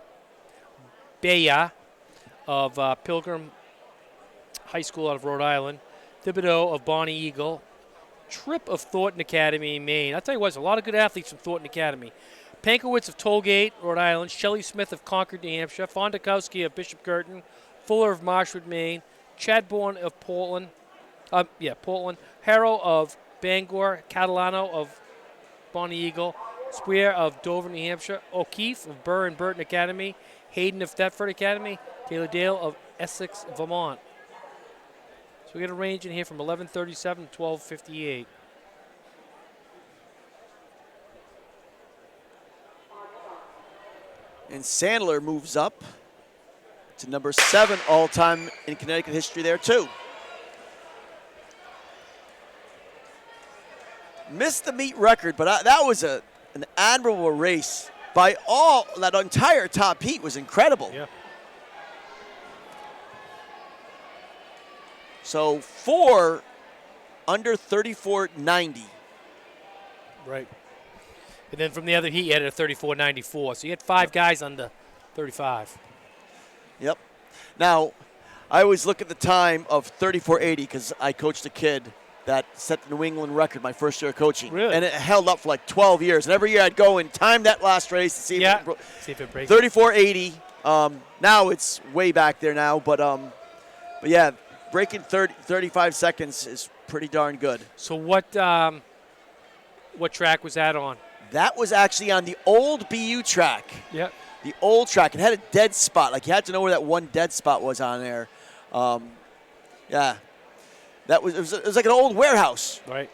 Beya of Pilgrim High School out of Rhode Island. Thibodeau of Bonnie Eagle. Tripp of Thornton Academy, Maine. I'll tell you what, there's a lot of good athletes from Thornton Academy. Pankowitz of Tollgate, Rhode Island. Shelley Smith of Concord, New Hampshire. Fondakowski of Bishop Girton. Fuller of Marshwood, Maine. Chadbourne of Portland. Portland. Harrow of Bangor. Catalano of Bonnie Eagle. Swear of Dover, New Hampshire. O'Keefe of Burr and Burton Academy. Hayden of Thetford Academy. Taylor Dale of Essex, Vermont. So we got a range in here from 11:37 to 12:58. And Sandler moves up to number 7 all-time in Connecticut history there, too. Missed the meet record, but that was an admirable race by all. That entire top heat was incredible. Yeah. So 4 under 34.90. Right. And then from the other heat, you had a 34.94. So you had 5 guys under 35. Yep. Now, I always look at the time of 34.80 because I coached a kid that set the New England record my first year of coaching. Really? And it held up for like 12 years. And every year I'd go and time that last race to see See if it breaks. 34.80. Now it's way back there now. But yeah, breaking 35 seconds is pretty darn good. So what track was that on? That was actually on the old BU track. Yep. The old track. It had a dead spot. Like, you had to know where that one dead spot was on there. Yeah. It was like an old warehouse. Right.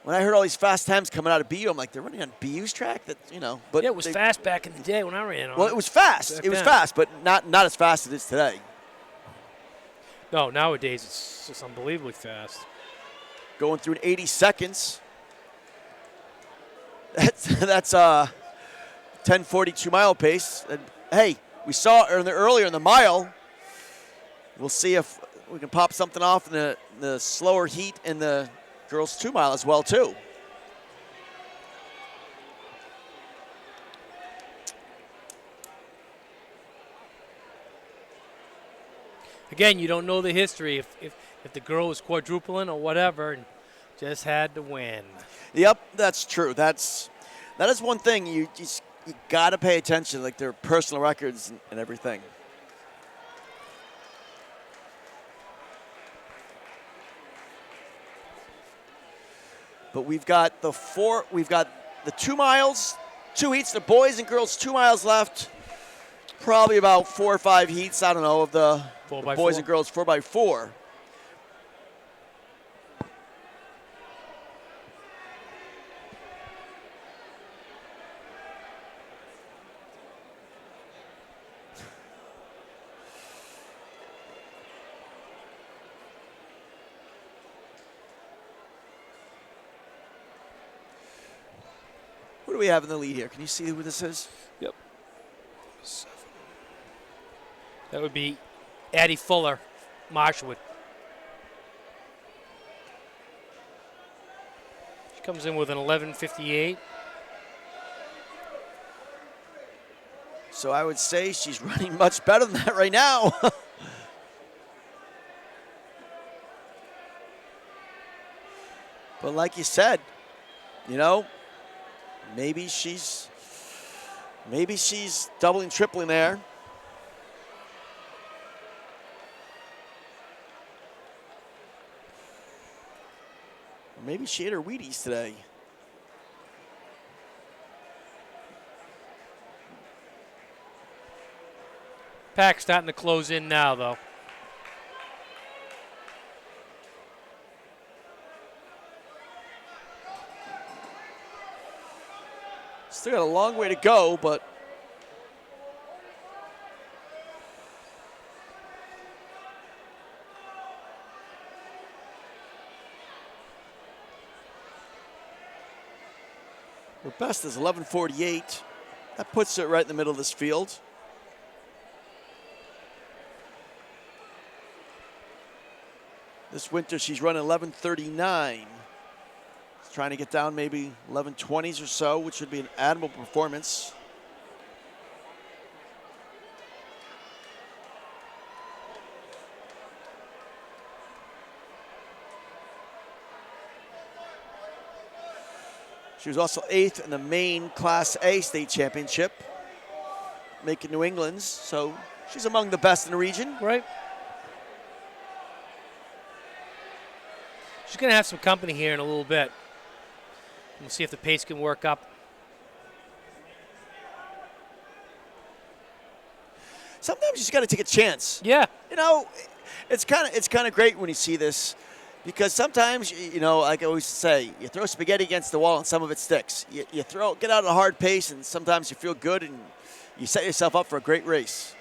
When I heard all these fast times coming out of BU, I'm like, they're running on BU's track? But Yeah, it was fast back in the day when I ran on Well, it was fast. Back It was then. fast, but not as fast as it is today. No, nowadays it's just unbelievably fast. Going through in 80 seconds. That's 10:42 mile pace. And hey, we saw earlier in the mile. We'll see if we can pop something off in the slower heat in the girls 2 mile as well too. Again, you don't know the history if the girl was quadrupling or whatever and just had to win. Yep, that's true. That is one thing you got to pay attention, like their personal records and everything. But we've got the 2 miles, 2 heats, the boys and girls 2 miles left. Probably about 4 or 5 heats, I don't know, of the 4x4. boys and girls 4x4. Who do we have in the lead here? Can you see who this is? Yep. That would be Addie Fuller, Marshwood. She comes in with an 11:58. So I would say she's running much better than that right now. But like you said, you know, maybe she's doubling, tripling there. Maybe she ate her Wheaties today. Pack starting to close in now, though. Still got a long way to go, but her best is 11:48. That puts her right in the middle of this field. This winter she's running 11:39. Trying to get down maybe 11:20s or so, which would be an admirable performance. She was also 8th in the main Class A state championship, making New England's, so she's among the best in the region. Right. She's going to have some company here in a little bit. We'll see if the pace can work up. Sometimes you just got to take a chance. Yeah. You know, it's kind of great when you see this, because sometimes, you know, like I always say, you throw spaghetti against the wall and some of it sticks. You get out at a hard pace, and sometimes you feel good and you set yourself up for a great race.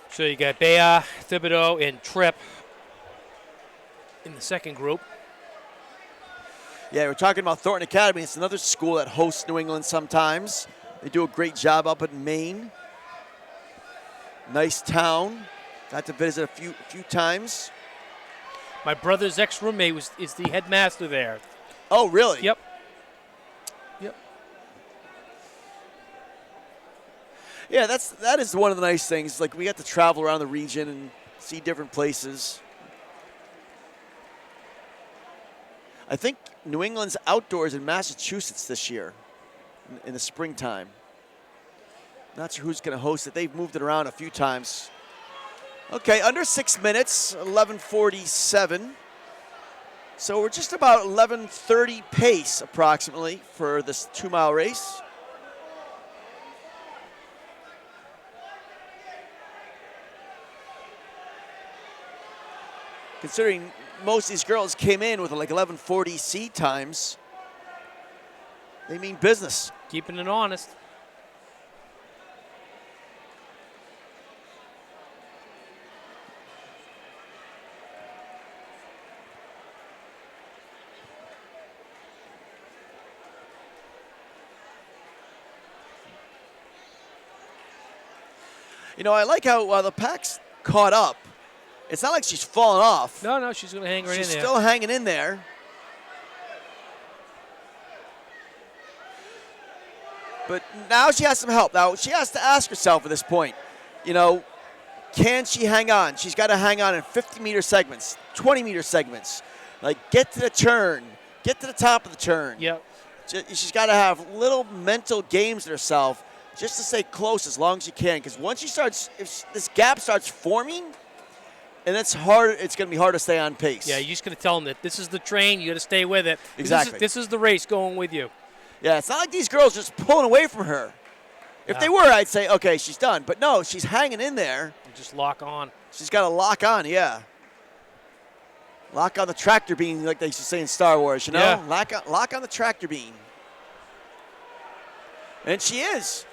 So you got Bea, Thibodeau, and Tripp in the second group. Yeah, we're talking about Thornton Academy. It's another school that hosts New England sometimes. They do a great job up in Maine. Nice town. Got to visit a few times. My brother's ex-roommate is the headmaster there. Oh, really? Yep. Yeah, that is one of the nice things. Like, we got to travel around the region and see different places. I think New England's outdoors in Massachusetts this year in the springtime. Not sure who's going to host it. They've moved it around a few times. Okay, under 6 minutes, 11:47. So we're just about 11:30 pace approximately for this 2-mile race. Considering most of these girls came in with like 11:40 seed times, they mean business. Keeping it honest. You know, I like how while the pack's caught up, it's not like she's fallen off. No, she's going to hang right She's in there. still hanging in there. But now she has some help. Now she has to ask herself at this point, you know, can she hang on? She's got to hang on in 50-meter segments, 20-meter segments. Like, get to the turn, get to the top of the turn. Yep. She's got to have little mental games with herself just to stay close as long as she can. Because once she starts, if this gap starts forming, and it's hard, it's going to be hard to stay on pace. Yeah, you're just going to tell them that this is the train. You got to stay with it. Exactly. This is the race going with you. Yeah, it's not like these girls are just pulling away from her. If they were, I'd say, okay, she's done. But no, she's hanging in there. You just lock on. She's got to lock on, yeah. Lock on the tractor beam, like they used to say in Star Wars, you know? Yeah. Lock on the tractor beam. And she is.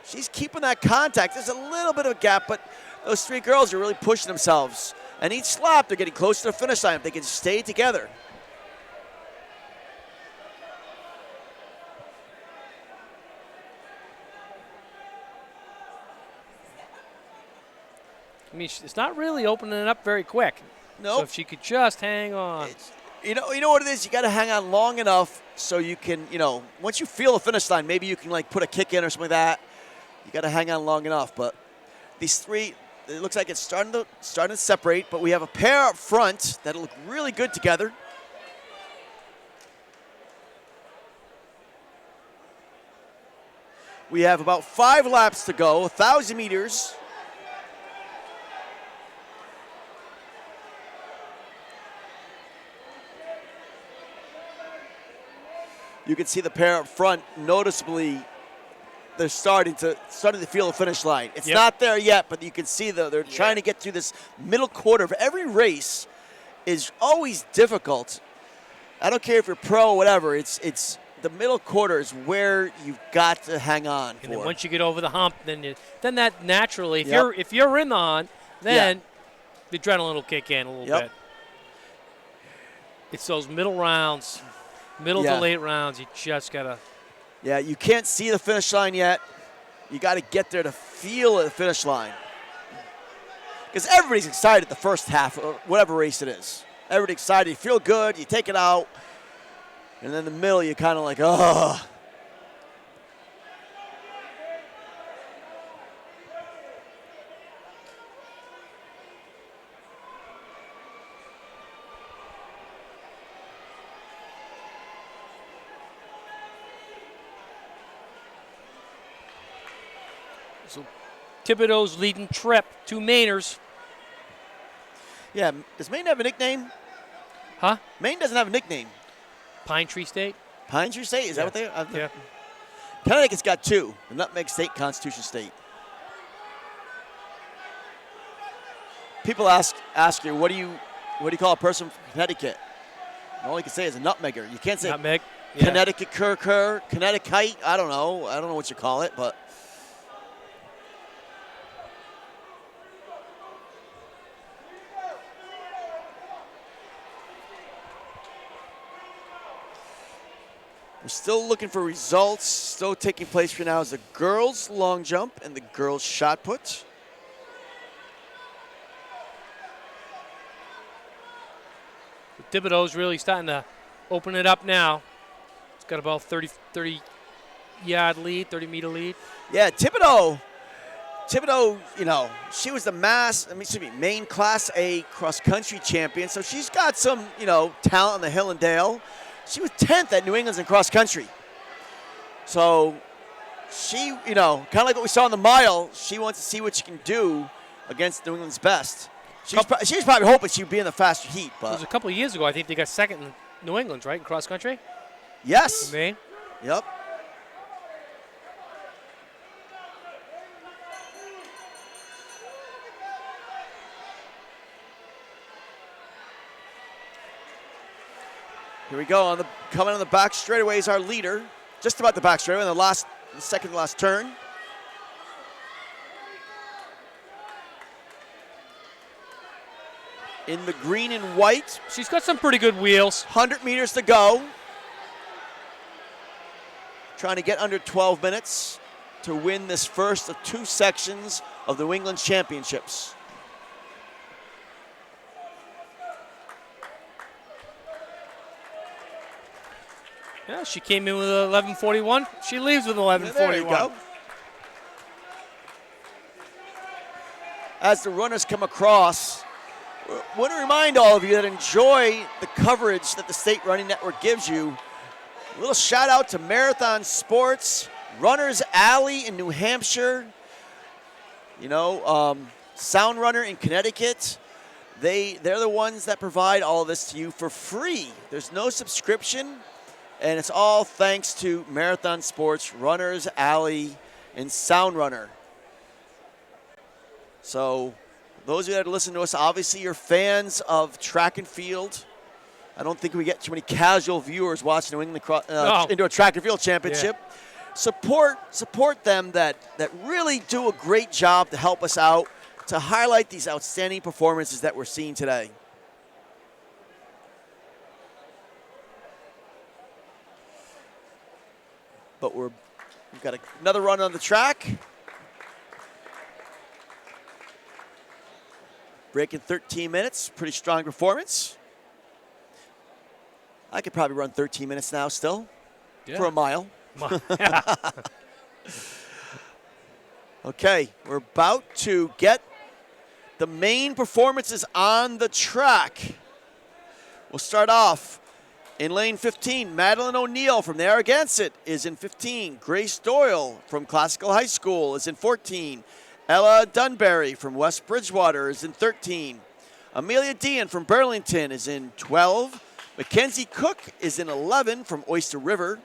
She's keeping that contact. There's a little bit of a gap, but those three girls are really pushing themselves. And each lap, they're getting closer to the finish line if they can stay together. I mean, it's not really opening it up very quick. Nope. So if she could just hang on. You know what it is? You got to hang on long enough so you can, once you feel the finish line, maybe you can like put a kick in or something like that. You got to hang on long enough. But these three, it looks like it's starting to separate. But we have a pair up front that look really good together. We have about 5 laps to go, 1,000 meters. You can see the pair up front noticeably. They're starting to feel the finish line. It's not there yet, but you can see they're trying to get through this middle quarter of every race. Is always difficult. I don't care if you're pro or whatever. It's the middle quarter is where you've got to hang on. And then once you get over the hump, then that naturally, Yep. if you're in the hunt, then the adrenaline will kick in a little bit. It's those middle rounds. Middle to late rounds, you just got to. Yeah, you can't see the finish line yet. You got to get there to feel the finish line. Because everybody's excited the first half of whatever race it is. Everybody's excited. You feel good. You take it out. And then the middle, you're kind of like, oh. So Thibodeau's leading trip, 2 Mainers. Yeah, does Maine have a nickname? Huh? Maine doesn't have a nickname. Pine Tree State? Pine Tree State? Is that what they are? Yeah. Connecticut's got 2. The Nutmeg State, Constitution State. People ask you, what do you call a person from Connecticut? All you can say is a nutmegger. You can't say Nutmeg. Yeah. Connecticut Connecticut. I don't know what you call it, but we're still looking for results. Still taking place right now is the girls' long jump and the girls' shot put. Thibodeau's really starting to open it up now. It's got about 30 yard lead, 30 meter lead. Yeah, Thibodeau, she was the Maine Class A cross country champion, so she's got some, talent on the hill and dale. She was 10th at New England's in cross country. So she, kind of like what we saw in the mile, she wants to see what she can do against New England's best. She was probably hoping she'd be in the faster heat. But it was a couple of years ago, I think they got second in New England, right, in cross country? Yes. Maine? Yep. Here we go. Coming on the back straightaway is our leader. Just about the back straightaway in the second to last turn. In the green and white. She's got some pretty good wheels. 100 meters to go. Trying to get under 12 minutes to win this first of 2 sections of the New England Championships. Yeah, she came in with 11:41. She leaves with 11:41. There you go. As the runners come across, I want to remind all of you that enjoy the coverage that the State Running Network gives you. A little shout out to Marathon Sports, Runners Alley in New Hampshire, Sound Runner in Connecticut. They're the ones that provide all this to you for free. There's no subscription, and it's all thanks to Marathon Sports, Runners Alley, and Sound Runner. So those of you that listen to us, obviously you're fans of track and field. I don't think we get too many casual viewers watching New England Indoor Track and Field Championship. Yeah. Support them that really do a great job to help us out, to highlight these outstanding performances that we're seeing today. But we've got another run on the track. breaking 13 minutes. Pretty strong performance. I could probably run 13 minutes now still for a mile. Okay, we're about to get the main performances on the track. We'll start off in lane 15. Madeline O'Neill from Narragansett is in 15. Grace Doyle from Classical High School is in 14. Ella Dunbarry from West Bridgewater is in 13. Amelia Dean from Burlington is in 12. Mackenzie Cook is in 11 from Oyster River.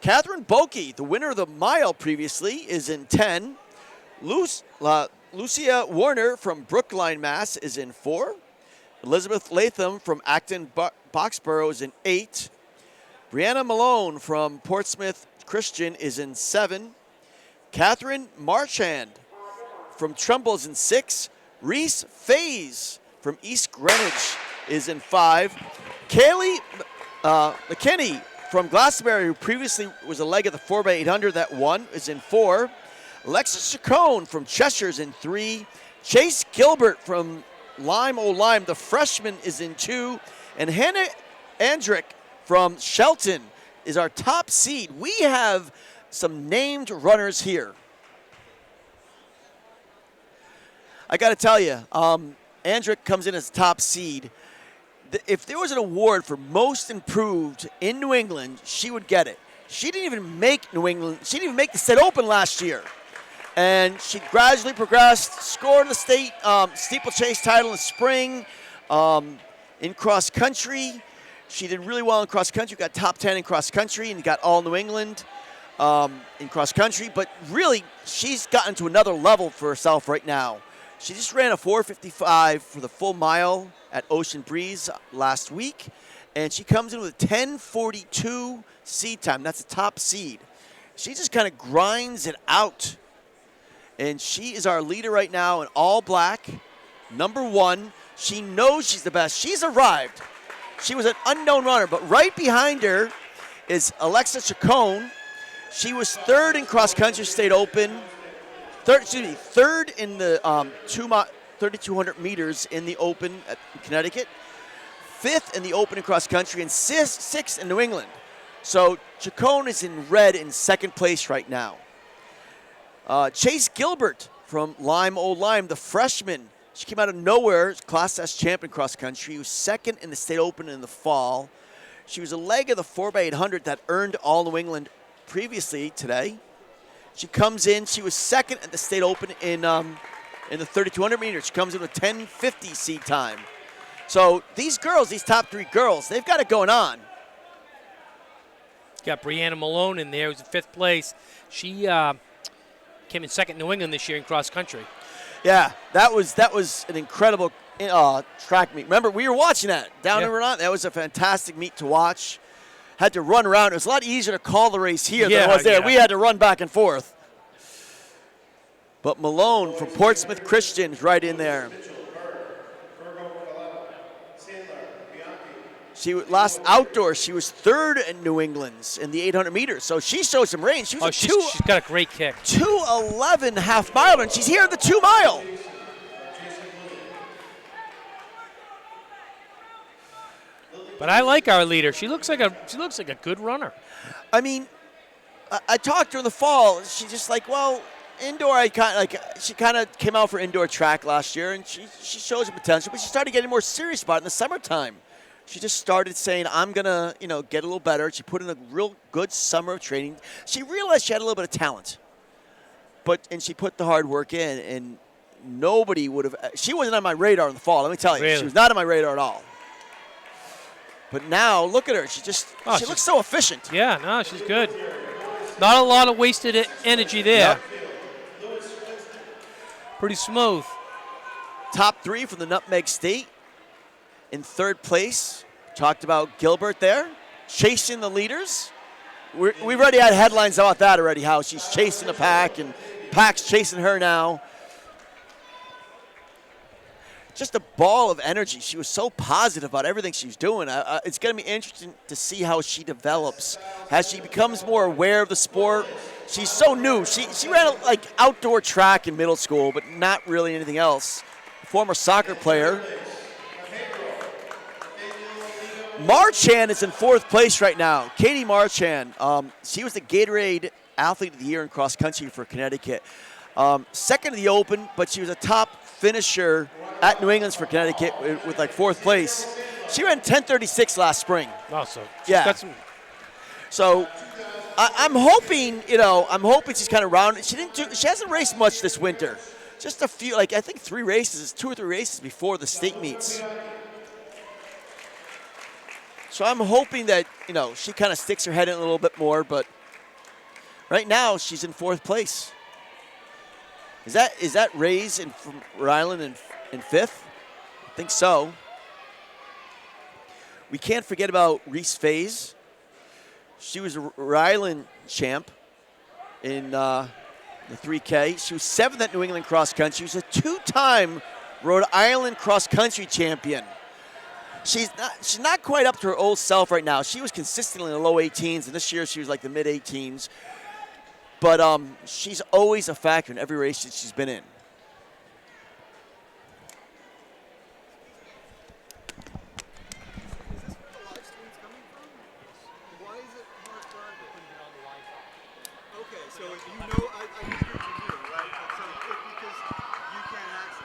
Catherine Bokey, the winner of the mile previously, is in 10. Lucia Warner from Brookline, Mass. is in 4. Elizabeth Latham from Acton Boxborough is in 8. Brianna Malone from Portsmouth Christian is in 7. Catherine Marchand from Trumbull is in 6. Reese Faze from East Greenwich is in 5. Kaylee McKinney from Glastonbury, who previously was a leg of the 4x800 that won, is in 4. Alexis Chacon from Cheshire is in 3. Chase Gilbert from Lime O' Lime, the freshman, is in 2. And Hannah Andrick from Shelton is our top seed. We have some named runners here. I got to tell you, Andrick comes in as top seed. If there was an award for most improved in New England, she would get it. She didn't even make New England. She didn't even make the state open last year. And she gradually progressed, scored the state steeplechase title in the spring. In cross country, she did really well in cross country, got top 10 in cross country, and got all New England in cross country. But really, she's gotten to another level for herself right now. She just ran a 4:55 for the full mile at Ocean Breeze last week, and she comes in with a 10:42 seed time. That's a top seed. She just kind of grinds it out. And she is our leader right now in all black, number 1. She knows she's the best. She's arrived. She was an unknown runner, but right behind her is Alexa Chacon. She was 3rd in cross country state open. Third in the 3,200 meters in the open at Connecticut. 5th in the open in cross country, and 6th in New England. So Chacon is in red in 2nd place right now. Chase Gilbert from Lime O' Lime, the freshman. She came out of nowhere, Class S champion cross country. She was 2nd in the state open in the fall. She was a leg of the 4x800 that earned all New England previously today. She comes in. She was 2nd at the state open in the 3,200 meters. She comes in with 10:50 seed time. So these girls, these top 3 girls, they've got it going on. Got Brianna Malone in there, who's in 5th place. She came in 2nd in New England this year in cross country. Yeah, that was an incredible track meet. Remember, we were watching that down in Vermont. That was a fantastic meet to watch. Had to run around. It was a lot easier to call the race here than it was there. We had to run back and forth. But Malone from Portsmouth Christian is right in there. She last outdoors, she was 3rd in New England's in the 800 meters. So she showed some range. She was she's got a great kick. 2:11 half mile, and she's here at the 2 mile. But I like our leader. She looks like a good runner. I mean, I talked to her in the fall. She's just like, well, indoor. She kind of came out for indoor track last year, and she shows some potential. But she started getting more serious about it in the summertime. She just started saying, I'm gonna, get a little better. She put in a real good summer of training. She realized she had a little bit of talent, and she put the hard work in, and nobody would have. She wasn't on my radar in the fall. Let me tell you, really? She was not on my radar at all. But now, look at her. She looks so efficient. Yeah, no, she's good. Not a lot of wasted energy there. Yep. Pretty smooth. Top 3 from the Nutmeg State. In 3rd place, talked about Gilbert there, chasing the leaders. We've already had headlines about that already, how she's chasing the pack and pack's chasing her now. Just a ball of energy. She was so positive about everything she's doing. It's going to be interesting to see how she develops as she becomes more aware of the sport. She's so new. She ran like outdoor track in middle school, but not really anything else. former soccer player. Marchand is in 4th place right now. Katie Marchand. She was the Gatorade Athlete of the Year in cross country for Connecticut. Second to the Open, but she was a top finisher at New England's for Connecticut with like 4th place. She ran 10:36 last spring. Also, Yeah. got some. So I'm hoping, I'm hoping she's kind of rounded. She hasn't raced much this winter. Just a few, like I think 2 or 3 races before the state meets. So I'm hoping that, she kind of sticks her head in a little bit more, but right now she's in 4th place. Is that Ray's from Rhode Island in 5th? I think so. We can't forget about Reese Faze. She was a Rhode Island champ in the 3K. She was 7th at New England cross country. She was a 2-time Rhode Island cross country champion. She's not quite up to her old self right now. She was consistently in the low 18s, and this year she was like the mid 18s. But she's always a factor in every race that she's been in.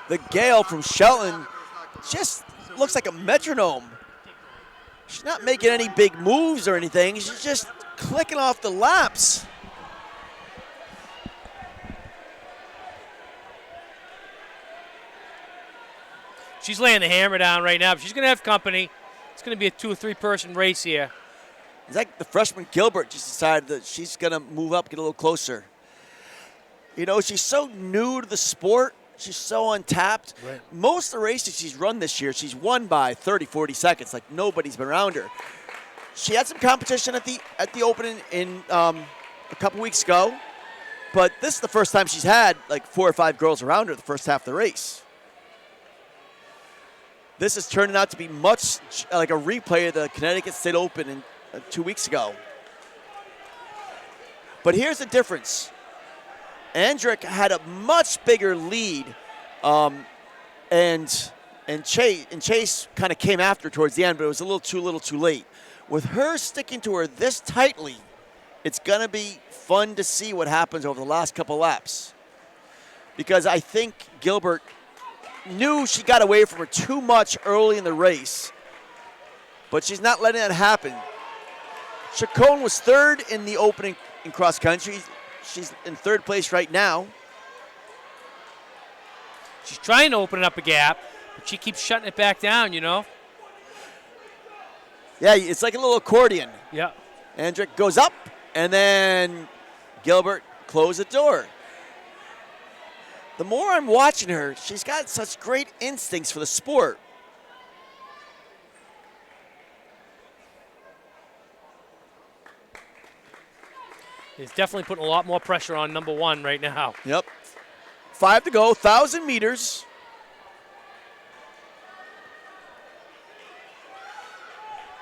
The Gale from Shelton just looks like a metronome. She's not making any big moves or anything. She's just clicking off the laps. She's laying the hammer down right now. But she's going to have company. It's going to be a 2 or 3 person race here. It's like the freshman Gilbert just decided that she's going to move up, get a little closer. She's so new to the sport. She's so untapped. Right. Most of the races she's run this year, she's won by 30, 40 seconds. Like nobody's been around her. She had some competition at the Open in a couple weeks ago, but this is the first time she's had like 4 or 5 girls around her the first half of the race. This is turning out to be much like a replay of the Connecticut State Open in 2 weeks ago. But here's the difference. Andrick had a much bigger lead, and Chase kind of came after towards the end, but it was a little too late. With her sticking to her this tightly, it's going to be fun to see what happens over the last couple laps. Because I think Gilbert knew she got away from her too much early in the race, but she's not letting that happen. Chacon was 3rd in the opening in cross country. She's in 3rd place right now. She's trying to open up a gap, but she keeps shutting it back down, Yeah, it's like a little accordion. Yeah. Andrick goes up, and then Gilbert closed the door. The more I'm watching her, she's got such great instincts for the sport. It's definitely putting a lot more pressure on number 1 right now. Yep. 5 to go, 1,000 meters.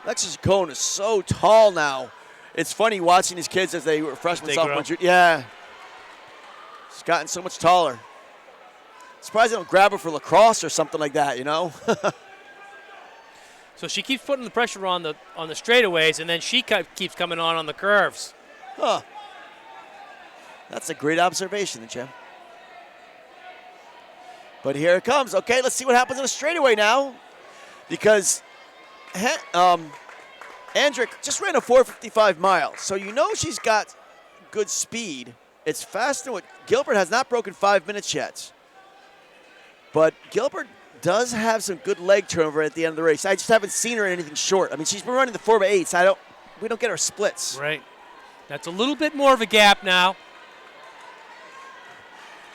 Alexis Chacon is so tall now. It's funny watching these kids as they were freshmen, sophomore, junior. Yeah. She's gotten so much taller. Surprised they don't grab her for lacrosse or something like that, So she keeps putting the pressure on the straightaways, and then she keeps coming on the curves. Huh. That's a great observation, Jim. But here it comes. Okay, let's see what happens in the straightaway now. Because Andrick just ran a 4:55 mile. So she's got good speed. It's faster. Gilbert has not broken 5 minutes yet. But Gilbert does have some good leg turnover at the end of the race. I just haven't seen her in anything short. I mean, she's been running the 4x8s. We don't get her splits. Right. That's a little bit more of a gap now.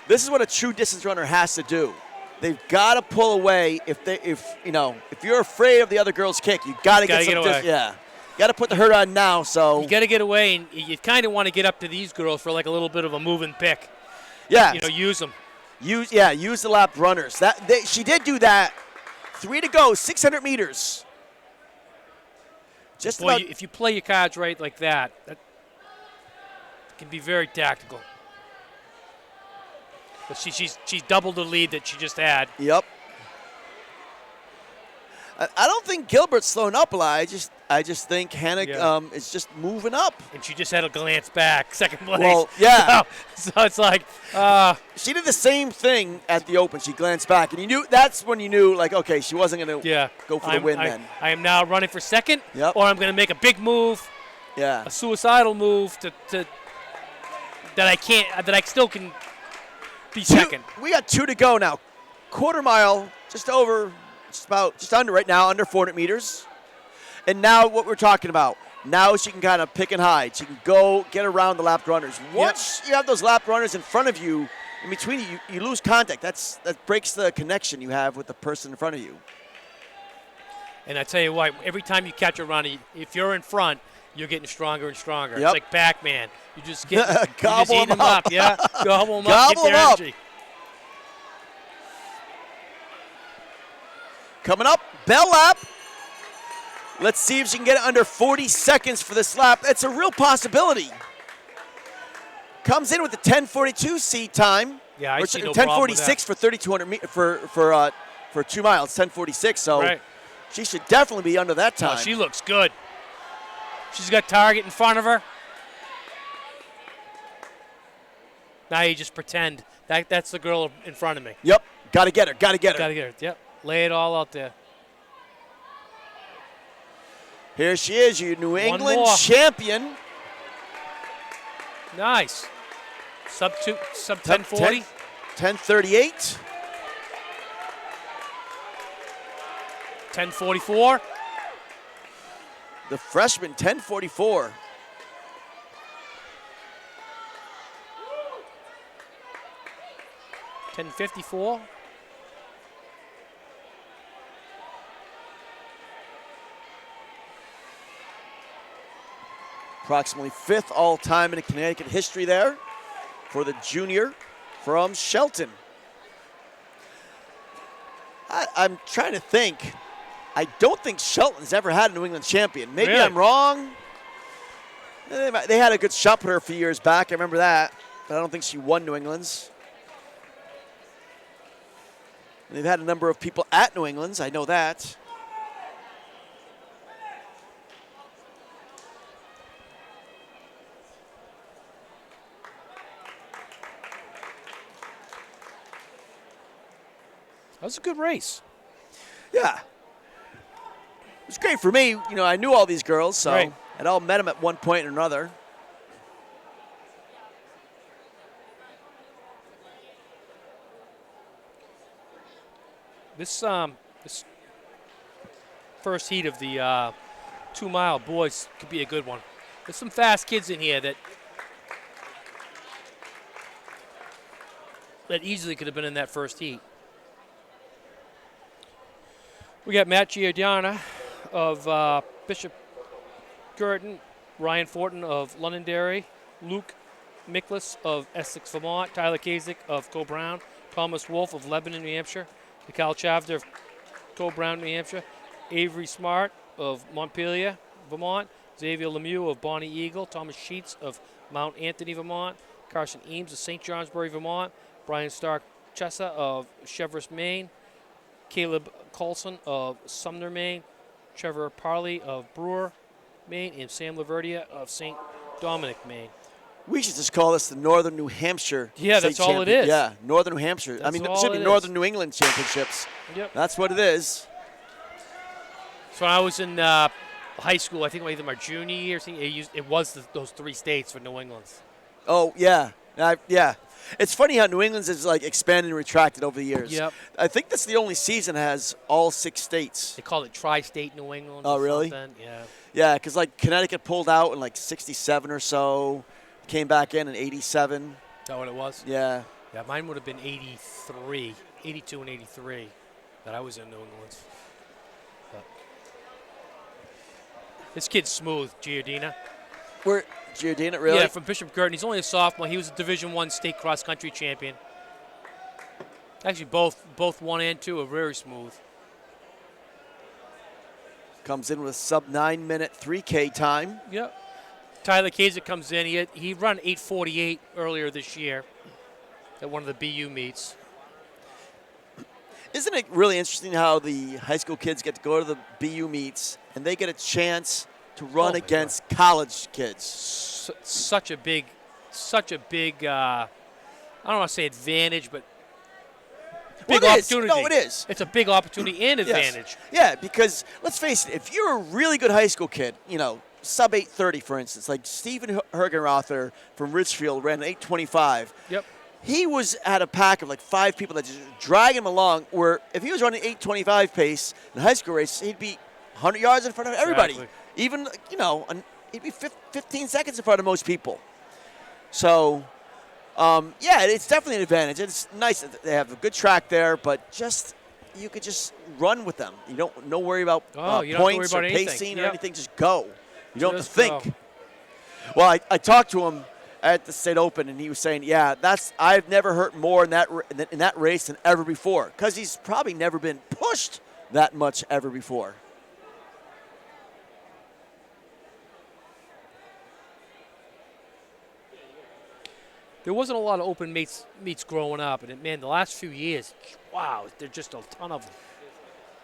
This is what a true distance runner has to do. They've got to pull away. If you're afraid of the other girl's kick, you got to get some distance. Yeah, you got to put the hurt on now. So you got to get away, and you kind of want to get up to these girls for like a little bit of a move and pick. Yeah, use them. Use the lap runners. She did do that. 3 to go, 600 meters. If you play your cards right like that can be very tactical. But she's doubled the lead that she just had. Yep. I don't think Gilbert's slowing up a lot. I just think Hannah Yeah. is just moving up. And she just had a glance back, second place. Well, yeah. So it's like, She did the same thing at the Open. She glanced back, and that's when you knew, like, okay, she wasn't going to yeah. go for the win then. I am now running for second, Yep. or I'm going to make a big move, Yeah. a suicidal move that I still can be second. We got 2 to go now. Quarter mile, just under right now, under 400 meters. And now what we're talking about. Now she can kind of pick and hide. She can go get around the lapped runners. Once you have those lapped runners in front of you, in between you, you lose contact. That breaks the connection you have with the person in front of you. And I tell you what, every time you catch a runner, if you're in front, you're getting stronger and stronger. Yep. It's like Pac-Man. You just get Gobble eat 'em them up. Yeah, gobble them up. Gobble Get their 'em up. energy. Coming up, bell lap. Let's see if she can get it under 40 seconds for this lap. It's a real possibility. Comes in with the 10:42 seat time. Yeah, I Or see no problem with 10:46 that. for 3,200 for 2 miles. 10:46. So Right. she should definitely be under that Oh, time. she looks good. She's got target in front of her. Now you just pretend that's the girl in front of me. Yep. Got to get her. Got to get her. Got to get her. Yep. Lay it all out there. Here she is, your New England more. champion. Nice. Sub 10:40. 10:38. 10:44. The freshman, 10:44. $10.54. Approximately 5th all-time in Connecticut history there for the junior from Shelton. I'm trying to think. I don't think Shelton's ever had a New England champion. Maybe Really? I'm wrong. They had a good shot put her a few years back. I remember that. But I don't think she won New England's. And they've had a number of people at New England's. I know that. That was a good race. Yeah. It was great for me. You know, I knew all these girls, so Right. I'd all met them at one point or another. This first heat of the 2 mile boys could be a good one. There's some fast kids in here that easily could have been in that first heat. We got Matt Giordana of Bishop Girton, Ryan Fortin of Londonderry, Luke Miklas of Essex, Vermont, Tyler Kasich of Co-Brown, Thomas Wolf of Lebanon, New Hampshire, Mikhail Chavder of Co-Brown, New Hampshire, Avery Smart of Montpelier, Vermont, Xavier Lemieux of Bonnie Eagle, Thomas Sheets of Mount Anthony, Vermont, Carson Eames of St. Johnsbury, Vermont, Brian Stark Chessa of Cheverus, Maine, Caleb Colson of Sumner, Maine, Trevor Parley of Brewer, Maine, and Sam Laverdia of St. Dominic, Maine. We should just call this the Northern New Hampshire. Yeah, State that's all it Champion- is. Yeah, Northern New Hampshire. I That's mean, it all should be it Northern is. New England Championships. Yep. That's what it is. So when I was in high school, I think either my junior year, it was those 3 states for New England's. Oh, yeah. Yeah. It's funny how New England's is like expanded and retracted over the years. Yep. I think that's the only season that has all 6 states. They call it Tri-State New England. Oh, or really? something. Yeah. Yeah, because like Connecticut pulled out in like 67 or so, came back in 87. Is that what it was? Yeah. Yeah, mine would have been 83, 82 and 83 that I was in New England. But this kid's smooth, Giordina. Where Giordina, really? Yeah, from Bishop Girton. He's only a sophomore. He was a Division I state cross-country champion. Actually, both 1 and 2 are very smooth. Comes in with sub 9-minute 3K time. Yep. Tyler Kasich comes in. He run 8:48 earlier this year at one of the BU meets. Isn't it really interesting how the high school kids get to go to the BU meets and they get a chance to run my against college kids? Such a big, I don't want to say advantage, but big Well, it is. opportunity. No, it is. It's a big opportunity and Yes. advantage. Yeah, because let's face it, if you're a really good high school kid, sub 830, for instance, like Stephen Hergenrother from Richfield ran an 825. Yep. He was at a pack of like 5 people that just drag him along, where if he was running 825 pace in a high school race, he'd be 100 yards in front of everybody. Exactly. Even, he'd be 15 seconds in front of most people. So, yeah, it's definitely an advantage. It's nice that they have a good track there, but you could just run with them. You don't worry about You don't have to points worry or about anything. pacing or Yep. anything. Just go. You don't Just have to think. go. Well, I talked to him at the State Open, and he was saying, yeah, I've never hurt more in that race than ever before, because he's probably never been pushed that much ever before. There wasn't a lot of open meets growing up, and man, the last few years, wow, there's just a ton of them.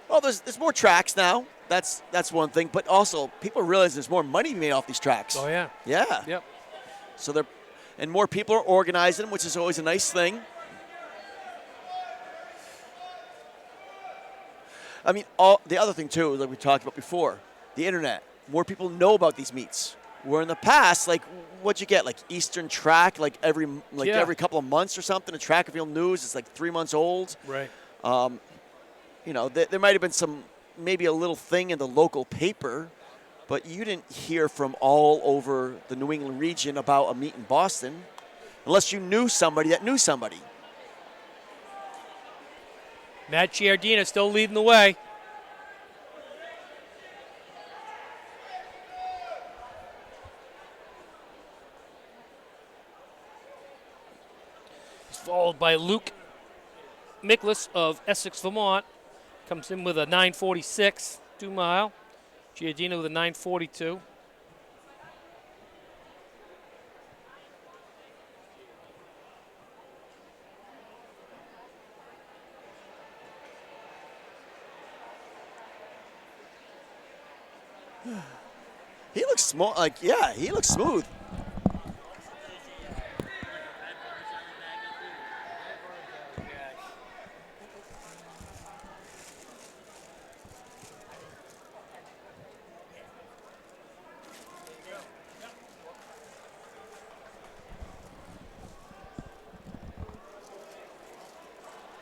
Well, there's more tracks now. That's one thing, but also people realize there's more money made off these tracks. Oh yeah. Yeah. Yep. So and more people are organizing them, which is always a nice thing. I mean, the other thing too, like we talked about before, the internet. More people know about these meets. Where in the past, like, what'd you get? Like Eastern Track, like every couple of months or something. A Track and Field News is like 3 months old. Right. There might have been maybe a little thing in the local paper, but you didn't hear from all over the New England region about a meet in Boston, unless you knew somebody that knew somebody. Matt Giardina still leading the way. He's followed by Luke Miklas of Essex, Vermont. Comes in with a 9:46 2 mile. Giardina with a 9:42. He looks small. He looks smooth.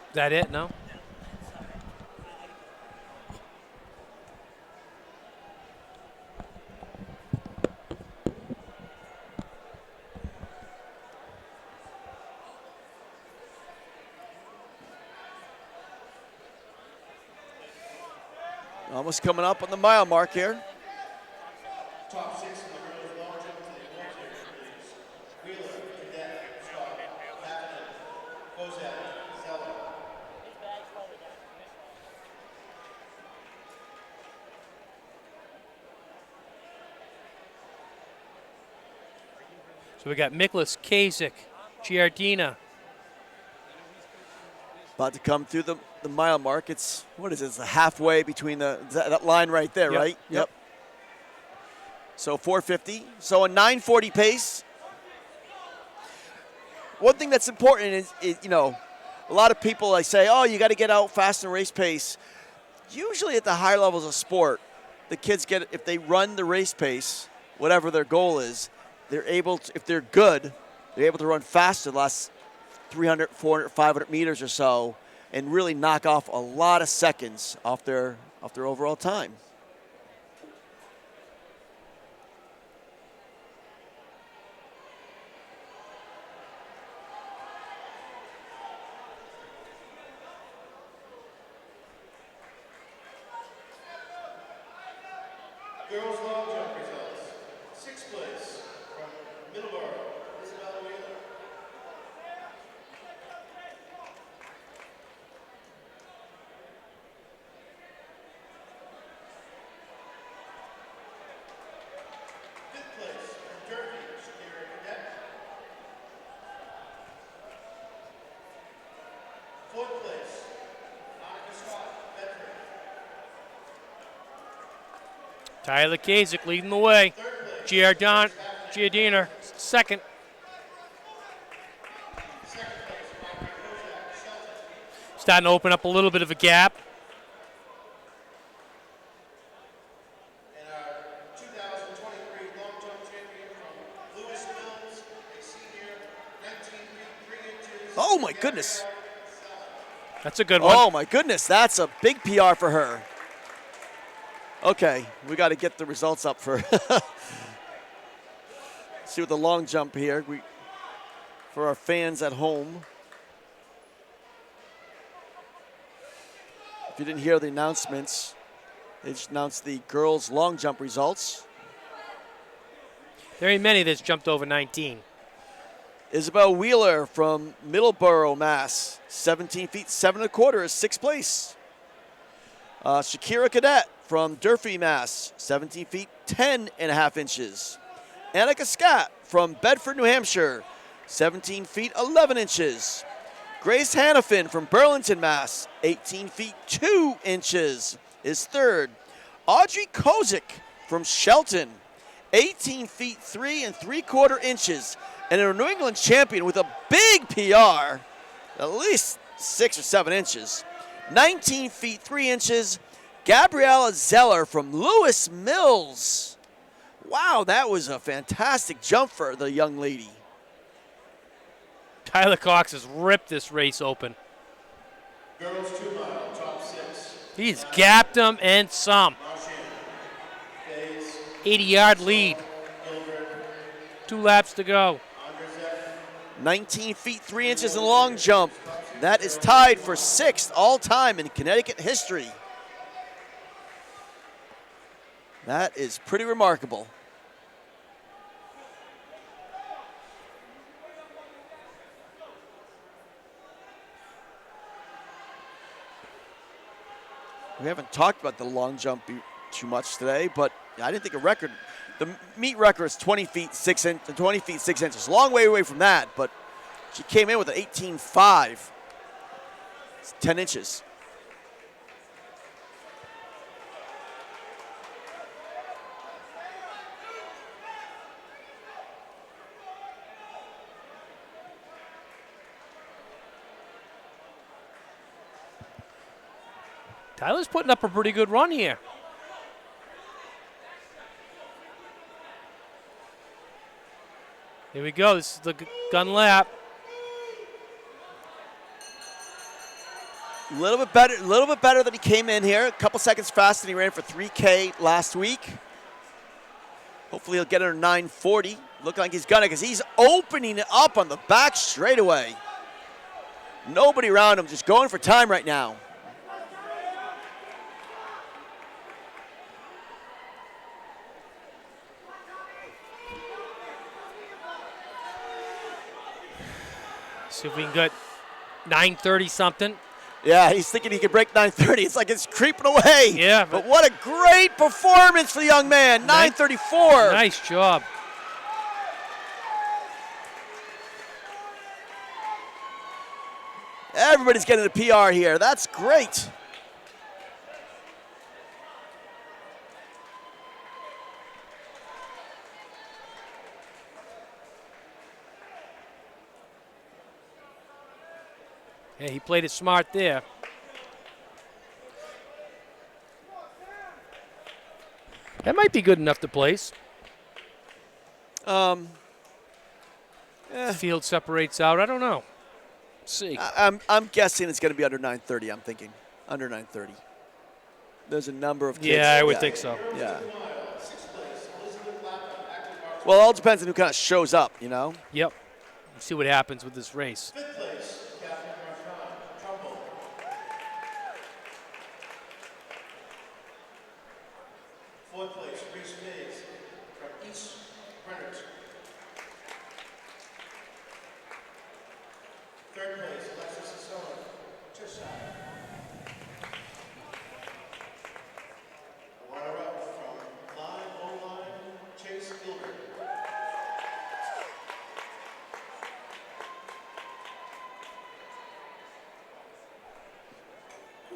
Is that it? No? Almost coming up on the mile mark here. Top 6 in the girls' long jump to the military, please. Wheeler, Cadet, Scott, Patten, Kozak, Zeller. So we got Miklas, Kasich, Giardina. About to come through the mile mark. It's It's halfway between that line right there, Yep, right? yep. So 4:50. So a 9:40 pace. One thing that's important is a lot of people say, oh, you got to get out fast and race pace. Usually at the higher levels of sport, the kids if they run the race pace, whatever their goal is, they're able to, if they're good, they're able to run faster the last 300, 400, 500 meters or so, and really knock off a lot of seconds off their overall time. Girls' long jump results. 6th place from Middleborough, Isabella Wheeler. 5th place from Turkey, Shakira Cadet. 4th place, Tyler Kasich leading the way. Giardina second. Starting to open up a little bit of a gap. And our 2023 long jump champion from Lewis Mills, a senior, 19 feet 3 inches. Oh, my goodness. That's a good one. Oh, my goodness. That's a big PR for her. Okay, we got to get the results up for see what the long jump here. For our fans at home. If you didn't hear the announcements, they just announced the girls' long jump results. There ain't many that's jumped over 19. Isabel Wheeler from Middleborough, Mass. 17 feet 7 1/4 is 6th place. Shakira Cadet from Durfee, Mass. 17 feet 10 1/2 inches. Annika Scott from Bedford, New Hampshire. 17 feet 11 inches. Grace Hannafin from Burlington, Mass. 18 feet 2 inches is 3rd. Audrey Kozik from Shelton. 18 feet 3 3/4 inches. And a New England champion with a big PR, at least 6 or 7 inches. 19 feet 3 inches. Gabriella Zeller from Lewis Mills. Wow, that was a fantastic jump for the young lady. Tyler Cox has ripped this race open. Girls 2 mile, top 6. He's gapped them and some. 80-yard lead. 2 laps to go. 19 feet 3 inches in the long jump. That is tied for 6th all time in Connecticut history. That is pretty remarkable. We haven't talked about the long jump too much today, but I didn't think a record. The meet record is 20 feet 6 inches. Long way away from that, but she came in with an 18.5. It's 10 inches. Tyler's putting up a pretty good run here. Here we go. This is the gun lap. A little bit better than he came in here. A couple seconds faster than he ran for 3K last week. Hopefully he'll get under 940. Looking like he's gonna, because he's opening it up on the back straightaway. Nobody around him, just going for time right now. See if we can get 930 something. Yeah, he's thinking he could break 930. It's like it's creeping away. Yeah. But what a great performance for the young man. 934. Nice job. Everybody's getting a PR here. That's great. Yeah, he played it smart there. That might be good enough to place. Field separates out. I don't know. Let's see. I'm guessing it's going to be under 930. I'm thinking under 930. There's a number of kids. Yeah, I would think so. Yeah. Well, it all depends on who kind of shows up, you know? Yep. We'll see what happens with this race. 5th place, Catherine Marchand, Trumbull. 4th place, Reese Mays from East Greenwich. 3rd place, Alexis Sisson, Cheshire. Runner-up from Line O-Line, Chase Gilbert.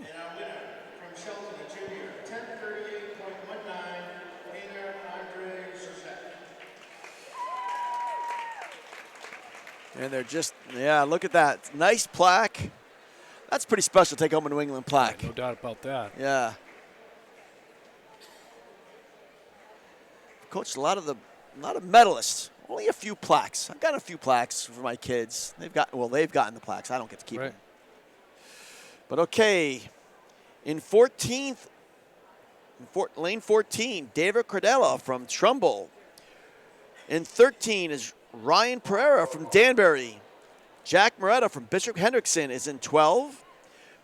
And our winner from Shelton, a junior, 1038.19, And they're just, yeah, look at that. Nice plaque. That's pretty special to take home a New England plaque. No doubt about that. Yeah. Coached a lot of medalists. Only a few plaques. I've got a few plaques for my kids. They've gotten the plaques. I don't get to keep them. But okay, in 14th, lane 14, David Cordella from Trumbull. In 13 is Ryan Pereira from Danbury. Jack Moretta from Bishop Hendrickson is in 12.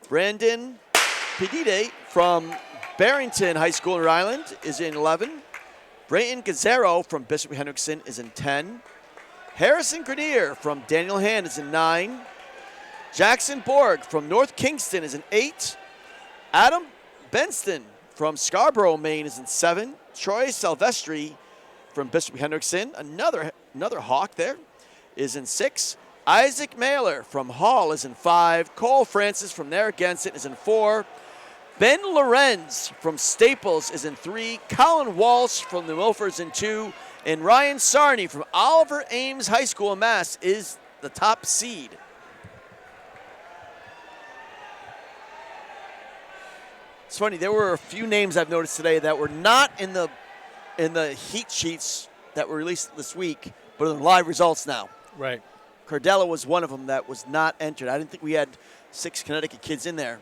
Brandon Pedide from Barrington High School in Rhode Island is in 11. Brayton Gazzaro from Bishop Hendrickson is in 10. Harrison Grenier from Daniel Hand is in 9. Jackson Borg from North Kingston is in 8. Adam Benston from Scarborough, Maine is in 7. Troy Silvestri from Bishop Hendrickson, another Hawk there, is in 6. Isaac Mailer from Hall is in 5. Cole Francis from Narragansett is in 4. Ben Lorenz from Staples is in 3. Colin Walsh from the Milfords in 2. And Ryan Sarney from Oliver Ames High School in Mass is the top seed. It's funny, there were a few names I've noticed today that were not in the heat sheets that were released this week, but in live results now. Right. Cordella was one of them that was not entered. I didn't think we had 6 Connecticut kids in there.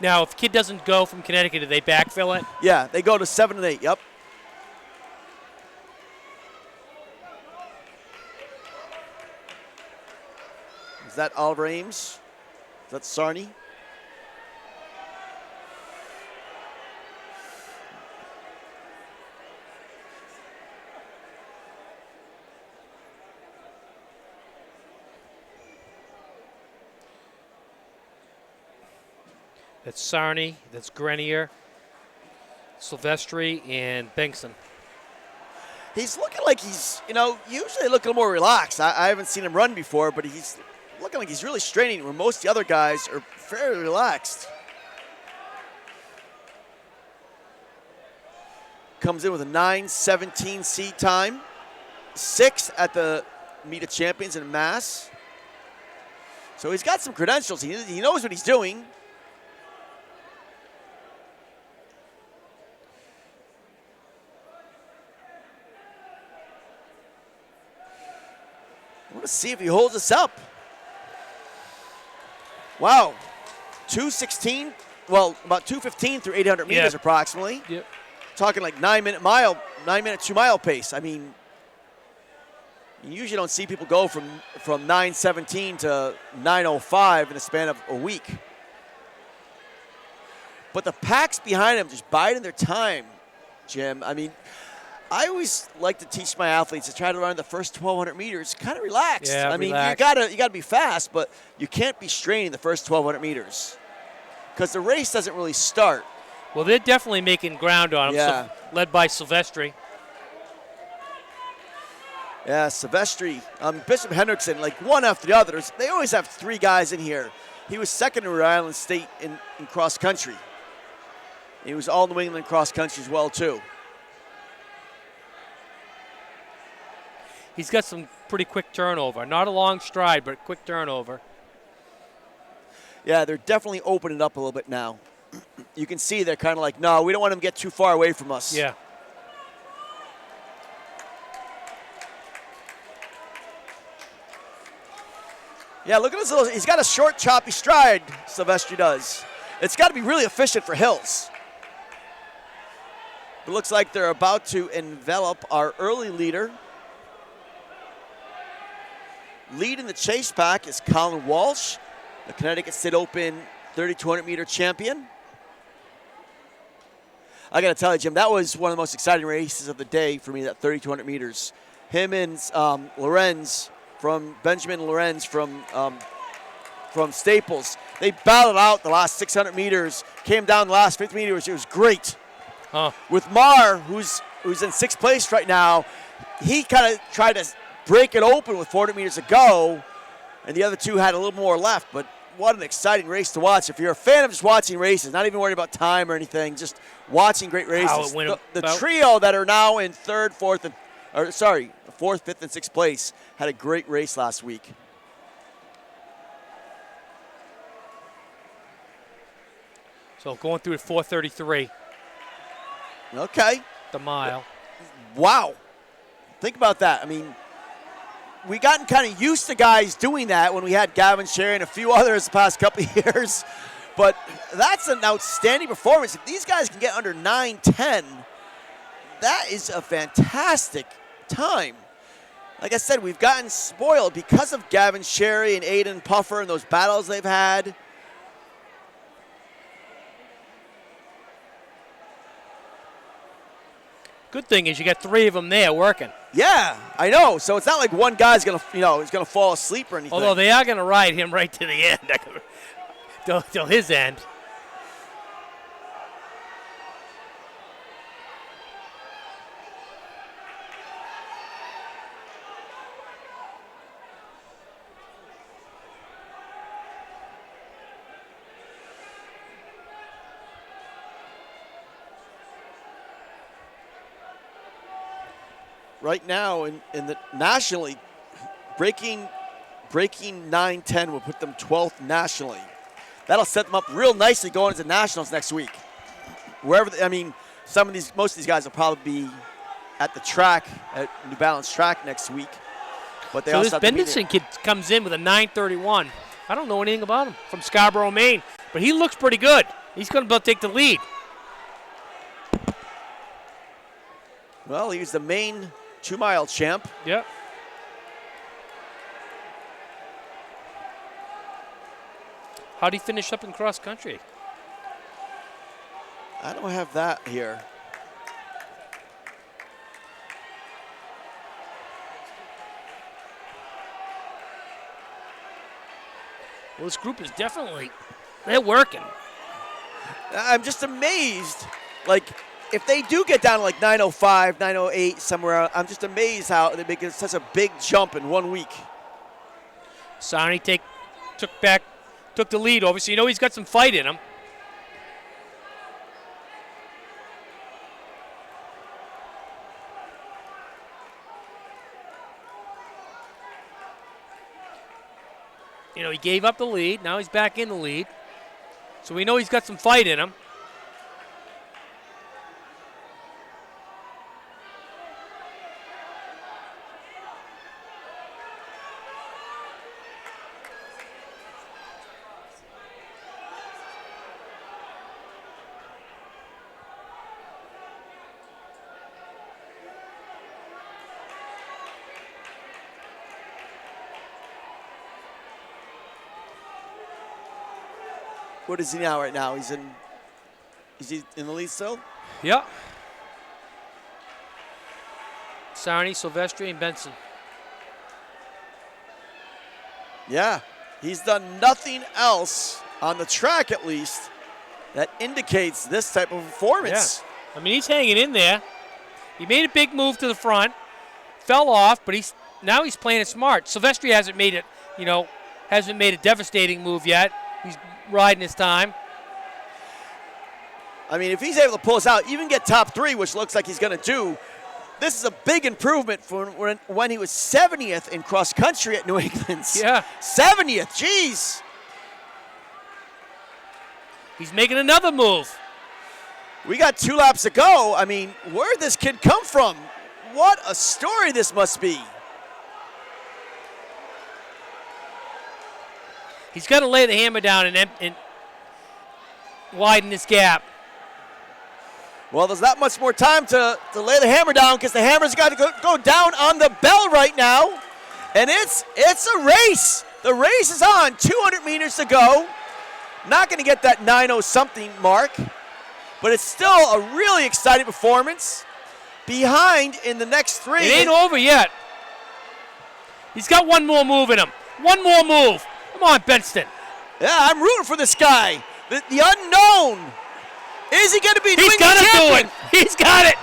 Now, if a kid doesn't go from Connecticut, do they backfill it? Yeah, they go to 7 and 8, yep. Is that Oliver Ames? Is that Sarney? That's Sarney, that's Grenier, Silvestri, and Bengtson. He's looking like he's, usually look a little more relaxed. I haven't seen him run before, but he's looking like he's really straining, where most of the other guys are fairly relaxed. Comes in with a 9:17 seed time. 6th at the Meet of Champions in Mass. So he's got some credentials. He knows what he's doing. I want to see if he holds us up. Wow. 2:16, well, about 2:15 through 800 meters approximately. Yep. Talking like 9-minute 2-mile pace. I mean, you usually don't see people go from 9:17 to 9:05 in the span of a week. But the packs behind him just biding their time, Jim. I mean, I always like to teach my athletes to try to run the first 1,200 meters kind of relaxed. Yeah, I mean, relax. you gotta be fast, but you can't be straining the first 1,200 meters because the race doesn't really start. Well, they're definitely making ground on him, Yeah. led by Silvestri. Yeah, Silvestri, Bishop Hendrickson, like one after the others. They always have 3 guys in here. He was 2nd in Rhode Island State in cross country. He was all New England cross country as well, too. He's got some pretty quick turnover. Not a long stride, but quick turnover. Yeah, they're definitely opening up a little bit now. You can see they're kind of like, no, we don't want him to get too far away from us. Yeah. Yeah, look at his little, he's got a short, choppy stride, Silvestri does. It's got to be really efficient for hills. It looks like they're about to envelop our early leader. Lead in the chase pack is Colin Walsh, the Connecticut State Open 3,200 meter champion. I got to tell you, Jim, that was one of the most exciting races of the day for me, that 3,200 meters. Him and Benjamin Lorenz from Staples, they battled out the last 600 meters, came down the last 50 meters. It was great. Huh. With Marr, who's in 6th place right now, he kind of tried to break it open with 400 meters to go, and the other 2 had a little more left. But what an exciting race to watch. If you're a fan of just watching races, not even worried about time or anything, just watching great races. How it went The about. trio that are now in 3rd, 4th, or sorry, 4th, 5th, and 6th place. Had a great race last week. So going through at 4:33, Okay. the mile. Wow. Think about that. I mean, we gotten kind of used to guys doing that when we had Gavin Sherry and a few others the past couple of years. But that's an outstanding performance. If these guys can get under 9:10, that is a fantastic time. Like I said, we've gotten spoiled because of Gavin Sherry and Aiden Puffer and those battles they've had. Good thing is you got 3 of them there working. Yeah, I know. So it's not like one guy's gonna, is gonna fall asleep or anything. Although they are going to ride him right to the end, till his end. Right now in the nationally, breaking 9:10 will put them 12th nationally. That'll set them up real nicely going into nationals next week. Most of these guys will probably be at the track at New Balance track next week. But they So also this have to be Bendison kid comes in with a 9:31. I don't know anything about him, from Scarborough, Maine, but he looks pretty good. He's going to take the lead. Well, he's the main 2-mile champ. Yep. How'd he finish up in cross country? I don't have that here. Well, this group is definitely, they're working. I'm just amazed. Like, if they do get down to like 9:05, 9:08, somewhere, I'm just amazed how they make such a big jump in 1 week. Sarni took the lead over, so you know he's got some fight in him. You know, he gave up the lead. Now he's back in the lead. So we know he's got some fight in him. What is he now right now? Is he in the lead still? Yeah. Sarni, Silvestri, and Benson. Yeah. He's done nothing else on the track, at least, that indicates this type of performance. Yeah. I mean, he's hanging in there. He made a big move to the front, fell off, but now he's playing it smart. Silvestri hasn't made a devastating move yet. He's riding his time. I mean, if he's able to pull us out, even get top 3, which looks like he's going to do, this is a big improvement from when he was 70th in cross country at New England's. Yeah. 70th, jeez. He's making another move. We got 2 laps to go. I mean, where'd this kid come from? What a story this must be. He's got to lay the hammer down and widen this gap. Well, there's not much more time to lay the hammer down because the hammer's got to go down on the bell right now. And it's a race. The race is on. 200 meters to go. Not going to get that 9:0-something mark, but it's still a really exciting performance. Behind in the next 3. It ain't over yet. He's got one more move in him. One more move. Come on, Benston. Yeah, I'm rooting for this guy. The unknown. Is he going to be New He's England got to champion? do it. He's got it.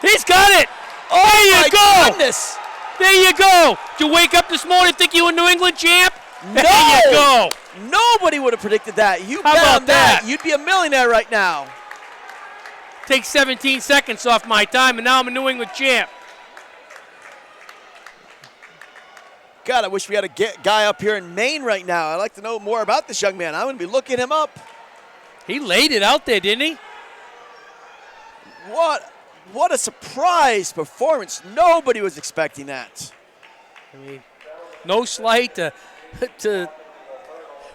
He's got it. Oh, there you my go. goodness. There you go. Did you wake up this morning and think you were New England champ? No. There you go. Nobody would have predicted that. You How bet about on that. that? You'd be a millionaire right now. Take 17 seconds off my time, and now I'm a New England champ. God, I wish we had a guy up here in Maine right now. I'd like to know more about this young man. I'm going to be looking him up. He laid it out there, didn't he? What a surprise performance. Nobody was expecting that. I mean, no slight to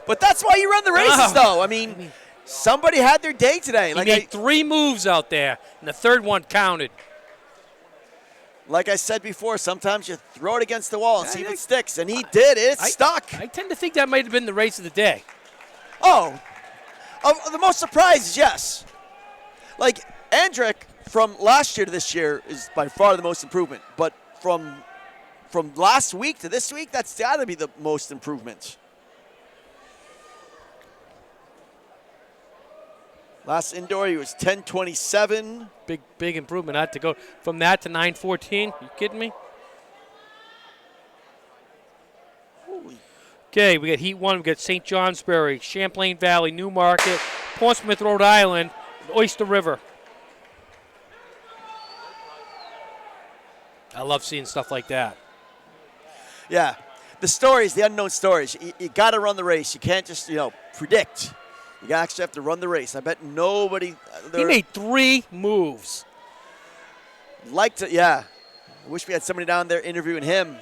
But that's why you run the races, though. I mean, somebody had their day today. he made 3 moves out there, and the third one counted. Like I said before, sometimes you throw it against the wall and see if it sticks, and he did. It stuck. I tend to think that might have been the race of the day. Oh, the most surprises, yes. Like, Andrick from last year to this year is by far the most improvement. But from last week to this week, that's got to be the most improvement. Last indoor, he was 10:27. Big improvement. I had to go from that to 9:14. You kidding me? Okay, we got Heat 1. We got St. Johnsbury, Champlain Valley, Newmarket, Portsmouth, Rhode Island, Oyster River. I love seeing stuff like that. Yeah. The stories, the unknown stories. You got to run the race. You can't just, predict. You actually have to run the race. I bet nobody. He made 3 moves. I wish we had somebody down there interviewing him.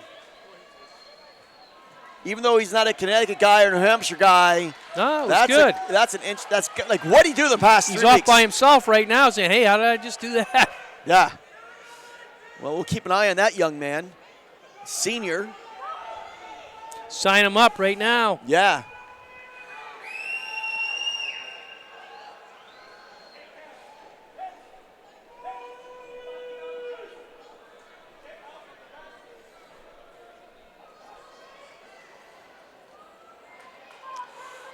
Even though he's not a Connecticut guy or New Hampshire guy. No, it was good. That's an inch. That's like, what did he do the past 3 weeks? He's off by himself right now saying, hey, how did I just do that? Yeah. Well, we'll keep an eye on that young man. Senior. Sign him up right now. Yeah.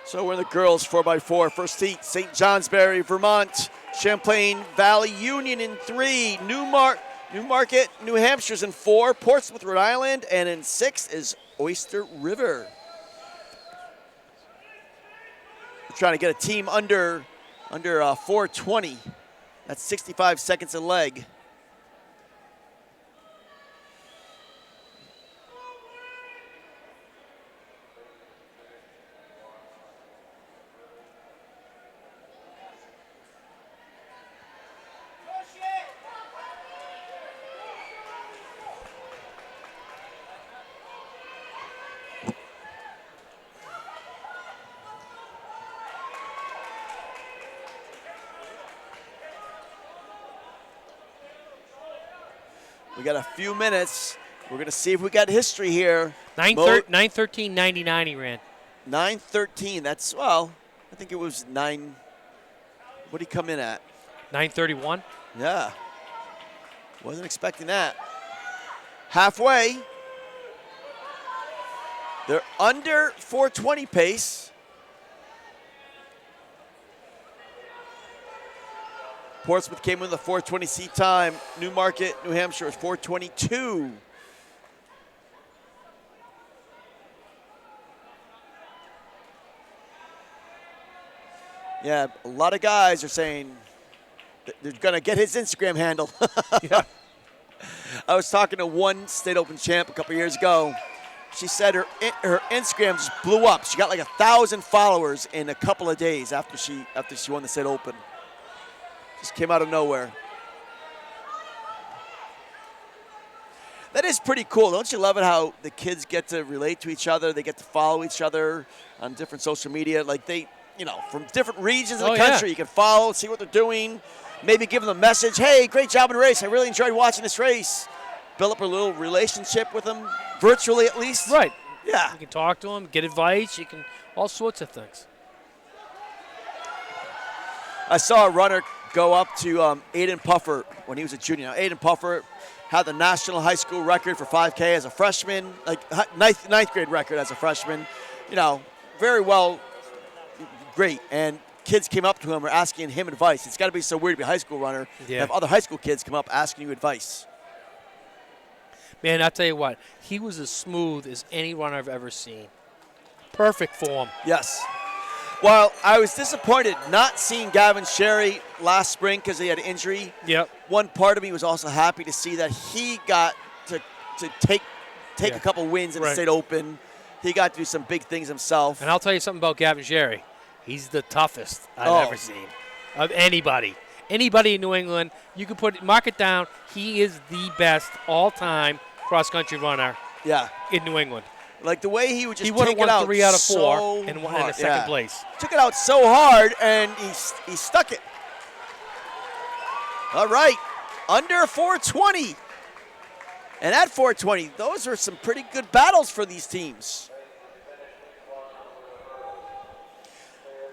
So we're in the girls 4x4. First heat, St. Johnsbury, Vermont. Champlain Valley Union in 3. Newmarket, New Hampshire's in 4. Portsmouth, Rhode Island. And in 6 is Oyster River. We're trying to get a team under 4:20. That's 65 seconds a leg. We got a few minutes. We're going to see if we got history here. 9:13.99 he ran. 9:13. That's, well, I think it was 9. What did he come in at? 9:31. Yeah. Wasn't expecting that. Halfway. They're under 4:20 pace. Portsmouth came in with a 4:20 seat time. Newmarket, New Hampshire is 4:22. Yeah, a lot of guys are saying they're going to get his Instagram handle. Yeah. I was talking to one state open champ a couple years ago. She said her Instagram just blew up. She got like 1,000 followers in a couple of days after she won the state open. Just came out of nowhere. That is pretty cool. Don't you love it how the kids get to relate to each other? They get to follow each other on different social media. Like they, from different regions of the country, you can follow, see what they're doing, maybe give them a message. Hey, great job in the race. I really enjoyed watching this race. Build up a little relationship with them, virtually at least. Right. Yeah. You can talk to them, get advice. You can all sorts of things. I saw a runner go up to Aiden Puffer when he was a junior. Now, Aiden Puffer had the national high school record for 5K as a freshman, like ninth grade record as a freshman. Very well, great. And kids came up to him or asking him advice. It's got to be so weird to be a high school runner and have other high school kids come up asking you advice. Man, I'll tell you what, he was as smooth as any runner I've ever seen. Perfect form. Yes. While I was disappointed not seeing Gavin Sherry last spring because he had an injury, Yep. one part of me was also happy to see that he got to take Yeah. a couple wins in the Right. state open. He got to do some big things himself. And I'll tell you something about Gavin Sherry. He's the toughest I've Oh. ever seen of anybody. Anybody in New England, you can mark it down. He is the best all-time cross-country runner Yeah. in New England. Like the way he would just He would have take it won out 3 out of 4 so and won hard. in the second Yeah. place. Took it out so hard, and he stuck it. All right, under 420. And at 420, those are some pretty good battles for these teams.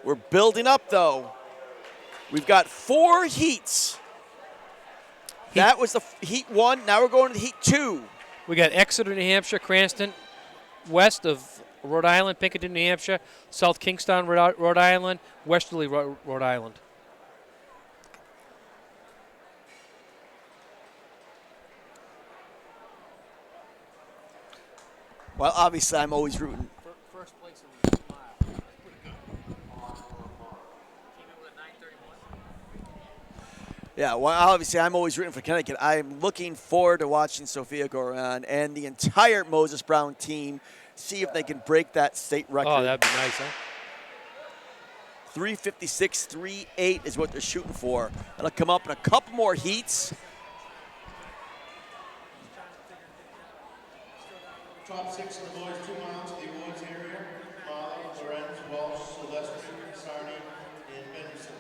We're building up, though. We've got 4 heats. That was the heat 1. Now we're going to heat 2. We got Exeter, New Hampshire, Cranston, west of Rhode Island, Pinkerton, New Hampshire, South Kingstown, Rhode Island, Westerly, Rhode Island. Well, obviously, I'm always rooting. First place in the mile. That's pretty good. Came in with a 9:31. Yeah, well, obviously, I'm always rooting for Connecticut. I'm looking forward to watching Sophia Goran and the entire Moses Brown team see if they can break that state record. Oh, that'd be nice, huh? 356, 38 is what they're shooting for. That'll come up in a couple more heats. Top 6 of the boys, 2 miles to the Woods area. Molly, Lorenz, Walsh, Sylvester, Sarni, and Henderson.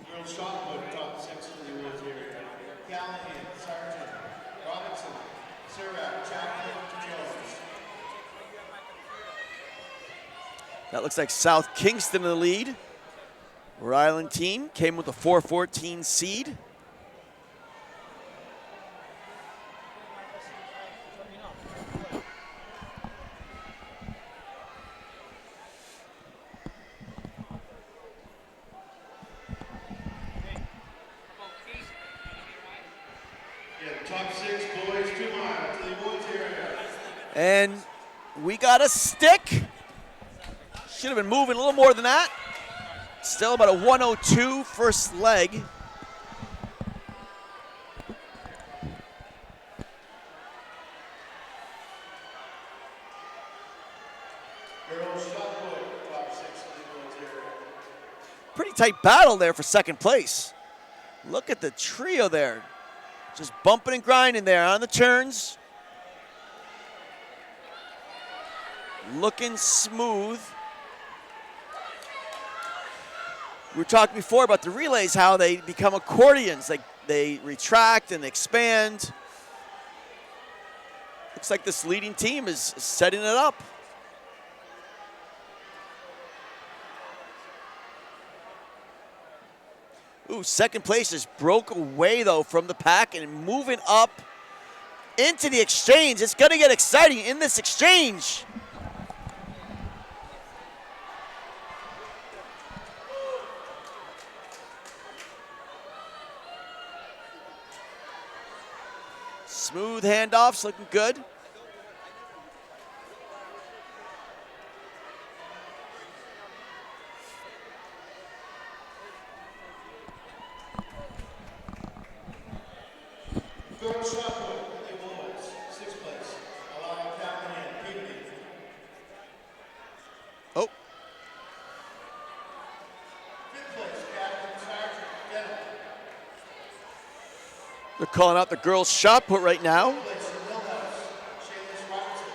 Girls shot put top 6 of the Woods area. Callahan, Sargent, Robinson, Surratt, Chaplin, Jones. That looks like South Kingston in the lead. Rhode Island team came with a 414 seed. Yeah, top 6 boys, 2 miles to the Woods area. And we got a stick. Should have been moving a little more than that. Still about a 102 first leg. Girls shot put top 6 of the Woods area. Pretty tight battle there for second place. Look at the trio there. Just bumping and grinding there on the turns. Looking smooth. We were talking before about the relays, how they become accordions. They retract and expand. Looks like this leading team is setting it up. Ooh, second place just broke away, though, from the pack and moving up into the exchange. It's going to get exciting in this exchange. Smooth handoffs, looking good. Girls shot put the Woods, 6th place. Allow Callahan, Peabody. Oh, 5th place, Catherine Sargent, Denham. they're calling out the girls' shot put right now. Place in Millhouse, Shaylis Robinson.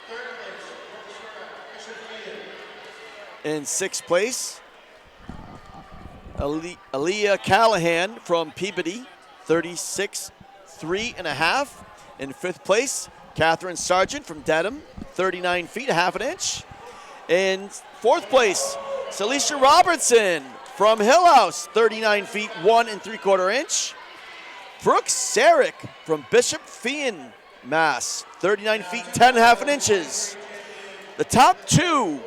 Third place, Bishop Field. In sixth place, Aaliyah Callahan from Peabody, 36, 3.5. In fifth place, Catherine Sargent from Dedham, 39 feet, a half an inch. In fourth place, Celicia Robertson from Hillhouse, 39 feet, 1 3/4 inch. Brooke Sarek from Bishop Fien, Mass, 39 feet, 10.5 inches. The top two,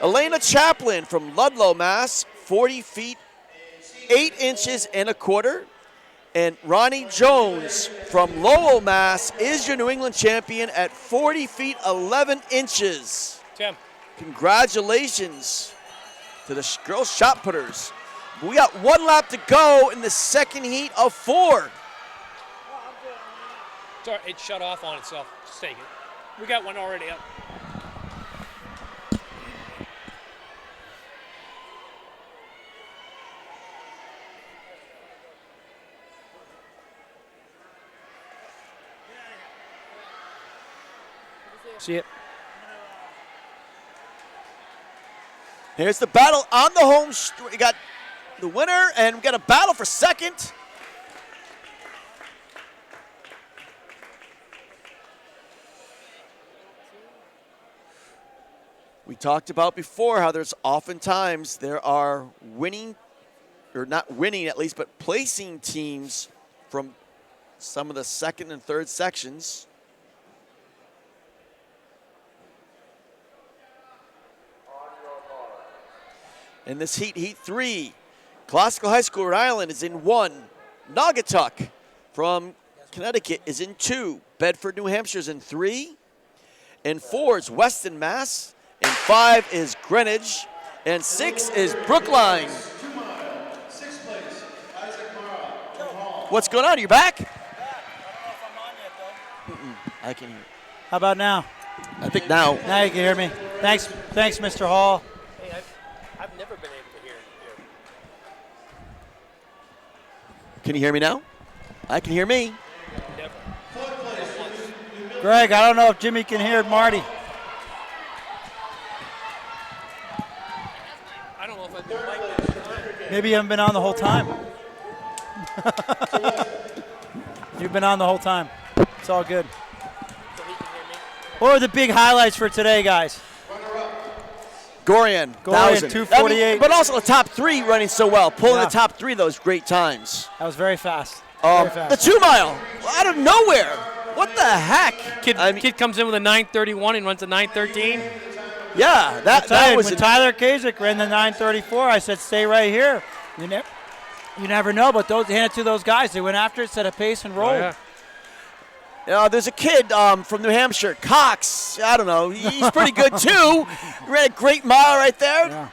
Elena Chaplin from Ludlow, Mass, 40 feet, 8 inches and a quarter. And Ronnie Jones from Lowell, Mass. is your New England champion at 40 feet 11 inches. Tim. Congratulations to the girls shot putters. We got 1 lap to go in the second heat of 4. Sorry, it shut off on itself. Just take it. We got one already up. See it? Here's the battle on the home. We got the winner, and we got a battle for second. We talked about before how there's oftentimes there are winning, or not winning at least, but placing teams from some of the second and third sections. In this heat, Heat 3, Classical High School, Rhode Island is in 1. Naugatuck from Connecticut is in 2. Bedford, New Hampshire is in 3. And 4 is Weston, Mass. And 5 is Greenwich. And 6 is Brookline. What's going on? You're back? I can hear you. How about now? I think now. Now you can hear me. Thanks, Mr. Hall. Hey, I've never been able to hear it. Can you hear me now? I can hear me. Never. Greg, I don't know if Jimmy can hear Marty. I don't know if I've been like this. Maybe you haven't been on the whole time. You've been on the whole time. It's all good. So he can hear me. What were the big highlights for today, guys? Gorian, 1,000. 2:48. But also the top 3 running so well. Pulling Yeah. the top 3 of those great times. That was very fast. Very fast. The 2 mile, out of nowhere. What the heck? Kid comes in with a 9:31 and runs a 9:13. Yeah, that When was Tyler Kasich ran the 9:34, I said, stay right here. You never know, but hand it to those guys. They went after it, set a pace, and rolled. There's a kid from New Hampshire, Cox. I don't know. He's pretty good too. He ran a great mile right there. Yeah.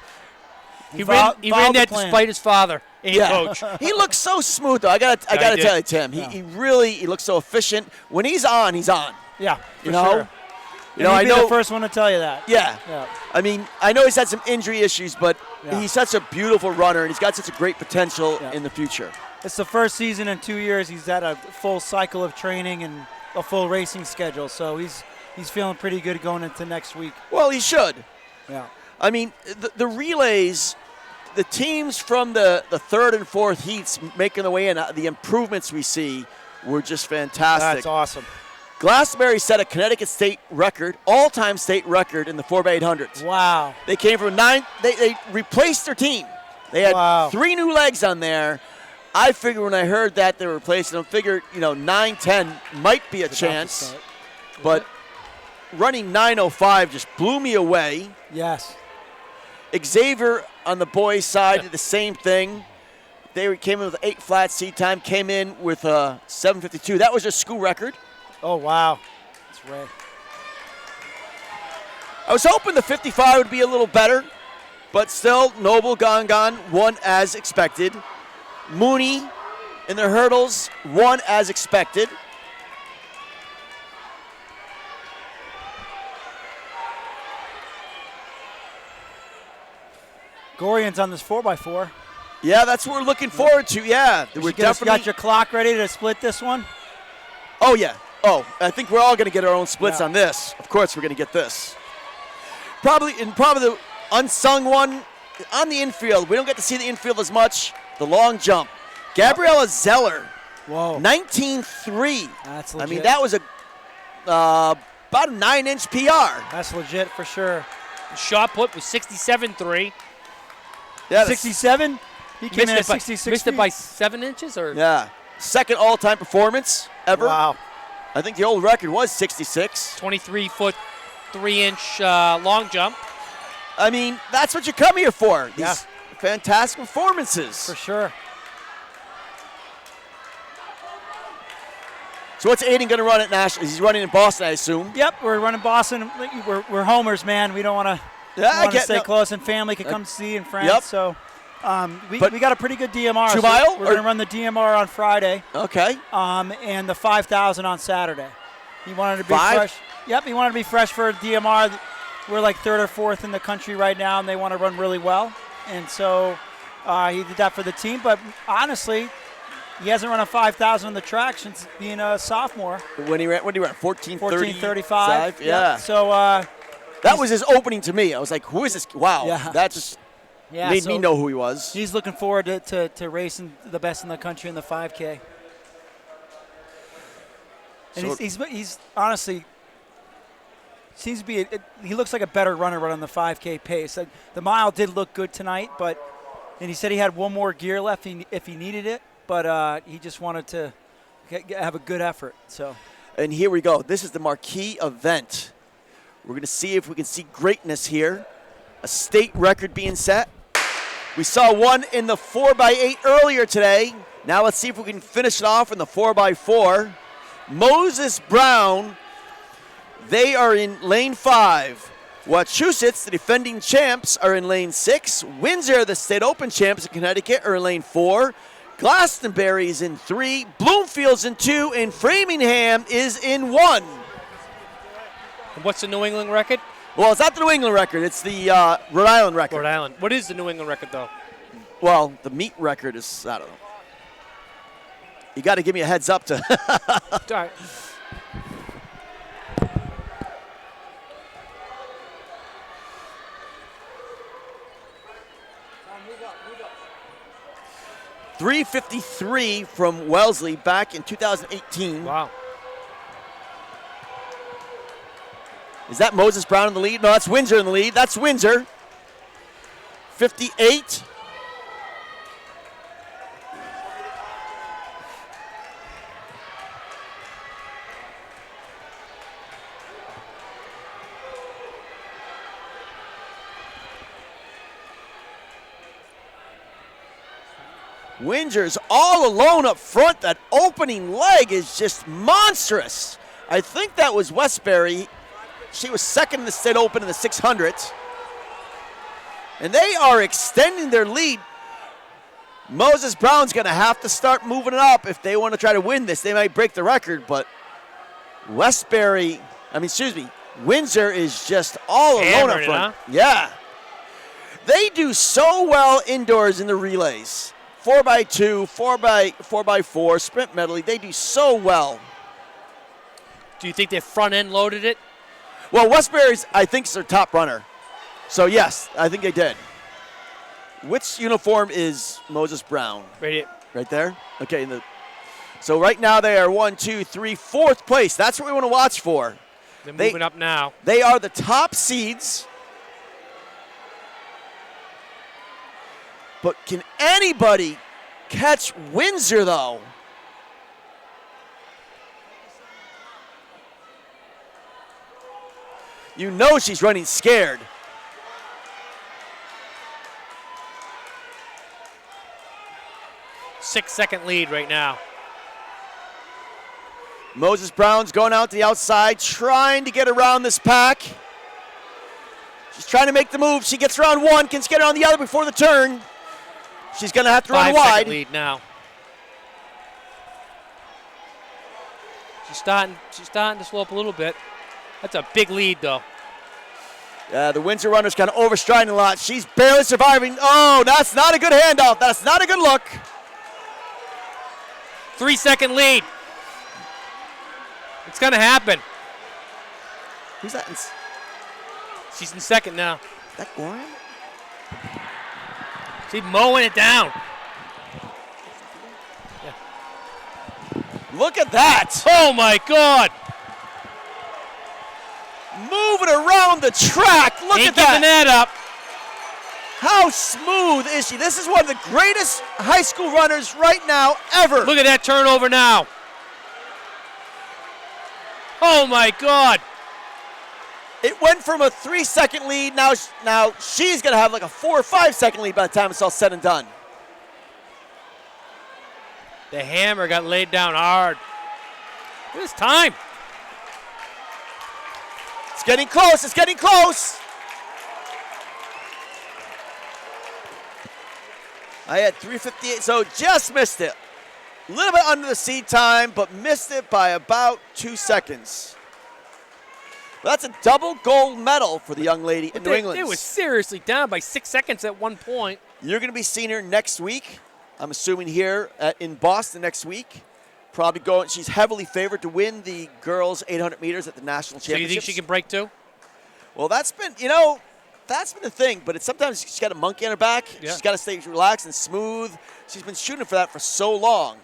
He ran that despite his father and coach. He looks so smooth though. I gotta he tell you, did. Tim. He really looks so efficient. When he's on, he's on. Yeah, You know. sure. You know, I He'd be know. the first one to tell you that. Yeah. Yeah. I mean, I know he's had some injury issues, but Yeah. he's such a beautiful runner, and he's got such a great potential Yeah. in the future. It's the first season in 2 years he's had a full cycle of training and a full racing schedule, so he's feeling pretty good going into next week. Well, he should. Yeah. I mean, the relays, the teams from the third and fourth heats making their way in, the improvements we see were just fantastic. That's awesome. Glastonbury set a Connecticut state record, all-time state record in the 4x800s. Wow. They came from 9. They replaced their team. They had 3 new legs on there. I figured when I heard that they were replacing them, figured 9-10 might be a chance, but running 9:05 just blew me away. Yes. Xavier on the boys' side did the same thing. They came in with 8 flat seat time, came in with 7:52. That was their school record. Oh, wow. That's right. I was hoping the 55 would be a little better, but still, Noble Gongon won as expected. Mooney in the hurdles won as expected. Gorian's on this 4x4. Yeah, that's what we're looking forward to. Yeah, we're definitely got your clock ready to split this one? Oh, yeah. Oh, I think we're all going to get our own splits Yeah. on this. Of course, we're going to get this. Probably the unsung one on the infield. We don't get to see the infield as much. The long jump. Gabriella Zeller, Whoa. 19.3. That's I legit. mean, that was about a 9-inch PR. That's legit for sure. The shot put was 67.3. Yeah, 67? He came in at 66 Missed it feet. by 7 inches, or Yeah. Second all-time performance ever. Wow. I think the old record was 66. 23-foot, 3-inch long jump. I mean, that's what you come here for. Yeah. These fantastic performances. For sure. So what's Aiden going to run at National? He's running in Boston, I assume. Yep, we're running Boston. We're homers, man. We don't want to stay close, and family can come see and friends. Yep. So we got a pretty good DMR. 2 so mile? We're going to run the DMR on Friday. Okay. And the 5,000 on Saturday. He wanted to be 5? fresh. Yep, he wanted to be fresh for DMR. We're like 3rd or 4th in the country right now, and they want to run really well. And so he did that for the team. But honestly, he hasn't run a 5,000 on the track since being a sophomore. What did he run? 14:35. Yeah. Yep. So that was his opening to me. I was like, who is this? Wow. Yeah. That just made me know who he was. He's looking forward to racing the best in the country in the 5K. And So- he's honestly seems to be he looks like a better runner right on the 5K pace. The mile did look good tonight, and he said he had one more gear left if he needed it, but he just wanted to have a good effort. So. And here we go. This is the marquee event. We're going to see if we can see greatness here. A state record being set. We saw one in the 4x8 earlier today. Now let's see if we can finish it off in the 4x4. Moses Brown, they are in lane 5. Wachusett, the defending champs, are in lane 6. Windsor, the state open champs in Connecticut, are in lane 4. Glastonbury is in 3. Bloomfield's in 2. And Framingham is in 1. And what's the New England record? Well, it's not the New England record. It's the Rhode Island record. Rhode Island. What is the New England record, though? Well, the meet record is, I don't know. You got to give me a heads up to. All right. .353 from Wellesley back in 2018. Wow. Is that Moses Brown in the lead? No, that's Windsor in the lead. That's Windsor. 58. Windsor's all alone up front. That opening leg is just monstrous. I think that was Westbury. She was second in the state open in the 600. And they are extending their lead. Moses Brown's going to have to start moving it up if they want to try to win this. They might break the record, but Windsor is just all alone up Hammering it, front. huh? Yeah. They do so well indoors in the relays. 4x2, 4x4, sprint medley. They do so well. Do you think they front end loaded it? Well, Westbury's, I think, is their top runner. So, yes, I think they did. Which uniform is Moses Brown? Right here. Right there? Okay. So, right now they are 1, 2, 3, 4th place. That's what we want to watch for. They're moving up now. They are the top seeds. But can anybody catch Windsor, though? You know she's running scared. Six-second lead right now. Moses Brown's going out to the outside, trying to get around this pack. She's trying to make the move. She gets around one, can she get around the other before the turn? She's going to have to run 5-second wide. lead now. She's starting to slope a little bit. That's a big lead, though. The Windsor runner's kind of overstriding a lot. She's barely surviving. Oh, that's not a good handoff. That's not a good look. 3-second lead. It's going to happen. Who's that? She's in second now. That Goran? She's mowing it down. Look at that. Oh, my God. Moving around the track. Look Ain't at that. giving that up. How smooth is she? This is one of the greatest high school runners right now ever. Look at that turnover now. Oh, my God. It went from a 3-second lead. Now she's going to have like a 4 or 5-second lead by the time it's all said and done. The hammer got laid down hard. It's time. It's getting close. It's getting close. I had 3:58, so just missed it. A little bit under the seed time, but missed it by about 2 seconds. Well, that's a double gold medal for the young lady in New England. They were seriously down by 6 seconds at one point. You're going to be seeing her next week. I'm assuming here in Boston next week. Probably going. She's heavily favored to win the girls 800 meters at the national So you championships. think she can break too? Well, that's been the thing. But sometimes she's got a monkey on her back. Yeah. She's got to stay relaxed and smooth. She's been shooting for that for so long.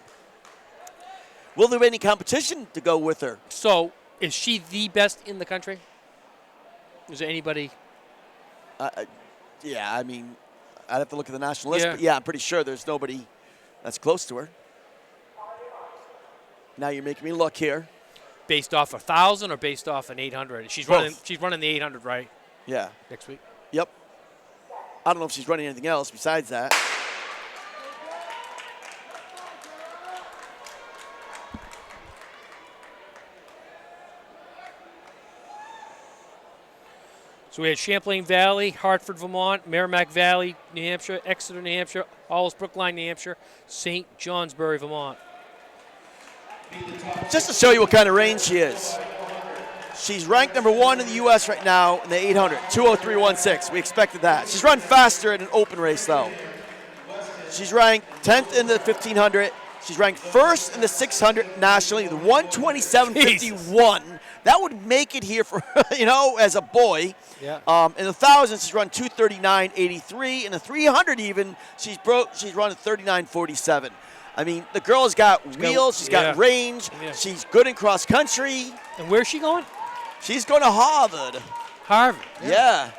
Will there be any competition to go with her? So is she the best in the country? Is there anybody? Yeah, I mean, I'd have to look at the national list. Yeah. But yeah, I'm pretty sure there's nobody that's close to her. Now you're making me look here. Based off 1,000 or based off an 800? She's Both. running the 800 right Yeah. next week. Yep. I don't know if she's running anything else besides that. So we had Champlain Valley, Hartford, Vermont, Merrimack Valley, New Hampshire, Exeter, New Hampshire, Allis Brookline, New Hampshire, St. Johnsbury, Vermont. Just to show you what kind of range she is. She's ranked number 1 in the U.S. right now in the 800, 203.16. We expected that. She's run faster in an open race, though. She's ranked 10th in the 1,500. She's ranked 1st in the 600 nationally, the 127.51. That would make it here for, as a boy. Yeah. In the 1,000, she's run 239.83. In the 300 even, she's run a 39.47. I mean, the girl's got wheels. She's got range. Yeah. She's good in cross country. And where's she going? She's going to Harvard. Harvard. Yeah.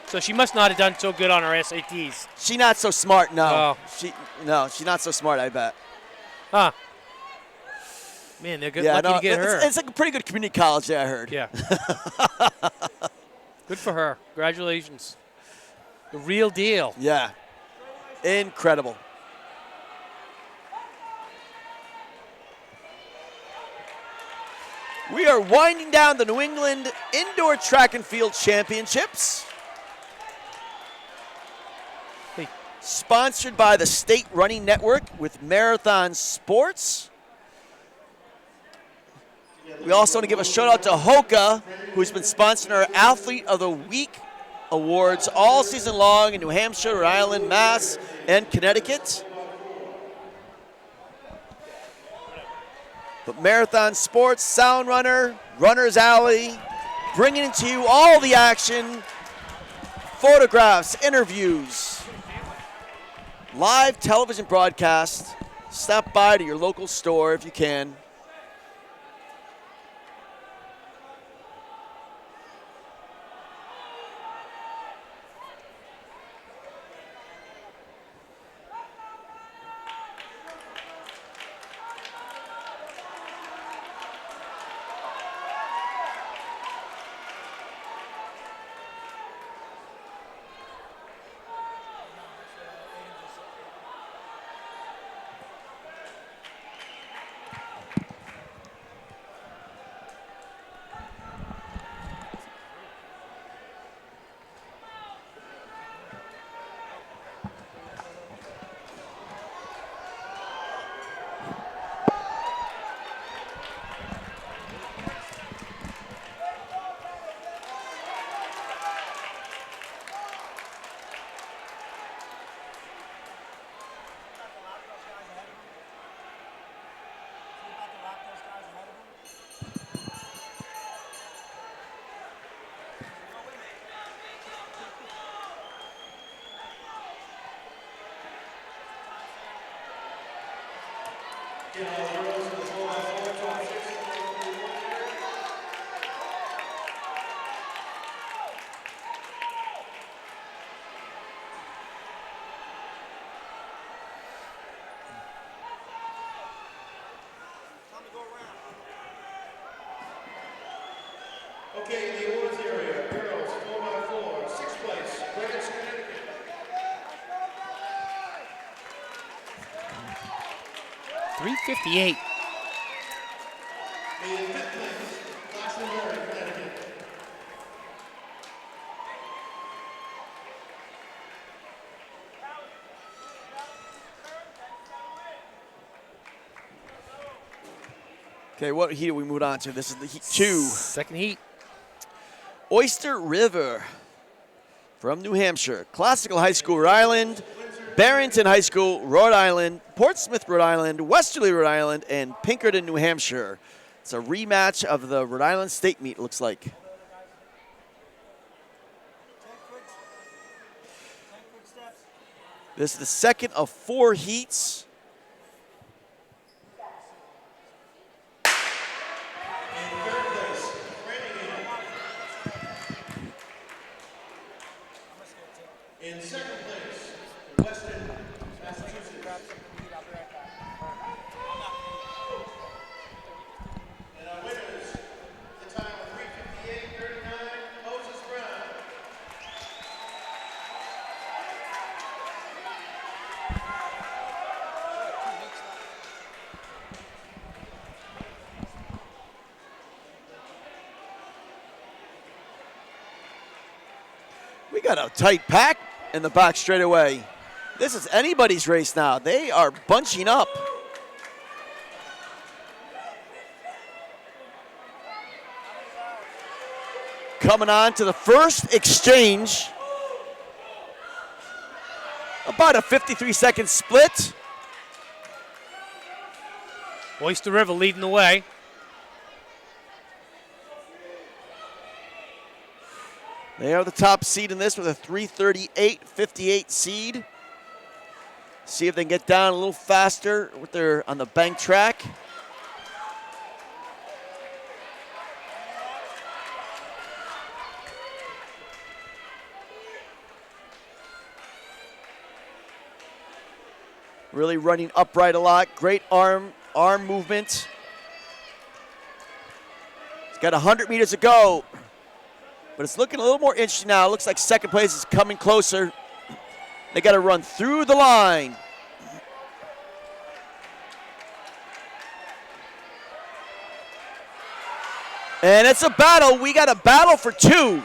So she must not have done so good on her SATs. She's not so smart, no. Oh. She's not so smart, I bet. Huh. Man, they're good. Lucky to get her. It's like a pretty good community college there, I heard. Yeah. Good for her. Congratulations. The real deal. Yeah. Incredible. We are winding down the New England Indoor Track and Field Championships. Hey. Sponsored by the State Running Network with Marathon Sports. We also want to give a shout out to Hoka, who's been sponsoring our Athlete of the Week awards all season long in New Hampshire, Rhode Island, Mass, and Connecticut. But Marathon Sports, Sound Runner, Runner's Alley, bringing to you all the action, photographs, interviews, live television broadcast. Stop by to your local store if you can. Okay, in the awards area, girls 4x4, 6th place, Greenwich, Connecticut. 3:58. Okay, what heat are we moving on to? This is the heat 2. Second heat. Oyster River from New Hampshire. Classical High School, Rhode Island. Barrington High School, Rhode Island. Portsmouth, Rhode Island. Westerly, Rhode Island. And Pinkerton, New Hampshire. It's a rematch of the Rhode Island State meet, looks like. This is the second of 4 heats. In second place, Weston, Massachusetts. And our winners, the time of 3:58.39, Moses Brown. We got a tight pack in the back straight away. This is anybody's race now. They are bunching up. Coming on to the first exchange. About a 53-second split. Oyster River leading the way. They are the top seed in this with a 3:38.58 seed. See if they can get down a little faster with their on the bank track. Really running upright a lot. Great arm movement. It's got 100 meters to go. But it's looking a little more interesting now. It looks like second place is coming closer. They got to run through the line. And it's a battle. We got a battle for 2.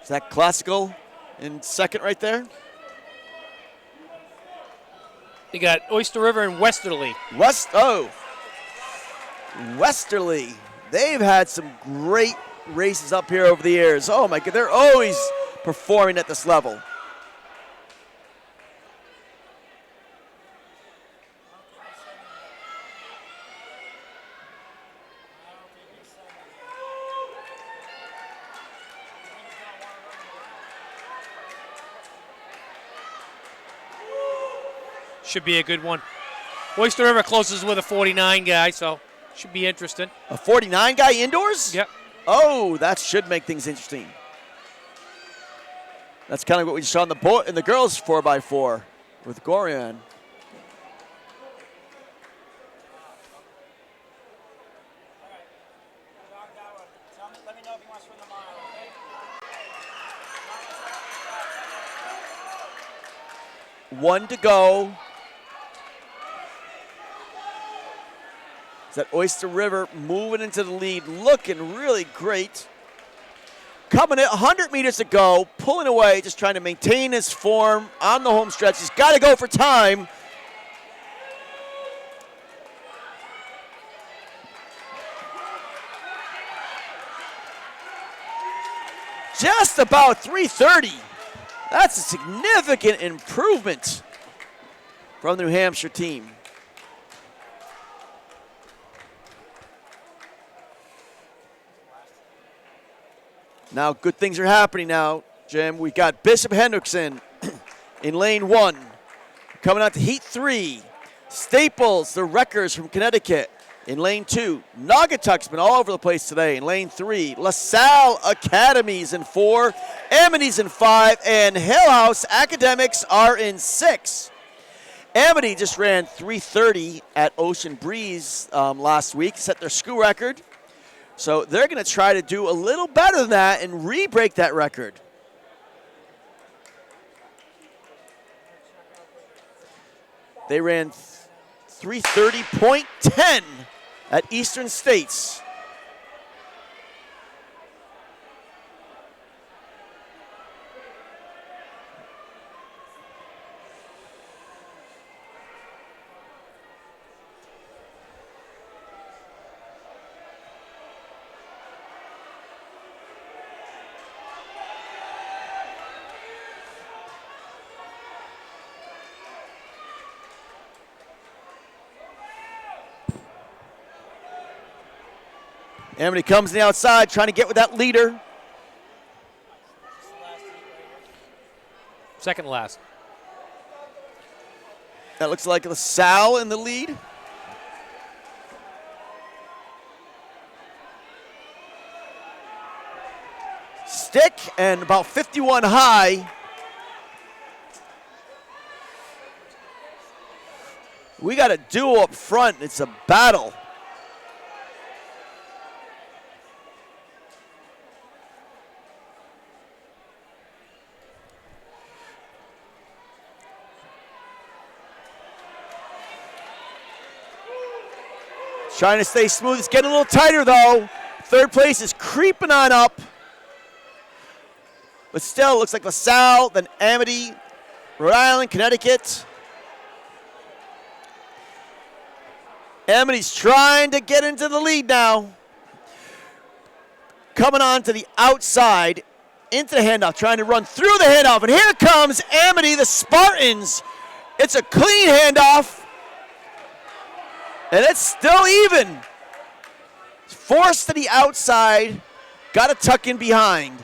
Is that classical in second right there? You got Oyster River and Westerly. Westerly. They've had some great races up here over the years. Oh my God, they're always performing at this level. Should be a good one. Oyster River closes with a 49 guy, so should be interesting. A 49 guy indoors? Yep. Oh, that should make things interesting. That's kind of what we saw in the girls 4x4 with Gorian. One to go. Is that Oyster River moving into the lead, looking really great. Coming at 100 meters to go, pulling away, just trying to maintain his form on the home stretch. He's got to go for time. Just about 3:30. That's a significant improvement from the New Hampshire team. Now, good things are happening now, Jim. We got Bishop Hendrickson in lane 1. Coming out to heat 3. Staples, the Wreckers from Connecticut in lane 2. Naugatuck's been all over the place today in lane 3. LaSalle Academies in 4. Amity's in 5. And Hill House Academics are in 6. Amity just ran 3:30 at Ocean Breeze last week, set their school record. So they're going to try to do a little better than that and re-break that record. They ran 3:30.10 at Eastern States. Amity comes to the outside, trying to get with that leader. Second last. That looks like LaSalle in the lead. Stick and about 51 high. We got a duo up front. It's a battle. Trying to stay smooth. It's getting a little tighter, though. Third place is creeping on up. But still, looks like LaSalle, then Amity, Rhode Island, Connecticut. Amity's trying to get into the lead now. Coming on to the outside, into the handoff, trying to run through the handoff. And here comes Amity, the Spartans. It's a clean handoff. And it's still even. Forced to the outside. Got to tuck in behind.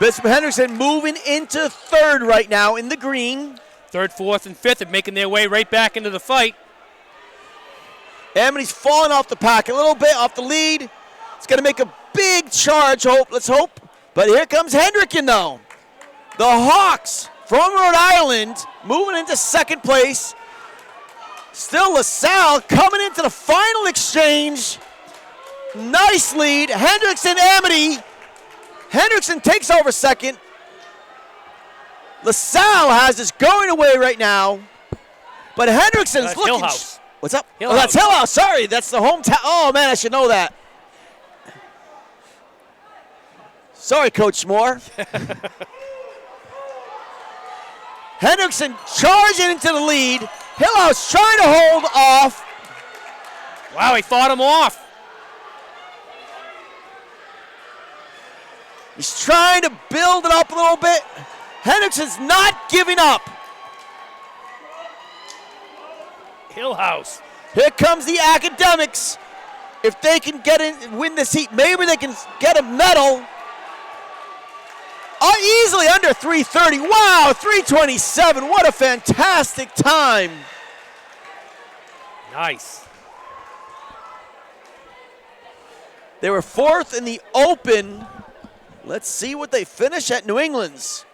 Bishop Hendrickson moving into third right now in the green. Third, fourth, and fifth are making their way right back into the fight. Amity's falling off the pack a little bit, off the lead. It's going to make a big charge, let's hope. But here comes Hendrickson, though. The Hawks from Rhode Island moving into second place. Still LaSalle coming into the final exchange. Nice lead. Hendrickson, Amity. Hendrickson takes over second. LaSalle has this going away right now. But Hendrickson's looking. Hillhouse. What's up? Hillhouse. Oh, that's Hillhouse. Sorry, that's the hometown. Oh, man, I should know that. Sorry, Coach Moore. Hendrickson charging into the lead. Hillhouse trying to hold off. Wow, he fought him off. He's trying to build it up a little bit. Hendrickson's not giving up. Hillhouse. Here comes the Academics. If they can get in, win this heat, maybe they can get a medal. Easily under 3:30. Wow, 3:27. What a fantastic time. Nice. They were fourth in the Open. Let's see what they finish at New England's.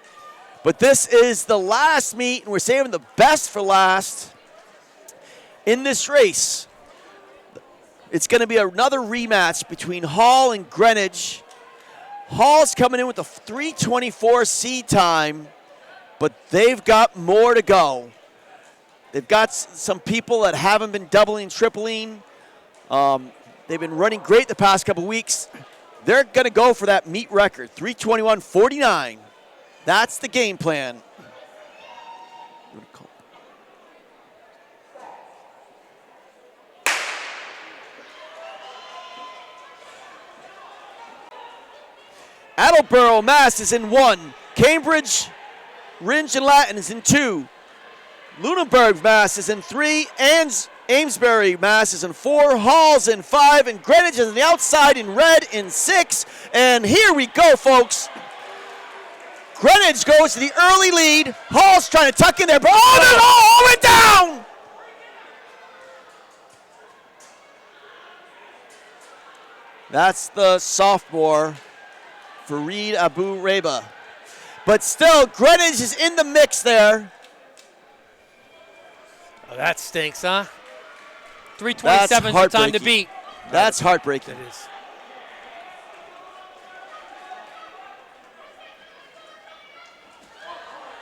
But this is the last meet, and we're saving the best for last in this race. It's going to be another rematch between Hall and Greenwich. Hall's coming in with a 3:24 seed time, but they've got more to go. They've got some people that haven't been doubling, tripling. They've been running great the past couple weeks. They're going to go for that meet record, 3:21.49. That's the game plan. Attleboro, Mass is in 1. Cambridge, Ringe, and Latin is in 2. Lunenburg, Mass is in 3. Amesbury, Mass is in 4. Hall's in 5. And Greenwich is on the outside in red in 6. And here we go, folks. Greenwich goes to the early lead. Hall's trying to tuck in there, but all went down! That's the sophomore, Fareed Abu Reba. But still, Greenwich is in the mix there. Oh, that stinks, huh? That's 3:27 is the time to heartbreaking. beat. That's heartbreaking. It is.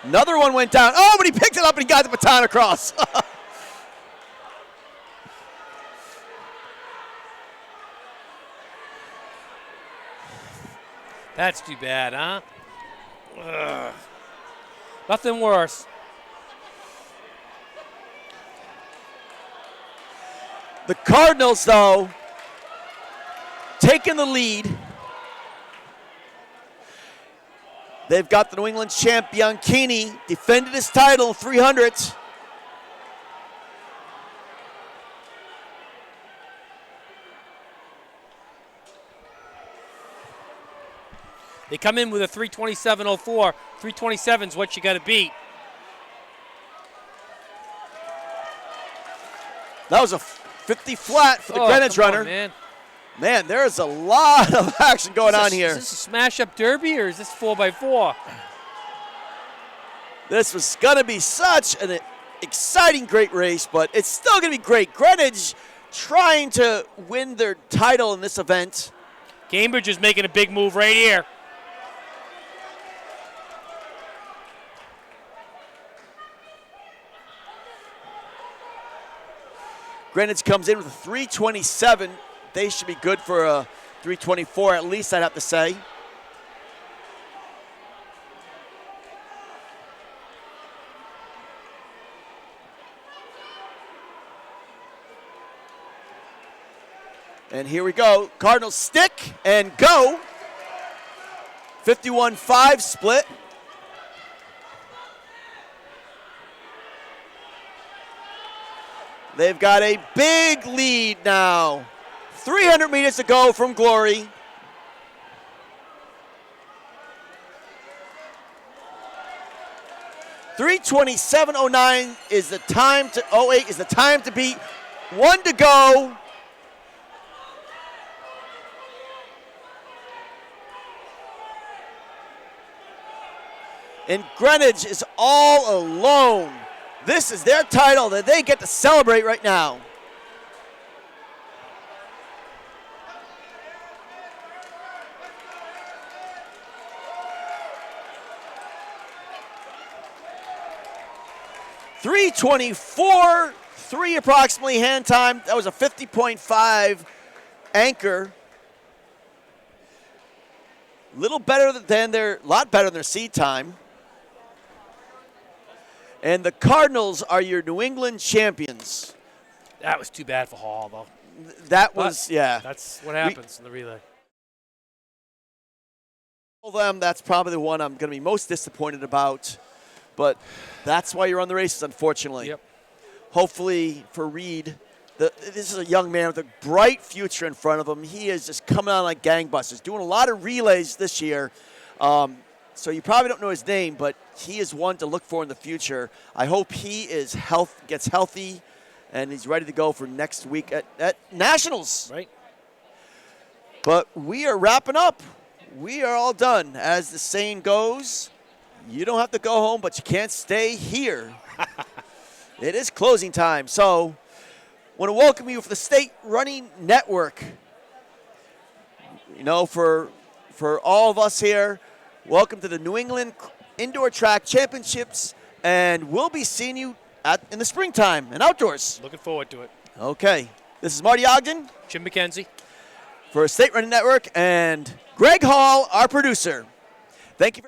Another one went down. Oh, but he picked it up and he got the baton across. That's too bad, huh? Ugh. Nothing worse. The Cardinals, though, taking the lead. They've got the New England champ, Bianchini, defended his title, 300. They come in with a 327.04. 327 is what you got to beat. That was a 50 flat for the Greenwich come on, runner. man. Man, there's a lot of action going on here. Is this a smash-up derby or is this 4x4? This was going to be such an exciting, great race, but it's still going to be great. Greenwich trying to win their title in this event. Cambridge is making a big move right here. Greenwich comes in with a 327. They should be good for a 324 at least, I'd have to say. And here we go. Cardinals stick and go. 51-5 split. They've got a big lead now. 300 meters to go from glory. .327.09 is the time to 08 is the time to beat. 1 to go. And Greenwich is all alone. This is their title that they get to celebrate right now. .324.3 approximately hand time. That was a 50.5 anchor. Lot better than their seed time. And the Cardinals are your New England champions. That was too bad for Hall, though. That was, yeah. That's what happens in the relay. All them, that's probably the one I'm going to be most disappointed about. But that's why you're on the races, unfortunately. Yep. Hopefully for Reed, this is a young man with a bright future in front of him. He is just coming on like gangbusters, doing a lot of relays this year. So you probably don't know his name, but he is one to look for in the future. I hope he gets healthy, and he's ready to go for next week at Nationals. Right. But we are wrapping up. We are all done. As the saying goes, you don't have to go home, but you can't stay here. It is closing time. So I want to welcome you for the State Running Network. You know, for all of us here, welcome to the New England Indoor Track Championships, and we'll be seeing you in the springtime and outdoors. Looking forward to it. Okay. This is Marty Ogden Jim McKenzie. for State Running Network and Greg Hall, our producer. Thank you.